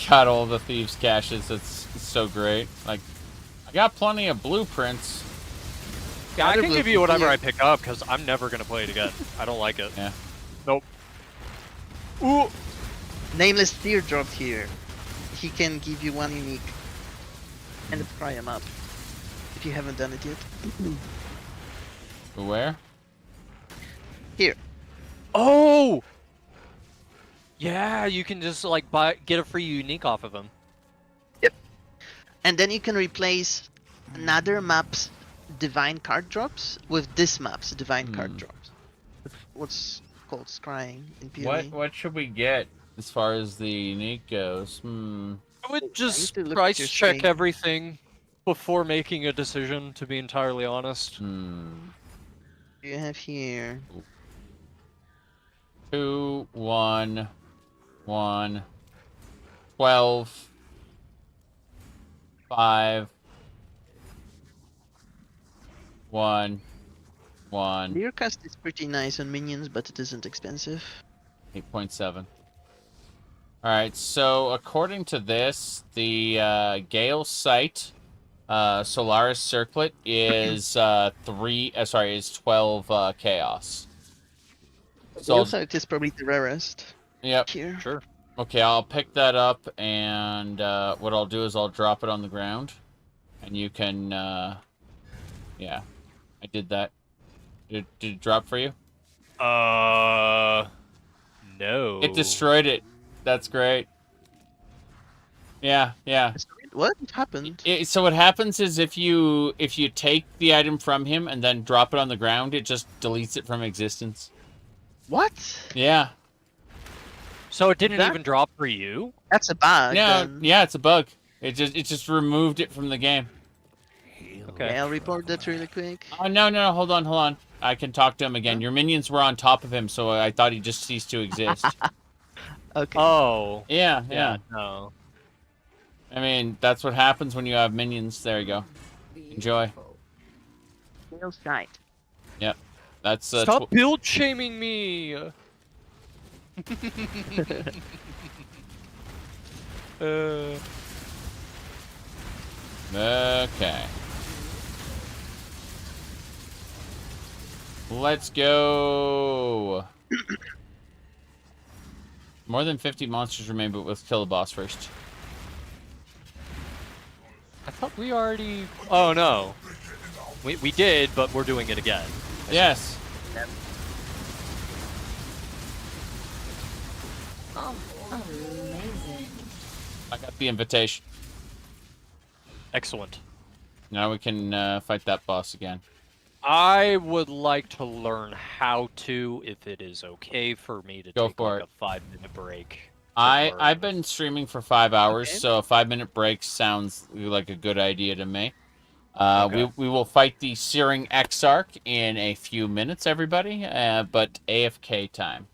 got all the Thieves caches. It's so great. Like, I got plenty of blueprints. Yeah, I can give you whatever I pick up because I'm never gonna play it again. I don't like it. Yeah. Nope. Ooh. Nameless Fear dropped here. He can give you one unique. And try him up. If you haven't done it yet. Where? Here. Oh! Yeah, you can just like get a free unique off of him. Yep. And then you can replace another map's divine card drops with this map's divine card drops. What's called scrying in PoE. What should we get as far as the unique goes? I would just price check everything before making a decision, to be entirely honest. You have here 2, 1, 1, 12, 5, 1, 1. Leer cast is pretty nice on minions, but it isn't expensive. 8.7. Alright, so according to this, the Gale Sight Solaris Circlet is 12 Chaos. So Gale Sight is probably the rarest. Yep. Here. Sure. Okay, I'll pick that up, and what I'll do is I'll drop it on the ground, and you can, yeah, I did that. Did it drop for you? No. It destroyed it. That's great. Yeah. What happened? So what happens is if you take the item from him and then drop it on the ground, it just deletes it from existence. What? Yeah. So it didn't even drop for you? That's a bug. No, yeah, it's a bug. It just removed it from the game. Okay, I'll report that really quick. Oh no, hold on. I can talk to him again. Your minions were on top of him, so I thought he just ceased to exist. Okay. Oh. Yeah. No. I mean, that's what happens when you have minions. There you go. Enjoy. Gale Sight. Yep. That's Stop build shaming me. Okay. Let's go. More than 50 monsters remain, but let's kill the boss first. I thought we already... Oh, no. We did, but we're doing it again. Yes. Oh, amazing. I got the invitation. Excellent. Now we can fight that boss again. I would like to learn how to, if it is okay for me to Go take for like it. a 5-minute break. I've been streaming for 5 hours, so a 5-minute break sounds like a good idea to me. We will fight the Searing Exarch in a few minutes, everybody, but AFK time.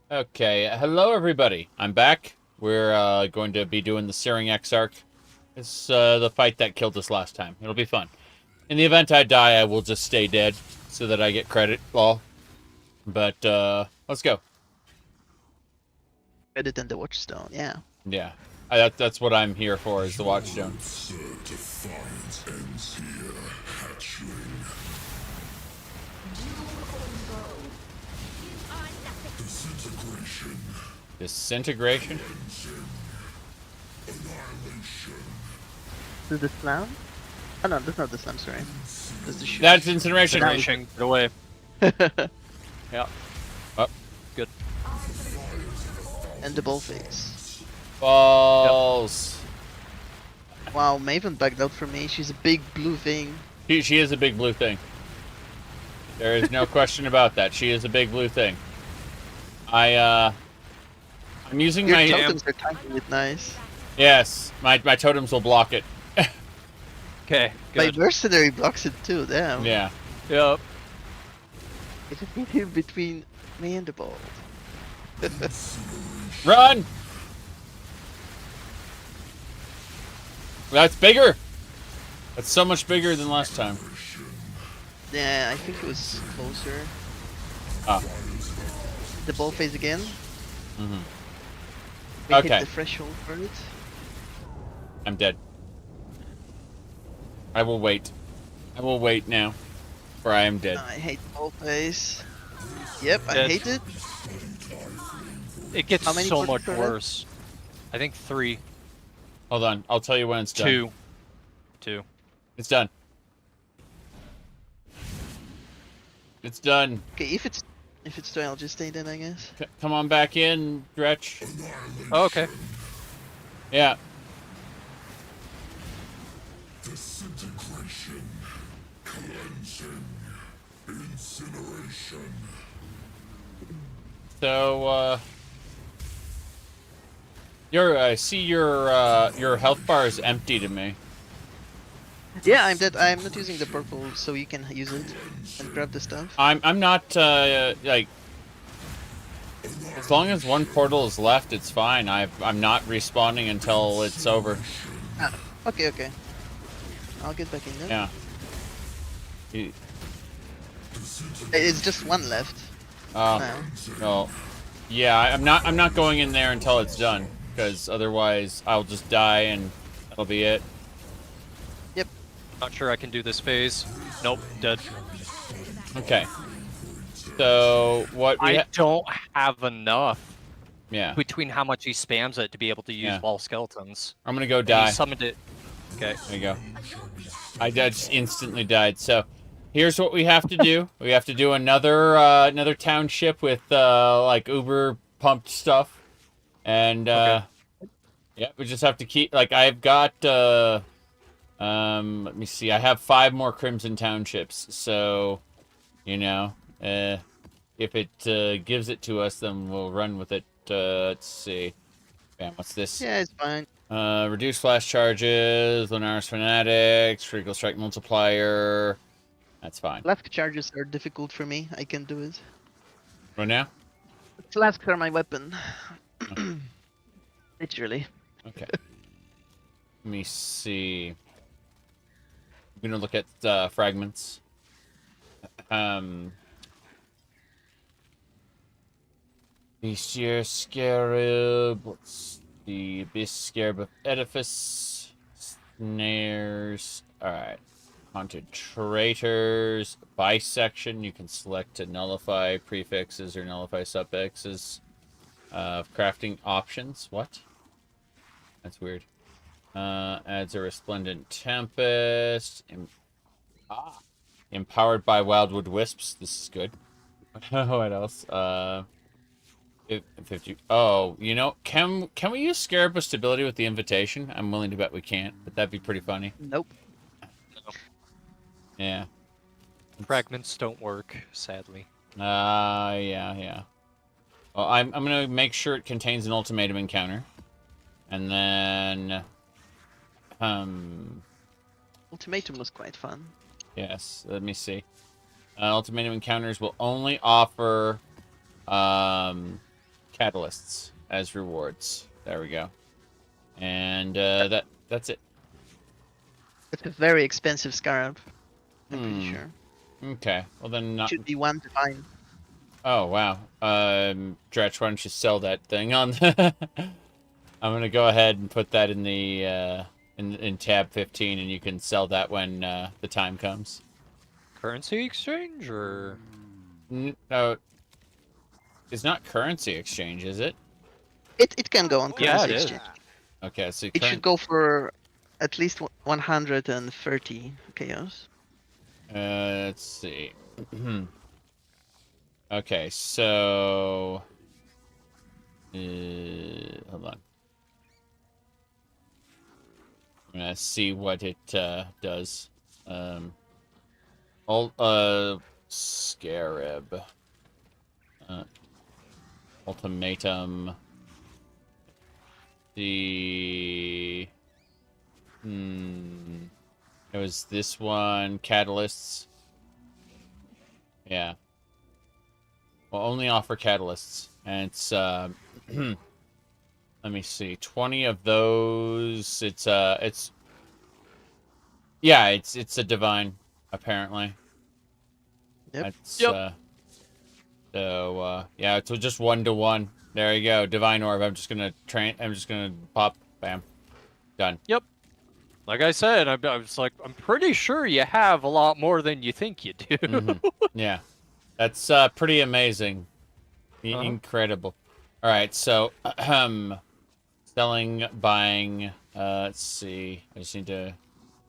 Okay, hello everybody. I'm back. We're going to be doing the Searing Exarch. It's the fight that killed us last time. It'll be fun. In the event I die, I will just stay dead so that I get credit. Well, but let's go. Credit and the Watchstone, yeah. Yeah, that's what I'm here for, is the Watchstone. Defiance ends here, hatchling. Disintegration. Disintegration? Annihilation. Is this the slam? Oh no, that's not the slam, sorry. That's the shoot. That's incineration. Incineration, get away. Yeah. Oh. Good. And the bullface. Balls. Yep. Wow, Maven backed out for me. She's a big blue thing. She is a big blue thing. There is no question about that. She is a big blue thing. I'm using Your my totems are tanking it nice. Yes, my totems will block it. Okay, My good. mercenary blocks it too, damn. Yeah. Yep. It's just here between me and the ball. Run! That's bigger. That's so much bigger than last time. Yeah, I think it was closer. Ah. The ball phase again. Mm-hmm. We Okay. hit the threshold for it. I'm dead. I will wait. I will wait now, for I am dead. I hate the ball phase. Yep, I Dead. hate it. It gets How many so portraits much are left? worse. I think 3. Hold on, I'll tell you when it's done. 2. It's done. It's done. Okay, if it's done, I'll just stay then, I guess. Come on back in, Dretch. Oh, okay. Yeah. Disintegration. Cleansing. Incineration. So, I see your health bar is empty to me. Yeah, I'm dead. I'm not using the purple, so you can use it and grab the stuff. I'm not like, as long as one portal is left, it's fine. I'm not respawning until it's over. Ah, okay. I'll get back in there. Yeah. You- It's just one left. Oh, now. well, yeah. I'm not going in there until it's done, because otherwise I'll just die and that'll be it. Yep. Not sure I can do this phase. Nope, dead. Okay. So what we I don't have enough. Yeah. Between how much he spams it to be able to use Yeah. wall skeletons. I'm gonna go And die. He summoned it. Okay. There you go. I just instantly died. So here's what we have to do. We have to do another township with like uber pumped stuff, and yeah, we just have to keep, like, I've got let me see. I have 5 more Crimson Townships. So, you know, if it gives it to us, then we'll run with it. Let's see. Bam, what's this? Yeah, it's fine. Reduce flash charges, Lunaris Fanatics, Critical Strike Multiplier. That's fine. Flask charges are difficult for me. I can do it. Right now? Flasks are my weapon. Literally. Okay. Let me see. I'm gonna look at fragments. Bestiar Scarab. What's the Abyss Scarab of Edifice? Snares. Alright. Haunted Traitors. Bisection. You can select to nullify prefixes or nullify suffixes. Crafting options. What? That's weird. Adds a Resplendent Tempest. Empowered by Wildwood Wisps. This is good. What else? 50. Oh, you know, can we use Scarab of Stability with the invitation? I'm willing to bet we can't, but that'd be pretty funny. Nope. Yeah. Fragments don't work, sadly. Yeah. Well, I'm gonna make sure it contains an ultimatum encounter, and then Ultimatum was quite fun. yes. Let me see. Ultimatum encounters will only offer catalysts as rewards. There we go. And that's it. It's a very expensive scarab. I'm pretty sure. Okay. Well then, not. Should be one divine. Oh wow. Dretch, why don't you sell that thing on? I'm gonna go ahead and put that in the in tab 15, and you can sell that when the time comes. Currency exchange or? No, it's not currency exchange, is it? It can go on currency Yeah, it is. exchange. Okay, so It should go for at least 130 chaos. Let's see. Okay, so hold on. I'm gonna see what it does. Scarab. Ultimatum. It was this one. Catalysts. Yeah. Will only offer catalysts, and it's let me see, 20 of those. It's a divine, apparently. Yep. So yeah, it's just 1-to-1. There you go, divine orb. I'm just gonna pop, bam, done. Yep. Like I said, I was like, I'm pretty sure you have a lot more than you think you do. Yeah, that's pretty amazing. Incredible. All right, so selling, buying. Let's see. I just need to.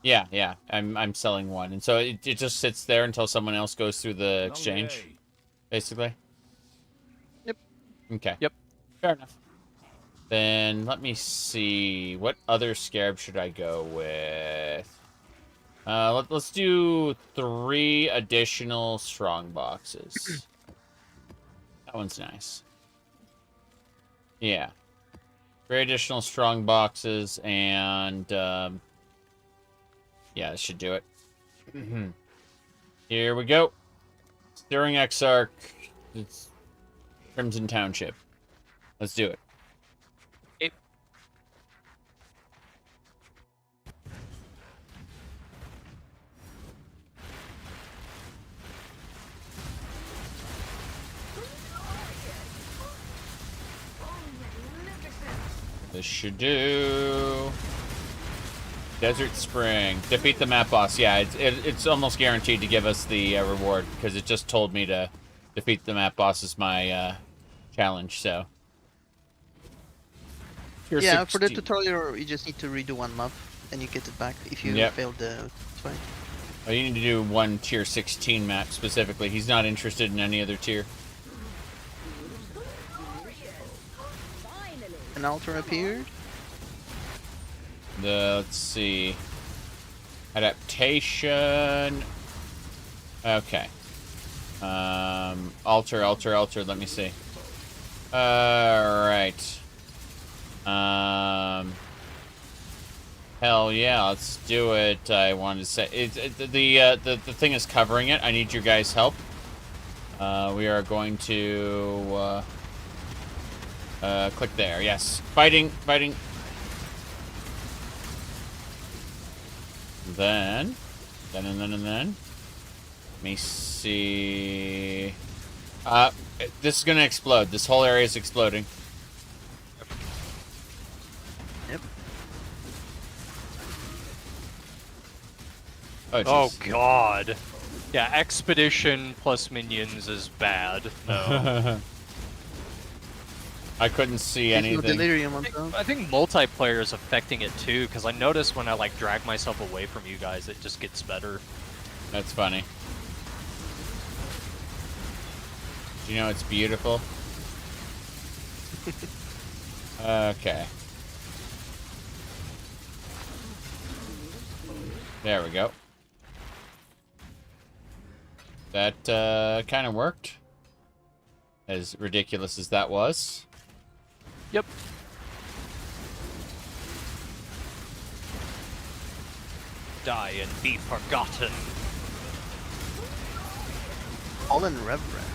Yeah. I'm selling one, and so it just sits there until someone else goes through the exchange, basically. Yep. Okay. Yep. Fair enough. Then let me see. What other scarab should I go with? Let's do 3 additional strong boxes. That one's nice. Yeah. 3 additional strong boxes, and yeah, that should do it. Here we go. Stirring Exarch. It's Crimson Township. Let's do it. This should do. Desert Spring. Defeat the map boss. Yeah, it's almost guaranteed to give us the reward, because it just told me to defeat the map boss is my challenge, so. Yeah, for the tutorial, you just need to redo one map, and you get it back if you failed the fight. Oh, you need to do one tier 16 map specifically. He's not interested in any other tier. An altar appeared. Let's see. Adaptation. Okay. Altar. Let me see. Alright. Hell yeah, let's do it. I wanted to say the thing is covering it. I need your guys' help. We are going to click there. Yes, fighting. Then. Let me see. This is gonna explode. This whole area is exploding. Yep. Oh god. Yeah, expedition plus minions is bad. No. I couldn't see anything. I think multiplayer is affecting it too, because I notice when I like drag myself away from you guys, it just gets better. That's funny. Do you know it's beautiful? Okay. There we go. That kind of worked. As ridiculous as that was. Yep. Die and be forgotten. Fallen Reverend.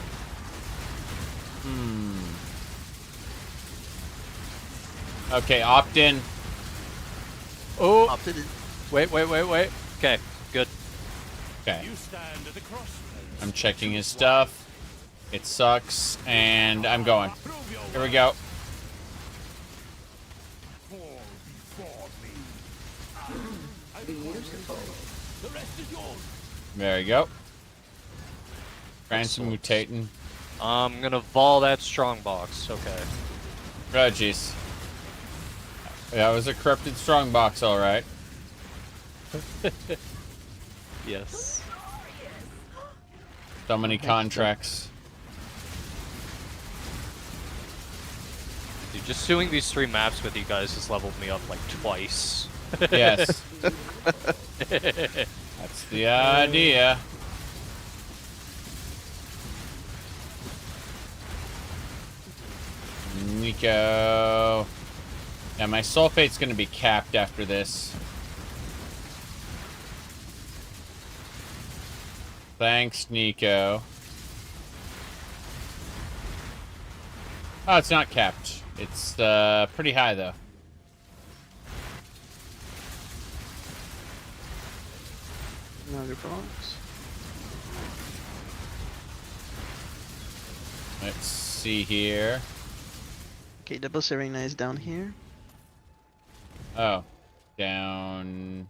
Okay, opt in. Oh. Opted in. Wait. Okay, good. Okay. You stand at the crossroads. I'm checking his stuff. It sucks, and I'm going. Here we go. Beautiful. The rest is yours. There you go. Transmutating. I'm gonna vol that strongbox. Okay. Oh, jeez. That was a corrupted strongbox, all right. Yes. So many contracts. Dude, just doing these 3 maps with you guys has leveled me up like twice. Yes. That's the idea. Nico. Yeah, my sulfate's gonna be capped after this. Thanks, Nico. Oh, it's not capped. It's pretty high though. Another box. Let's see here. Okay, the boss arena is down here. Oh, down.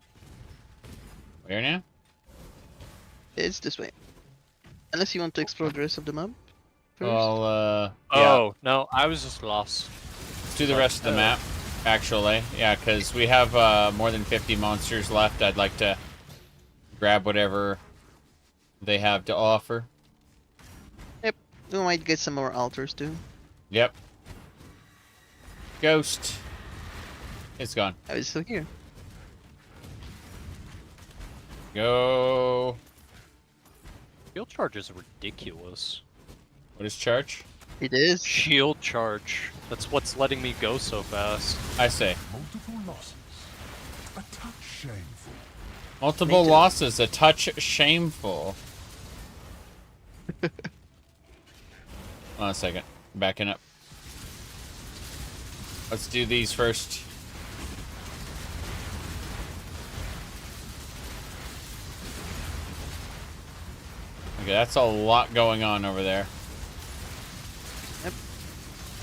Where now? It's this way. Unless you want to explore the rest of the map first. Well, yeah. Oh, no, I was just lost. Let's do the rest of the map, actually. Yeah, because we have more than 50 monsters left. I'd like to grab whatever they have to offer. Yep, we might get some more altars too. Yep. Ghost. It's gone. Oh, it's still here. Go. Shield charge is ridiculous. What is charge? It is. Shield charge. That's what's letting me go so fast. I say. Multiple losses. A touch shameful. Multiple losses, a touch shameful. Hold on a second. Backing up. Let's do these first. Okay, that's a lot going on over there. Yep.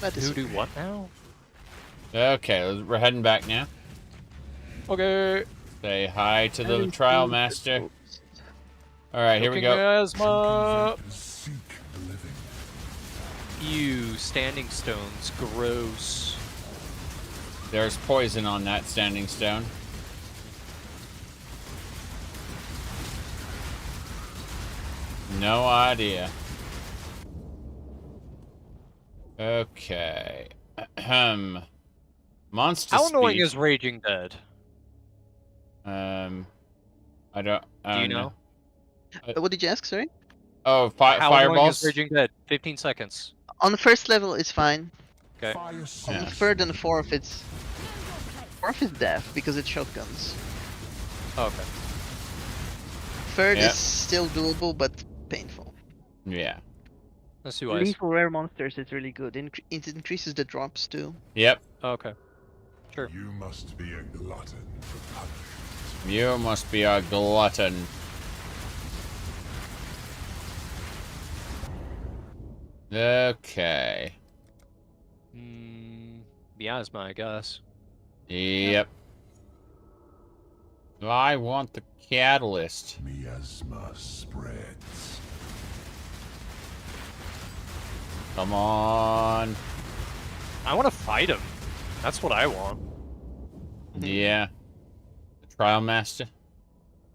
That is Who do what now? Okay, we're heading back now. Okay. Say hi to the trial master. Alright, here we go. Asthma. Seek the living. Ew, standing stones. Gross. There's poison on that standing stone. No idea. Okay. Monster How annoying speed. is Raging Dead? I don't Do you know? What did you ask, sorry? Oh, How annoying fireballs? is Raging Dead? 15 seconds. On the first level, it's fine. Okay. On the third and fourth, it's... Fourth is death, because it's shotguns. Oh, okay. Third Yeah. is still doable, but painful. Yeah. Let's do ice. Lethal rare monsters is really good. It increases the drops too. Yep. Oh, okay. Sure. You must be a glutton for punishment. You must be a glutton. Okay. Miasma, I guess. Yep. I want the catalyst. Miasma spreads. Come on. I want to fight him. That's what I want. Yeah. The trial master.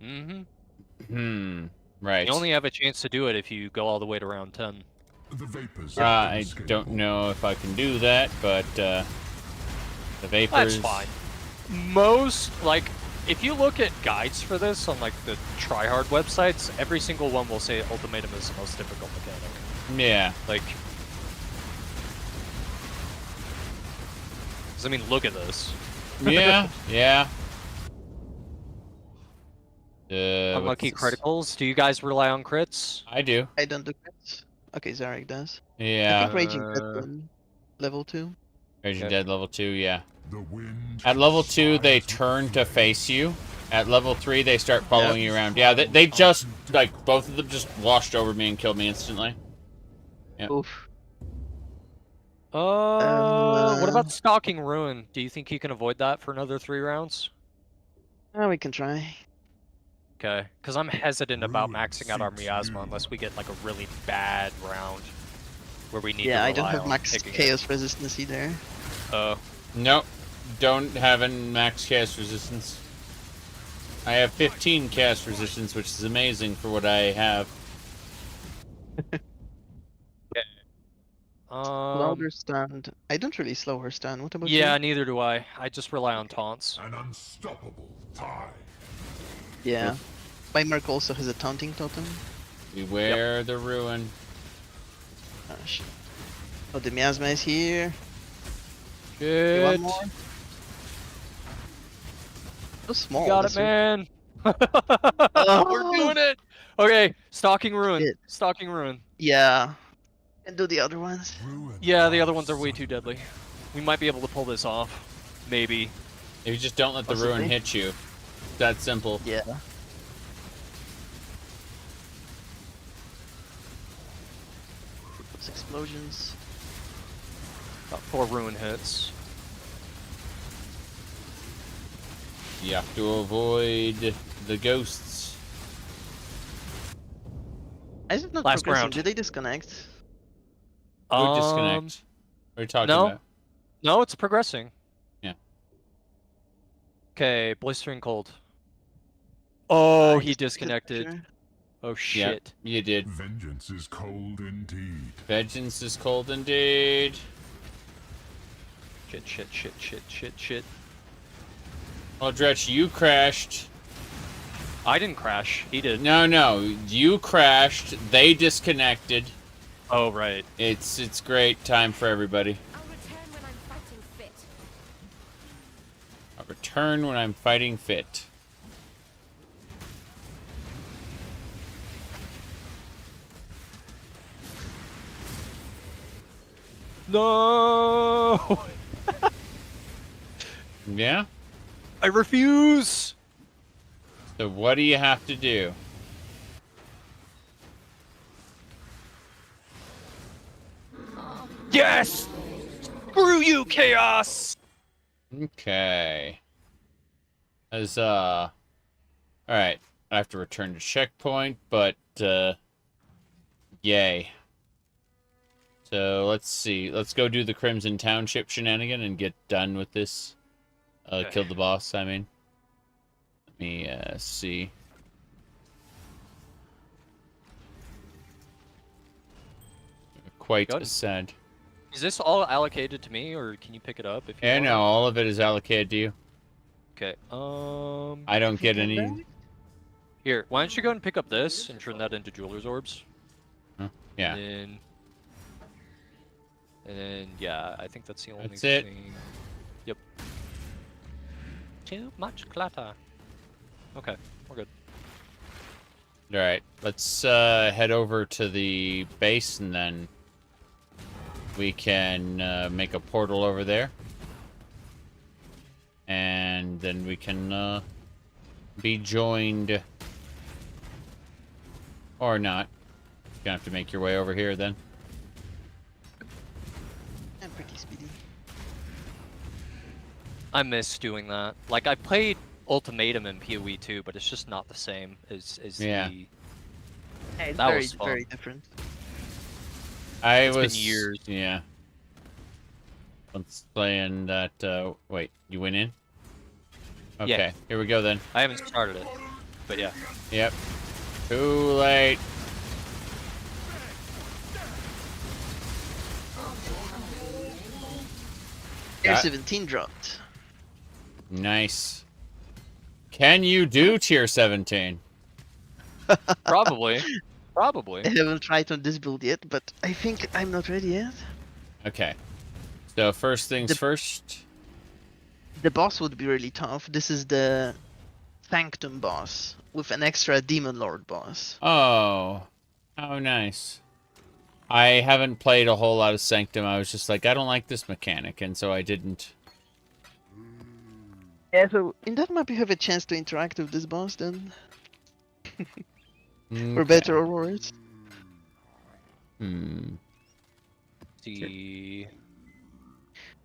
Mm-hmm. Right. You only have a chance to do it if you go all the way to round 10. The vapors. I don't know if I can do that, but the vapors. That's fine. Most, like, if you look at guides for this on, like, the tryhard websites, every single one will say Ultimatum is the most difficult mechanic. Yeah. Like... 'cause, I mean, look at this. Yeah, yeah. Unlucky criticals. Do you guys rely on crits? I do. I don't do crits. Okay, Zarek does. Yeah. I think Raging Dead one. Level 2. Raging Dead level 2, yeah. At level 2, they turn to face you. At level 3, they start following you around. Yeah, they just, like, both of them just washed over me and killed me instantly. Yep. Oof. What about Stalking Ruin? Do you think you can avoid that for another 3 rounds? We can try. Okay, because I'm hesitant about maxing out our miasma unless we get like a really bad round where we need to rely I don't have on max picking chaos resistance either. Nope. Don't have any max chaos resistance. I have 15 chaos resistance, which is amazing for what I have. Slow her stand. I don't really slow her stand. What about you? Yeah, neither do I. I just rely on taunts. An unstoppable tie. Yeah. My Merc also has a taunting totem. Beware the ruin. Oh, shit. Oh, the miasma is here. Good. You want more? So small. You got it, man. We're doing it. Okay, Stalking Ruin. Stalking Ruin. Yeah. And do the other ones. Yeah, the other ones are way too deadly. We might be able to pull this off. Maybe. If you just don't let the ruin hit you. That simple. Yeah. Those explosions. Got 4 ruin hits. You have to avoid the ghosts. Is it not Last progressing? round. Did they disconnect? Who disconnect? What are you talking about? No, it's progressing. Yeah. Okay, Blistering Cold. Oh, he disconnected. Oh shit. Yep, you did. Vengeance is cold indeed. Vengeance is cold indeed. Shit. Oh, Dretch, you crashed. I didn't crash. He did. No, you crashed. They disconnected. Oh, right. It's great time for everybody. I'll return when I'm fighting fit. No. Yeah? I refuse. So what do you have to do? Yes! Screw you, Chaos! Okay. Alright. I have to return to checkpoint, but, yay. So, let's see. Let's go do the Crimson Township shenanigan and get done with this. Okay. Kill the boss, I mean. Let me, see. Quite sad. Is this all allocated to me, or can you pick it up if you Yeah, want? no, all of it is allocated to you. Okay, I don't get any... Here, why don't you go and pick up this and turn that into Jeweler's Orbs? Huh? Yeah. And then, yeah, I think that's the only That's it. thing. Yep. Too much clutter. Okay, we're good. Alright, let's head over to the base and then we can make a portal over there. And then we can be joined. Or not. You're gonna have to make your way over here then. I'm pretty speedy. I miss doing that. Like, I played Ultimatum in PoE too, but it's just not the same as Yeah. the... Yeah, it's That very, was fun. very different. It's been years. Yeah. Let's playing that, wait, you went in? Okay, Yeah. here we go then. I haven't started it, but yeah. Yep. Too late. Tier 17 dropped. Nice. Can you do tier 17? Probably. Probably. I haven't tried on this build yet, but I think I'm not ready yet. Okay. So first things first. The boss would be really tough. This is the Sanctum boss with an extra Demon Lord boss. Oh. How nice. I haven't played a whole lot of Sanctum. I was just like, I don't like this mechanic, and so I didn't. Yeah, so in that map you have a chance to interact with this boss then. For better or worse. The...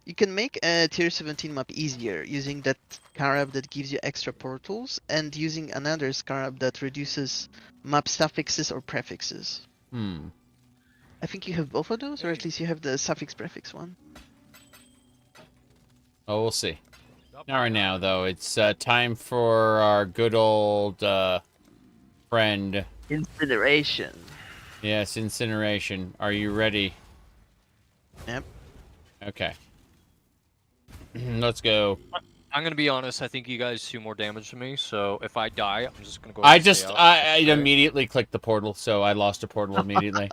You can make a tier 17 map easier using that scarab that gives you extra portals and using another scarab that reduces map suffixes or prefixes. I think you have both of those, or at least you have the suffix prefix one. Oh, we'll see. Not right now, though. It's time for our good old friend. Incineration. Yes, incineration. Are you ready? Yep. Okay. Let's go. I'm gonna be honest. I think you guys do more damage to me. So if I die, I'm just gonna go. I immediately clicked the portal, so I lost a portal immediately.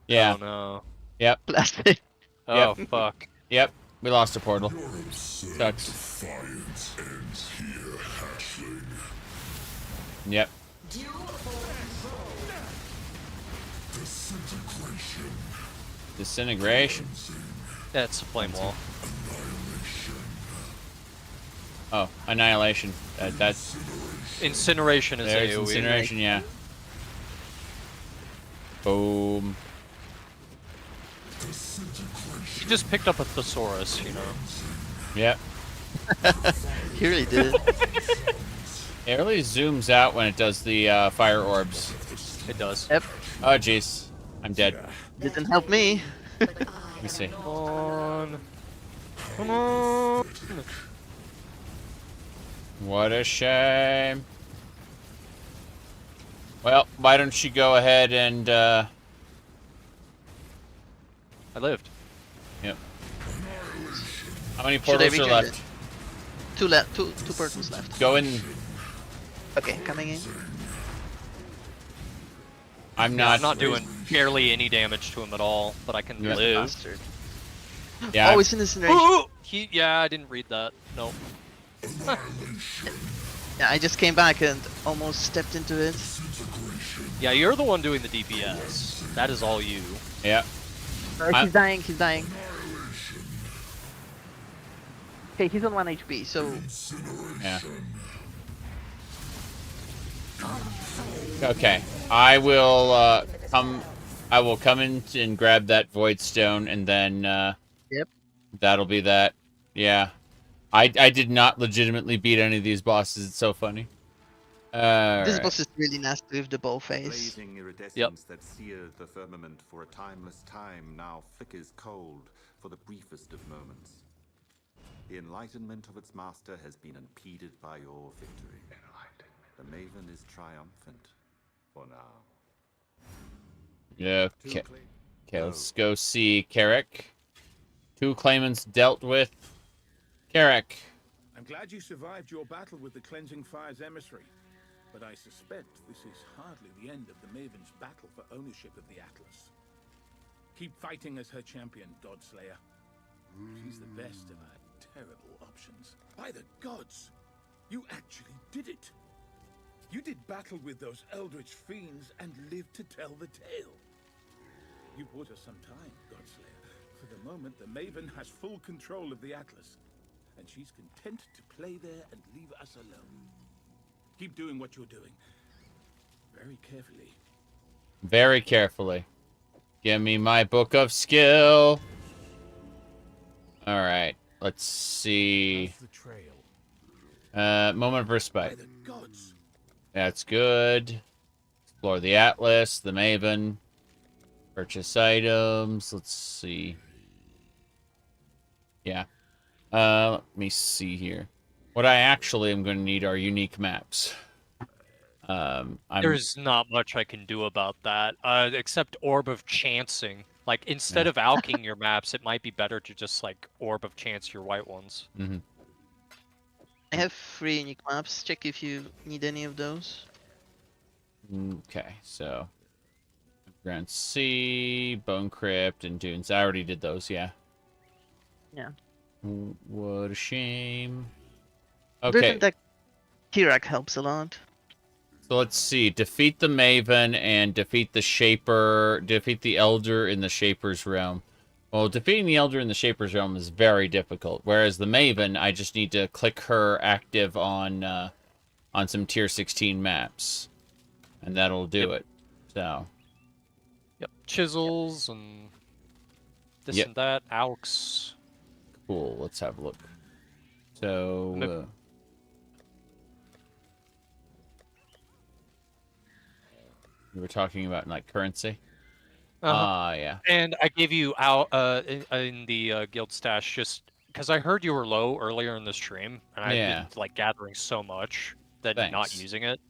Yeah. Oh no. Yep. Plastic. Oh fuck. Yep. We lost a portal. Sucks. Defiance ends here, hatchling. Yep. Disintegration. Disintegration. That's a flame wall. Oh, annihilation. That's incineration is there's AoE. Incineration, yeah. Boom. He just picked up a thesaurus, you know. Yep. He really did. It really zooms out when it does the fire orbs. It does. Yep. Oh, jeez. I'm dead. Didn't help me. Let me see. Come on. Come on. What a shame. Well, why don't you go ahead and, I lived. Yep. How many portals are left? Two portals left. Go in. Okay, coming in. I'm I'm not doing barely any damage to him at all, but I can live. Bastard. Yeah. Oh, it's an incineration. Yeah, I didn't read that. No. Yeah, I just came back and almost stepped into it. Yeah, you're the one doing the DPS. That is all you. Yeah. He's dying, he's dying. Okay, he's on 1 HP, so... Yeah. Okay. I will come in and grab that void stone, and then yep. That'll be that. Yeah. I did not legitimately beat any of these bosses. It's so funny. This boss is really nasty with the bow face. Blazing iridescence that seared the firmament for a timeless time now flickers cold for the briefest of moments. The enlightenment of its master has been impeded by your victory. The Maven is triumphant for now. Yeah. Okay. Okay, let's go see Carrick. 2 claimants dealt with. Carrick. I'm glad you survived your battle with the Cleansing Fire's emissary, but I suspect this is hardly the end of the Maven's battle for ownership of the Atlas. Keep fighting as her champion, Godslayer. She's the best of our terrible options. By the gods, you actually did it. You did battle with those eldritch fiends and lived to tell the tale. You bought us some time, Godslayer. For the moment, the Maven has full control of the Atlas, and she's content to play there and leave us alone. Keep doing what you're doing. Very carefully. Very carefully. Give me my book of skill. Alright. Let's see. Moment of respite. That's good. Explore the Atlas, the Maven. Purchase items. Let's see. Yeah. Let me see here. What I actually am going to need are unique maps. There's not much I can do about that, except Orb of Chancing. Like, instead of alking your maps, it might be better to just, like, Orb of Chance your white ones. Mm-hmm. I have 3 unique maps. Check if you need any of those. Okay, so... Ground Sea, Bone Crypt, and Dunes. I already did those, yeah. Yeah. What a shame. Okay. That Kirak helps a lot. So let's see. Defeat the Maven and defeat the Shaper. Defeat the Elder in the Shaper's realm. Well, defeating the Elder in the Shaper's realm is very difficult. Whereas the Maven, I just need to click her active on some tier 16 maps, and that'll do it. So. Yep. Chisels and this and that. Aux. Cool. Let's have a look. So. We were talking about like currency. Yeah. And I gave you out in the guild stash just because I heard you were low earlier in the stream, and I've been like gathering so much that not using it.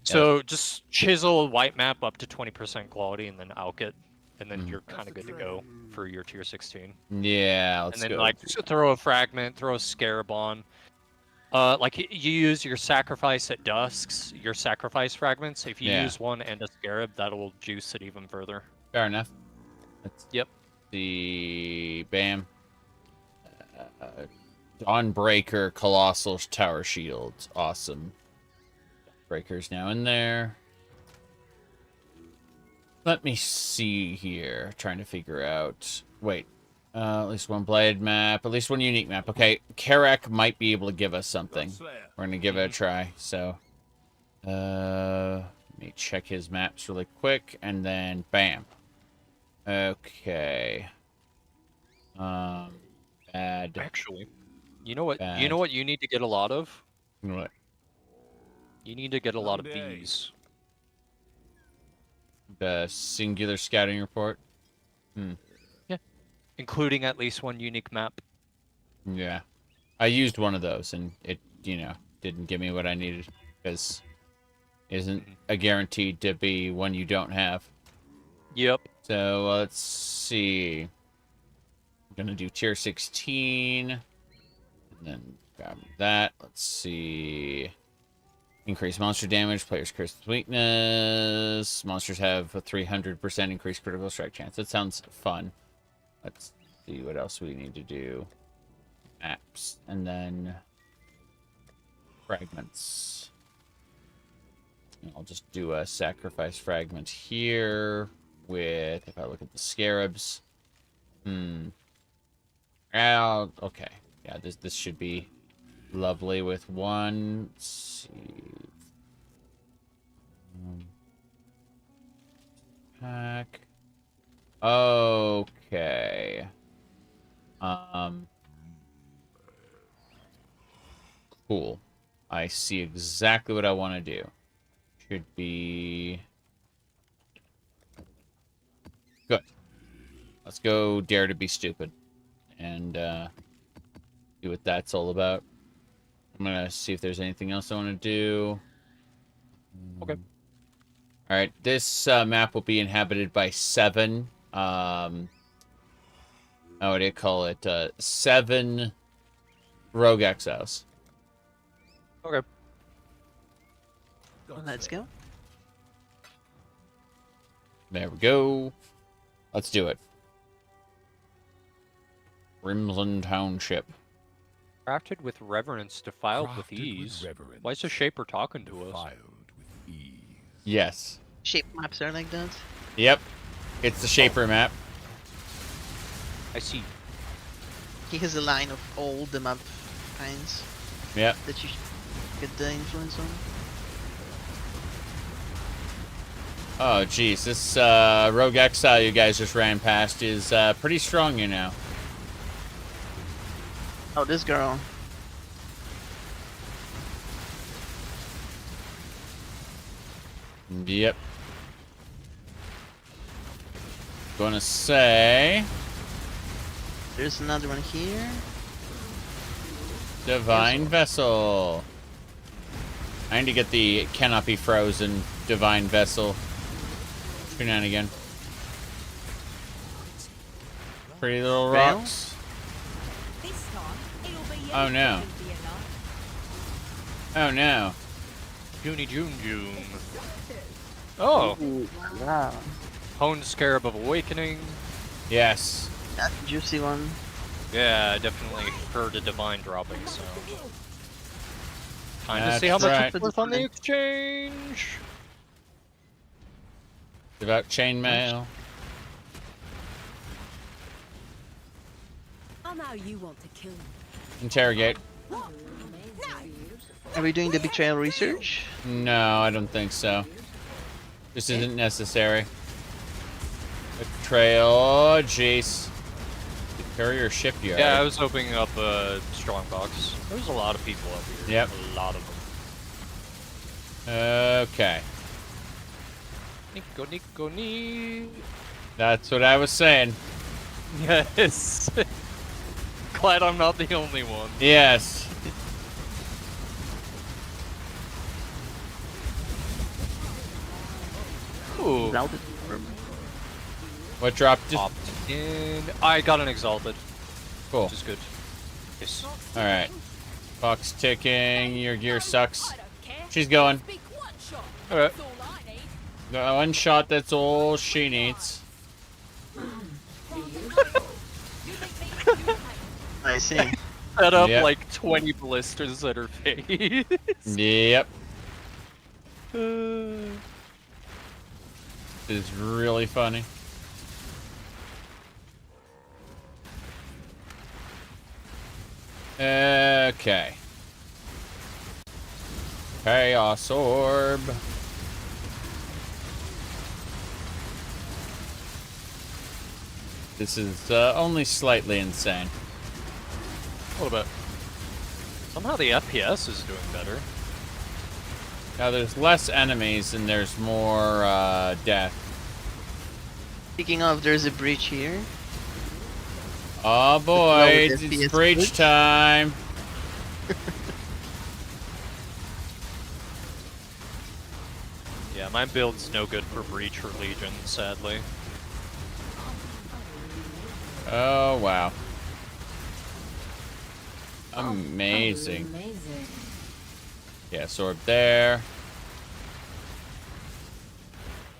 So just chisel a white map up to 20% quality, and then alk it, and then you're kind of good to go for your tier 16. Yeah, let's and then go. like just throw a fragment, throw a scarab on. Like you use your sacrifice at dusks, your sacrifice fragments. If you use one and a scarab, that'll juice it even further. Fair enough. Yep. The bam. Dawnbreaker, Colossal Tower Shields. Awesome. Breaker's now in there. Let me see here. Trying to figure out. Wait. At least one blade map. At least one unique map. Okay. Karak might be able to give us something. We're going to give it a try. So. Let me check his maps really quick. And then bam. Okay. Bad. Actually, you know what? You know what you need to get a lot of? What? You need to get a lot of these. The singular scouting report. Yeah, including at least one unique map. Yeah, I used one of those, and it, didn't give me what I needed because isn't a guaranteed to be one you don't have. Yep. So let's see. I'm gonna do tier 16, and then grab that. Let's see. Increase monster damage, player's curse weakness. Monsters have a 300% increased critical strike chance. That sounds fun. Let's see what else we need to do. Apps, and then fragments. And I'll just do a sacrifice fragment here with, if I look at the scarabs. Okay. Yeah, this should be lovely with one. Let's see. Pack. Okay. Cool. I see exactly what I want to do. Should be good. Let's go dare to be stupid and see what that's all about. I'm gonna see if there's anything else I want to do. Okay. All right, this map will be inhabited by 7. What do you call it? 7 rogue exiles. Okay. Well, let's go. There we go. Let's do it. Rimland Township. Crafted with reverence, defiled with ease. Why is the Shaper talking to us? Yes. Shape maps are like that. Yep. It's the Shaper map. I see. He has a line of all the map kinds. Yep. That you get the influence on. Oh, geez. This Rogue Exile you guys just ran past is pretty strong, Oh, this girl. Yep. Gonna say... There's another one here. Divine Vessel. I need to get the cannot be frozen Divine Vessel. Shenanigan. Pretty little rocks. Oh no. Oh no. Junie June June. Oh. Wow. Honed Scarab of Awakening. Yes. That's a juicy one. Yeah, I definitely heard a divine dropping sound. Time to see how much it's worth on the exchange. About chainmail. I know you want to kill me. Interrogate. Are we doing the betrayal research? No, I don't think so. This isn't necessary. Betrayal. Oh, jeez. Carrier shipyard. Yeah, I was opening up a strong box. There's a lot of people up here. Yep. A lot of them. Okay. Nico. That's what I was saying. Yes. Glad I'm not the only one. Yes. Ooh. What dropped? Popped in. I got an exalted. Cool. Which is good. Yes. Alright. Clock's ticking. Your gear sucks. She's going. Alright. One shot, that's all she needs. I see. Set up Yep. like 20 blisters at her face. Yep. This is really funny. Okay. Chaos Orb. This is only slightly insane. A little bit. Somehow the FPS is doing better. Now there's less enemies and there's more death. Speaking of, there's a breach here. Oh boy, it's breach time. Yeah, my build's no good for Breach or Legion, sadly. Oh wow. Amazing. Yeah, sword there.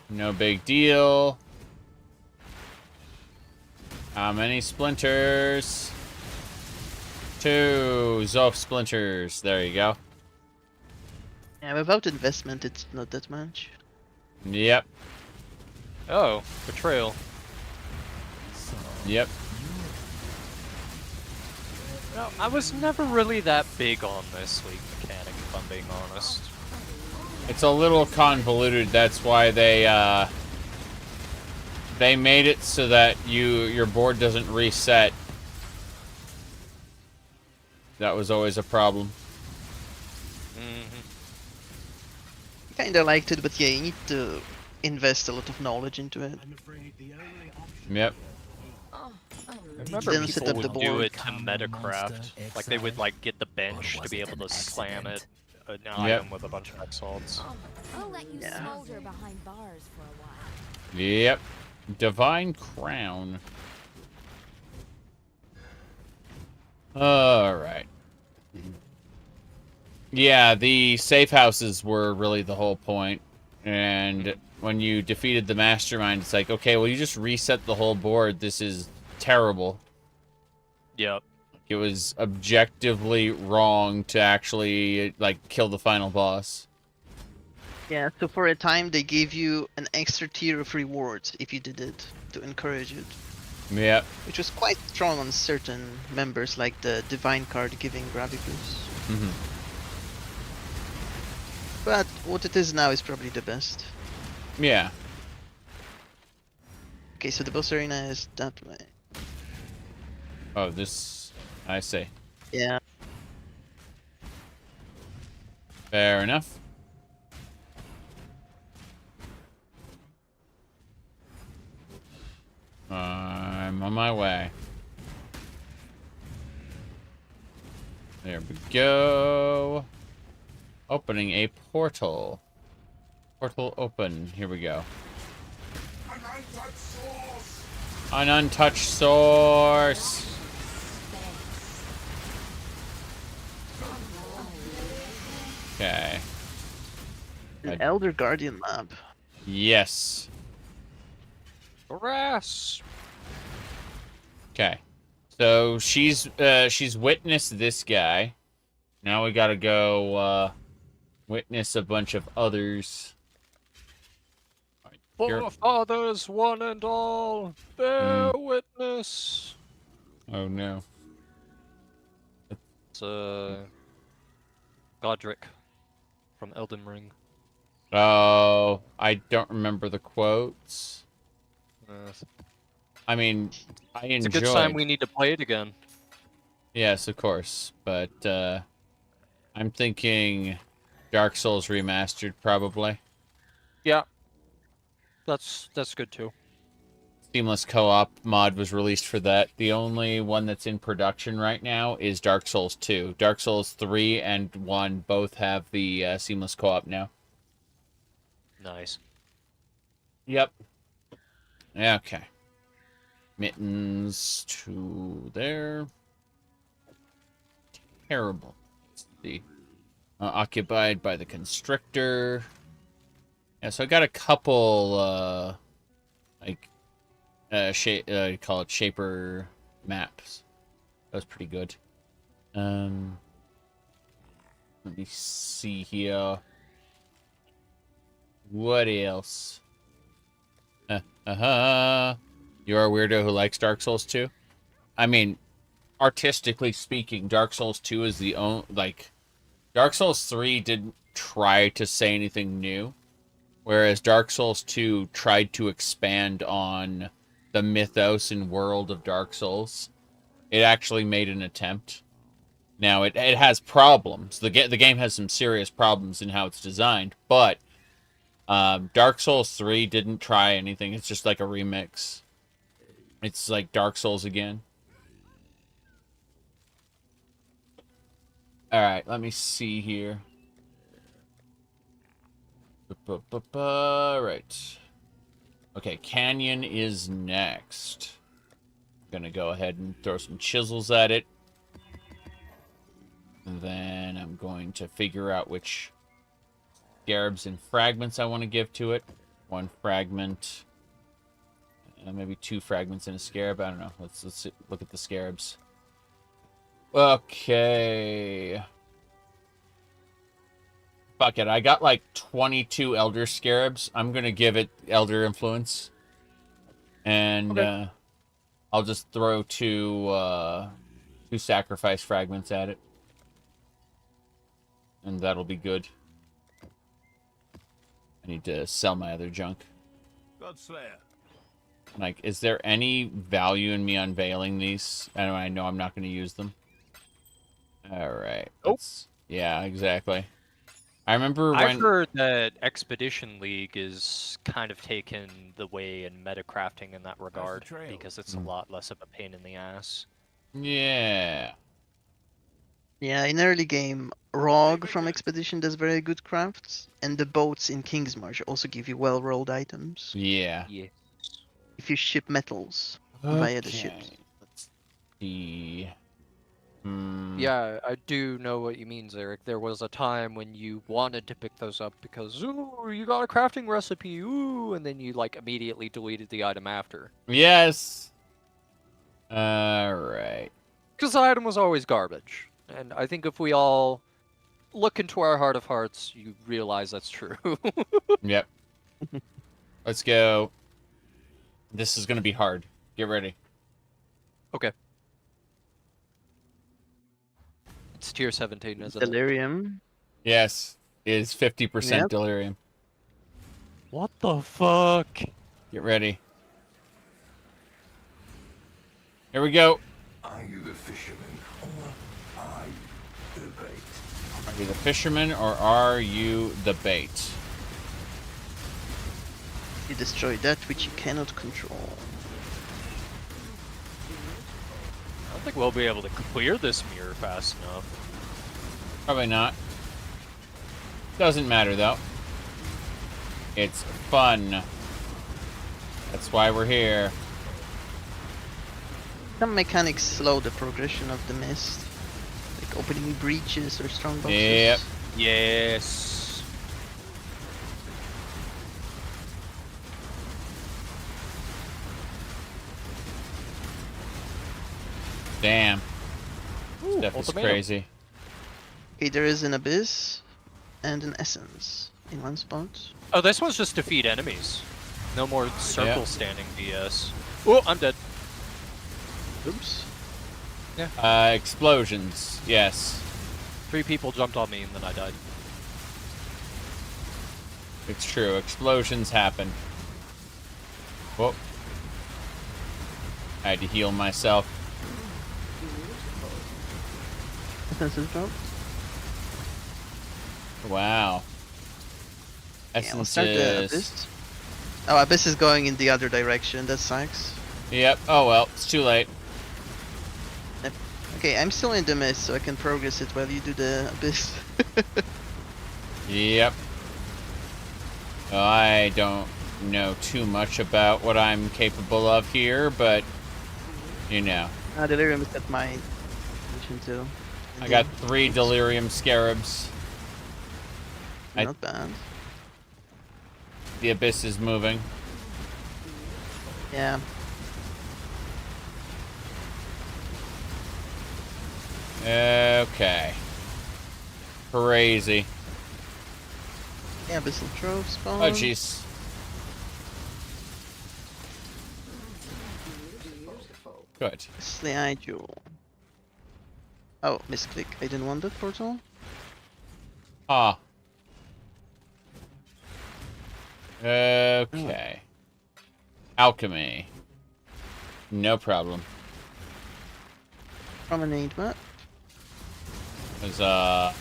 No big deal. How many splinters? 2 Zoff splinters. There you go. Yeah, without investment, it's not that much. Yep. Oh, betrayal. Yep. No, I was never really that big on this league mechanic, if I'm being honest. It's a little convoluted. That's why they made it so that your board doesn't reset. That was always a problem. Kinda liked it, but yeah, you need to invest a lot of knowledge into it. Yep. I remember Then set people up the would do board. it to metacraft. Like they would like get the bench to be able to slam it an Yep. item with a bunch of exalts. I'll let you smolder behind bars for a while. Yep. Divine Crown. Alright. Yeah, the safe houses were really the whole point. And when you defeated the mastermind, it's like, okay, well, you just reset the whole board. This is terrible. Yep. It was objectively wrong to actually, like, kill the final boss. Yeah, so for a time they gave you an extra tier of rewards if you did it, to encourage it. Yep. Which was quite strong on certain members, like the Divine card giving Gravicus. Mm-hmm. But what it is now is probably the best. Yeah. Okay, so the boss arena is that way. Oh, this... I see. Yeah. Fair enough. I'm on my way. There we go. Opening a portal. Portal open. Here we go. An untouched source. Okay. An Elder Guardian map. Yes. Harass. Okay. So she's witnessed this guy, Now we gotta go witness a bunch of others. Forefathers, one and all, bear witness. Oh no. It's Godric from Elden Ring. Oh, I don't remember the quotes. I mean, I enjoyed. It's a good sign we need to play it again. Yes, of course, but I'm thinking Dark Souls Remastered, probably. Yeah, that's good too. Seamless co-op mod was released for that. The only one that's in production right now is Dark Souls 2. Dark Souls 3 and 1 both have the seamless co-op now. Nice. Yep. Okay. Mittens to there. Terrible. Let's see. Occupied by the constrictor. Yeah, so I got a couple, call it shaper maps. That was pretty good. Let me see here. What else? You're a weirdo who likes Dark Souls 2? I mean, artistically speaking, Dark Souls 2 is the only, like, Dark Souls 3 didn't try to say anything new, whereas Dark Souls 2 tried to expand on the mythos and world of Dark Souls. It actually made an attempt. Now, it has problems. The game has some serious problems in how it's designed, but Dark Souls 3 didn't try anything. It's just like a remix. It's like Dark Souls again. Alright, let me see here. Right. Okay, Canyon is next. I'm gonna go ahead and throw some chisels at it. And then I'm going to figure out which scarabs and fragments I want to give to it. One fragment. Maybe 2 fragments in a scarab. I don't know. Let's look at the scarabs. Okay. Fuck it. I got like 22 Elder Scarabs. I'm going to give it Elder Influence. And I'll just throw 2 sacrifice fragments at it. And that'll be good. I need to sell my other junk. Godslayer. Like, is there any value in me unveiling these? I know I'm not going to use them. Alright. Yeah, exactly. I remember when... I've heard that Expedition League is kind of taken the way in metacrafting in that regard, because it's a lot less of a pain in the ass. Yeah. Yeah, in early game, Rogue from Expedition does very good crafts, and the boats in Kingsmarch also give you well-rolled items. Yeah. If you ship metals via the ships. Let's see. Yeah, I do know what you mean, Zarek. There was a time when you wanted to pick those up because, ooh, you got a crafting recipe, ooh, and then you, like, immediately deleted the item after. Yes! Alright. Because the item was always garbage. And I think if we all look into our heart of hearts, you realize that's true. Yep. Let's go. This is going to be hard. Get ready. Okay. It's tier 17, isn't it? Delirium. Yes. It is 50% delirium. What the fuck? Get ready. Here we go. Are you the fisherman or are you the bait? Are you the fisherman or are you the bait? You destroy that which you cannot control. I don't think we'll be able to clear this mirror fast enough. Probably not. Doesn't matter though. It's fun. That's why we're here. Some mechanics slow the progression of the mist, like opening breaches or strong boxes. Yep. Yes. Damn. Ooh, Stuff is ultimatum. crazy. Okay, there is an abyss and an essence in one spot. Oh, this one's just defeat enemies. No more circle standing BS. Oh, I'm dead. Oops. Yeah. Explosions. Yes. 3 people jumped on me and then I died. It's true. Explosions happen. Whoa. I had to heal myself. Essence is dropped. Wow. Yeah, we'll Essence start the is... abyss. Oh, abyss is going in the other direction. That sucks. Yep. Oh well, it's too late. Yep. Okay, I'm still in the mist, so I can progress it while you do the abyss. Yep. I don't know too much about what I'm capable of here, but you know. Delirium is at my attention too. I got 3 delirium scarabs. Not bad. The abyss is moving. Yeah. Okay. Crazy. Yeah, abyssal trove spawn. Oh jeez. Good. Sleigh Eye Jewel. Oh, misclick. I didn't want that portal. Ah. Okay. Alchemy. No problem. Promenade map. There's Trial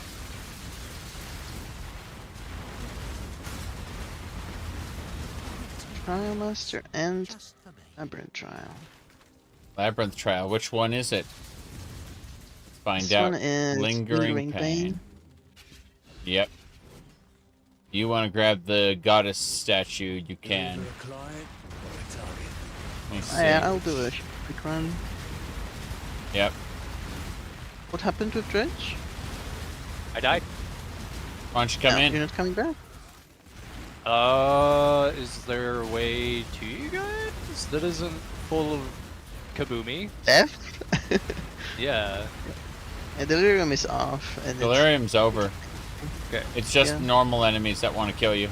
Master and Labyrinth Trial. Labyrinth Trial. Which one is it? Let's find This out. one is Lingering pain. Yep. You want to grab the goddess statue, you can. Let me see. Yeah, I'll do a quick run. Yep. What happened with Dredge? I died. Why don't you come in? You're not coming back? Is there a way to you guys that isn't full of kaboomy? Death? Yeah. Delirium is off. And Delirium's over. Okay. It's just normal enemies that want to kill you.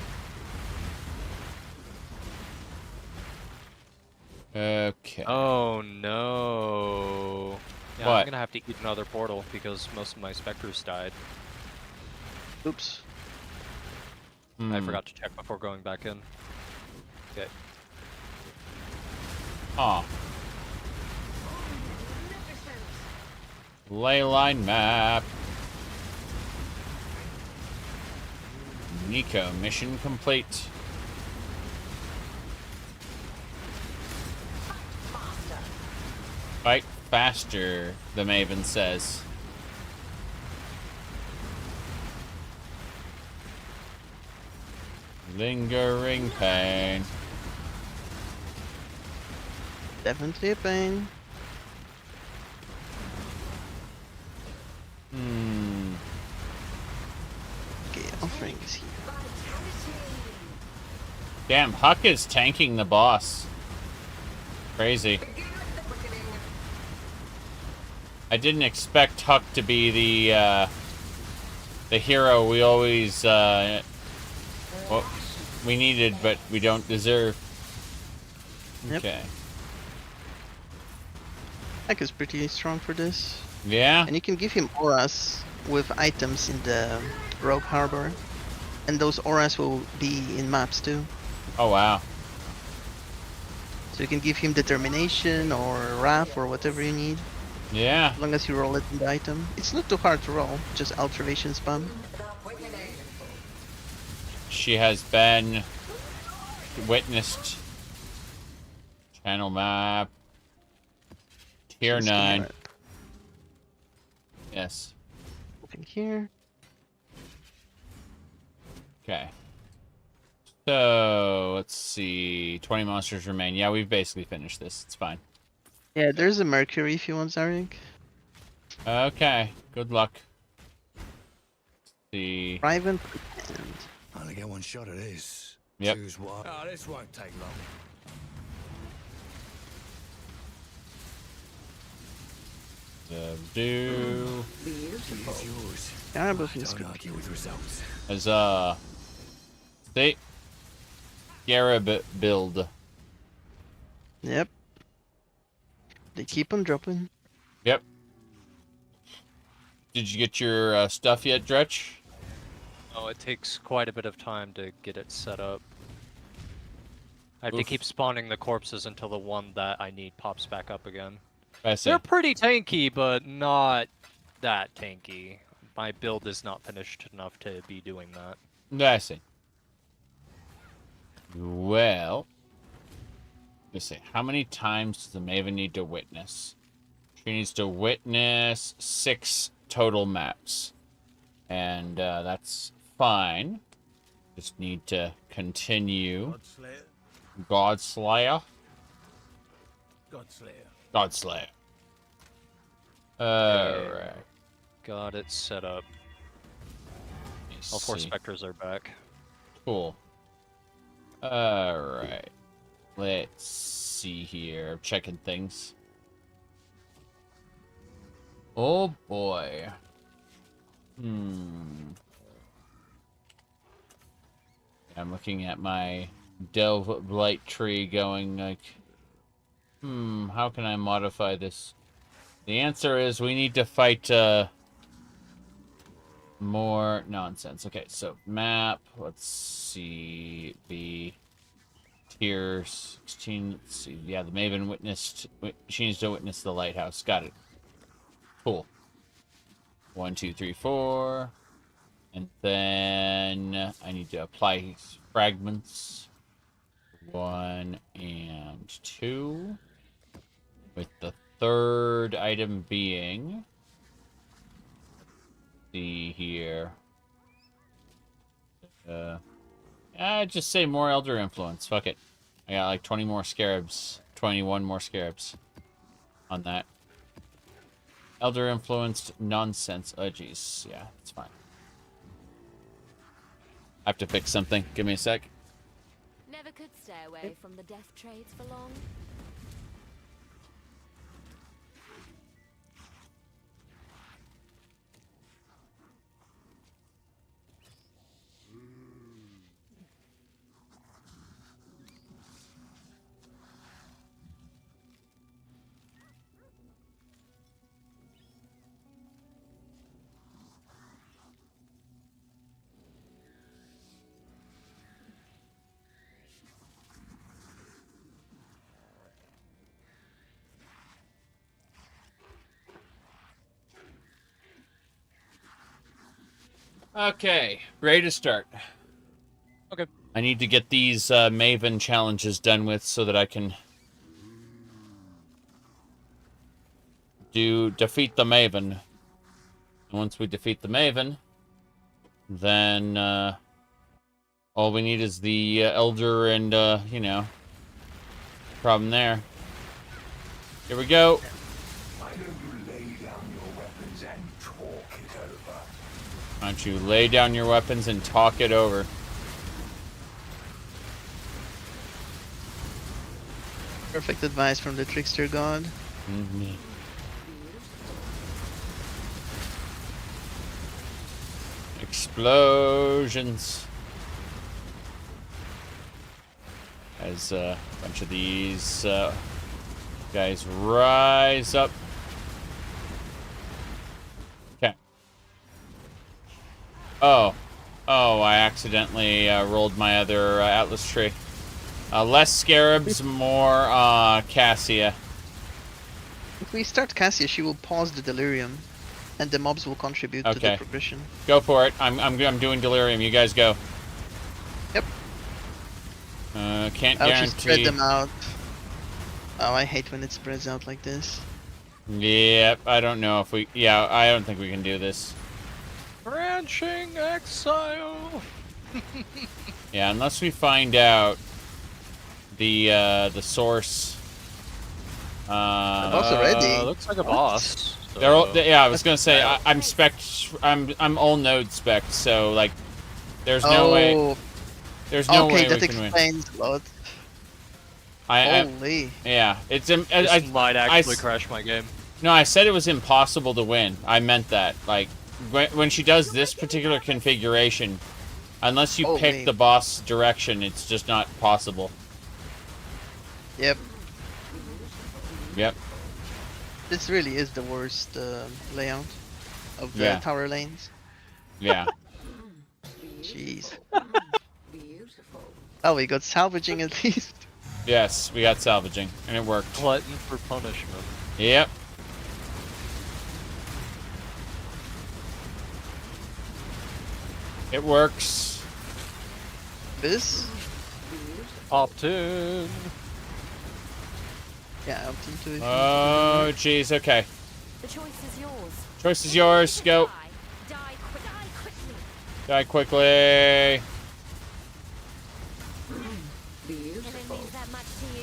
Okay. Oh no. Yeah, What? I'm gonna have to eat another portal because most of my specters died. Oops. I forgot to check before going back in. Okay. Aw. Leyline map. Nico, mission complete. Fight faster, the Maven says. Lingering pain. Definitely a pain. Okay, offering is here. Damn, Huck is tanking the boss. Crazy. I didn't expect Huck to be the hero we always well, we needed, but we don't deserve. Okay. Huck is pretty strong for this. Yeah. And you can give him auras with items in the Rogue Harbor, and those auras will be in maps too. Oh wow. So you can give him determination or wrath or whatever you need. Yeah. As long as you roll it in the item. It's not too hard to roll, just alteration spam. She has been witnessed. Channel map. Tier 9. Yes. Moving here. Okay. So, let's see. 20 monsters remain. Yeah, we've basically finished this. It's fine. Yeah, there's a Mercury if you want, Zarek. Okay. Good luck. Let's see. Riven. Only get one shot at this. Yep. Choose one. Oh, this won't take long. Do. Terrible feels good. As state Garib build. Yep. They keep on dropping. Yep. Did you get your stuff yet, Dretch? Oh, it takes quite a bit of time to get it set up. I have to Oof. keep spawning the corpses until the one that I need pops back up again. I see. They're pretty tanky, but not that tanky. My build is not finished enough to be doing that. I see. Well, let's see. How many times does the Maven need to witness? She needs to witness 6 total maps. And that's fine. Just need to continue. Godslayer. Godslayer. Godslayer. Godslayer. Alright. Got it set up. All 4 specters are back. Cool. Alright. Let's see here. I'm checking things. Oh boy. I'm looking at my Delve Blight tree going like, how can I modify this? The answer is we need to fight more nonsense. Okay, so map, let's see, the tier 16, let's see, yeah, the Maven witnessed, she needs to witness the lighthouse. Got it. Cool. 1, 2, 3, 4. And then I need to apply fragments. 1 and 2. With the third item being... see here. I'd just say more Elder Influence. Fuck it. I got like 20 more scarabs. 21 more scarabs on that. Elder Influenced nonsense. Oh, jeez. Yeah, it's fine. I have to fix something. Give me a sec. Never could stay away from the death trades for long. Okay, ready to start. Okay. I need to get these Maven challenges done with so that I can defeat the Maven. And once we defeat the Maven, then all we need is the Elder and, you know, problem there. Here we go. Why don't you lay down your weapons and talk it over? Why don't you lay down your weapons and talk it over? Perfect advice from the trickster god. Explosions. As a bunch of these guys rise up. Okay. Oh, I accidentally rolled my other Atlas tree. Less scarabs, more Cassia. If we start Cassia, she will pause the delirium, and the mobs will contribute to the progression. Go for it. I'm doing delirium. You guys go. Yep. Can't She guarantee. spread them out. Oh, I hate when it spreads out like this. Yep. I don't know if we. Yeah, I don't think we can do this. Branching exile. Yeah, unless we find out the source. Boss already. Looks like a boss. So... They're all, yeah, I was gonna say I'm spec. I'm all node spec, so like, there's no way. There's no way that we can win. explains a lot. Holy. Holy. Yeah, it's This might actually crash my game. No, I said it was impossible to win. I meant that. Like, when she does this particular configuration, unless you pick the boss direction, it's just not possible. Yep. Yep. This really is the worst layout of the tower lanes. Yeah. Jeez. Oh, we got salvaging at least. Yes, we got salvaging, and it worked. Glutton for punishment. Yep. It works. This? Opt-in. Yeah, opt-in to it. Oh, jeez, okay. The choice is yours. Choice is yours, go. Die quickly.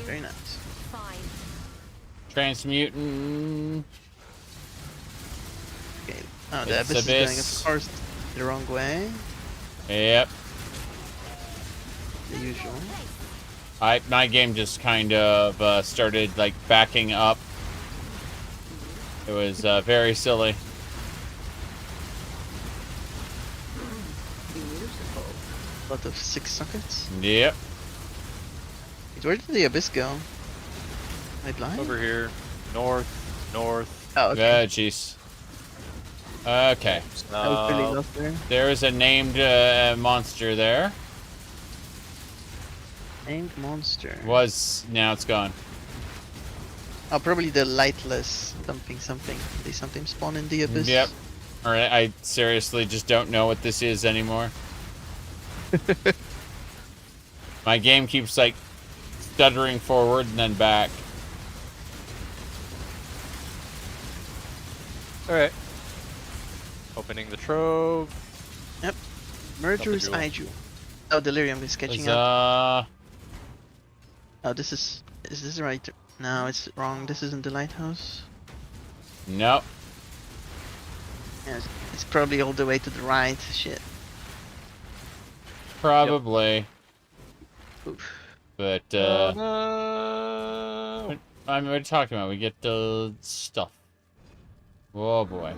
Very nice. Transmutant. Okay. Oh, the abyss is going, of course, the wrong way. Yep. The usual. My game just kind of started like backing up. It was very silly. A lot of 6 sockets. Yep. Wait, where did the abyss go? Am I blind? Over here. North. Oh, okay. Jeez. Okay. I was really lost there. There is a named monster there. Named monster. Now it's gone. Oh, probably the lightless something. They sometimes spawn in the abyss. Yep. Alright, I seriously just don't know what this is anymore. My game keeps like stuttering forward and then back. Alright. Opening the trove. Yep. Murderous Aiju. Oh, Delirium is catching up. Oh, this is this right? No, it's wrong. This isn't the lighthouse. Nope. Yeah, it's probably all the way to the right. Shit. Probably. Yep. But what are you talking about? We get the stuff. Oh boy.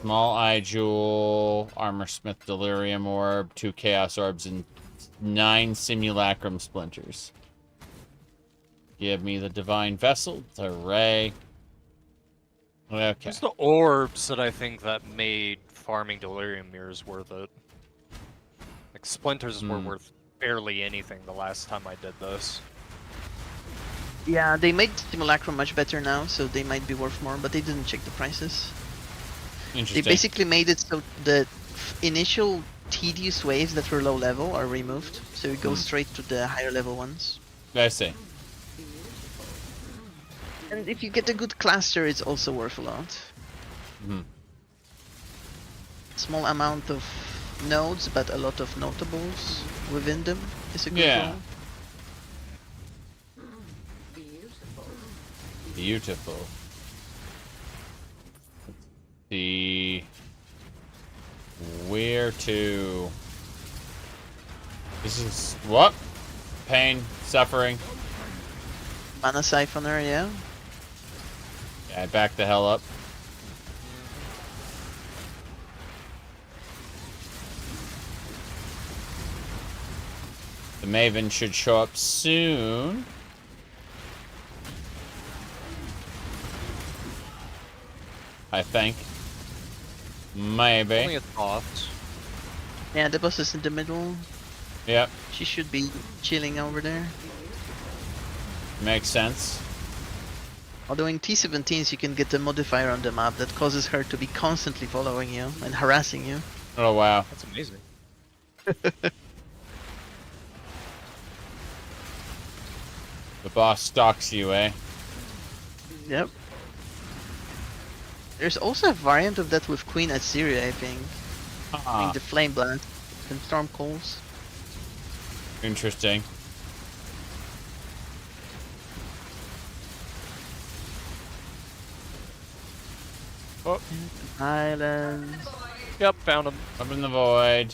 Small eye jewel, armor smith delirium orb, 2 chaos orbs, and 9 simulacrum splinters. Give me the divine vessel, the ray. Okay. It's the orbs that I think that made farming delirium mirrors worth it. Like splinters were worth barely anything the last time I did this. Yeah, they made Simulacrum much better now, so they might be worth more, but they didn't check the prices. Interesting. They basically made it so the initial tedious waves that were low level are removed, so it goes straight to the higher level ones. I see. And if you get a good cluster, it's also worth a lot. Small amount of nodes, but a lot of notables within them is a good Yeah. roll. Beautiful. See where to. This is what? Pain, suffering. Mana Siphoner, yeah. Yeah, back the hell up. The Maven should show up soon. I think. Maybe. Only a thought. Yeah, the boss is in the middle. Yep. She should be chilling over there. Makes sense. Although in T17s you can get a modifier on the map that causes her to be constantly following you and harassing you. Oh wow. That's amazing. The boss stalks you, eh? Yep. There's also a variant of that with Queen Assyria, I think. Like the Flame Blast and Storm Calls. Interesting. Oh. Islands. Yep, found him. Up in the void.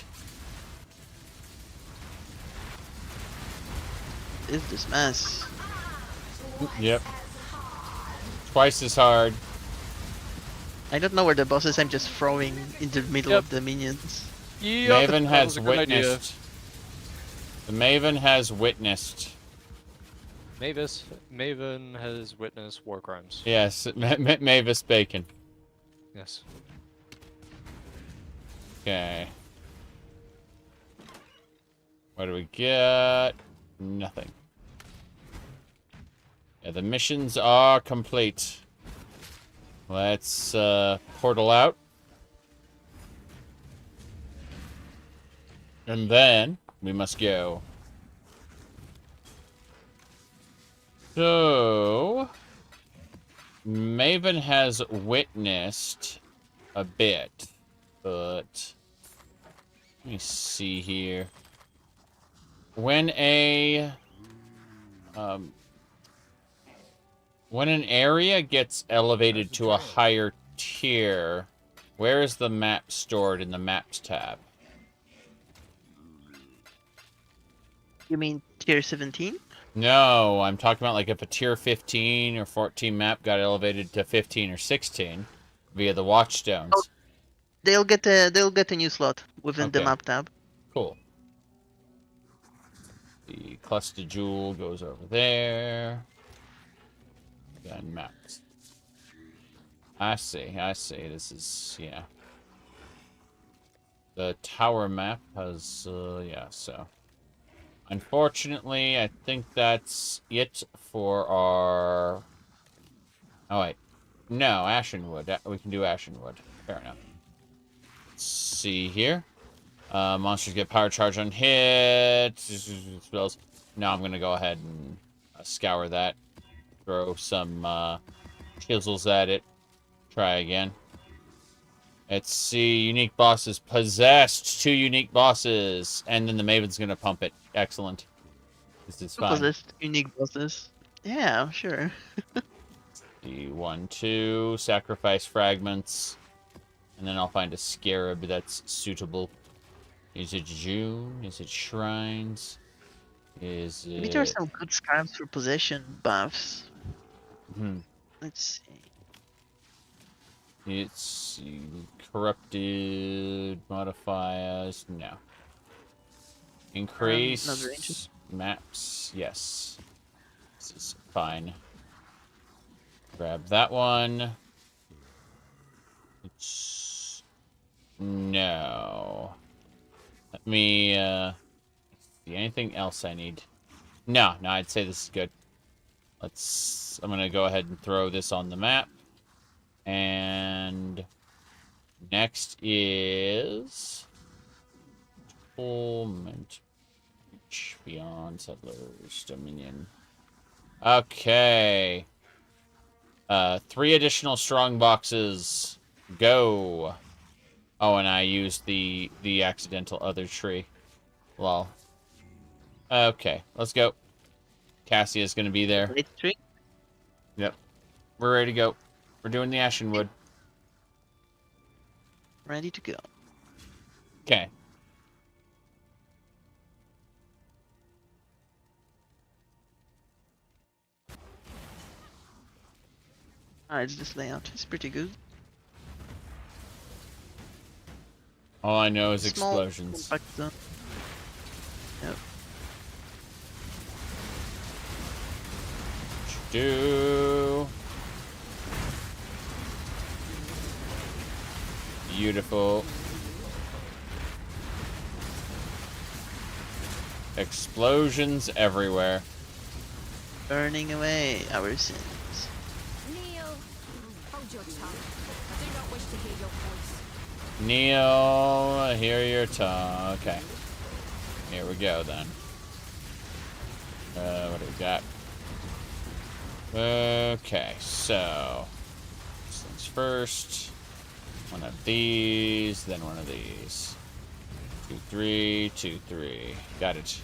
Is this mess? Yep. Twice as hard. I don't know where the boss is. I'm just throwing in the middle of the minions. Yep, Maven that has was a good idea. witnessed. The Maven has witnessed. Maven has witnessed war crimes. Yes, Mavis Bacon. Yes. Okay. What do we get? Nothing. Yeah, the missions are complete. Let's portal out. And then we must go. So, Maven has witnessed a bit, but let me see here. When an area gets elevated to a higher tier, where is the map stored in the Maps tab? You mean tier 17? No, I'm talking about like if a tier 15 or 14 map got elevated to 15 or 16 via the Watchstones. Oh, they'll get a new slot within the map tab. Cool. The cluster jewel goes over there. Then maps. I see. This is, yeah. The tower map has, yeah, so. Unfortunately, I think that's it for our... Oh, wait. No, Ashenwood. We can do Ashenwood. Fair enough. Let's see here. Monsters get power charge on hit. Spells. Now I'm going to go ahead and scour that. Throw some chisels at it. Try again. Let's see. Unique bosses. Possessed. 2 unique bosses. And then the Maven's going to pump it. Excellent. This is fine. Possessed unique bosses. Yeah, sure. The 1, 2. Sacrifice fragments. And then I'll find a scarab that's suitable. Is it June? Is it shrines? Is it... Maybe there are some good scarabs for possession buffs. Let's see. It's corrupted modifiers. No. Increase maps. Yes. This is fine. Grab that one. No. Let me see anything else I need. No, I'd say this is good. I'm gonna go ahead and throw this on the map. And next is Torment Beyond Settlers Dominion. Okay. 3 additional strong boxes. Go. Oh, and I used the accidental other tree. Lol. Okay, let's go. Cassia's gonna be there. Tree? Yep. We're ready to go. We're doing the Ashenwood. Ready to go. Okay. Alright, this layout is pretty good. All I know is Small, explosions. compact zone. Yep. Do. Beautiful. Explosions everywhere. Burning away our sins. Neil, hold your tongue. I do not wish to hear your voice. Neil, I hear your tongue. Okay. Here we go then. What do we got? Okay, so this thing's first. One of these, then one of these. 2, 3, 2, 3. Got it.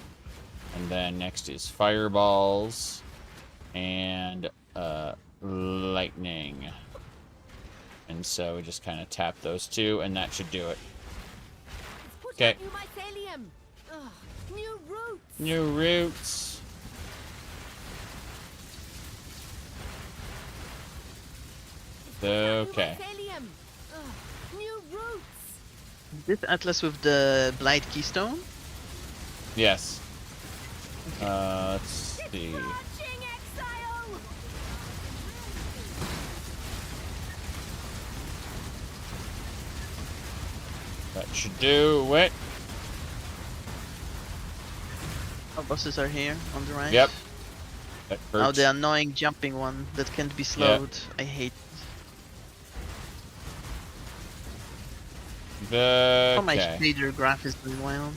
And then next is fireballs and lightning. And so we just kind of tap those 2, and that should do it. Okay. New mycelium. Ugh, new roots. New roots. Okay. New roots. This Atlas with the Blight Keystone? Yes. Let's see. That should do it. Our bosses are here on the right. Yep. That Now hurts. the annoying jumping one that can't be slowed. I hate. Oh my Okay. shader graph is doing well.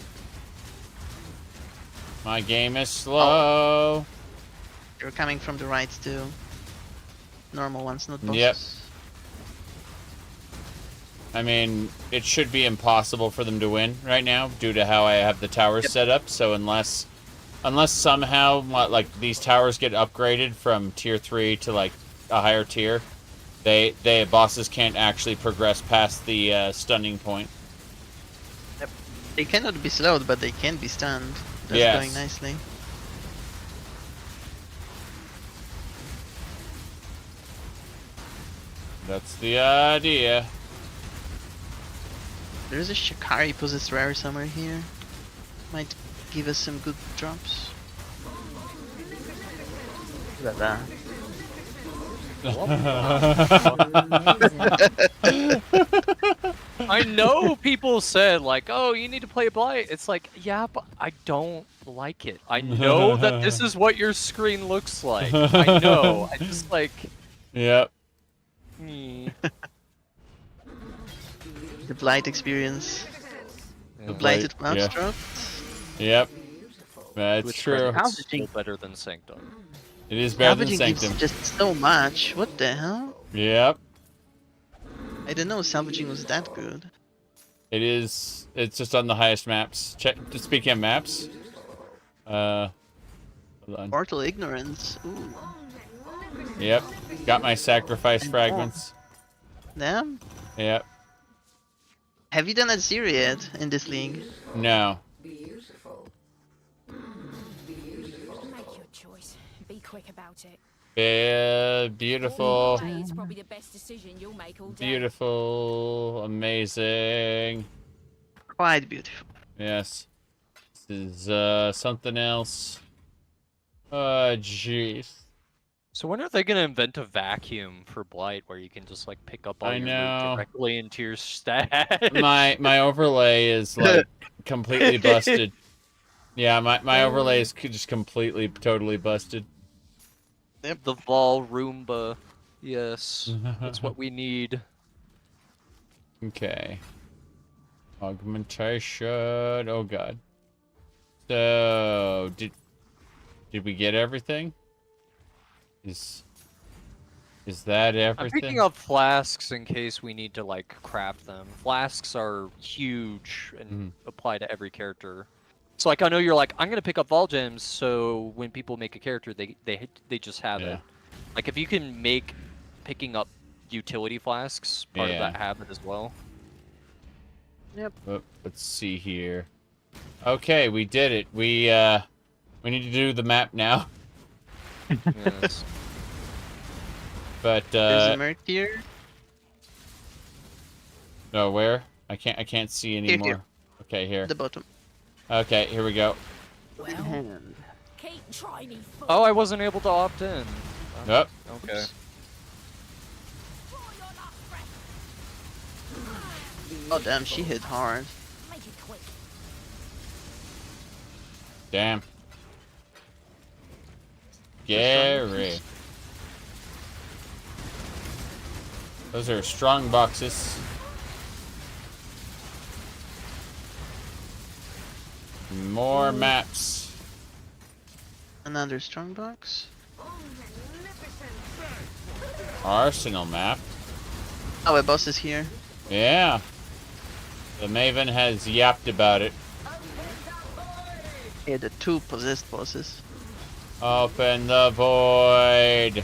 My game is slow. They're coming from the right too. Normal ones, not bosses. Yep. I mean, it should be impossible for them to win right now due to how I have the towers set up. So unless somehow like these towers get upgraded from tier 3 to like a higher tier, they bosses can't actually progress past the stunning point. Yep. They cannot be slowed, but they can be stunned. That's Yes. going nicely. That's the idea. There's a Shikari possessed rare somewhere here. Might give us some good drops. Look at that. I know people said like, "Oh, you need to play Blight." It's like, yeah, but I don't like it. I know that this is what your screen looks like. I know. I just like. Yep. The Blight experience. The Yeah. Blighted Right, yeah. Construct. Yep. That's Which true. is still better than Sanctum. It is better than Salvaging gives Sanctum. just so much. What the hell? Yep. I didn't know salvaging was that good. It is. It's just on the highest maps. Check. Speaking of maps, hold on. Mortal Ignorance. Ooh. Yep. Got my sacrifice fragments. Damn. Yep. Have you done a zero yet in this league? No. Make your choice. Be quick about it. Yeah, beautiful. It's probably the best decision you'll make all day. Beautiful. Amazing. Quite beautiful. Yes. This is something else. Jeez. So when are they gonna invent a vacuum for Blight where you can just like pick up all I your loot know. directly into your stat? My overlay is like completely busted. Yeah, my overlay is just completely, totally busted. Yep. The Vol Roomba. Yes, that's what we need. Okay. Augmentation. Oh god. So did we get everything? Is that everything? I'm picking up flasks in case we need to like craft them. Flasks are huge and apply to every character. So like I know you're like I'm gonna pick up Vol Gems, so when people make a character, they just have it. Like if you can make picking up utility flasks part of that habit as well. Yep. Oh, let's see here. Okay, we did it. We need to do the map now. Yes. But There's a merc here. no, where? I can't see anymore. Here. Okay, here. The bottom. Okay, here we go. Hand. Keep trying me. Oh, I wasn't able to opt in. Yep. Okay. Oh damn, she hit hard. Make it quick. Damn. Gary. Those are strong boxes. More maps. Another strong box. Arsenal map. Oh, a boss is here. Yeah. The Maven has yapped about it. Yeah, the two possessed bosses. Open the void.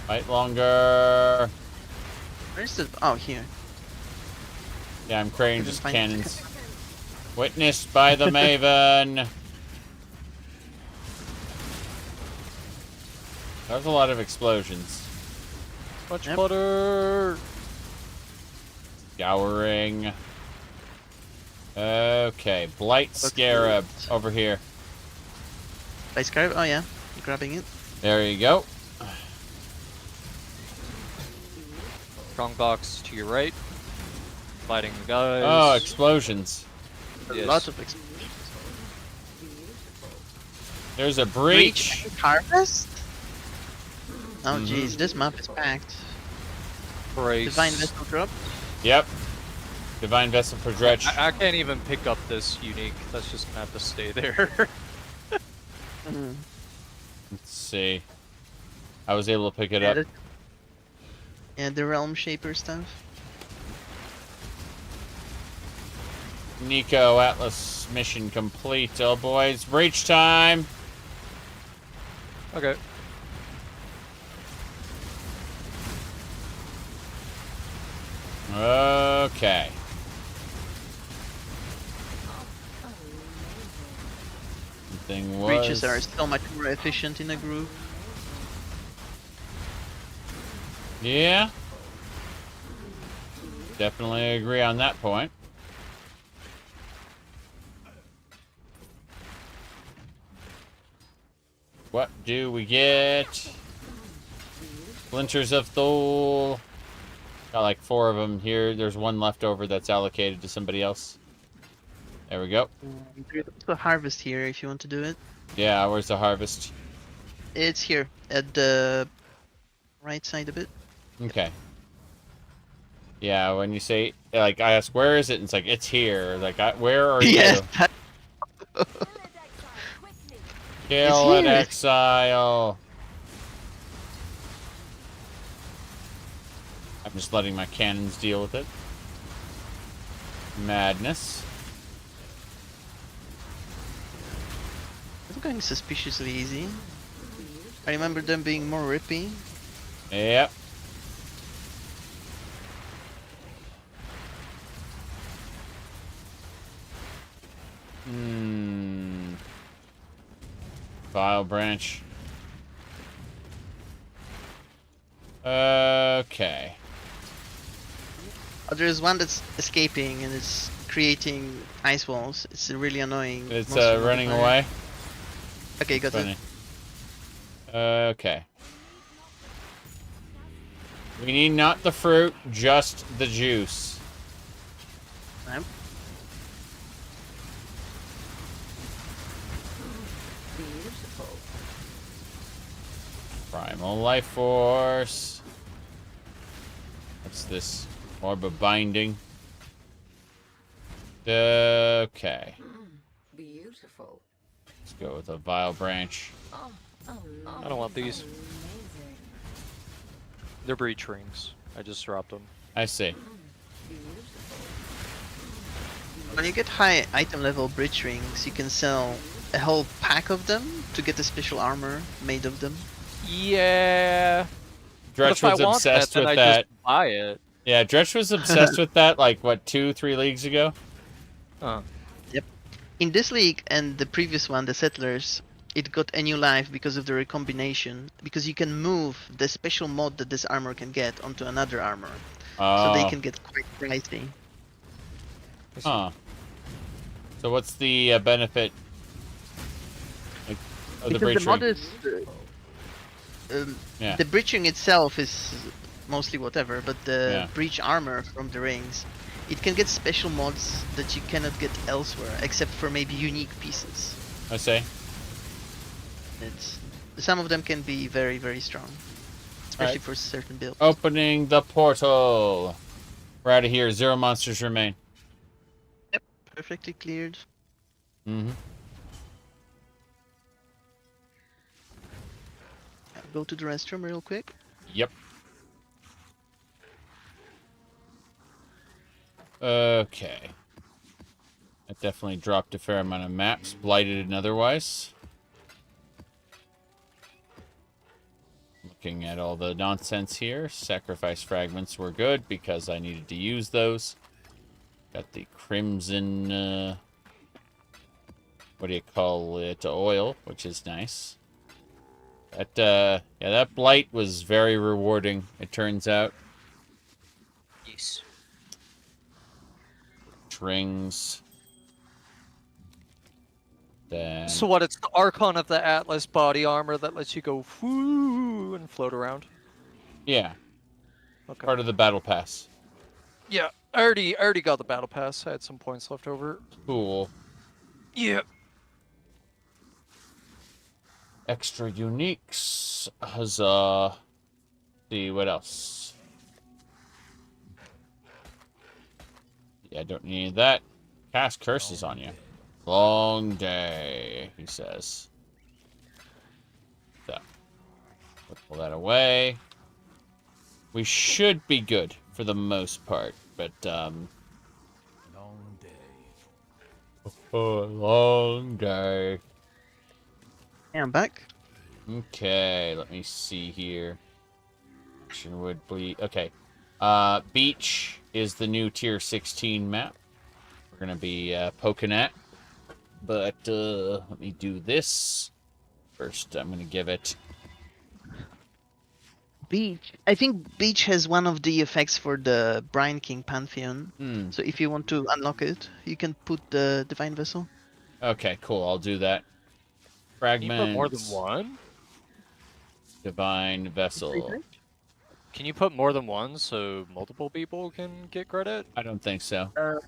Fight longer. Where's the... Oh, here. Yeah, I'm creating Couldn't just find it. cannons. Witnessed by the Maven. There's a lot of explosions. Much butter. Scouring. Okay, Blight Scarab over here. Blight Scarab? Oh yeah, you're grabbing it. There you go. Strongbox to your right. Fighting the guys. Oh, explosions. Yes. Lots of explosions. There's a breach. Harvest? Oh jeez, this map is packed. Brace. Divine Vessel drop? Yep. Divine Vessel for Dretch. I can't even pick up this unique. That's just gonna have to stay there. Let's see. I was able to pick it up. Yeah, the Realm Shaper stuff. Nico Atlas mission complete. Oh boys, breach time. Okay. Okay. The thing was... Breaches are so much more efficient in a group. Yeah. Definitely agree on that point. What do we get? Splinters of Thule. Got like 4 of them here. There's one left over that's allocated to somebody else. There we go. There's also harvest here if you want to do it. Yeah, where's the harvest? It's here at the right side a bit. Okay. Yeah, when you say, like, I ask, where is it? And it's like, it's here. Like, where are you? Yes. Kill an exile. I'm just letting my cannons deal with it. Madness. It's going suspiciously easy. I remember them being more rippy. Yep. Vile branch. Okay. Oh, there's one that's escaping and it's creating ice walls. It's really annoying. It's running away. Okay, got it. Okay. We need not the fruit, just the juice. Yep. Primal Life Force. What's this? Orb of Binding. Okay. Beautiful. Let's go with a Vile Branch. I don't want these. They're breach rings. I just dropped them. I see. When you get high item level breach rings, you can sell a whole pack of them to get a special armor made of them. Yeah. Dretch was obsessed with that. Just buy it. Yeah, Dretch was obsessed with that, like, what, 2-3 leagues ago? Yep. In this league and the previous one, the Settlers, it got a new life because of the recombination. Because you can move the special mod that this armor can get onto another armor. So they can get quite pricey. Huh. So what's the benefit of the breach the mod ring? is... Yeah. The breaching itself is mostly whatever, but the Yeah. breach armor from the rings, it can get special mods that you cannot get elsewhere, except for maybe unique pieces. I see. Some of them can be very, very strong, especially Alright. for certain builds. Opening the portal. We're out of here. 0 monsters remain. Yep, perfectly cleared. Mm-hmm. Go to the restroom real quick. Yep. Okay. That definitely dropped a fair amount of maps, blighted and otherwise. Looking at all the nonsense here. Sacrifice fragments were good because I needed to use those. Got the crimson, what do you call it, oil, which is nice. That blight was very rewarding, it turns out. Yes. Strings. Then... So what, it's the Archon of the Atlas body armor that lets you go whoo and float around? Yeah. Okay. Part of the battle pass. Yeah, I already got the battle pass. I had some points left over. Cool. Yeah. Extra uniques. Huzzah. See, what else? Yeah, I don't need that. Cast curses on you. Long day, he says. So, we'll pull that away. We should be good for the most part, but, Long day. Oh, long day. Yeah, I'm back. Okay, let me see here. Action would bleed. Okay. Beach is the new tier 16 map. We're gonna be poking at. But let me do this. First, I'm gonna give it. Beach. I think Beach has one of the effects for the Brine King Pantheon. So if you want to unlock it, you can put the Divine Vessel. Okay, cool. I'll do that. Fragments. Can you put more than one? Divine Vessel. Can you put more than one so multiple people can get credit? I don't think so. I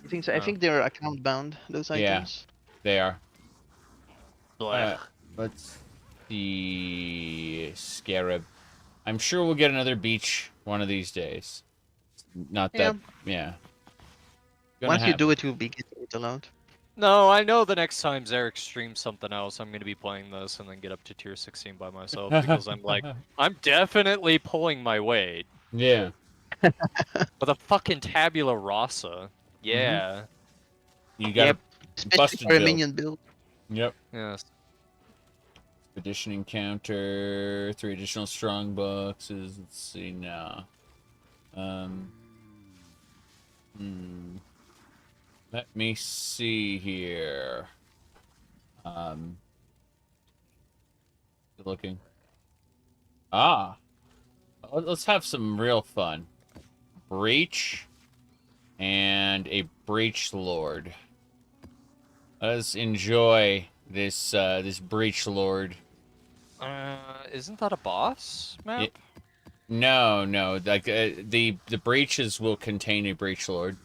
think so. I think they're account bound, those items. They are. Blech. Let's see. Scarab. I'm sure we'll get another beach one of these days. Not that. Yeah. Once you do it, you'll be getting it allowed. No, I know the next time Zarek streams something else, I'm going to be playing this and then get up to tier 16 by myself because I'm like, I'm definitely pulling my weight. Yeah. With a fucking tabula rasa. Yeah. You got a busted for a build. minion build. Yep. Yes. Expedition encounter, 3 additional strong boxes. Let's see now. Let me see here. Looking. Let's have some real fun. Breach and a Breach Lord. Let's enjoy this this Breach Lord. Isn't that a boss map? No. Like the breaches will contain a Breach Lord.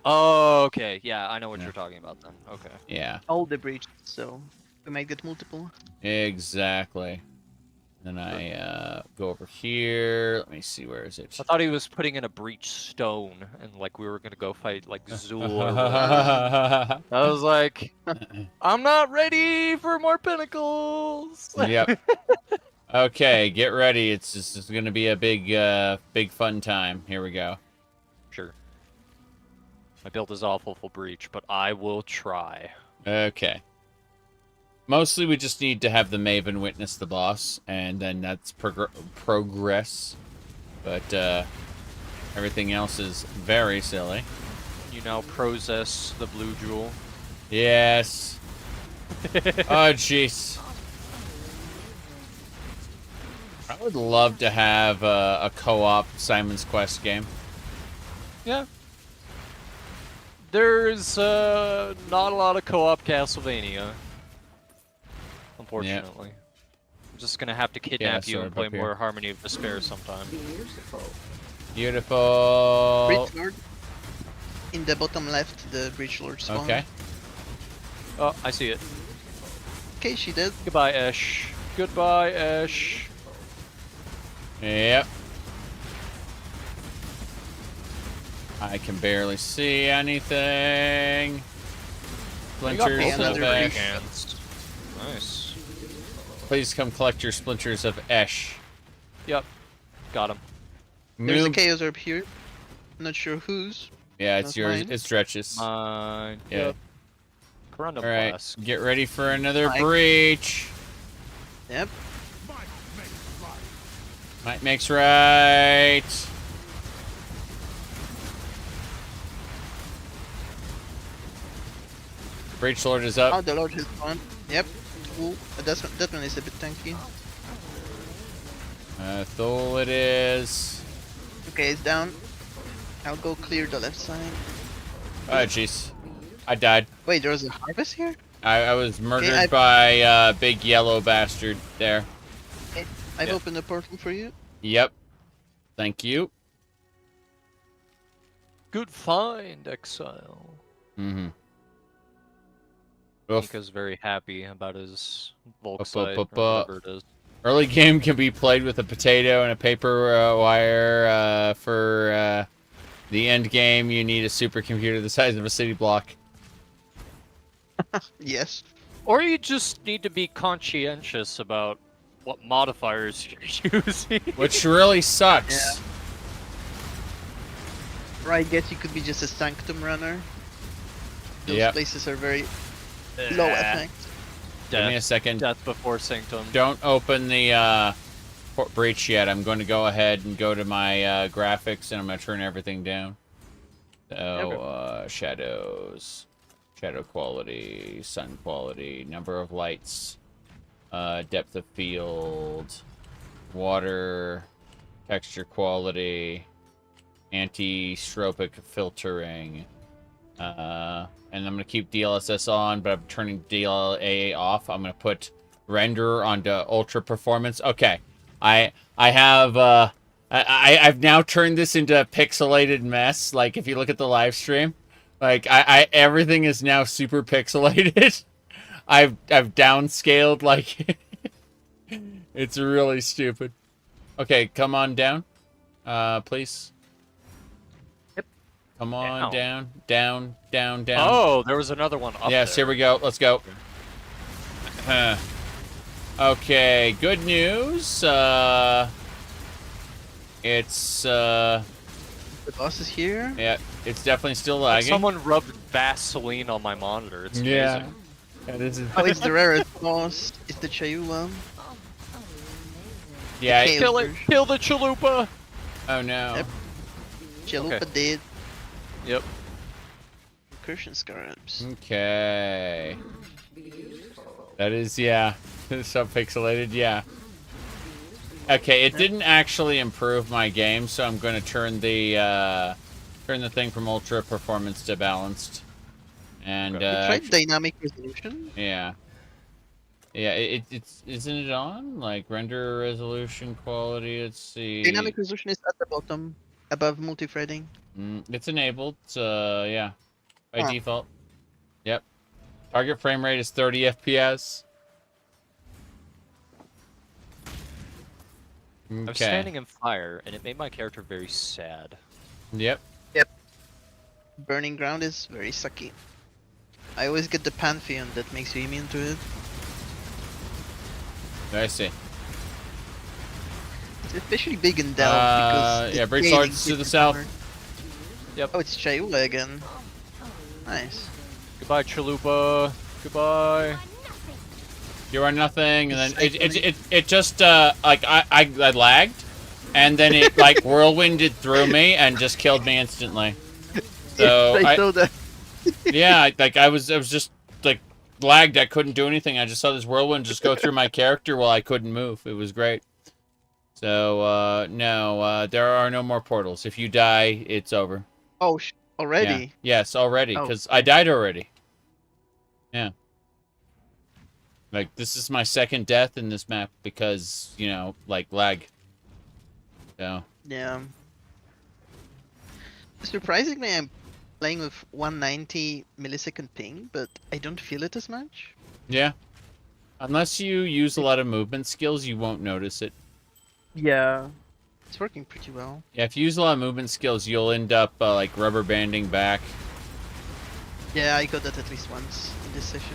Oh, okay. Yeah, I know what you're talking about then. Okay. Yeah. All the breaches, so we might get multiple. Exactly. Then I go over here. Let me see, where is it? I thought he was putting in a breach stone, and like we were gonna go fight like Zul or whatever. I was like, I'm not ready for more pinnacles. Yep. Okay, get ready. It's gonna be a big fun time. Here we go. Sure. My build is awful for breach, but I will try. Okay. Mostly we just need to have the Maven witness the boss, and then that's progress. But everything else is very silly. You now possess the blue jewel. Yes. Oh, jeez. I would love to have a co-op Simon's Quest game. Yeah. There's not a lot of co-op Castlevania. Unfortunately. I'm just gonna have to kidnap you and play more Harmony of Despair sometime. Beautiful. Breach Lord. In the bottom left, the Breach Lord spawn. Okay. Oh, I see it. Okay, she did. Goodbye, Ash. Goodbye, Ash. Yep. I can barely see anything. Splinters of Ash. Nice. Please come collect your splinters of Ash. Yep. Got him. There's a Chaos Orb here. Not sure whose. Yeah, it's Not yours. mine. It's Dretch's. Mine. Yeah. Yep. Corundum Alright, Flask. get ready for another breach. Yep. Might makes right. Breach Lord is up. Oh, the Lord has spawned. Yep. Ooh, that one is a bit tanky. Thole it is. Okay, it's down. I'll go clear the left side. Oh, jeez. I died. Wait, there was a harvest here? I was murdered Okay, by a big yellow bastard there. Okay, I've opened a portal for you. Yep. Thank you. Good find, Exile. Mm-hmm. Nika's very happy about his Volksite, or whatever it is. Early game can be played with a potato and a paper wire. For the end game, you need a supercomputer the size of a city block. Yes. Or you just need to be conscientious about what modifiers you're using. Which really sucks. Yeah. Or I guess you could be just a Sanctum runner. Those places are very low effect. Give me a second. Death before Sanctum. Don't open the breach yet. I'm going to go ahead and go to my graphics, and I'm going to turn everything down. So, shadows, shadow quality, sun quality, number of lights, depth of field, water, texture quality, anti-stropic filtering, and I'm going to keep DLSS on, but I'm turning DLA off. I'm going to put render onto ultra performance. Okay. I've now turned this into a pixelated mess. Like, if you look at the live stream, like, everything is now super pixelated. I've downscaled, like, it's really stupid. Okay, come on down, please. Come on, down. Oh, there was another one up yes, there. Here we go. Let's go. Okay, good news. It's, The boss is here? yeah, it's definitely still lagging. Someone rubbed Vaseline on my monitor. It's amazing. Yeah, this is... Oh, it's the rarest boss. It's the Chayula. Yeah, Kill it! Kill the Chalupa! Oh no. Yep. Chalupa dead. Yep. Incursion scarabs. Okay. That is, yeah. So pixelated, yeah. Okay, it didn't actually improve my game, so I'm going to turn the thing from ultra performance to balanced. And You tried dynamic resolution? yeah. Yeah, it's isn't it on? Like render resolution quality, let's see. Dynamic resolution is at the bottom, above multi-threading. It's enabled, yeah. By default. Yep. Target frame rate is 30 FPS. I was Okay. standing in fire, and it made my character very sad. Yep. Yep. Burning ground is very sucky. I always get the Pantheon that makes you immune to it. I see. It's especially big in Delve because yeah, it's Breach scaling Lords to the super south. hard. Yep. Oh, it's Chayula again. Nice. Goodbye, Chalupa. Goodbye. You are nothing, and then it just like I lagged, and then it like whirlwinded through me and just killed me instantly. So I saw that. Yeah, like I was just like lagged. I couldn't do anything. I just saw this whirlwind just go through my character while I couldn't move. It was great. So no, there are no more portals. If you die, it's over. Oh, already? Yeah. Yes, already, Oh. because I died already. Yeah. Like, this is my second death in this map because, you know, like, lag. So. Yeah. Surprisingly, I'm playing with 190 millisecond ping, but I don't feel it as much. Yeah. Unless you use a lot of movement skills, you won't notice it. Yeah. It's working pretty well. Yeah, if you use a lot of movement skills, you'll end up, like, rubber banding back. Yeah, I got that at least once in this session.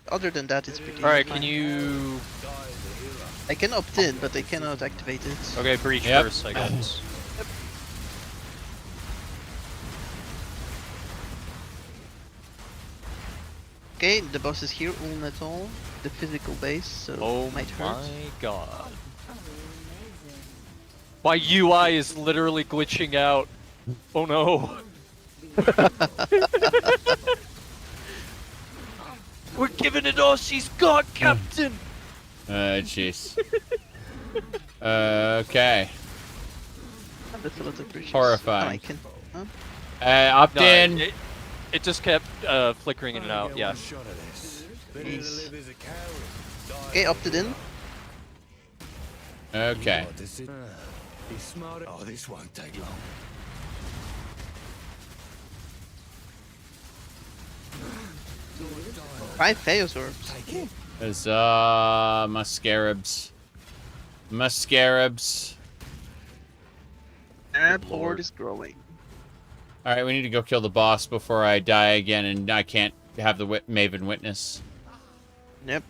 Other than that, it's pretty Alright, fine. can you... I can opt in, but I cannot activate it. Okay, breach first, I guess. Yep. Okay, the boss is here, Ulnatal, the physical base, so Oh might hurt. my god. My UI is literally glitching out. Oh no. We're giving it all she's got, Captain! Jeez. Okay. That's a lot of precious. Horrifying. Oh, I can. Huh? Opt in. It just kept flickering in and out, yeah. Jeez. Okay, opted in. Okay. Be smart. Oh, this won't take long. Five Theos orbs. There's Muscarabs. Muscarabs. Our board is growing. Alright, we need to go kill the boss before I die again and I can't have the Maven witness. Yep.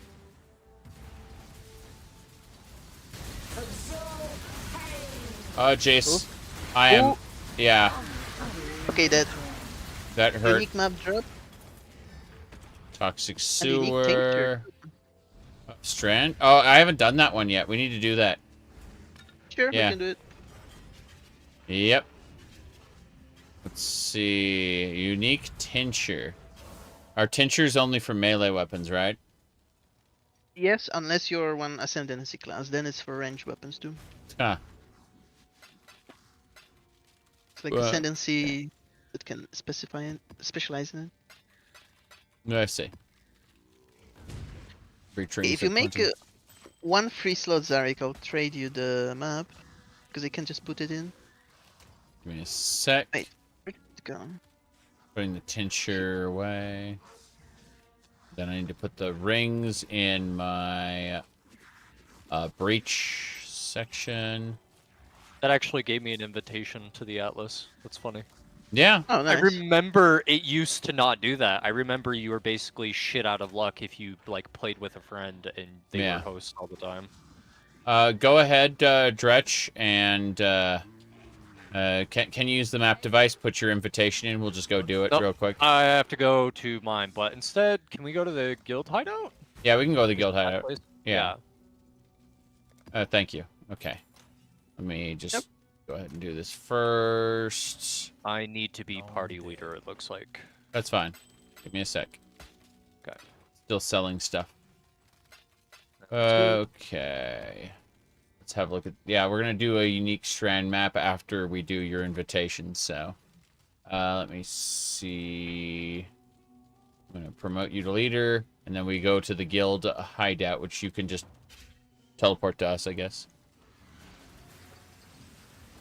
Oh, Jace. I am... Yeah. Okay, dead. That hurt. Unique map drop. Toxic And unique sewer. tincture. Strand? Oh, I haven't done that one yet. We need to do that. Sure, Yeah. we can do it. Yep. Let's see. Unique tincture. Our tincture's only for melee weapons, right? Yes, unless you're one Ascendancy class, then it's for ranged weapons too. Huh. It's like Ascendancy that can specialize in it. I see. Free training If you set make content. one free slot, Zarek, I'll trade you the map because I can just put it in. Give me a sec. Wait, where'd it go? Putting the tincture away. Then I need to put the rings in my breach section. That actually gave me an invitation to the Atlas. That's funny. Yeah. Oh, nice. I remember it used to not do that. I remember you were basically shit out of luck if you like played with a friend and they were hosts all the time. Go ahead, Dretch, and can you use the map device? Put your invitation in. We'll just go do it real quick. I have to go to mine, but instead, can we go to the guild hideout? Yeah, we can go to the guild hideout. Place? Yeah. Thank you. Okay. Let me just go ahead and do this first. I need to be party leader, it looks like. That's fine. Give me a sec. Okay. Still selling stuff. Okay. Let's have a look at... Yeah, we're going to do a unique strand map after we do your invitation, so... let me see... I'm going to promote you to leader, and then we go to the guild hideout, which you can just teleport to us, I guess.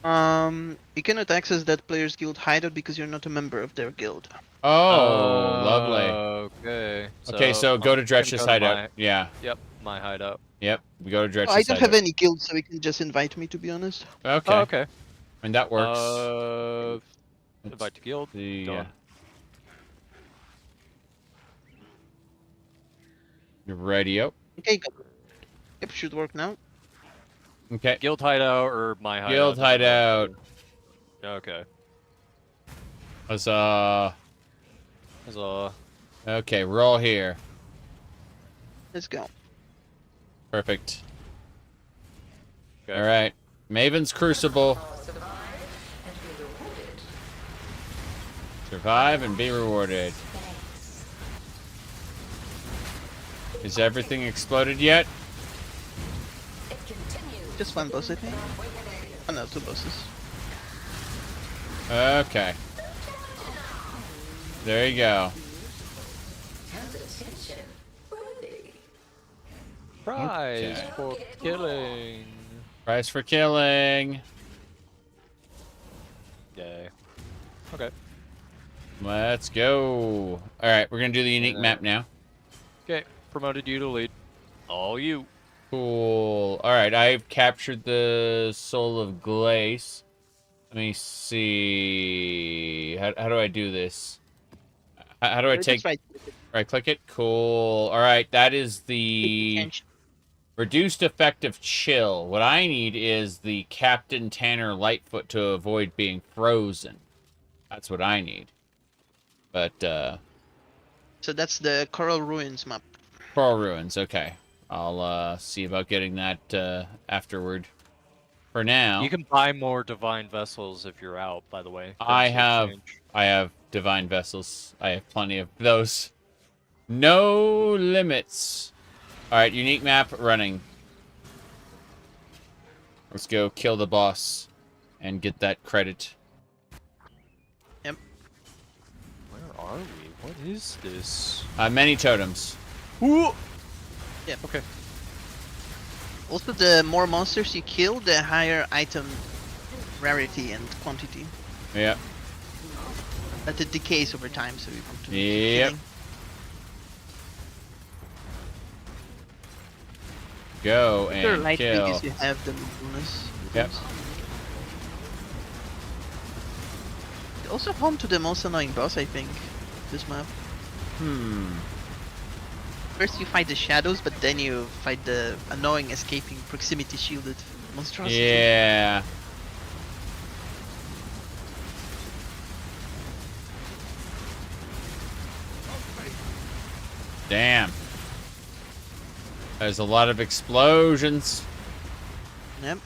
You cannot access that player's guild hideout because you're not a member of their guild. Oh, lovely. Okay. Okay, so go to Dretch's hideout. Yeah. Yep, my hideout. Yep, we go to Dretch's I don't hideout. have any guild, so you can just invite me, to be honest. Okay. Oh, okay. And that works. Invite to guild. Yeah. You're ready up. Okay, go. Yep, should work now. Okay. Guild hideout or my hideout? Guild hideout. Okay. Huzzah. Huzzah. Okay, we're all here. Let's go. Perfect. Okay. All right. Maven's Crucible. Survive and be rewarded. Is everything exploded yet? Just one boss, I think. Oh no, two bosses. Okay. There you go. Prize for killing. Prize for killing. Yay. Okay. Let's go. All right, we're gonna do the unique map now. Okay, promoted you to lead. All you. Cool. All right, I've captured the Soul of Glace. Let me see. How do I do this? How do I take... Right click it? Cool. All right, that is the reduced effective chill. What I need is the Captain Tanner Lightfoot to avoid being frozen. That's what I need. But, So that's the Coral Ruins map. Coral Ruins, okay. I'll see about getting that afterward. For now, You can buy more divine vessels if you're out, by the way. I have divine vessels. I have plenty of those. No limits. All right, unique map running. Let's go kill the boss and get that credit. Yep. Where are we? What is this? Many totems. Ooh. Yep. Okay. Also, the more monsters you kill, the higher item rarity and quantity. Yep. But it decays over time, so you want to keep Yep. killing. Go Your and light kill. because you have the bonus. Yep. Also home to the most annoying boss, I think. This map. First you fight the shadows, but then you fight the annoying escaping proximity shielded monstrosity. Yeah. Damn. There's a lot of explosions. Yep.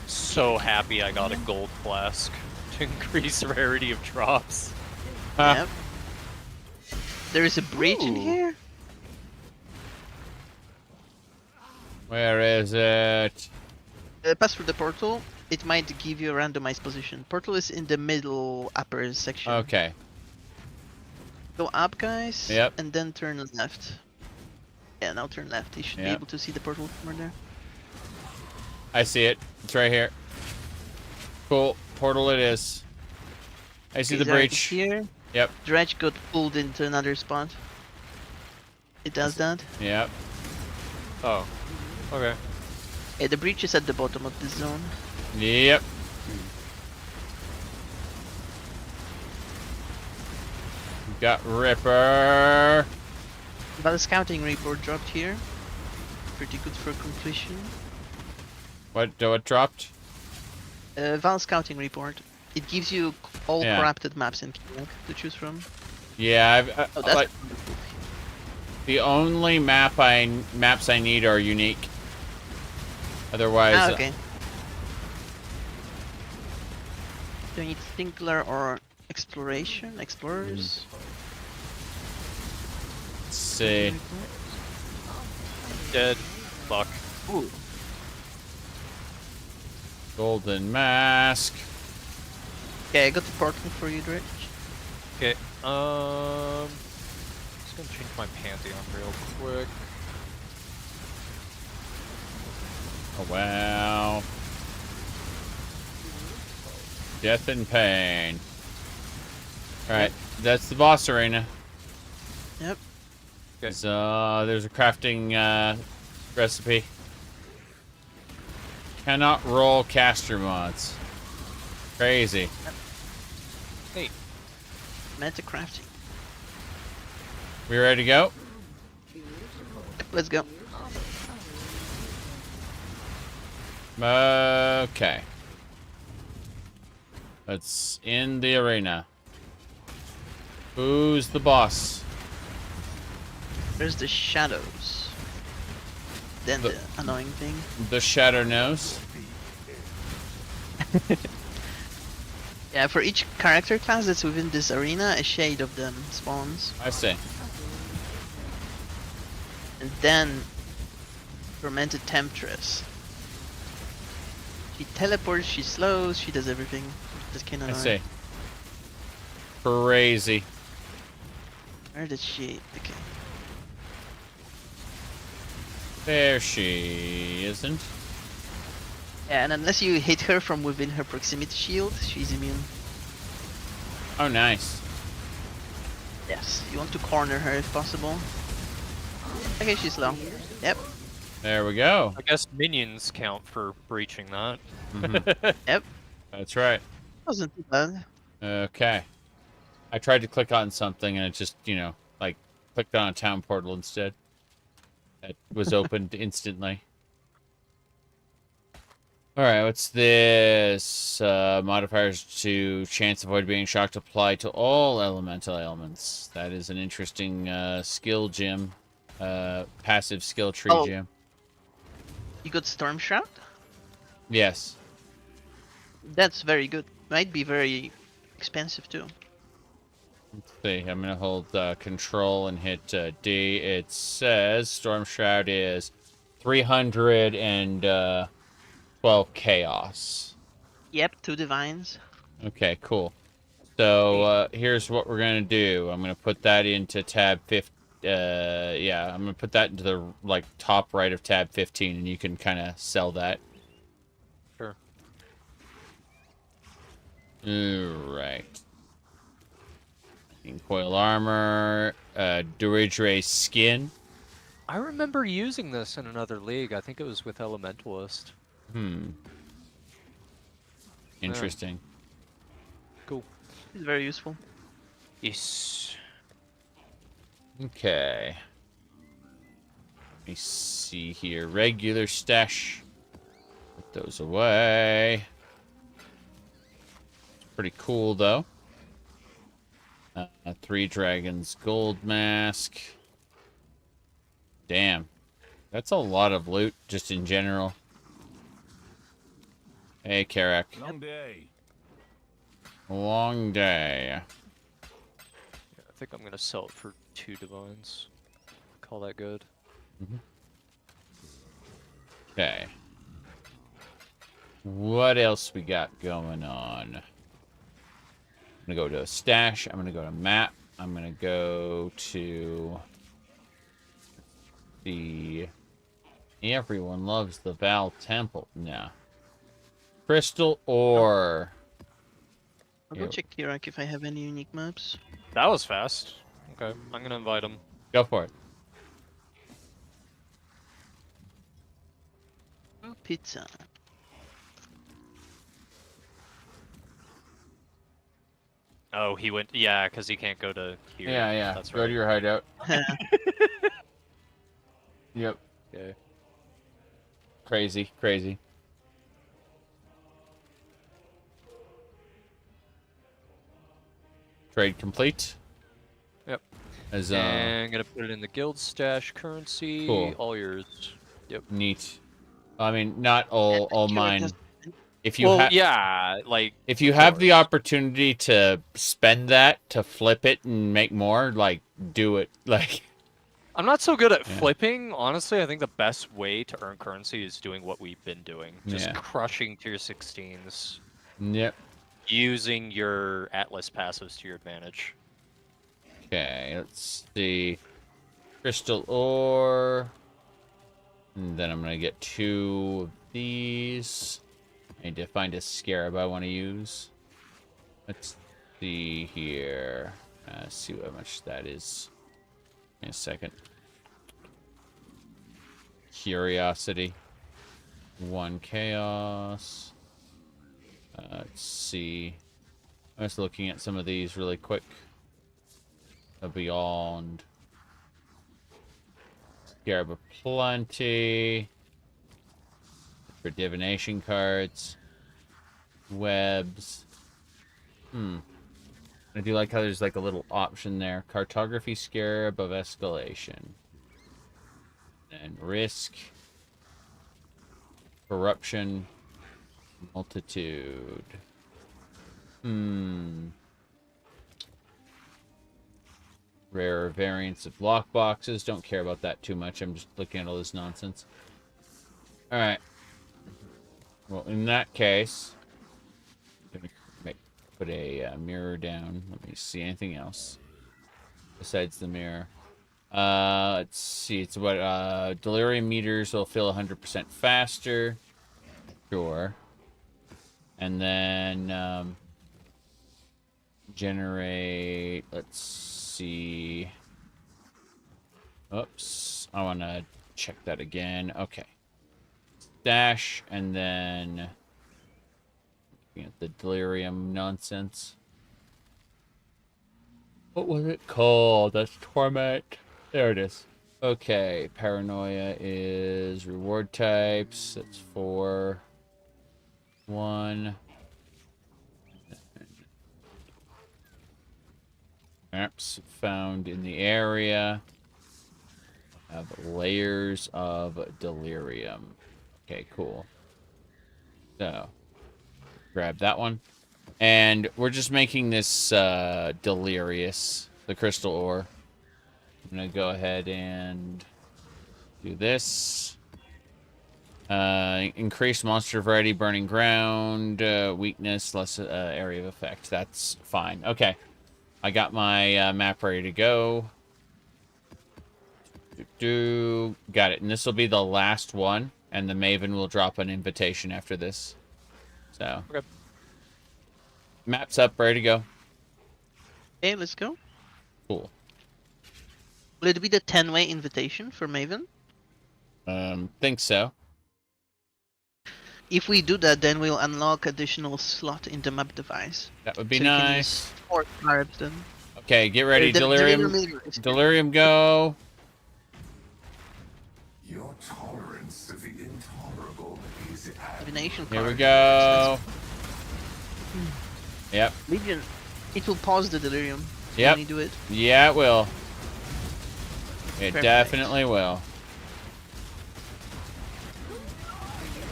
So happy I got a gold flask to increase rarity of drops. Yep. There is a breach in here. Where is it? Pass through the portal. It might give you a randomized position. Portal is in the middle upper section. Okay. Go up, guys. Yep. And then turn left. Yeah, now turn left. You should be Yep. able to see the portal from there. I see it. It's right here. Cool. Portal it is. I see the Zarek is breach. here. Yep. Dredge got pulled into another spot. It does that. Yep. Oh. Okay. Yeah, the breach is at the bottom of the zone. Yep. Got Ripper. But a scouting report dropped here. Pretty good for completion. What dropped? Val scouting report. It gives you all Yeah. corrupted maps in Kinect to choose from. Yeah, Oh, that's like, the only maps I need are unique. Otherwise, okay. Do you need Stinkler or Exploration? Explorers? let's see. Dead. Fuck. Ooh. Golden mask. Okay, I got the portal for you, Dredge. Okay. Just gonna change my pantheon real quick. Oh wow. Death and pain. Alright, that's the boss arena. Yep. Okay. So there's a crafting recipe. Cannot roll caster mods. Crazy. Hey. Meta crafting. We ready to go? Let's go. Okay. Let's in the arena. Who's the boss? There's the shadows. Then the annoying thing. The shadow knows. Yeah, for each character class that's within this arena, a shade of them spawns. I see. And then Fermented Temptress. She teleports, she slows, she does everything. That's kinda I annoying. see. Crazy. Where did she? Okay. There she isn't. Yeah, and unless you hit her from within her proximity shield, she's immune. Oh, nice. Yes, you want to corner her if possible. Okay, she's low. Yep. There we go. I guess minions count for breaching that. Yep. That's right. Wasn't too bad. Okay. I tried to click on something and it just, like, clicked on a town portal instead. That was opened instantly. Alright, what's this? Modifiers to chance avoid being shocked apply to all elemental elements. That is an interesting skill gem. Passive skill tree gem. You got Storm Shroud? Yes. That's very good. Might be very expensive too. Let's see. I'm gonna hold control and hit D. It says Storm Shroud is 312 chaos. Yep, 2 divines. Okay, cool. So here's what we're gonna do. I'm gonna put that into tab 15. Yeah, I'm gonna put that into the top right of tab 15, and you can kind of sell that. Sure. All right. Coil armor, Duridre skin. I remember using this in another league. I think it was with Elementalist. Interesting. Cool. It's very useful. Yes. Okay. Let me see here. Regular stash. Put those away. Pretty cool, though. 3 dragons gold mask. Damn. That's a lot of loot, just in general. Hey, Karak. Long day. Long day. Yeah, I think I'm going to sell it for 2 divines. Call that good. Okay. What else we got going on? I'm going to go to a stash. I'm going to go to map. I'm going to go to the... Everyone loves the Val Temple. No. Crystal ore. I'll go check Kirak if I have any unique maps. That was fast. Okay, I'm gonna invite him. Go for it. Oh, pizza. Oh, he went. Yeah, because he can't go to here. Yeah. That's Go right. to your hideout. Yep. Okay. Crazy. Trade complete. Yep. As and I'm gonna put it in the guild stash currency. Cool. All yours. Yep. Neat. I mean, not all mine. If you if you of have the course. opportunity to spend that to flip it and make more, do it. I'm not so good at flipping. Honestly, I think the best way to earn currency is doing what we've been doing. Just crushing tier 16s. Yep. Using your Atlas passives to your advantage. Okay, let's see. Crystal ore. And then I'm gonna get 2 of these. I need to find a scarab I want to use. Let's see here. See how much that is. In a second. Curiosity. 1 chaos. Let's see. I'm just looking at some of these really quick. Beyond. Scarab of Plenty. For divination cards. Webs. I do like how there's a little option there. Cartography Scarab of Escalation. And Risk. Corruption. Multitude. Rare variants of lockboxes. Don't care about that too much. I'm just looking at all this nonsense. Alright. Well, in that case, I'm gonna put a mirror down. Let me see anything else besides the mirror. Let's see. It's what delirium meters will fill 100% faster. Sure. And then generate. Let's see. Oops. I want to check that again. Okay. Dash, and then the delirium nonsense. What was it called? That's torment. There it is. Okay, paranoia is reward types. That's 4. 1. Maps found in the area. Have layers of delirium. Okay, cool. So, grab that one. And we're just making this delirious, the crystal ore. I'm gonna go ahead and do this. Increase monster variety, burning ground, weakness, less area of effect. That's fine. Okay. I got my map ready to go. Got it. And this will be the last one. And the Maven will drop an invitation after this. So. Okay. Map's up, ready to go. Okay, let's go. Cool. Will it be the 10-way invitation for Maven? Think so. If we do that, then we'll unlock additional slot in the map device. That would be so nice. 4 carbs then. Okay, get ready. Delirium. Delirium, go. Your tolerance of the intolerable is Divination Here we card. go. Yep. Legion. It will pause the delirium. Yep. When you do it. Yeah, it will. It Perfect. definitely will.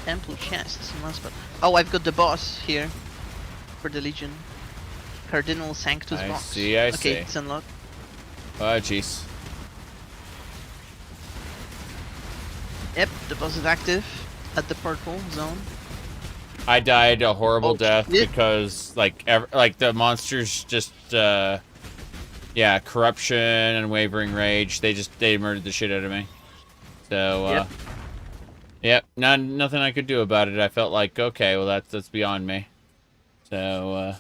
Temple chests. Oh, I've got the boss here for the Legion. Cardinal Sanctus I box. see, I okay, see. it's unlocked. Oh, jeez. Yep, the boss is active at the purple zone. I died a horrible death shit. because, like, the monsters just, yeah, corruption and wavering rage. They murdered the shit out of me. So, yep, nothing I could do about it. I felt like, okay, well, that's beyond me. So,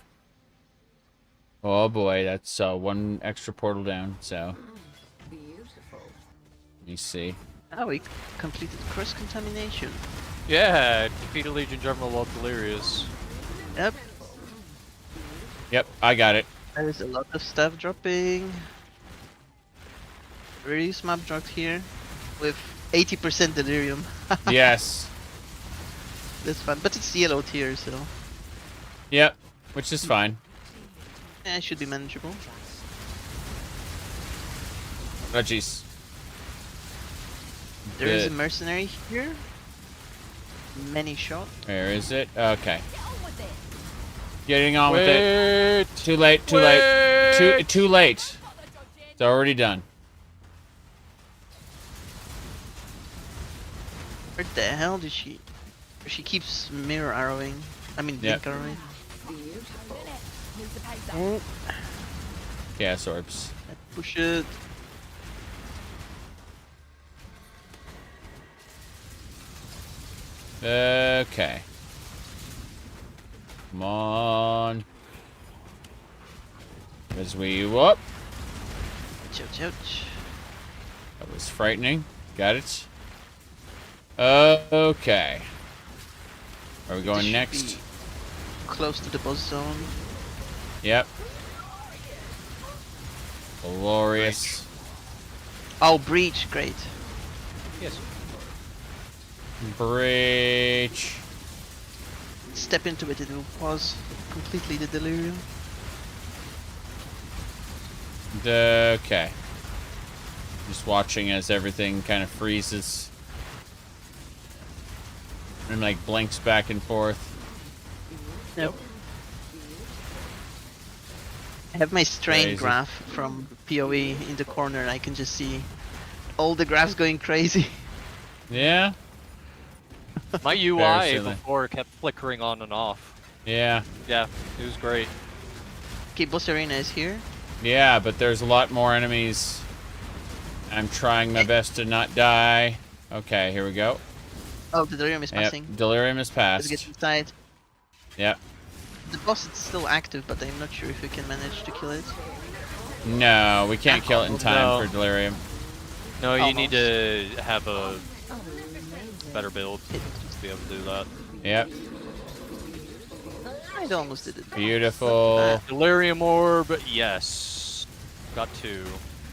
oh boy, that's one extra portal down. So, let me see. Oh, we completed cross contamination. Yeah, defeated Legion General while delirious. Yep. Yep, I got it. There's a lot of stuff dropping. Really smart dropped here with 80% delirium. Yes. That's fun, but it's yellow tier, so Yep, which is fine. yeah, it should be manageable. Oh, jeez. There is a mercenary here. Many shot. Where is it? Okay. Getting on with it. Too late, too late. Too late. It's already done. Where the hell did she... She keeps mirror arrowing. I mean, blink arrowing. Oh. Gas orbs. Push it. Okay. Come on. As we whoop. Ouch, ouch. That was frightening. Got it. Okay. Are we going next? Close to the boss zone. Yep. Glorious. Oh, breach, great. Yes. Breach. Step into it, it will pause completely the delirium. Okay. Just watching as everything kind of freezes. And like blinks back and forth. Yep. I have my strain Crazy. graph from PoE in the corner and I can just see all the graphs going crazy. Yeah? My Very UI silly. before kept flickering on and off. Yeah. Yeah, it was great. Okay, boss arena is here. Yeah, but there's a lot more enemies. I'm trying my best to not die. Okay, here we go. Oh, the delirium is passing. Yep, delirium is Let's passed. get inside. Yep. The boss is still active, but I'm not sure if we can manage to kill it. No, we can't kill it in time No. for delirium. No, you Almost. need to have a better build to be able to do that. Yep. I almost did it. Beautiful. Delirium orb, yes. Got two.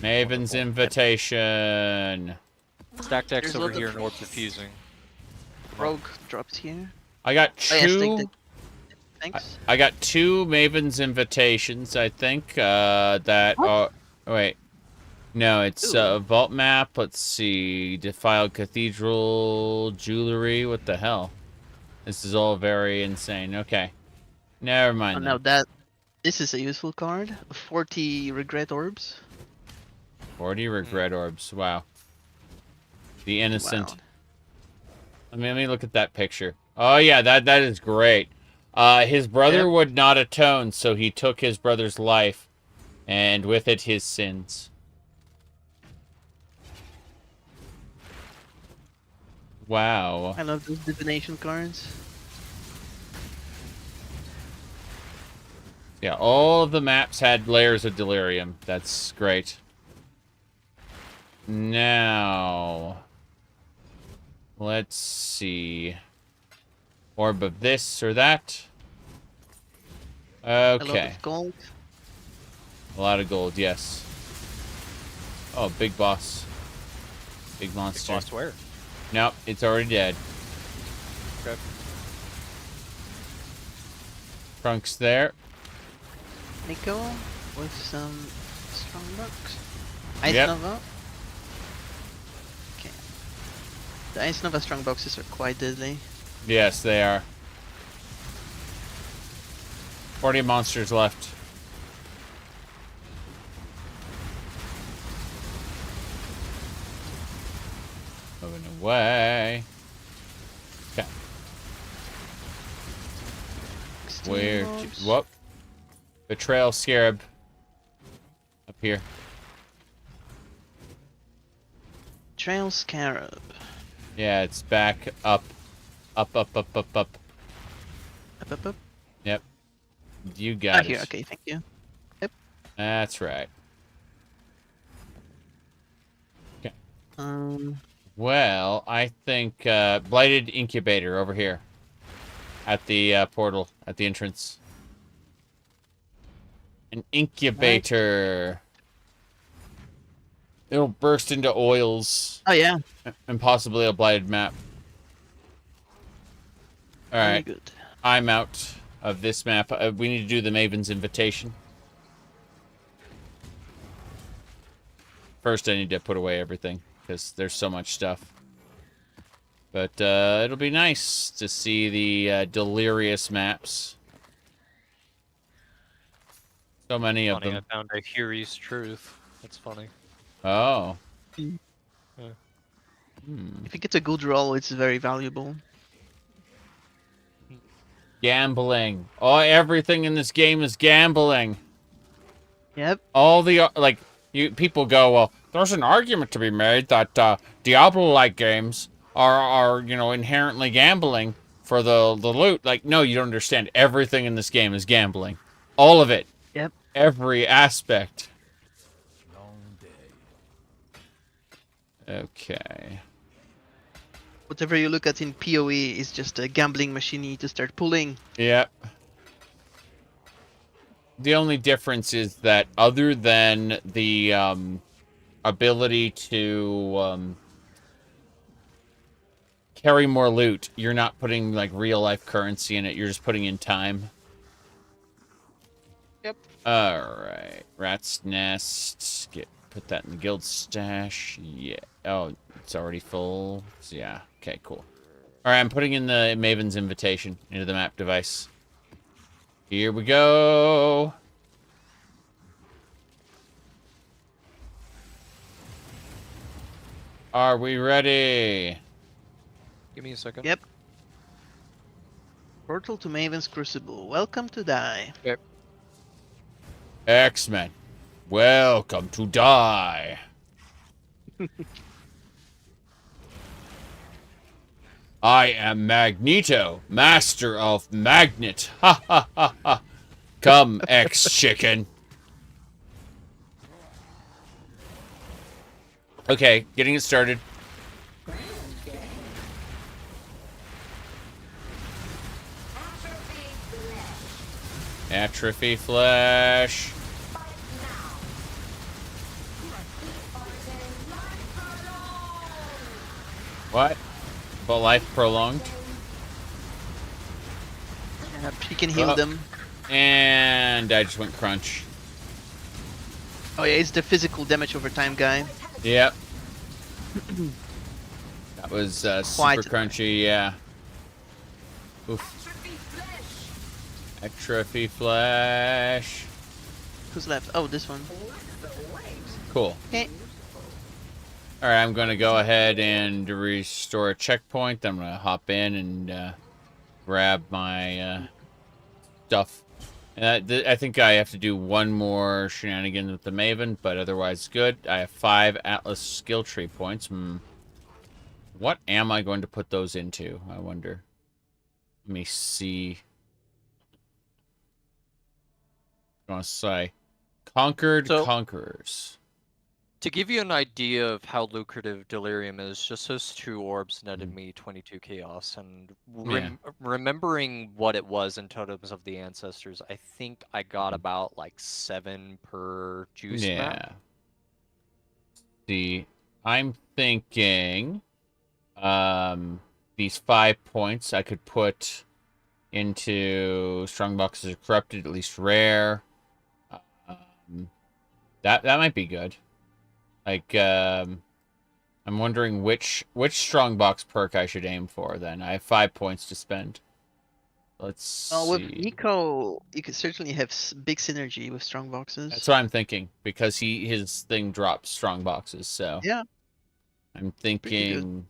Maven's invitation. Stack decks There's over lots here of- and orb diffusing. Rogue dropped here. I got Oh, yes, two. Thanks. I got two Maven's invitations, I think. That. Oh, wait. No, it's vault map. Let's see. Defiled cathedral jewelry. What the hell? This is all very insane. Okay. Never mind. Oh, now this is a useful card. 40 regret orbs. 40 regret orbs. Wow. The innocent. Wow. Let me look at that picture. Oh yeah, that is great. His brother would not atone, so he took his brother's life, and with it his sins. Wow. I love those divination cards. Yeah, all of the maps had layers of delirium. That's great. Now, let's see. Orb of this or that. Okay. A lot of gold. A lot of gold, yes. Oh, big boss. Big monster. Big boss where? Nope, it's already dead. Okay. Trunks there. Nico with some strong bucks. Ice Yep. Nova. Okay. The Ice Nova strong boxes are quite deadly. Yes, they are. 40 monsters left. Moving away. Okay. Where? Whoop. Betrayal Scarab. Up here. Trail Scarab. Yeah, it's back up. Up, up, up, up, up. Up, up, up. Yep. You got it. Here, okay, thank you. Yep. That's right. Okay. Well, I think Blighted Incubator over here. At the portal, at the entrance. An incubator. It'll burst into oils. Oh, yeah. And possibly a blighted map. Alright. Very good. I'm out of this map. We need to do the Maven's Invitation. First, I need to put away everything, because there's so much stuff. But it'll be nice to see the delirious maps. So many of Funny, them. I found a Huri's Truth. That's funny. Oh. Yeah. If you get a good roll, it's very valuable. Gambling. Oh, everything in this game is gambling. Yep. All the, like, people go, well, there's an argument to be made that Diablo-like games are, you know, inherently gambling for the loot. Like, no, you don't understand. Everything in this game is gambling. All of it. Yep. Every aspect. Okay. Whatever you look at in PoE is just a gambling machine you need to start pulling. Yep. The only difference is that other than the ability to carry more loot, you're not putting like real life currency in it, you're just putting in time. Yep. Alright. Rat's Nest. Put that in the guild stash. Yeah. Oh, it's already full. So, yeah. Okay, cool. Alright, I'm putting in the Maven's Invitation into the map device. Here we go. Are we ready? Give me a second. Yep. Portal to Maven's Crucible. Welcome to die. Yep. X-Men. Welcome to die. I am Magneto, master of magnet. Ha ha ha ha. Come, X-Chicken. Okay, getting it started. Atrophy flesh. What? But life prolonged? Yep, you can heal them. And I just went crunch. Oh yeah, it's the physical damage over time guy. Yep. That was super crunchy, yeah. Oof. Atrophy flash. Who's left? Oh, this one. Cool. Okay. Alright, I'm going to go ahead and restore a checkpoint. I'm going to hop in and grab my stuff. I think I have to do one more shenanigan with the Maven, but otherwise good. I have 5 Atlas skill tree points. What am I going to put those into, I wonder? Let me see. I want to say Conquered Conquerors. To give you an idea of how lucrative Delirium is, just those 2 orbs netted me 22 chaos, and remembering what it was in Totems of the Ancestors, I think I got about like 7 per juice map. See, I'm thinking these 5 points I could put into Strongboxes are Corrupted, at least rare. That might be good. Like, I'm wondering which Strongbox perk I should aim for, then. I have 5 points to spend. Let's see. With Nico, you could certainly have big synergy with strong boxes. That's what I'm thinking, because his thing drops strong boxes, so. Yeah. I'm thinking,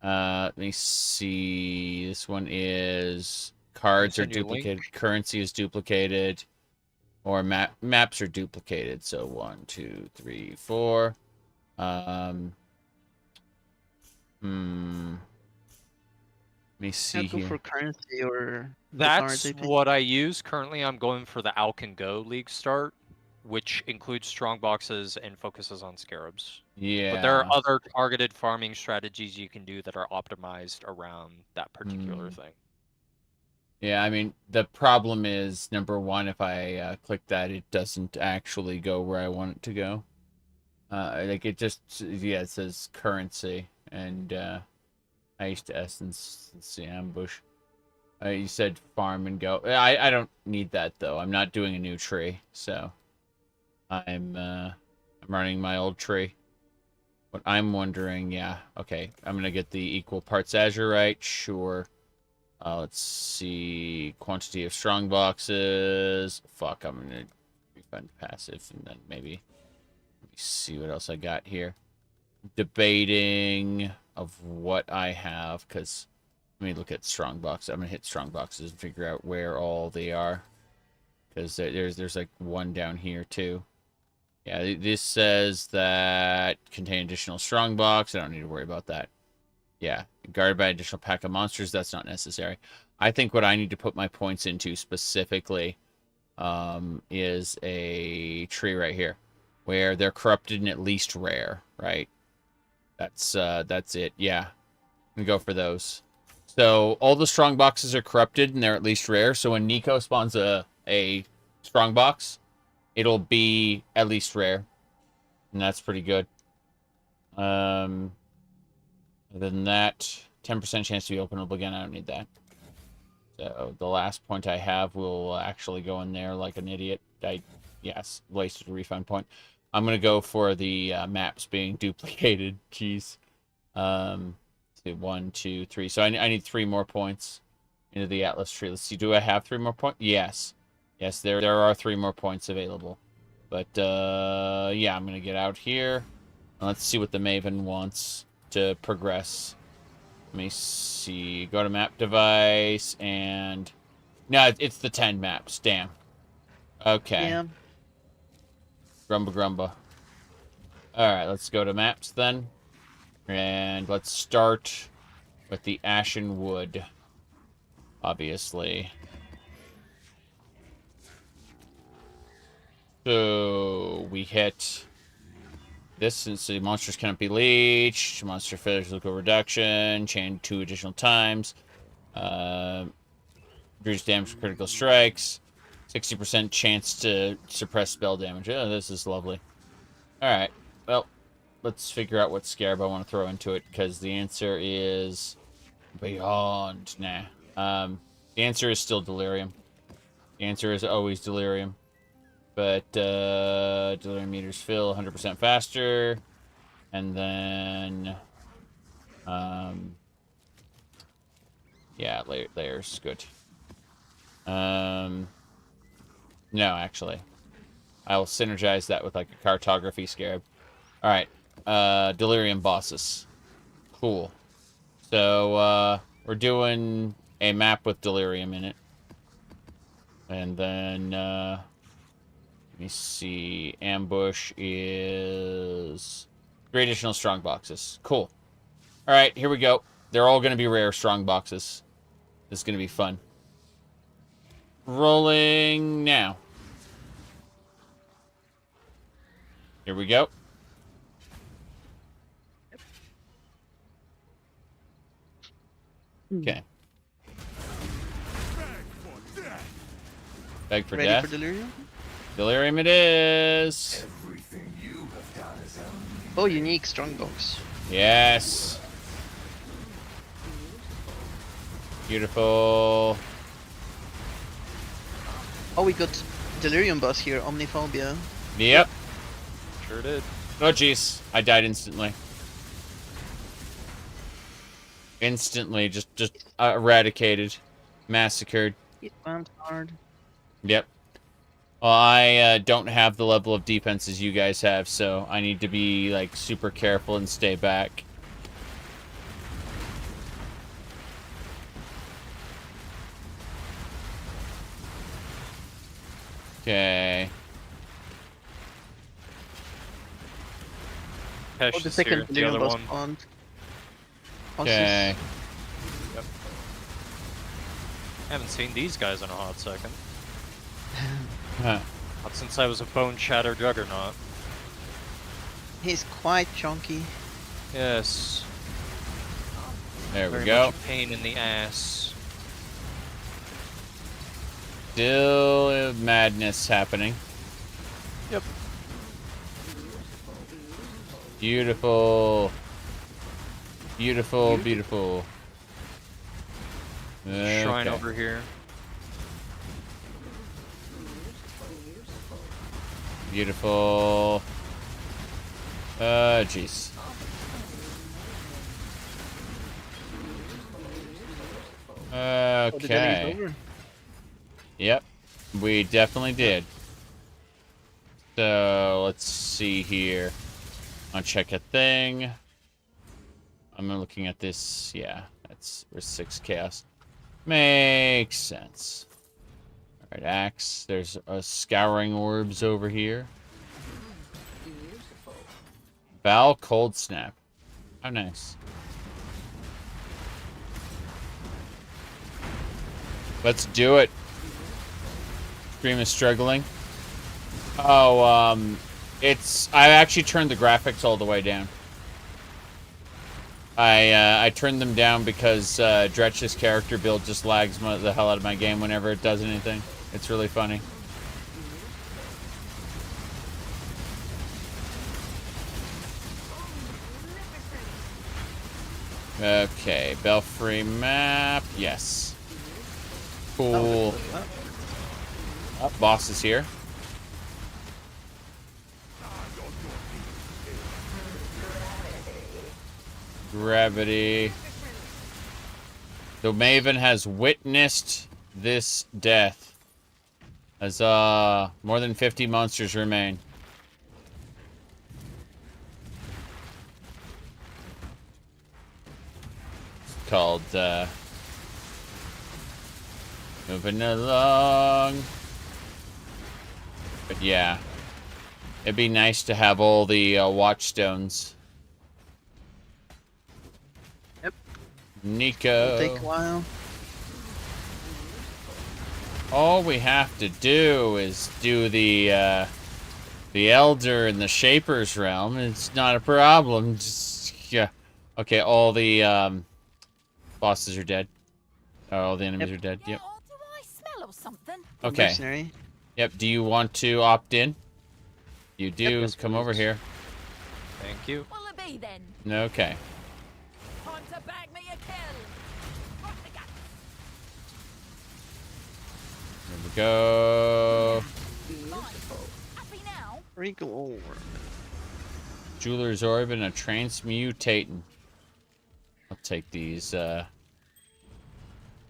let me see. This one is cards are duplicated, currency is duplicated, or maps are duplicated. So 1, 2, 3, 4. Let me see Go here. for currency or That's what I use. Currently, I'm going for the Alcan Go League start, which includes strong boxes and focuses on scarabs. Yeah. But there are other targeted farming strategies you can do that are optimized around that particular thing. Yeah, I mean, the problem is, number one, if I click that, it doesn't actually go where I want it to go. Like, it just, it says currency, and I used to Ascendancy ambush. You said farm and go. I don't need that, though. I'm not doing a new tree, so I'm running my old tree. What I'm wondering, okay, I'm gonna get the equal parts azurite, sure. Let's see, quantity of strong boxes. Fuck, I'm gonna refund passive, and then maybe let me see what else I got here. Debating of what I have, because let me look at strong boxes. I'm gonna hit strong boxes and figure out where all they are, because there's like one down here too. Yeah, this says that contain additional strong box. I don't need to worry about that. Yeah, guarded by additional pack of monsters. That's not necessary. I think what I need to put my points into specifically is a tree right here, where they're corrupted and at least rare, right? That's it. Yeah, I'm gonna go for those. So all the strong boxes are corrupted and they're at least rare. So when Nico spawns a strong box, it'll be at least rare, and that's pretty good. Other than that, 10% chance to be openable again. I don't need that. So the last point I have will actually go in there like an idiot. Yes, wasted a refund point. I'm gonna go for the maps being duplicated. Jeez. 1, 2, 3. So I need 3 more points into the Atlas tree. Let's see. Do I have 3 more points? Yes. Yes, there are 3 more points available. But yeah, I'm gonna get out here. Let's see what the Maven wants to progress. Let me see. Go to map device and no, it's the 10 maps. Damn. Okay. Yeah. Grumba. All right, let's go to maps then, and let's start with the Ashen Wood. Obviously. So we hit this, since the monsters cannot be leeched, monster physical reduction, chain 2 additional times, reduce damage for critical strikes, 60% chance to suppress spell damage. Oh, this is lovely. Alright, well, let's figure out what scarab I want to throw into it, because the answer is beyond. Nah. The answer is still delirium. The answer is always delirium. But delirium meters fill 100% faster, and then yeah, layers good. No, actually. I'll synergize that with like a cartography scarab. Alright. Delirium bosses. Cool. So, we're doing a map with delirium in it. And then, let me see. Ambush is 3 additional strong boxes. Cool. Alright, here we go. They're all going to be rare strong boxes. This is going to be fun. Rolling now. Here we go. Okay. Beg for Ready death. for delirium? Delirium it is. Oh, unique strongbox. Yes. Beautiful. Oh, we got delirium boss here, Omniphobia. Yep. Sure did. Oh, jeez. I died instantly. Instantly. Just eradicated. Massacred. It went hard. Yep. Well, I don't have the level of defense as you guys have, so I need to be, like, super careful and stay back. Okay. Oh, the second delirium boss spawned. Okay. Yep. Haven't seen these guys in a hot second. Huh. Not since I was a Bone Shatter Juggernaut. He's quite chunky. Yes. There we Very go. much a pain in the ass. Still madness happening. Yep. Beautiful. Beautiful, beautiful. Shrine Okay. over here. Beautiful. Jeez. Okay. Yep, we definitely did. So, let's see here. I'll check a thing. I'm looking at this. Yeah, we're 6 chaos. Makes sense. Alright, axe. There's a scouring orbs over here. Val cold snap. How nice. Let's do it. Stream is struggling. Oh, I actually turned the graphics all the way down. I turned them down because Dretch's character build just lags the hell out of my game whenever it does anything. It's really funny. Okay, Belfry map. Yes. Cool. Oh, boss is here. Gravity. The Maven has witnessed this death. As more than 50 monsters remain. It's called moving along. But yeah. It'd be nice to have all the watchstones. Yep. Nico. It'll take a while. All we have to do is do the Elder and the Shaper's realm. It's not a problem. Just, yeah. Okay, all the bosses are dead. Oh, all the enemies are dead. Yep. Do I smell or something? Okay. Mercenary. Yep. Do you want to opt in? You do. Yes, Come please. over here. Thank you. Will it be then? Okay. Time to bag me a kill. Right the guts. Here we go. Happy now? Regal Orb. Jeweler's Orb and a Transmutating. I'll take these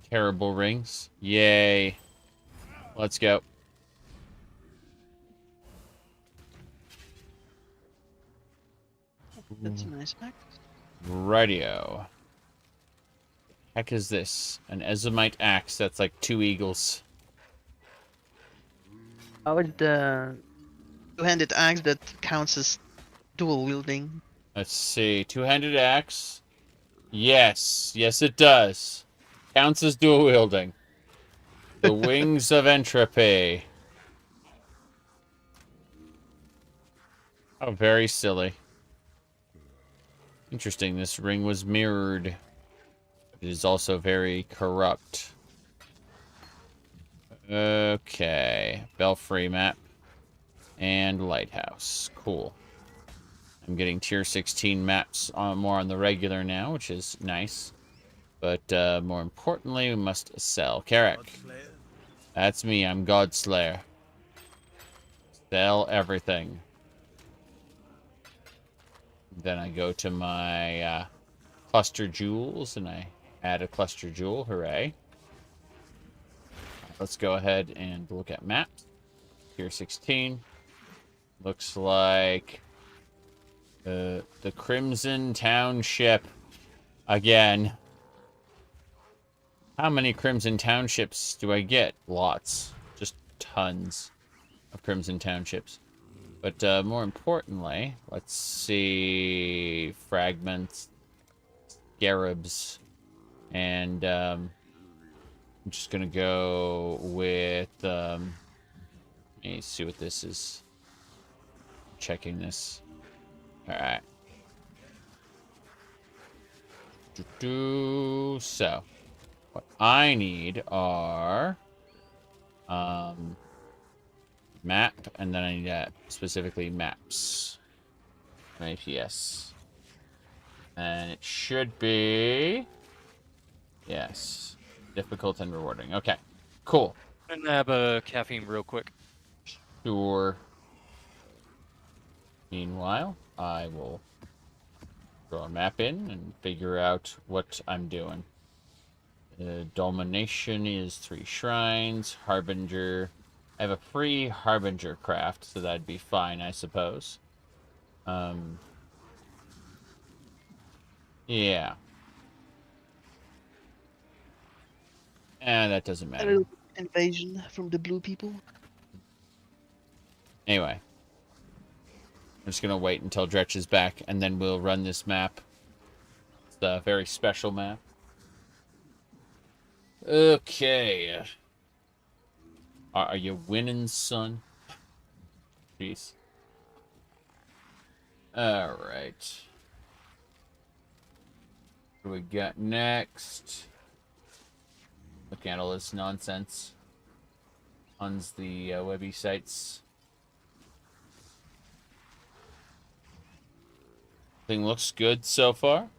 terrible rings. Yay. Let's go. That's a nice axe. Radio. Heck is this? An Ezomite axe that's like 2 eagles. How is the two-handed axe that counts as dual wielding? Let's see. 2-handed axe. Yes. Yes, it does. Counts as dual wielding. The Wings of Entropy. Oh, very silly. Interesting. This ring was mirrored. It is also very corrupt. Okay. Belfry map. And Lighthouse. Cool. I'm getting tier 16 maps more on the regular now, which is nice. But more importantly, we must sell. Carrick. That's me. I'm Godslayer. Sell everything. Then I go to my cluster jewels, and I add a cluster jewel. Hooray. Let's go ahead and look at maps. Tier 16. Looks like the Crimson Township again. How many Crimson Townships do I get? Lots. Just tons of Crimson Townships. But more importantly, let's see fragments, scarabs, and I'm just gonna go with let me see what this is. Checking this. All right. So, what I need are map, and then I need specifically maps. APS. And it should be... Yes. Difficult and rewarding. Okay. Cool. I'm gonna have a caffeine real quick. Sure. Meanwhile, I will throw a map in and figure out what I'm doing. Domination is 3 shrines. Harbinger... I have a free Harbinger craft, so that'd be fine, I suppose. Yeah. And that doesn't matter. Invasion from the blue people. Anyway. I'm just gonna wait until Dretch is back, and then we'll run this map. It's a very special map. Okay. Are you winning, son? Jeez. Alright. What do we got next? Looking at all this nonsense. Tons the webby sites. Thing looks good so far.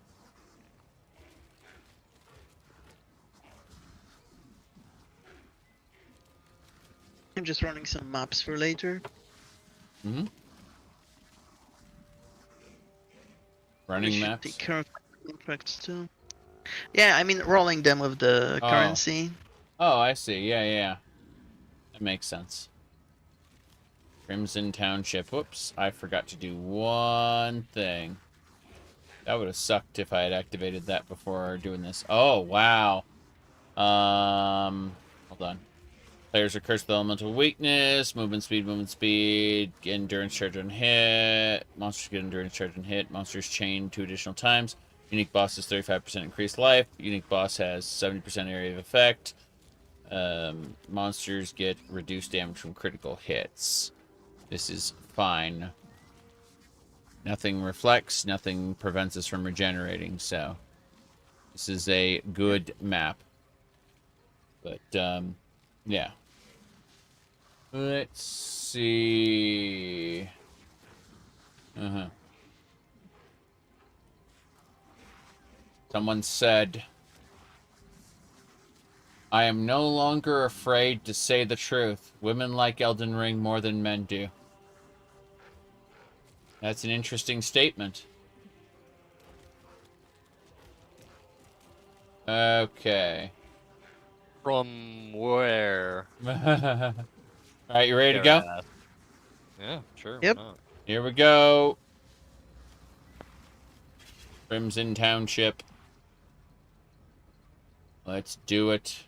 I'm just running some maps for later. Mm-hmm. Running maps? The current contracts too. Yeah, I mean rolling them with the currency. Oh, I see. Yeah. That makes sense. Crimson Township. Whoops, I forgot to do one thing. That would have sucked if I had activated that before doing this. Oh, wow. Hold on. Players are cursed with elemental weakness, movement speed, get endurance charge on hit. Monsters get endurance charge on hit. Monsters chain 2 additional times. Unique boss has 35% increased life. Unique boss has 70% area of effect. Monsters get reduced damage from critical hits. This is fine. Nothing reflects, nothing prevents us from regenerating, so this is a good map. But, yeah. Let's see. Someone said, I am no longer afraid to say the truth. Women like Elden Ring more than men do. That's an interesting statement. Okay. From where? Alright, you ready to go? Yeah, sure. Yep. Why not? Here we go. Crimson Township. Let's do it.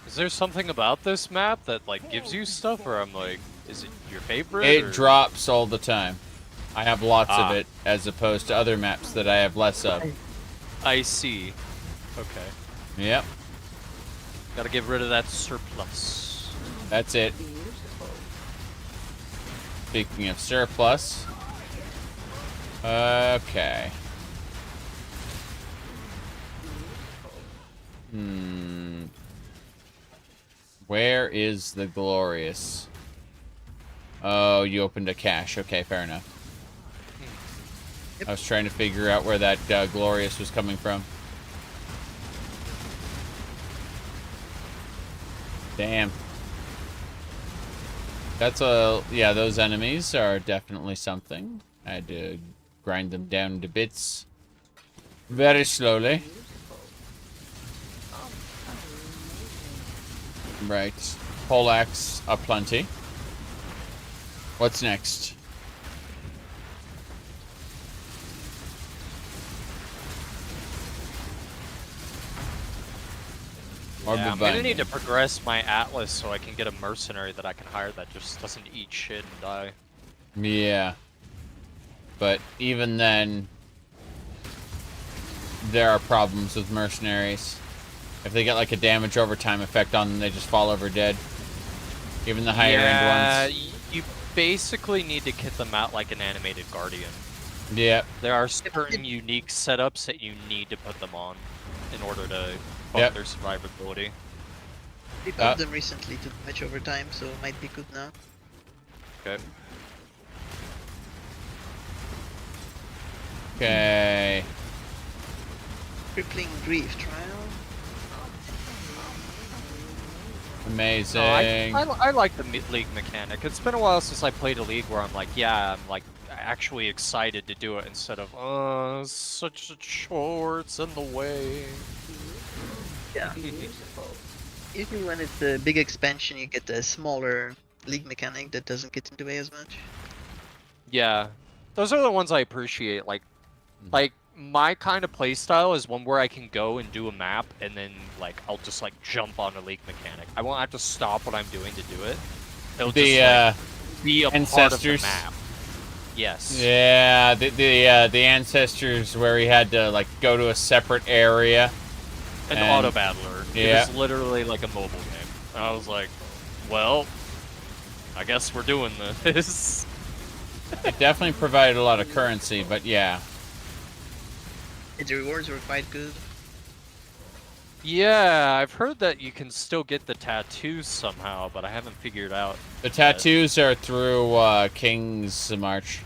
Is there something about this map that like gives you stuff, or I'm like, is it your favorite? It or... drops all the time. I have lots of it, as opposed to other maps that I have less of. I see. Okay. Yep. Gotta get rid of that surplus. That's it. Speaking of surplus. Okay. Where is the glorious? Oh, you opened a cache. Okay, fair enough. I was trying to figure out where that glorious was coming from. Damn. That's yeah, those enemies are definitely something. I had to grind them down to bits very slowly. Right. Poleaxe aplenty. What's next? Yeah, I'm gonna need to progress my Atlas so I can get a mercenary that I can hire that just doesn't eat shit and die. Yeah. But even then, there are problems with mercenaries. If they get like a damage over time effect on them, they just fall over dead. Even the higher end ones. You basically need to kit them out like an animated guardian. Yeah. There are certain unique setups that you need to put them on in order to bump their survivability. We buffed them recently to match over time, so it might be good now. Okay. Okay. Crippling Grief Trial. Amazing. No, I like the league mechanic. It's been a while since I played a league where I'm like, yeah, I'm like actually excited to do it instead of, such a chore, it's in the way. Yeah. Usually when it's a big expansion, you get a smaller league mechanic that doesn't get in the way as much. Yeah, those are the ones I appreciate. Like my kind of playstyle is one where I can go and do a map, and then like I'll just like jump on a league mechanic. I won't have to stop what I'm doing to do it. It'll just like, be a ancestors. part of the map. Yes. Yeah, the ancestors where he had to like go to a separate area. An auto battler. Yeah. It was literally like a mobile game. And I was like, well, I guess we're doing this. It definitely provided a lot of currency, but yeah. The rewards were quite good. Yeah, I've heard that you can still get the tattoos somehow, but I haven't figured out. The tattoos are through King's March.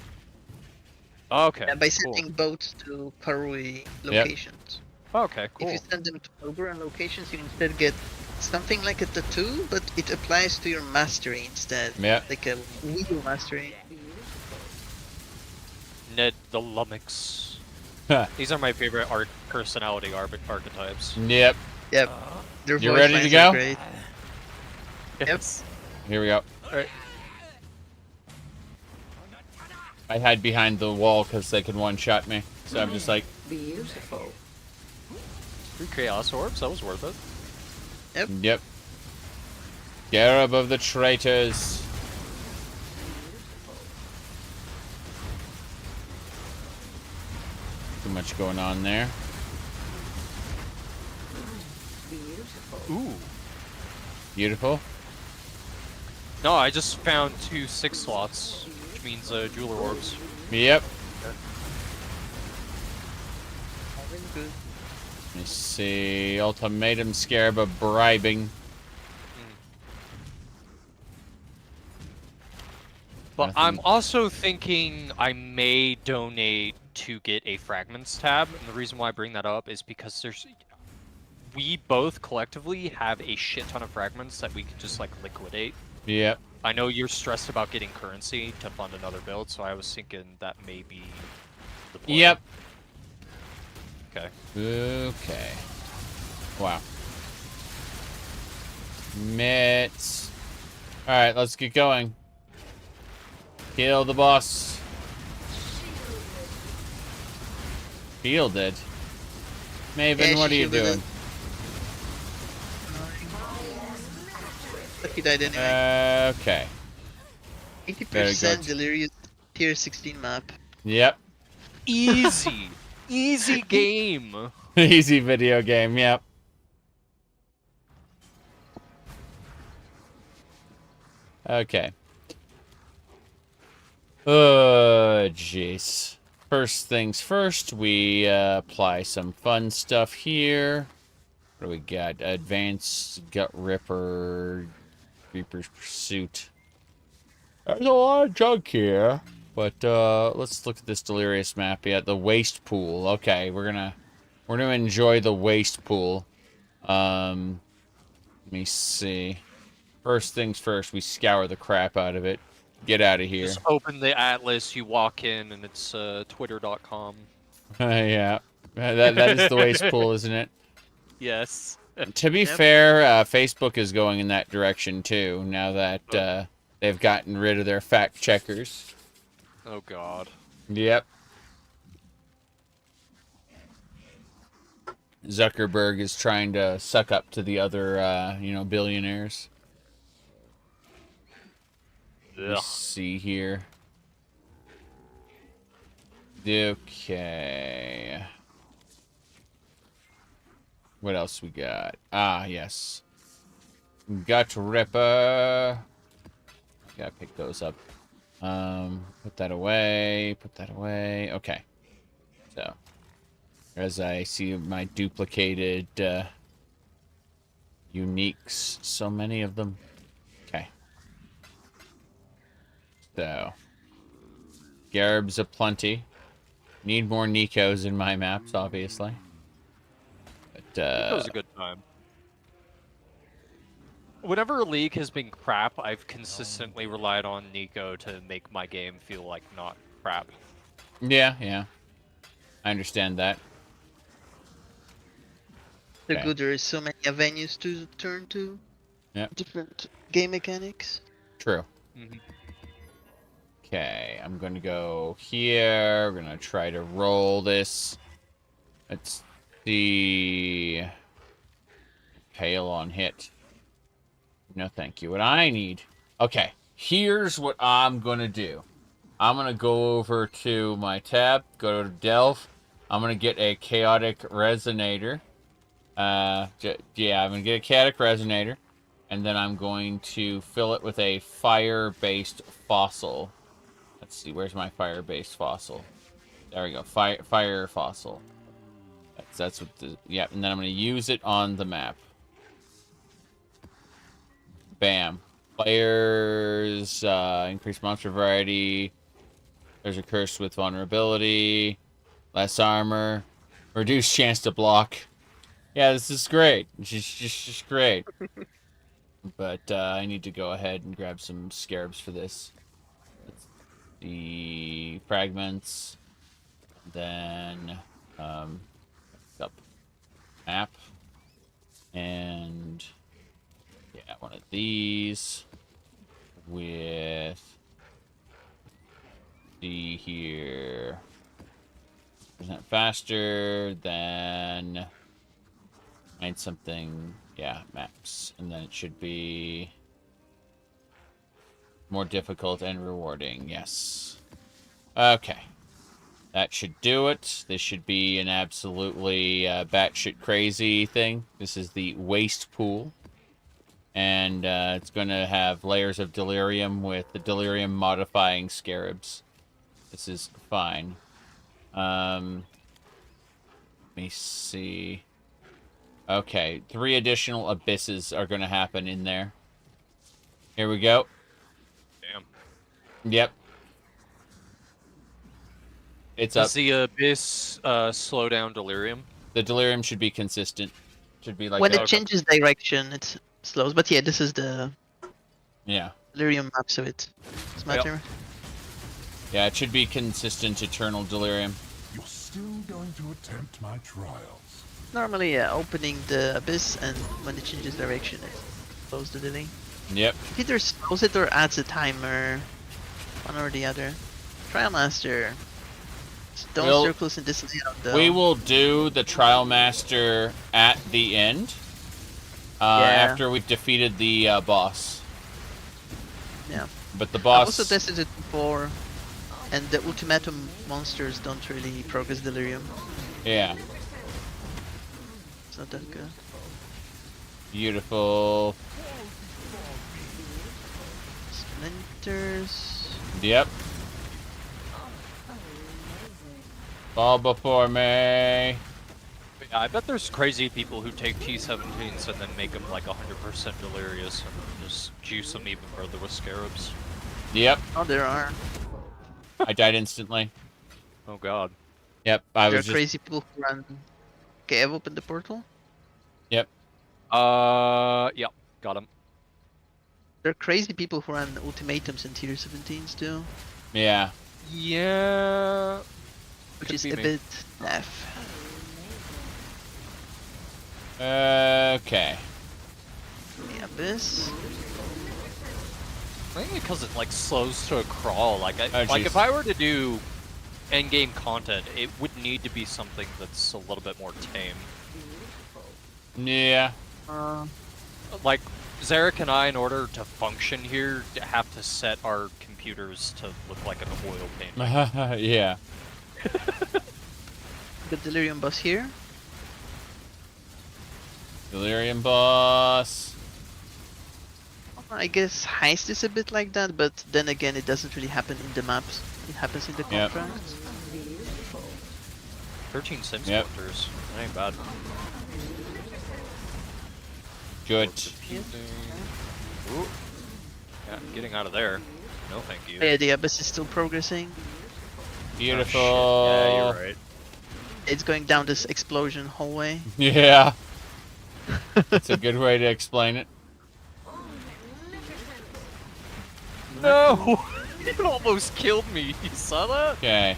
Okay. Yeah, by sending boats to Parui locations. Okay, cool. If you send them to Oberon locations, you instead get something like a tattoo, but it applies to your mastery instead. Yeah. Like a wheel mastery. Ned the Lummox. These are my favorite personality archetypes. Yep. Yep. Their You voice ready to lines go? are great. Yes. Here we go. Alright. I hide behind the wall because they can one-shot me. So I'm just like... Beautiful. 3 Chaos Orbs, that was worth it. Yep. Garab of the traitors. Too much going on there. Ooh. Beautiful. No, I just found 2 6 slots, which means jeweler orbs. Yep. Good. Let me see. Ultimatum Scarab of bribing. But I'm also thinking I may donate to get a fragments tab, and the reason why I bring that up is because we both collectively have a shit ton of fragments that we can just like liquidate. Yep. I know you're stressed about getting currency to fund another build, so I was thinking that may be the play. Yep. Okay. Okay. Wow. Mitts. Alright, let's get going. Kill the boss. Shielded. Maven, what are you doing? But he died anyway. Okay. 80% delirious tier 16 map. Yep. Easy. Easy game. Easy video game, yep. Okay. Jeez. First things first, we apply some fun stuff here. What do we got? Advanced Gut Ripper, Reaper's Pursuit. There's a lot of junk here. But let's look at this delirious map. Yeah, the waste pool. Okay, we're gonna enjoy the waste pool. Let me see. First things first, we scour the crap out of it. Get out of here. Just open the atlas, you walk in, and it's twitter.com. Yeah. That is the waste pool, isn't it? Yes. To be fair, Facebook is going in that direction too, now that they've gotten rid of their fact checkers. Oh god. Yep. Zuckerberg is trying to suck up to the other, billionaires. Let's see here. Okay. What else we got? Ah, yes. Gut Ripper. Gotta pick those up. Put that away. Put that away. Okay. So, as I see my duplicated uniques, so many of them. Okay. So, Garib's aplenty. Need more Nikos in my maps, obviously. But, Nico's a good time. Whenever a league has been crap, I've consistently relied on Nico to make my game feel like not crap. Yeah. I understand that. They're good. There is so many avenues to turn to. Yep. Different game mechanics. True. Okay, I'm going to go here. We're going to try to roll this. Let's see. Hail on hit. No, thank you. What I need... Okay, here's what I'm going to do. I'm going to go over to my tab, go to Delve. I'm going to get a Chaotic Resonator. I'm going to get a Chaotic Resonator. And then I'm going to fill it with a fire-based fossil. Let's see, where's my fire-based fossil? There we go, fire fossil. That's what the... Yep, and then I'm going to use it on the map. Bam. Players, increased monster variety. There's a curse with vulnerability. Less armor. Reduced chance to block. Yeah, this is great. Just great. But I need to go ahead and grab some scarabs for this. The fragments. Then up map. And yeah, one of these with the here. Percent faster than find something. Yeah, maps. And then it should be more difficult and rewarding. Yes. Okay. That should do it. This should be an absolutely batshit crazy thing. This is the waste pool. And it's going to have layers of delirium with the delirium modifying scarabs. This is fine. Let me see. Okay, 3 additional abysses are going to happen in there. Here we go. Damn. Yep. It's up. Does the abyss slow down delirium? The delirium should be consistent. Should be like when it changes direction, it slows. But yeah, this is the delirium map, so it's matter. Yeah, it should be consistent eternal delirium. still going to attempt my trials? Normally, opening the abyss and when it changes direction, it close the delay. Yep. Either slows it or adds a timer, one or the other. Trial Master. Don't circles in this layout though. We will do the Trial Master at the end. After we've defeated the boss. Yeah. But the boss... I've also tested it before, and the ultimatum monsters don't really progress delirium. Yeah. It's not that good. Beautiful. Splinters. Yep. Fall before me. Yeah, I bet there's crazy people who take T17s and then make them like 100% delirious and just juice them even further with scarabs. Yep. Oh, there are. I died instantly. Oh god. Yep, There are crazy people who run... Okay, I've opened the portal. Yep. Yeah, got him. There are crazy people who run ultimatums and tier 17s too. Yeah. Yeah. Which is a bit naff. Okay. The Abyss. Mainly because it like slows to a crawl. Like, geez. if I were to do endgame content, it would need to be something that's a little bit more tame. Yeah. Like, Zarek and I, in order to function here, have to set our computers to look like an oil painting. Yeah. The Delirium boss here. Delirium boss. I guess Heist is a bit like that, but then again, it doesn't really happen in the maps. It happens in the contracts. 13 sim splinters. That ain't bad. Good. Ooh. Yeah, getting out of there. No, thank you. Yeah, the Abyss is still progressing. Beautiful. Oh, yeah, you're right. It's going down this explosion hallway. Yeah. That's a good way to explain it. No! You almost killed me. You saw that? Okay.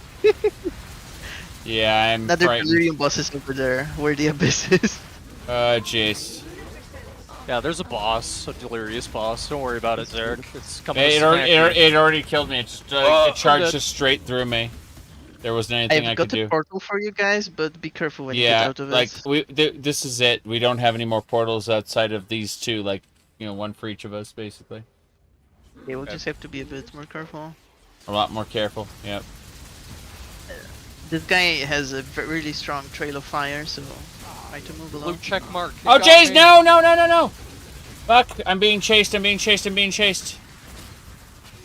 Yeah, I'm Another frightened. Delirium boss is over there, where the Abyss is. Jeez. Yeah, there's a boss, a delirious boss. Don't worry about it, Zarek. It's coming. It already killed me. It just it charged just straight through me. There wasn't anything I could do. I've got a portal for you guys, but be careful when you get out of it. This is it. We don't have any more portals outside of these two. Like, you know, one for each of us, basically. Yeah, we'll just have to be a bit more careful. A lot more careful. Yep. This guy has a really strong trail of fire, so try to move along. Blue check mark. Oh, jeez! No! Fuck! I'm being chased. I'm being chased.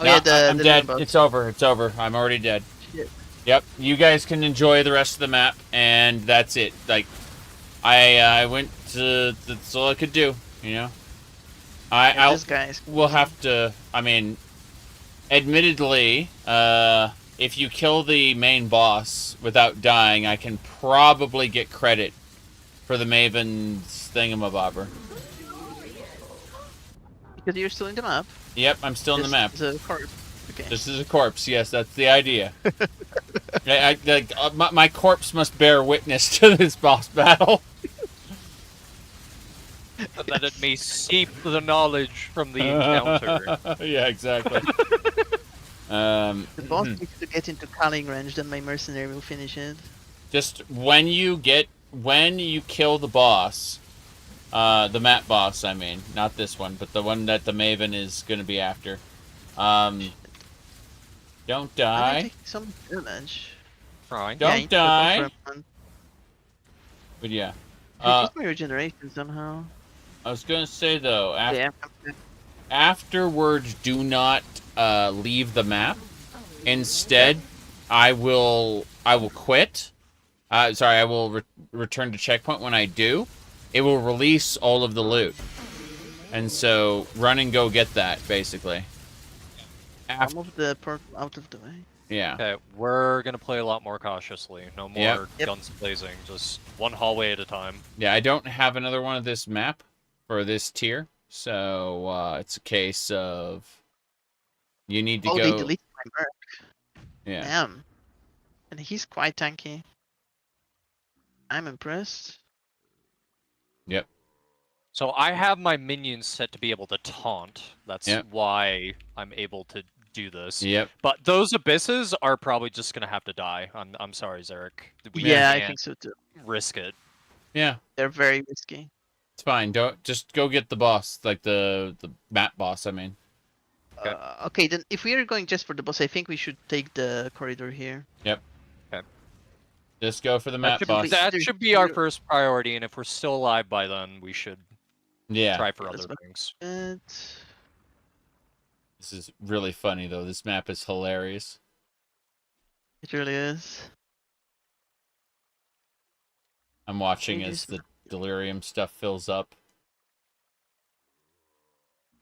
Oh yeah, I'm dead. It's over. I'm already dead. Shit. Yep. You guys can enjoy the rest of the map, and that's it. Like, I went to. That's all I could do. You know. We'll have to. I mean, admittedly, if you kill the main boss without dying, I can probably get credit for the Maven's thingamabobber. Because you're still in the map. Yep, I'm still in the map. This is a corpse. Okay. This is a corpse. Yes, that's the idea. My corpse must bear witness to this boss battle. That it may seep the knowledge from the encounter. Yeah, exactly. The boss needs to get into calling range, then my mercenary will finish it. Just when you kill the boss, the map boss, I mean, not this one, but the one that the Maven is going to be after. Don't die. Take some damage. Right. Don't die. But yeah. Get my regeneration somehow. I was gonna say though, afterwards, do not leave the map. Instead, I will quit. Sorry, I will return to checkpoint. When I do, it will release all of the loot, and so run and go get that basically. I'll move the portal out of the way. Yeah. Okay, we're gonna play a lot more cautiously. No more guns blazing. Just one hallway at a time. Yeah, I don't have another one of this map for this tier, so it's a case of you need to go. They deleted my merc. Yeah. Damn. And he's quite tanky. I'm impressed. Yep. So I have my minions set to be able to taunt. That's why I'm able to do this. Yep. But those abysses are probably just gonna have to die. I'm sorry, Zarek. We Yeah, I can't think so too. risk it. Yeah. They're very risky. It's fine. Don't just go get the boss, like the map boss. I mean. Okay, then if we are going just for the boss, I think we should take the corridor here. Yep. Okay. Just go for the map boss. That should be our first priority, and if we're still alive by then, we should try for other things. This is really funny though. This map is hilarious. It really is. I'm watching as the delirium stuff fills up.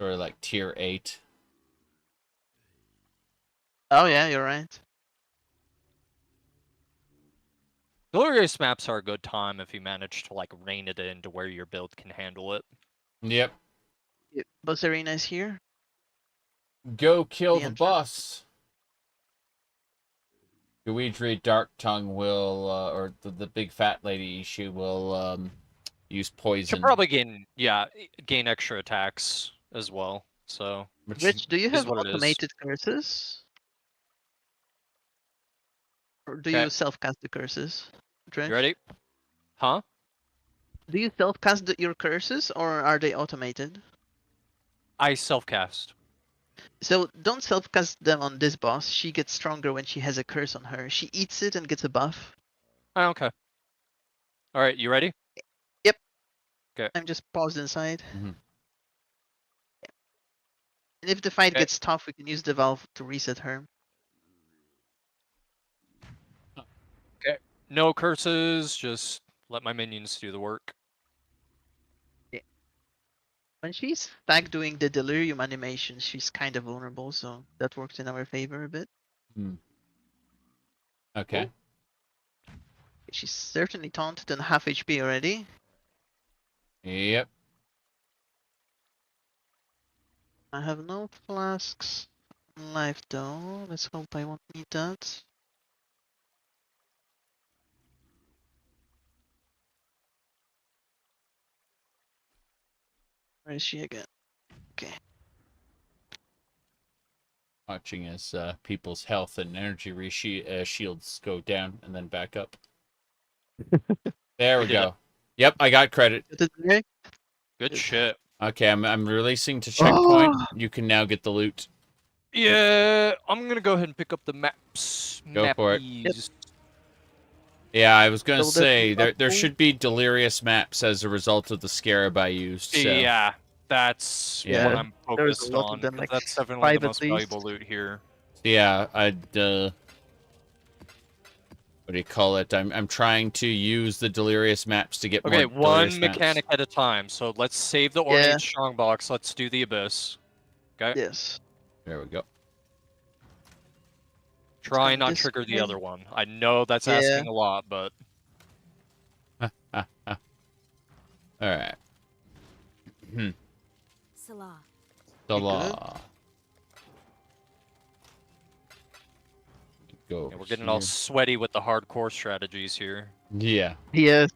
Or like tier 8. Oh yeah, you're right. Delirious maps are a good time if you manage to like rein it in to where your build can handle it. Yep. Boss arena is here. Go kill the boss. Guidry Dark Tongue will, or the big fat lady, she will use poison. She'll probably gain extra attacks as well. So, Rich, do you have what it is. automated curses? Or do you self-cast the curses? Dredge? You ready? Huh? Do you self-cast your curses, or are they automated? I self-cast. So don't self-cast them on this boss. She gets stronger when she has a curse on her. She eats it and gets a buff. Oh, okay. All right, you ready? Yep. Okay. I'm just paused inside. Mm-hmm. And if the fight gets tough, we can use the valve to reset her. Okay. No curses. Just let my minions do the work. When she's back doing the delirium animation, she's kind of vulnerable, so that works in our favor a bit. Okay. She's certainly taunted and half HP already. Yep. I have no flasks on life though. Let's hope I won't need that. Where is she again? Okay. Watching as people's health and energy shields go down and then back up. There we go. Yep, I got credit. Good shit. Okay, I'm releasing to checkpoint. You can now get the loot. Yeah, I'm gonna go ahead and pick up the maps. Go for it. Yep. Yeah, I was gonna say there should be delirious maps as a result of the scarab I used. So. Yeah, that's what I'm focused on. Them, like that's definitely the most valuable loot here. Yeah, I'd what do you call it? I'm trying to use the delirious maps to get more. Okay, one delirious mechanic maps. at a time. So let's save the Ornate Strongbox. Let's do the Abyss. Okay. Yes. There we go. Try not trigger the other one. I know that's asking a lot, but. All right. Salah. Salah. Go. Yeah, we're getting all sweaty with the hardcore strategies here. Yeah. Yes.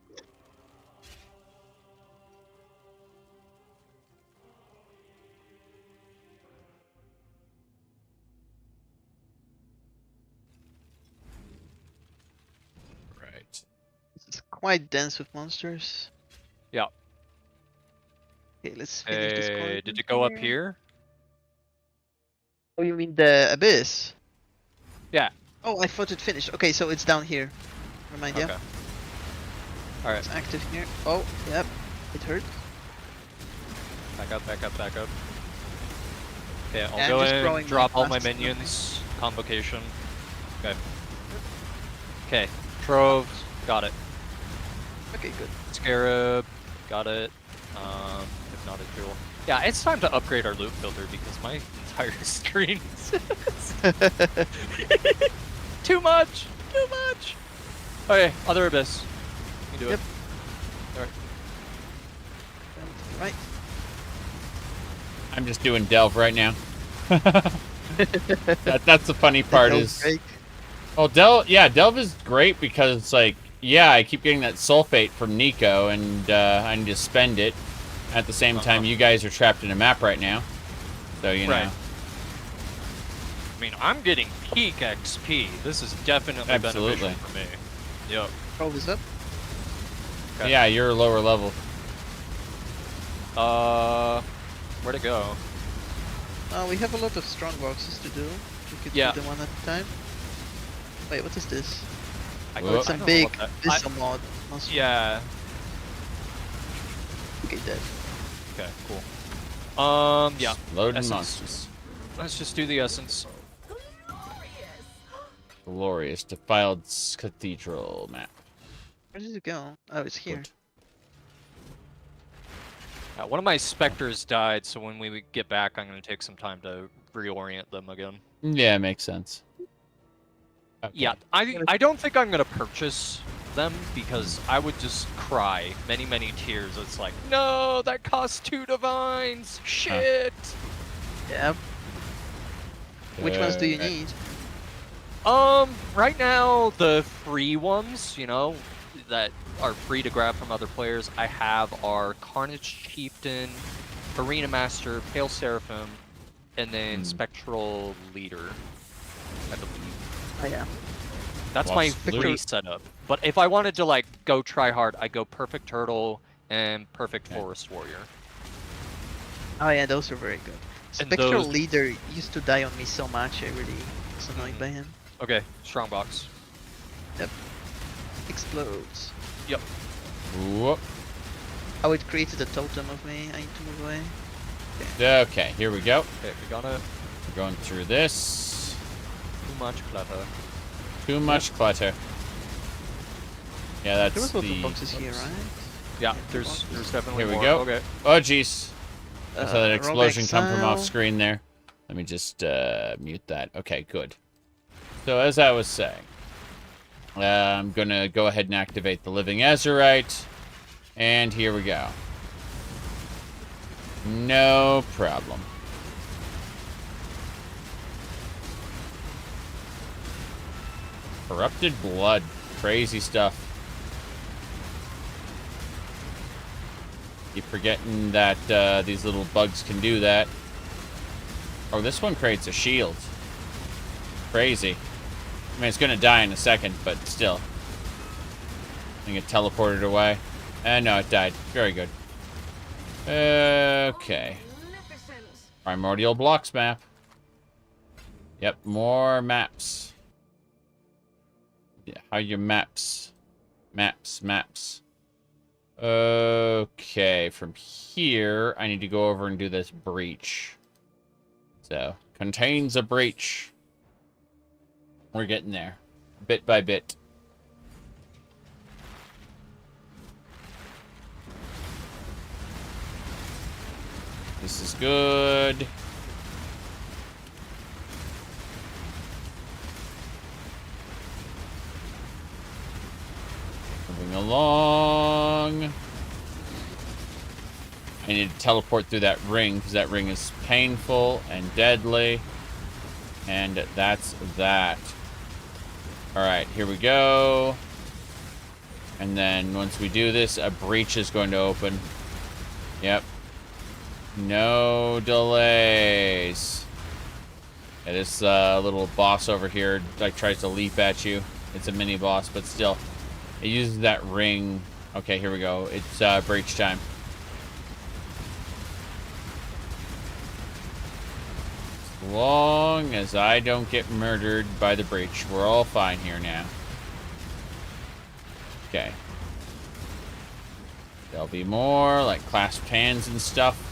Right. It's quite dense with monsters. Yeah. Okay, let's finish this corridor. Did it go up here? Oh, you mean the abyss? Yeah. Oh, I thought it finished. Okay, so it's down here. Never mind, yeah. Alright. It's active here. Oh, yep. It hurt. Back up, back up, back up. Okay, I'll Yeah, go I'm just in, growing drop my all my flasks. minions. Convocation. Okay. Okay, Trove, got it. Okay, good. Scarab, got it. Hypnotic Jewel. Yeah, it's time to upgrade our loot filter because my entire screen too much! Too much! Okay, other Abyss. You can do it. Alright. Right. I'm just doing Delve right now. That's the funny part is. Break. Well, Delve is great because it's like Yeah, I keep getting that sulfate from Nico, and I need to spend it. At the same time, you guys are trapped in a map right now. So, you know. I mean, I'm getting peak XP. This is definitely beneficial for me. Yep. Roll this up. Okay. Yeah, you're lower level. Where'd it go? We have a lot of strong boxes to do. We could do them one at a time. Wait, what is this? It's some big Visa mod. Yeah. Okay, dead. Okay, cool. Yeah. Loading monsters. Let's just do the essence. Glorious. Defiled Cathedral map. Where did it go? Oh, it's here. One of my specters died, so when we get back, I'm going to take some time to reorient them again. Yeah, makes sense. Okay. Yeah, I don't think I'm going to purchase them because I would just cry many, many tears. It's like, no, that costs 2 divines. Shit. Yeah. Which ones do you need? Right now, the free ones, you know, that are free to grab from other players, I have are Carnage Chieftain, Arena Master, Pale Seraphim, and then Spectral Leader, I believe. Oh, yeah. That's my free setup. But if I wanted to, like, go try hard, I go Perfect Turtle and Perfect Forest Warrior. Oh, yeah, those are very good. And Spectral Leader used to die on me so much, I really was annoyed by him. Okay, Strongbox. Yep. Explodes. Yep. Whoop. Oh, it created a totem of me. I need to move away. Okay, here we go. Okay, we got it. We're going through this. Too much clutter. Too much clutter. Yeah, that's there was lots of boxes here, right? Yeah, there's definitely more. Here we go. Okay. Oh, jeez. I saw that explosion come from off Exile. screen there. Let me just mute that. Okay, good. So as I was saying, I'm going to go ahead and activate the Living Azurite. And here we go. No problem. Corrupted blood. Crazy stuff. Keep forgetting that these little bugs can do that. Oh, this one creates a shield. Crazy. I mean, it's going to die in a second, but still. I think it teleported away. No, it died. Very good. Okay. Primordial Blocks map. Yep, more maps. Yeah, how are your maps? Maps. Okay, from here, I need to go over and do this breach. So, contains a breach. We're getting there. Bit by bit. This is good. Moving along. I need to teleport through that ring, because that ring is painful and deadly. And that's that. Alright, here we go. And then once we do this, a breach is going to open. Yep. No delays. Yeah, this little boss over here like tries to leap at you. It's a mini boss, but still. It uses that ring. Okay, here we go. It's breach time. As long as I don't get murdered by the breach, we're all fine here now. Okay. There'll be more, like clasped hands and stuff.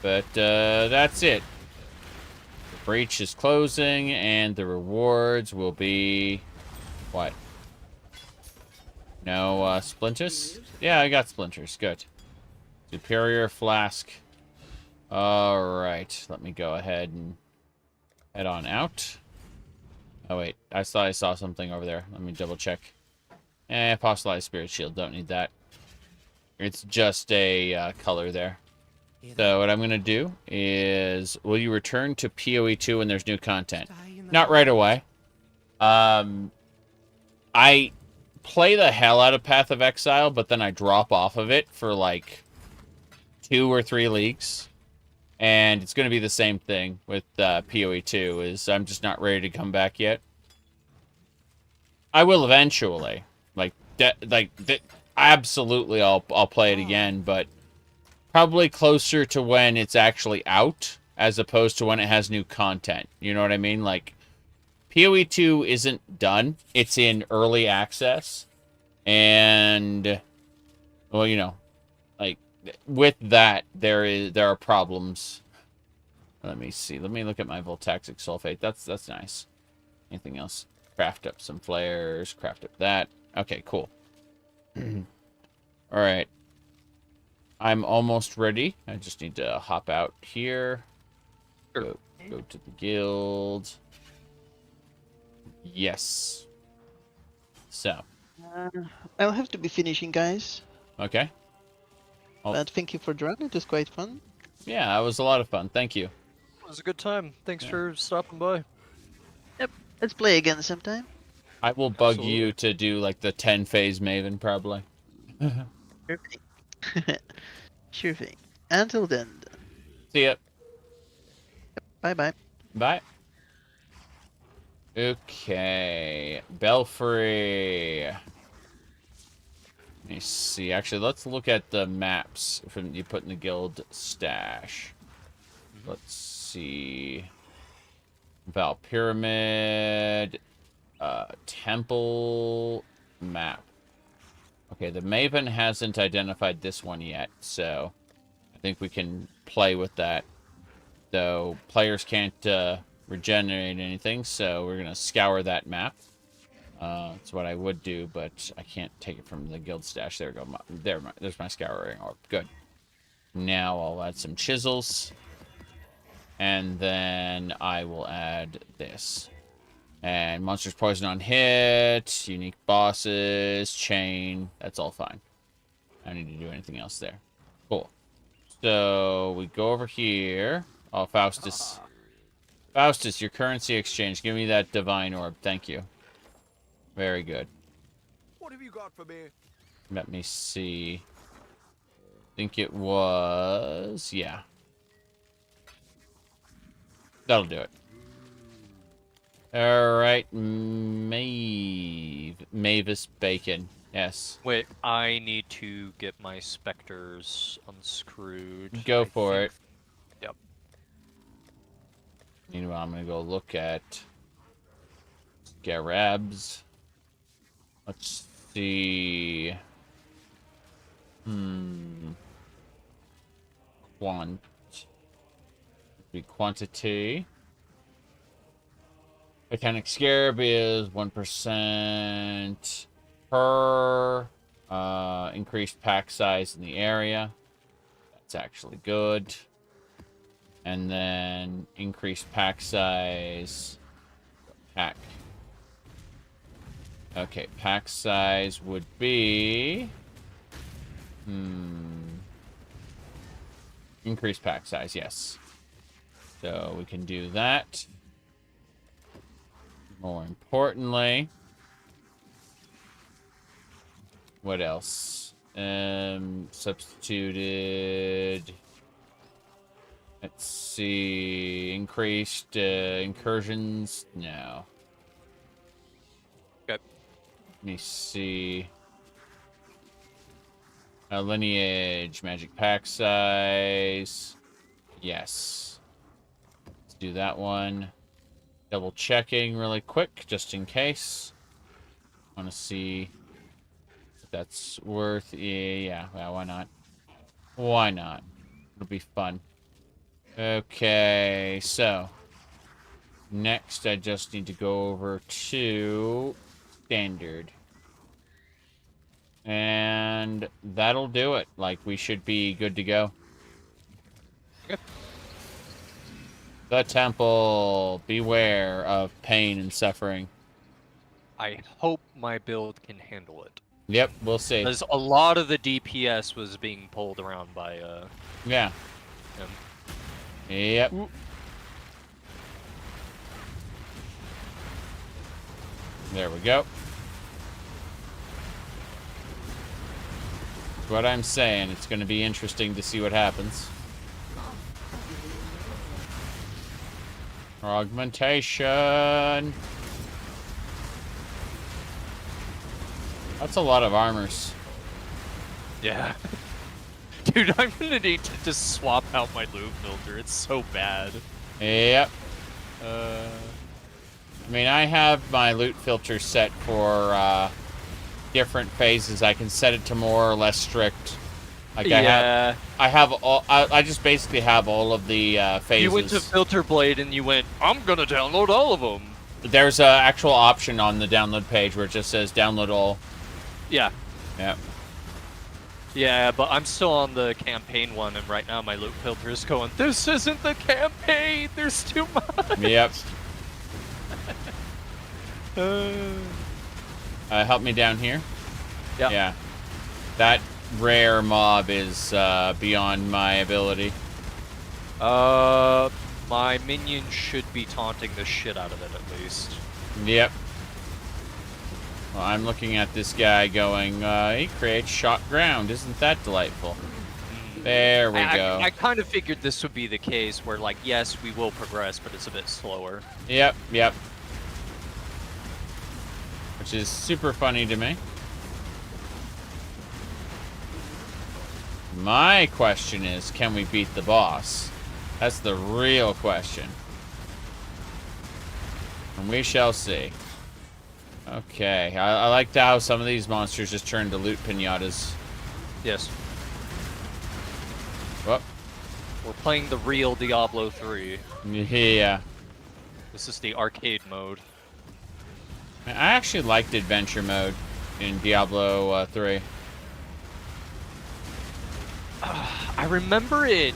But that's it. The breach is closing, and the rewards will be... what? No splinters? Yeah, I got splinters. Good. Superior flask. Alright, let me go ahead and head on out. Oh wait, I thought I saw something over there. Let me double check. Apostolized Spirit Shield, don't need that. It's just a color there. So what I'm going to do is, will you return to PoE2 when there's new content? Not right away. play the hell out of Path of Exile, but then I drop off of it for like 2 or 3 leagues. And it's going to be the same thing with PoE 2, is I'm just not ready to come back yet. I will eventually. Absolutely, I'll play it again, but probably closer to when it's actually out, as opposed to when it has new content. You know what I mean? Like, PoE 2 isn't done. It's in early access. And, well, you know, like, with that, there are problems. Let me see. Let me look at my Voltaxic Sulfate. That's nice. Anything else? Craft up some flares. Craft up that. Okay, cool. All right. I'm almost ready. I just need to hop out here. Go to the guild. Yes. So. I'll have to be finishing, guys. Okay. But thank you for the run. It was quite fun. Yeah, that was a lot of fun. Thank you. It was a good time. Thanks for stopping by. Yep. Let's play again sometime. I will bug you to do like the 10-phase Maven, probably. Sure thing. Sure thing. Until then. See ya. Bye-bye. Bye. Okay. Belfry. Let me see. Actually, let's look at the maps from you put in the guild stash. Let's see. Val Pyramid. Temple map. Okay, the Maven hasn't identified this one yet, so I think we can play with that. Though players can't regenerate anything, so we're going to scour that map. That's what I would do, but I can't take it from the guild stash. There we go. There's my scouring orb. Good. Now I'll add some chisels. And then I will add this. And monsters poison on hit, unique bosses, chain. That's all fine. I don't need to do anything else there. Cool. So we go over here. Oh, Faustus. Faustus, your currency exchange. Give me that divine orb. Thank you. Very good. What have you got for me? Let me see. I think it was... yeah. That'll do it. Alright, Mavis Bacon. Yes. Wait, I need to get my specters unscrewed. Go for it. Yep. Meanwhile, I'm gonna go look at Scarabs. Let's see. Quantity. Mechanic Scarab is 1% per increased pack size in the area. That's actually good. And then increased pack size. Pack. Okay, pack size would be... increased pack size, yes. So we can do that. More importantly, what else? Substituted. Let's see. Increased incursions. No. Okay. Let me see. Lineage, magic pack size. Yes. Let's do that one. Double checking really quick, just in case. Want to see if that's worth... yeah, well, why not? Why not? It'll be fun. Okay, so... next, I just need to go over to... standard. And that'll do it. Like, we should be good to go. Okay. The temple. Beware of pain and suffering. I hope my build can handle it. Yep, we'll see. Because a lot of the DPS was being pulled around by, yeah. him. Yep. Ooh. There we go. What I'm saying, it's going to be interesting to see what happens. Augmentation. That's a lot of armors. Yeah. Dude, I'm gonna need to just swap out my loot filter. It's so bad. Yep. I mean, I have my loot filter set for different phases. I can set it to more or less strict. Like yeah. I have all. I just basically have all of the phases. You went to Filter Blade and you went, I'm gonna download all of them. There's an actual option on the download page where it just says download all. Yeah. Yeah. Yeah, but I'm still on the campaign one, and right now my loot filter is going, this isn't the campaign! There's too much! Yep. Help me down here. Yep. Yeah. That rare mob is beyond my ability. My minion should be taunting the shit out of it, at least. Yep. Well, I'm looking at this guy going, he creates shot ground. Isn't that delightful? There we go. I kind of figured this would be the case where, like, yes, we will progress, but it's a bit slower. Yep, yep. Which is super funny to me. My question is, can we beat the boss? That's the real question. And we shall see. Okay, I liked how some of these monsters just turn to loot pinatas. Yes. Whoop. We're playing the real Diablo 3. Yeah. This is the arcade mode. I actually liked adventure mode in Diablo 3. I remember it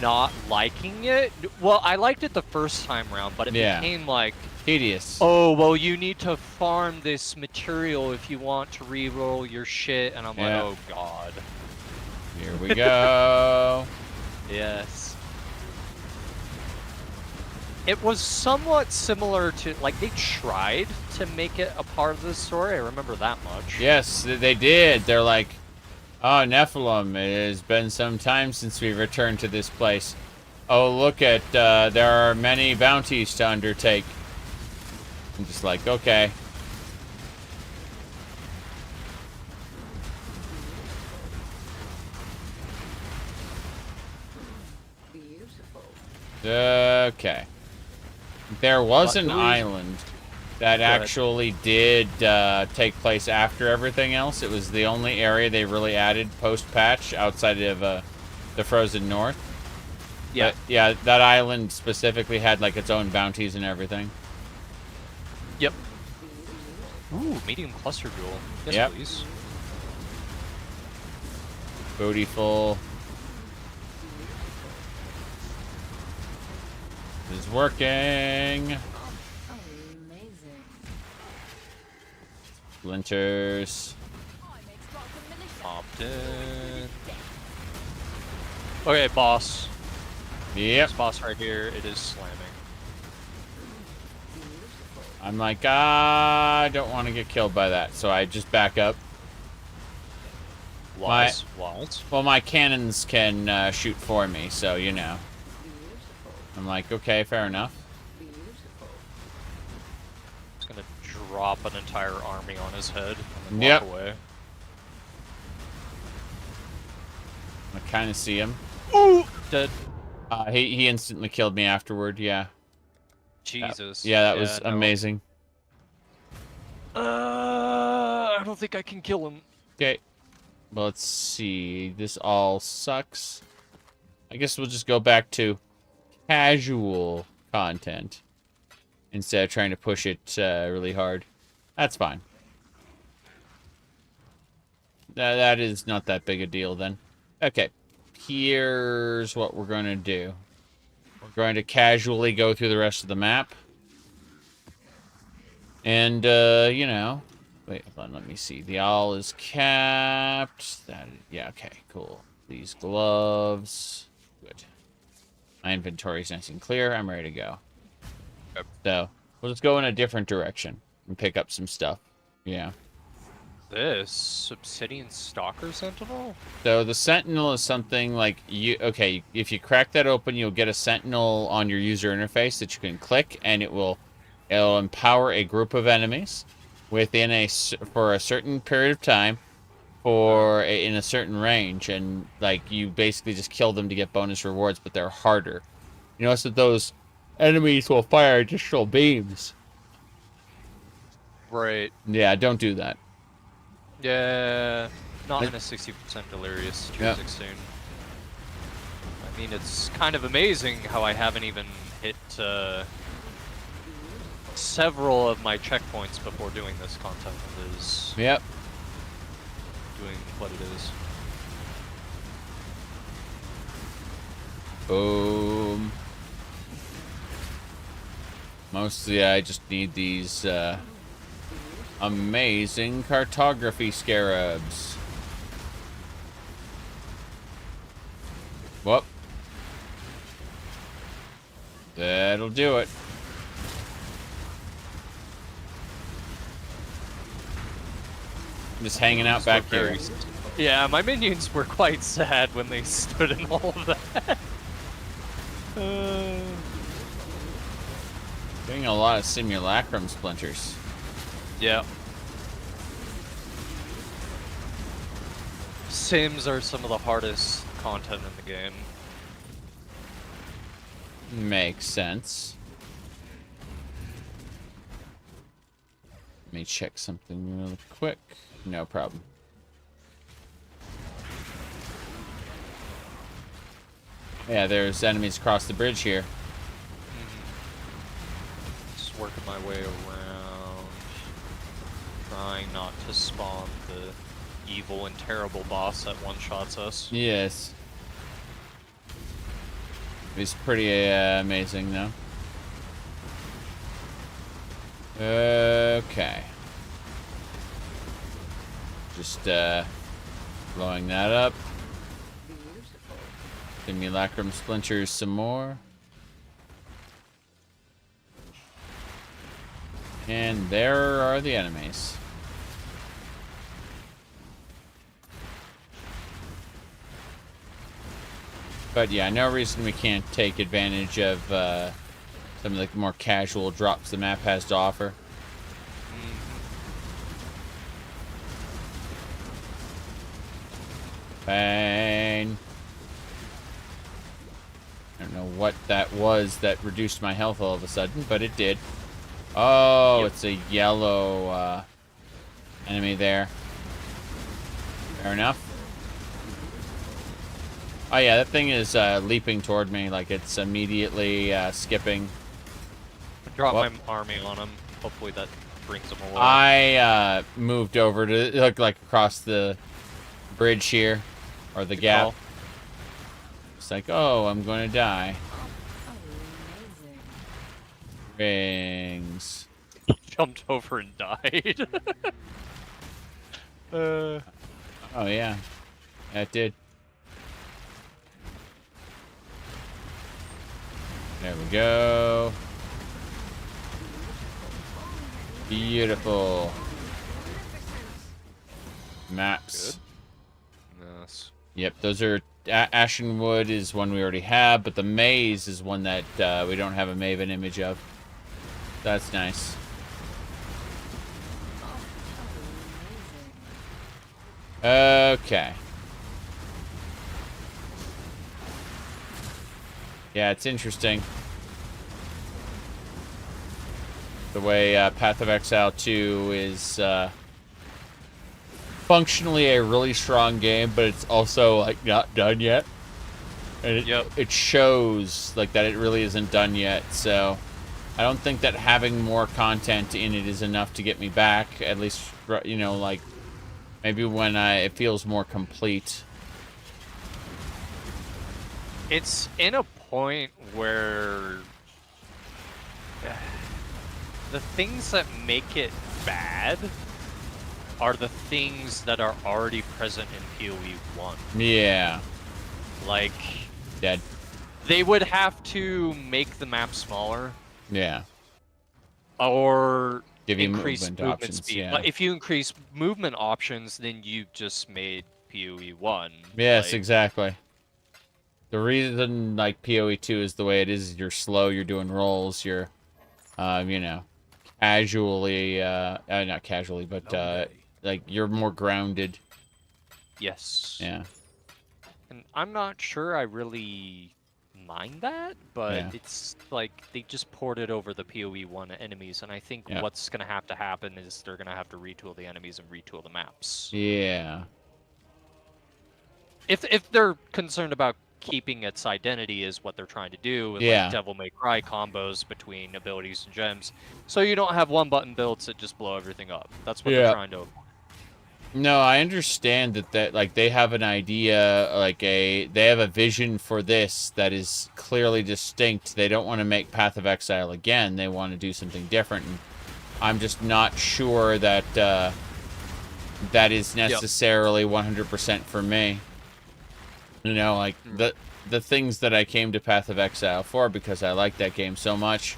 not liking it. Well, I liked it the first time around, but it became like tedious. Oh, well, you need to farm this material if you want to reroll your shit, and I'm like, oh god. Here we go. Yes. It was somewhat similar to, like, they tried to make it a part of the story. I remember that much. Yes, they did. They're like, oh, Nephilim, it has been some time since we returned to this place. Oh, look at, there are many bounties to undertake. I'm just like, okay. Okay. There was an island that actually did take place after everything else. It was the only area they really added post-patch outside of the Frozen North. Yeah. But, yeah, that island specifically had like its own bounties and everything. Yep. Ooh, medium cluster jewel. Yes, yep. Please. Bootyful. Is working. Splinters. Popped in. Okay, boss. Yep. This boss right here, it is slamming. I'm like, I don't want to get killed by that, so I just back up. What? Well, my cannons can shoot for me, so you know. I'm like, okay, fair enough. It's gonna drop an entire army on his head and then Yep. walk away. I kind of see him. Ooh! Dead. He instantly killed me afterward, yeah. Jesus. That was amazing. I don't think I can kill him. Okay. Well, let's see. This all sucks. I guess we'll just go back to casual content instead of trying to push it really hard. That's fine. That is not that big a deal then. Okay. Here's what we're going to do. We're going to casually go through the rest of the map. And, you know... Wait, hold on, let me see. The owl is capped. Yeah, okay, cool. These gloves. Good. My inventory's nice and clear. I'm ready to go. So, we'll just go in a different direction and pick up some stuff. Yeah. this? Obsidian Stalker Sentinel? So the Sentinel is something like okay, if you crack that open, you'll get a Sentinel on your user interface that you can click, and it'll empower a group of enemies within for a certain period of time in a certain range, and like you basically just kill them to get bonus rewards, but they're harder. You notice that those enemies will fire additional beams. Right. Yeah, don't do that. Yeah, not in a 60% delirious tier Yep. 16. I mean, it's kind of amazing how I haven't even hit several of my checkpoints before doing this content. It is doing what it is. Boom. Mostly I just need these amazing cartography scarabs. Whoop. That'll do it. I'm just hanging out back here. Yeah, my minions were quite sad when they stood in all of that. Getting a lot of simulacrum splinters. Yeah. Sims are some of the hardest content in the game. Makes sense. Let me check something real quick. No problem. Yeah, there's enemies across the bridge here. Just working my way around, trying not to spawn the evil and terrible boss that one-shots us. Yes. It's pretty amazing, though. Okay. Just blowing that up. Simulacrum splinters some more. And there are the enemies. But yeah, no reason we can't take advantage of some of the more casual drops the map has to offer. Bang. I don't know what that was that reduced my health all of a sudden, but it did. Oh, It's a yellow enemy there. Fair enough. Oh yeah, that thing is leaping toward me like it's immediately skipping. Drop my army on him. Hopefully that brings him away. I moved over to look like across the bridge here, or the gap. Call. It's like, oh, I'm going to die. Rings. Jumped over and died. Oh yeah, it did. There we go. Beautiful. Maps. Good. Yes. Yep, those are... Ashenwood is one we already have, but the maze is one that we don't have a Maven image of. That's nice. Okay. Yeah, it's interesting. The way Path of Exile 2 is functionally a really strong game, but it's also like not done yet. And it shows like that it really isn't done yet. So I don't think that having more content in it is enough to get me back. At least, you know, like maybe when it feels more complete. It's in a point where the things that make it bad are the things that are already present in PoE 1. Yeah. Like, dead. They would have to make the map smaller. Yeah. Or Give you increase movement movement options, speed. yeah. But if you increase movement options, then you just made PoE 1. Yes, like, exactly. The reason like PoE 2 is the way it is, you're slow, you're doing rolls, you're, you know, casually, not casually, but like you're more grounded. Yes. Yeah. And I'm not sure I really mind that, but Yeah. it's like they just ported over the PoE 1 enemies, and I think Yeah. what's going to happen is they're going to have to retool the enemies and retool the maps. Yeah. If they're concerned about keeping its identity is what they're trying to do with Yeah. like Devil May Cry combos between abilities and gems, so you don't have one button builds that just blow everything up. That's what they're trying to avoid. No, I understand that like they have an idea, like they have a vision for this that is clearly distinct. They don't want to make Path of Exile again. They want to do something different. And I'm just not sure that that is necessarily 100% for me. You know, like the things that I came to Path of Exile for, because I like that game so much,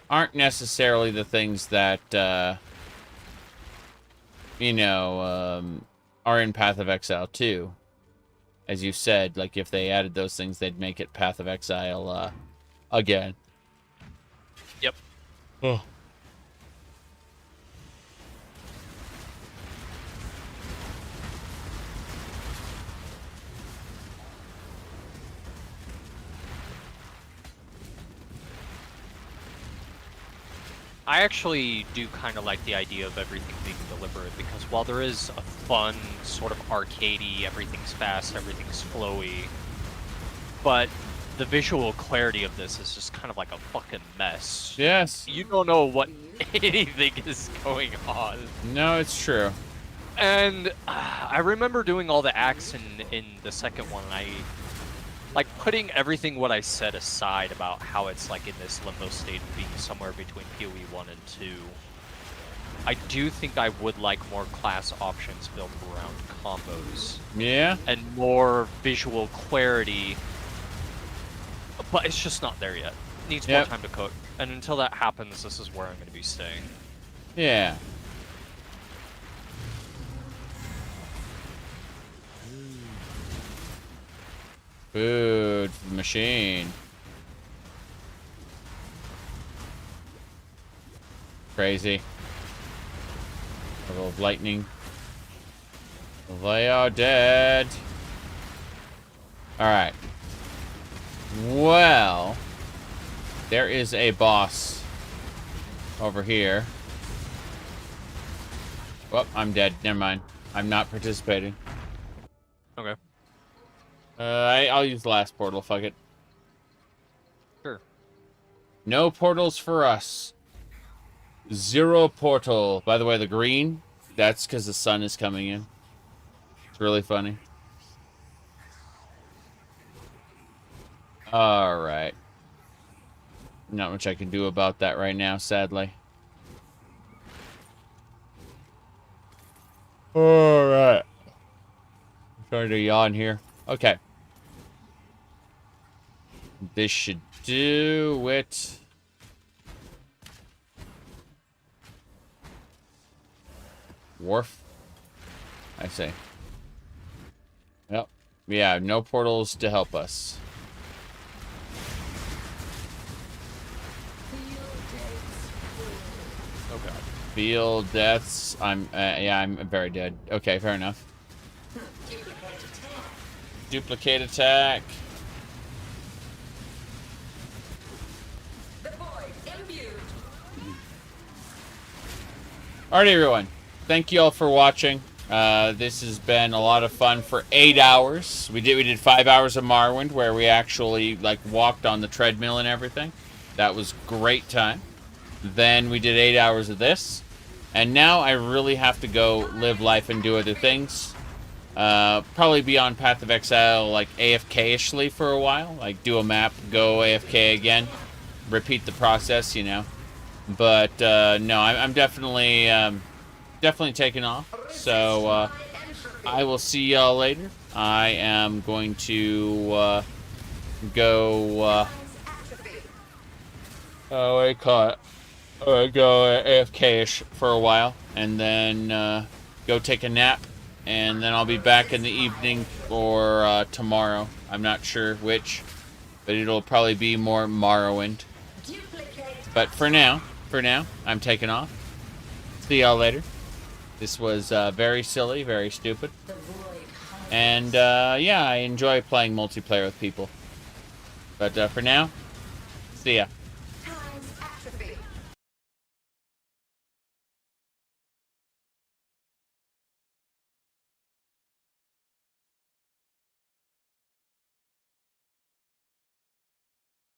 aren't necessarily the things that you know, are in Path of Exile 2. As you said, like, if they added those things, they'd make it Path of Exile, again. Yep. Oh. I actually do kind of like the idea of everything being deliberate, because while there is a fun, sort of arcadey, everything's fast, everything's flowy, but the visual clarity of this is just kind of like a fucking mess. Yes. You don't know what anything is going on. No, it's true. And I remember doing all the acts in the second one, and I like putting everything what I said aside about how it's like in this limbo state of being somewhere between PoE 1 and 2. I do think I would like more class options built around combos. Yeah. And more visual clarity. But it's just not there yet. It needs more time to cook. And until that happens, this is where I'm going to be staying. Yeah. Food machine. Crazy. Level of lightning. They are dead. Alright. Well, there is a boss over here. Well, I'm dead. Never mind. I'm not participating. Okay. I'll use the last portal. Fuck it. Sure. No portals for us. 0 portal. By the way, the green, that's because the sun is coming in. It's really funny. Alright. Not much I can do about that right now, sadly. Alright. I'm trying to yawn here. Okay. This should do it. Wharf. I say. Yep. Yeah, no portals to help us. Oh god. Field deaths. Yeah, I'm very dead. Okay, fair enough. Duplicate attack. Alright, everyone. Thank you all for watching. This has been a lot of fun for 8 hours. We did 5 hours of Morrowind, where we actually like walked on the treadmill and everything. That was great time. Then we did 8 hours of this, and now I really have to go live life and do other things. Probably be on Path of Exile like AFK-ishly for a while, like do a map, go AFK again, repeat the process, you know. But no, I'm definitely taking off. So I will see y'all later. I am going to go. Oh, I caught. go AFK-ish for a while, and then go take a nap, and then I'll be back in the evening or tomorrow. I'm not sure which, but it'll probably be more Morrowind. But for now, I'm taking off. See y'all later. This was very silly, very stupid. And yeah, I enjoy playing multiplayer with people. But for now, see ya.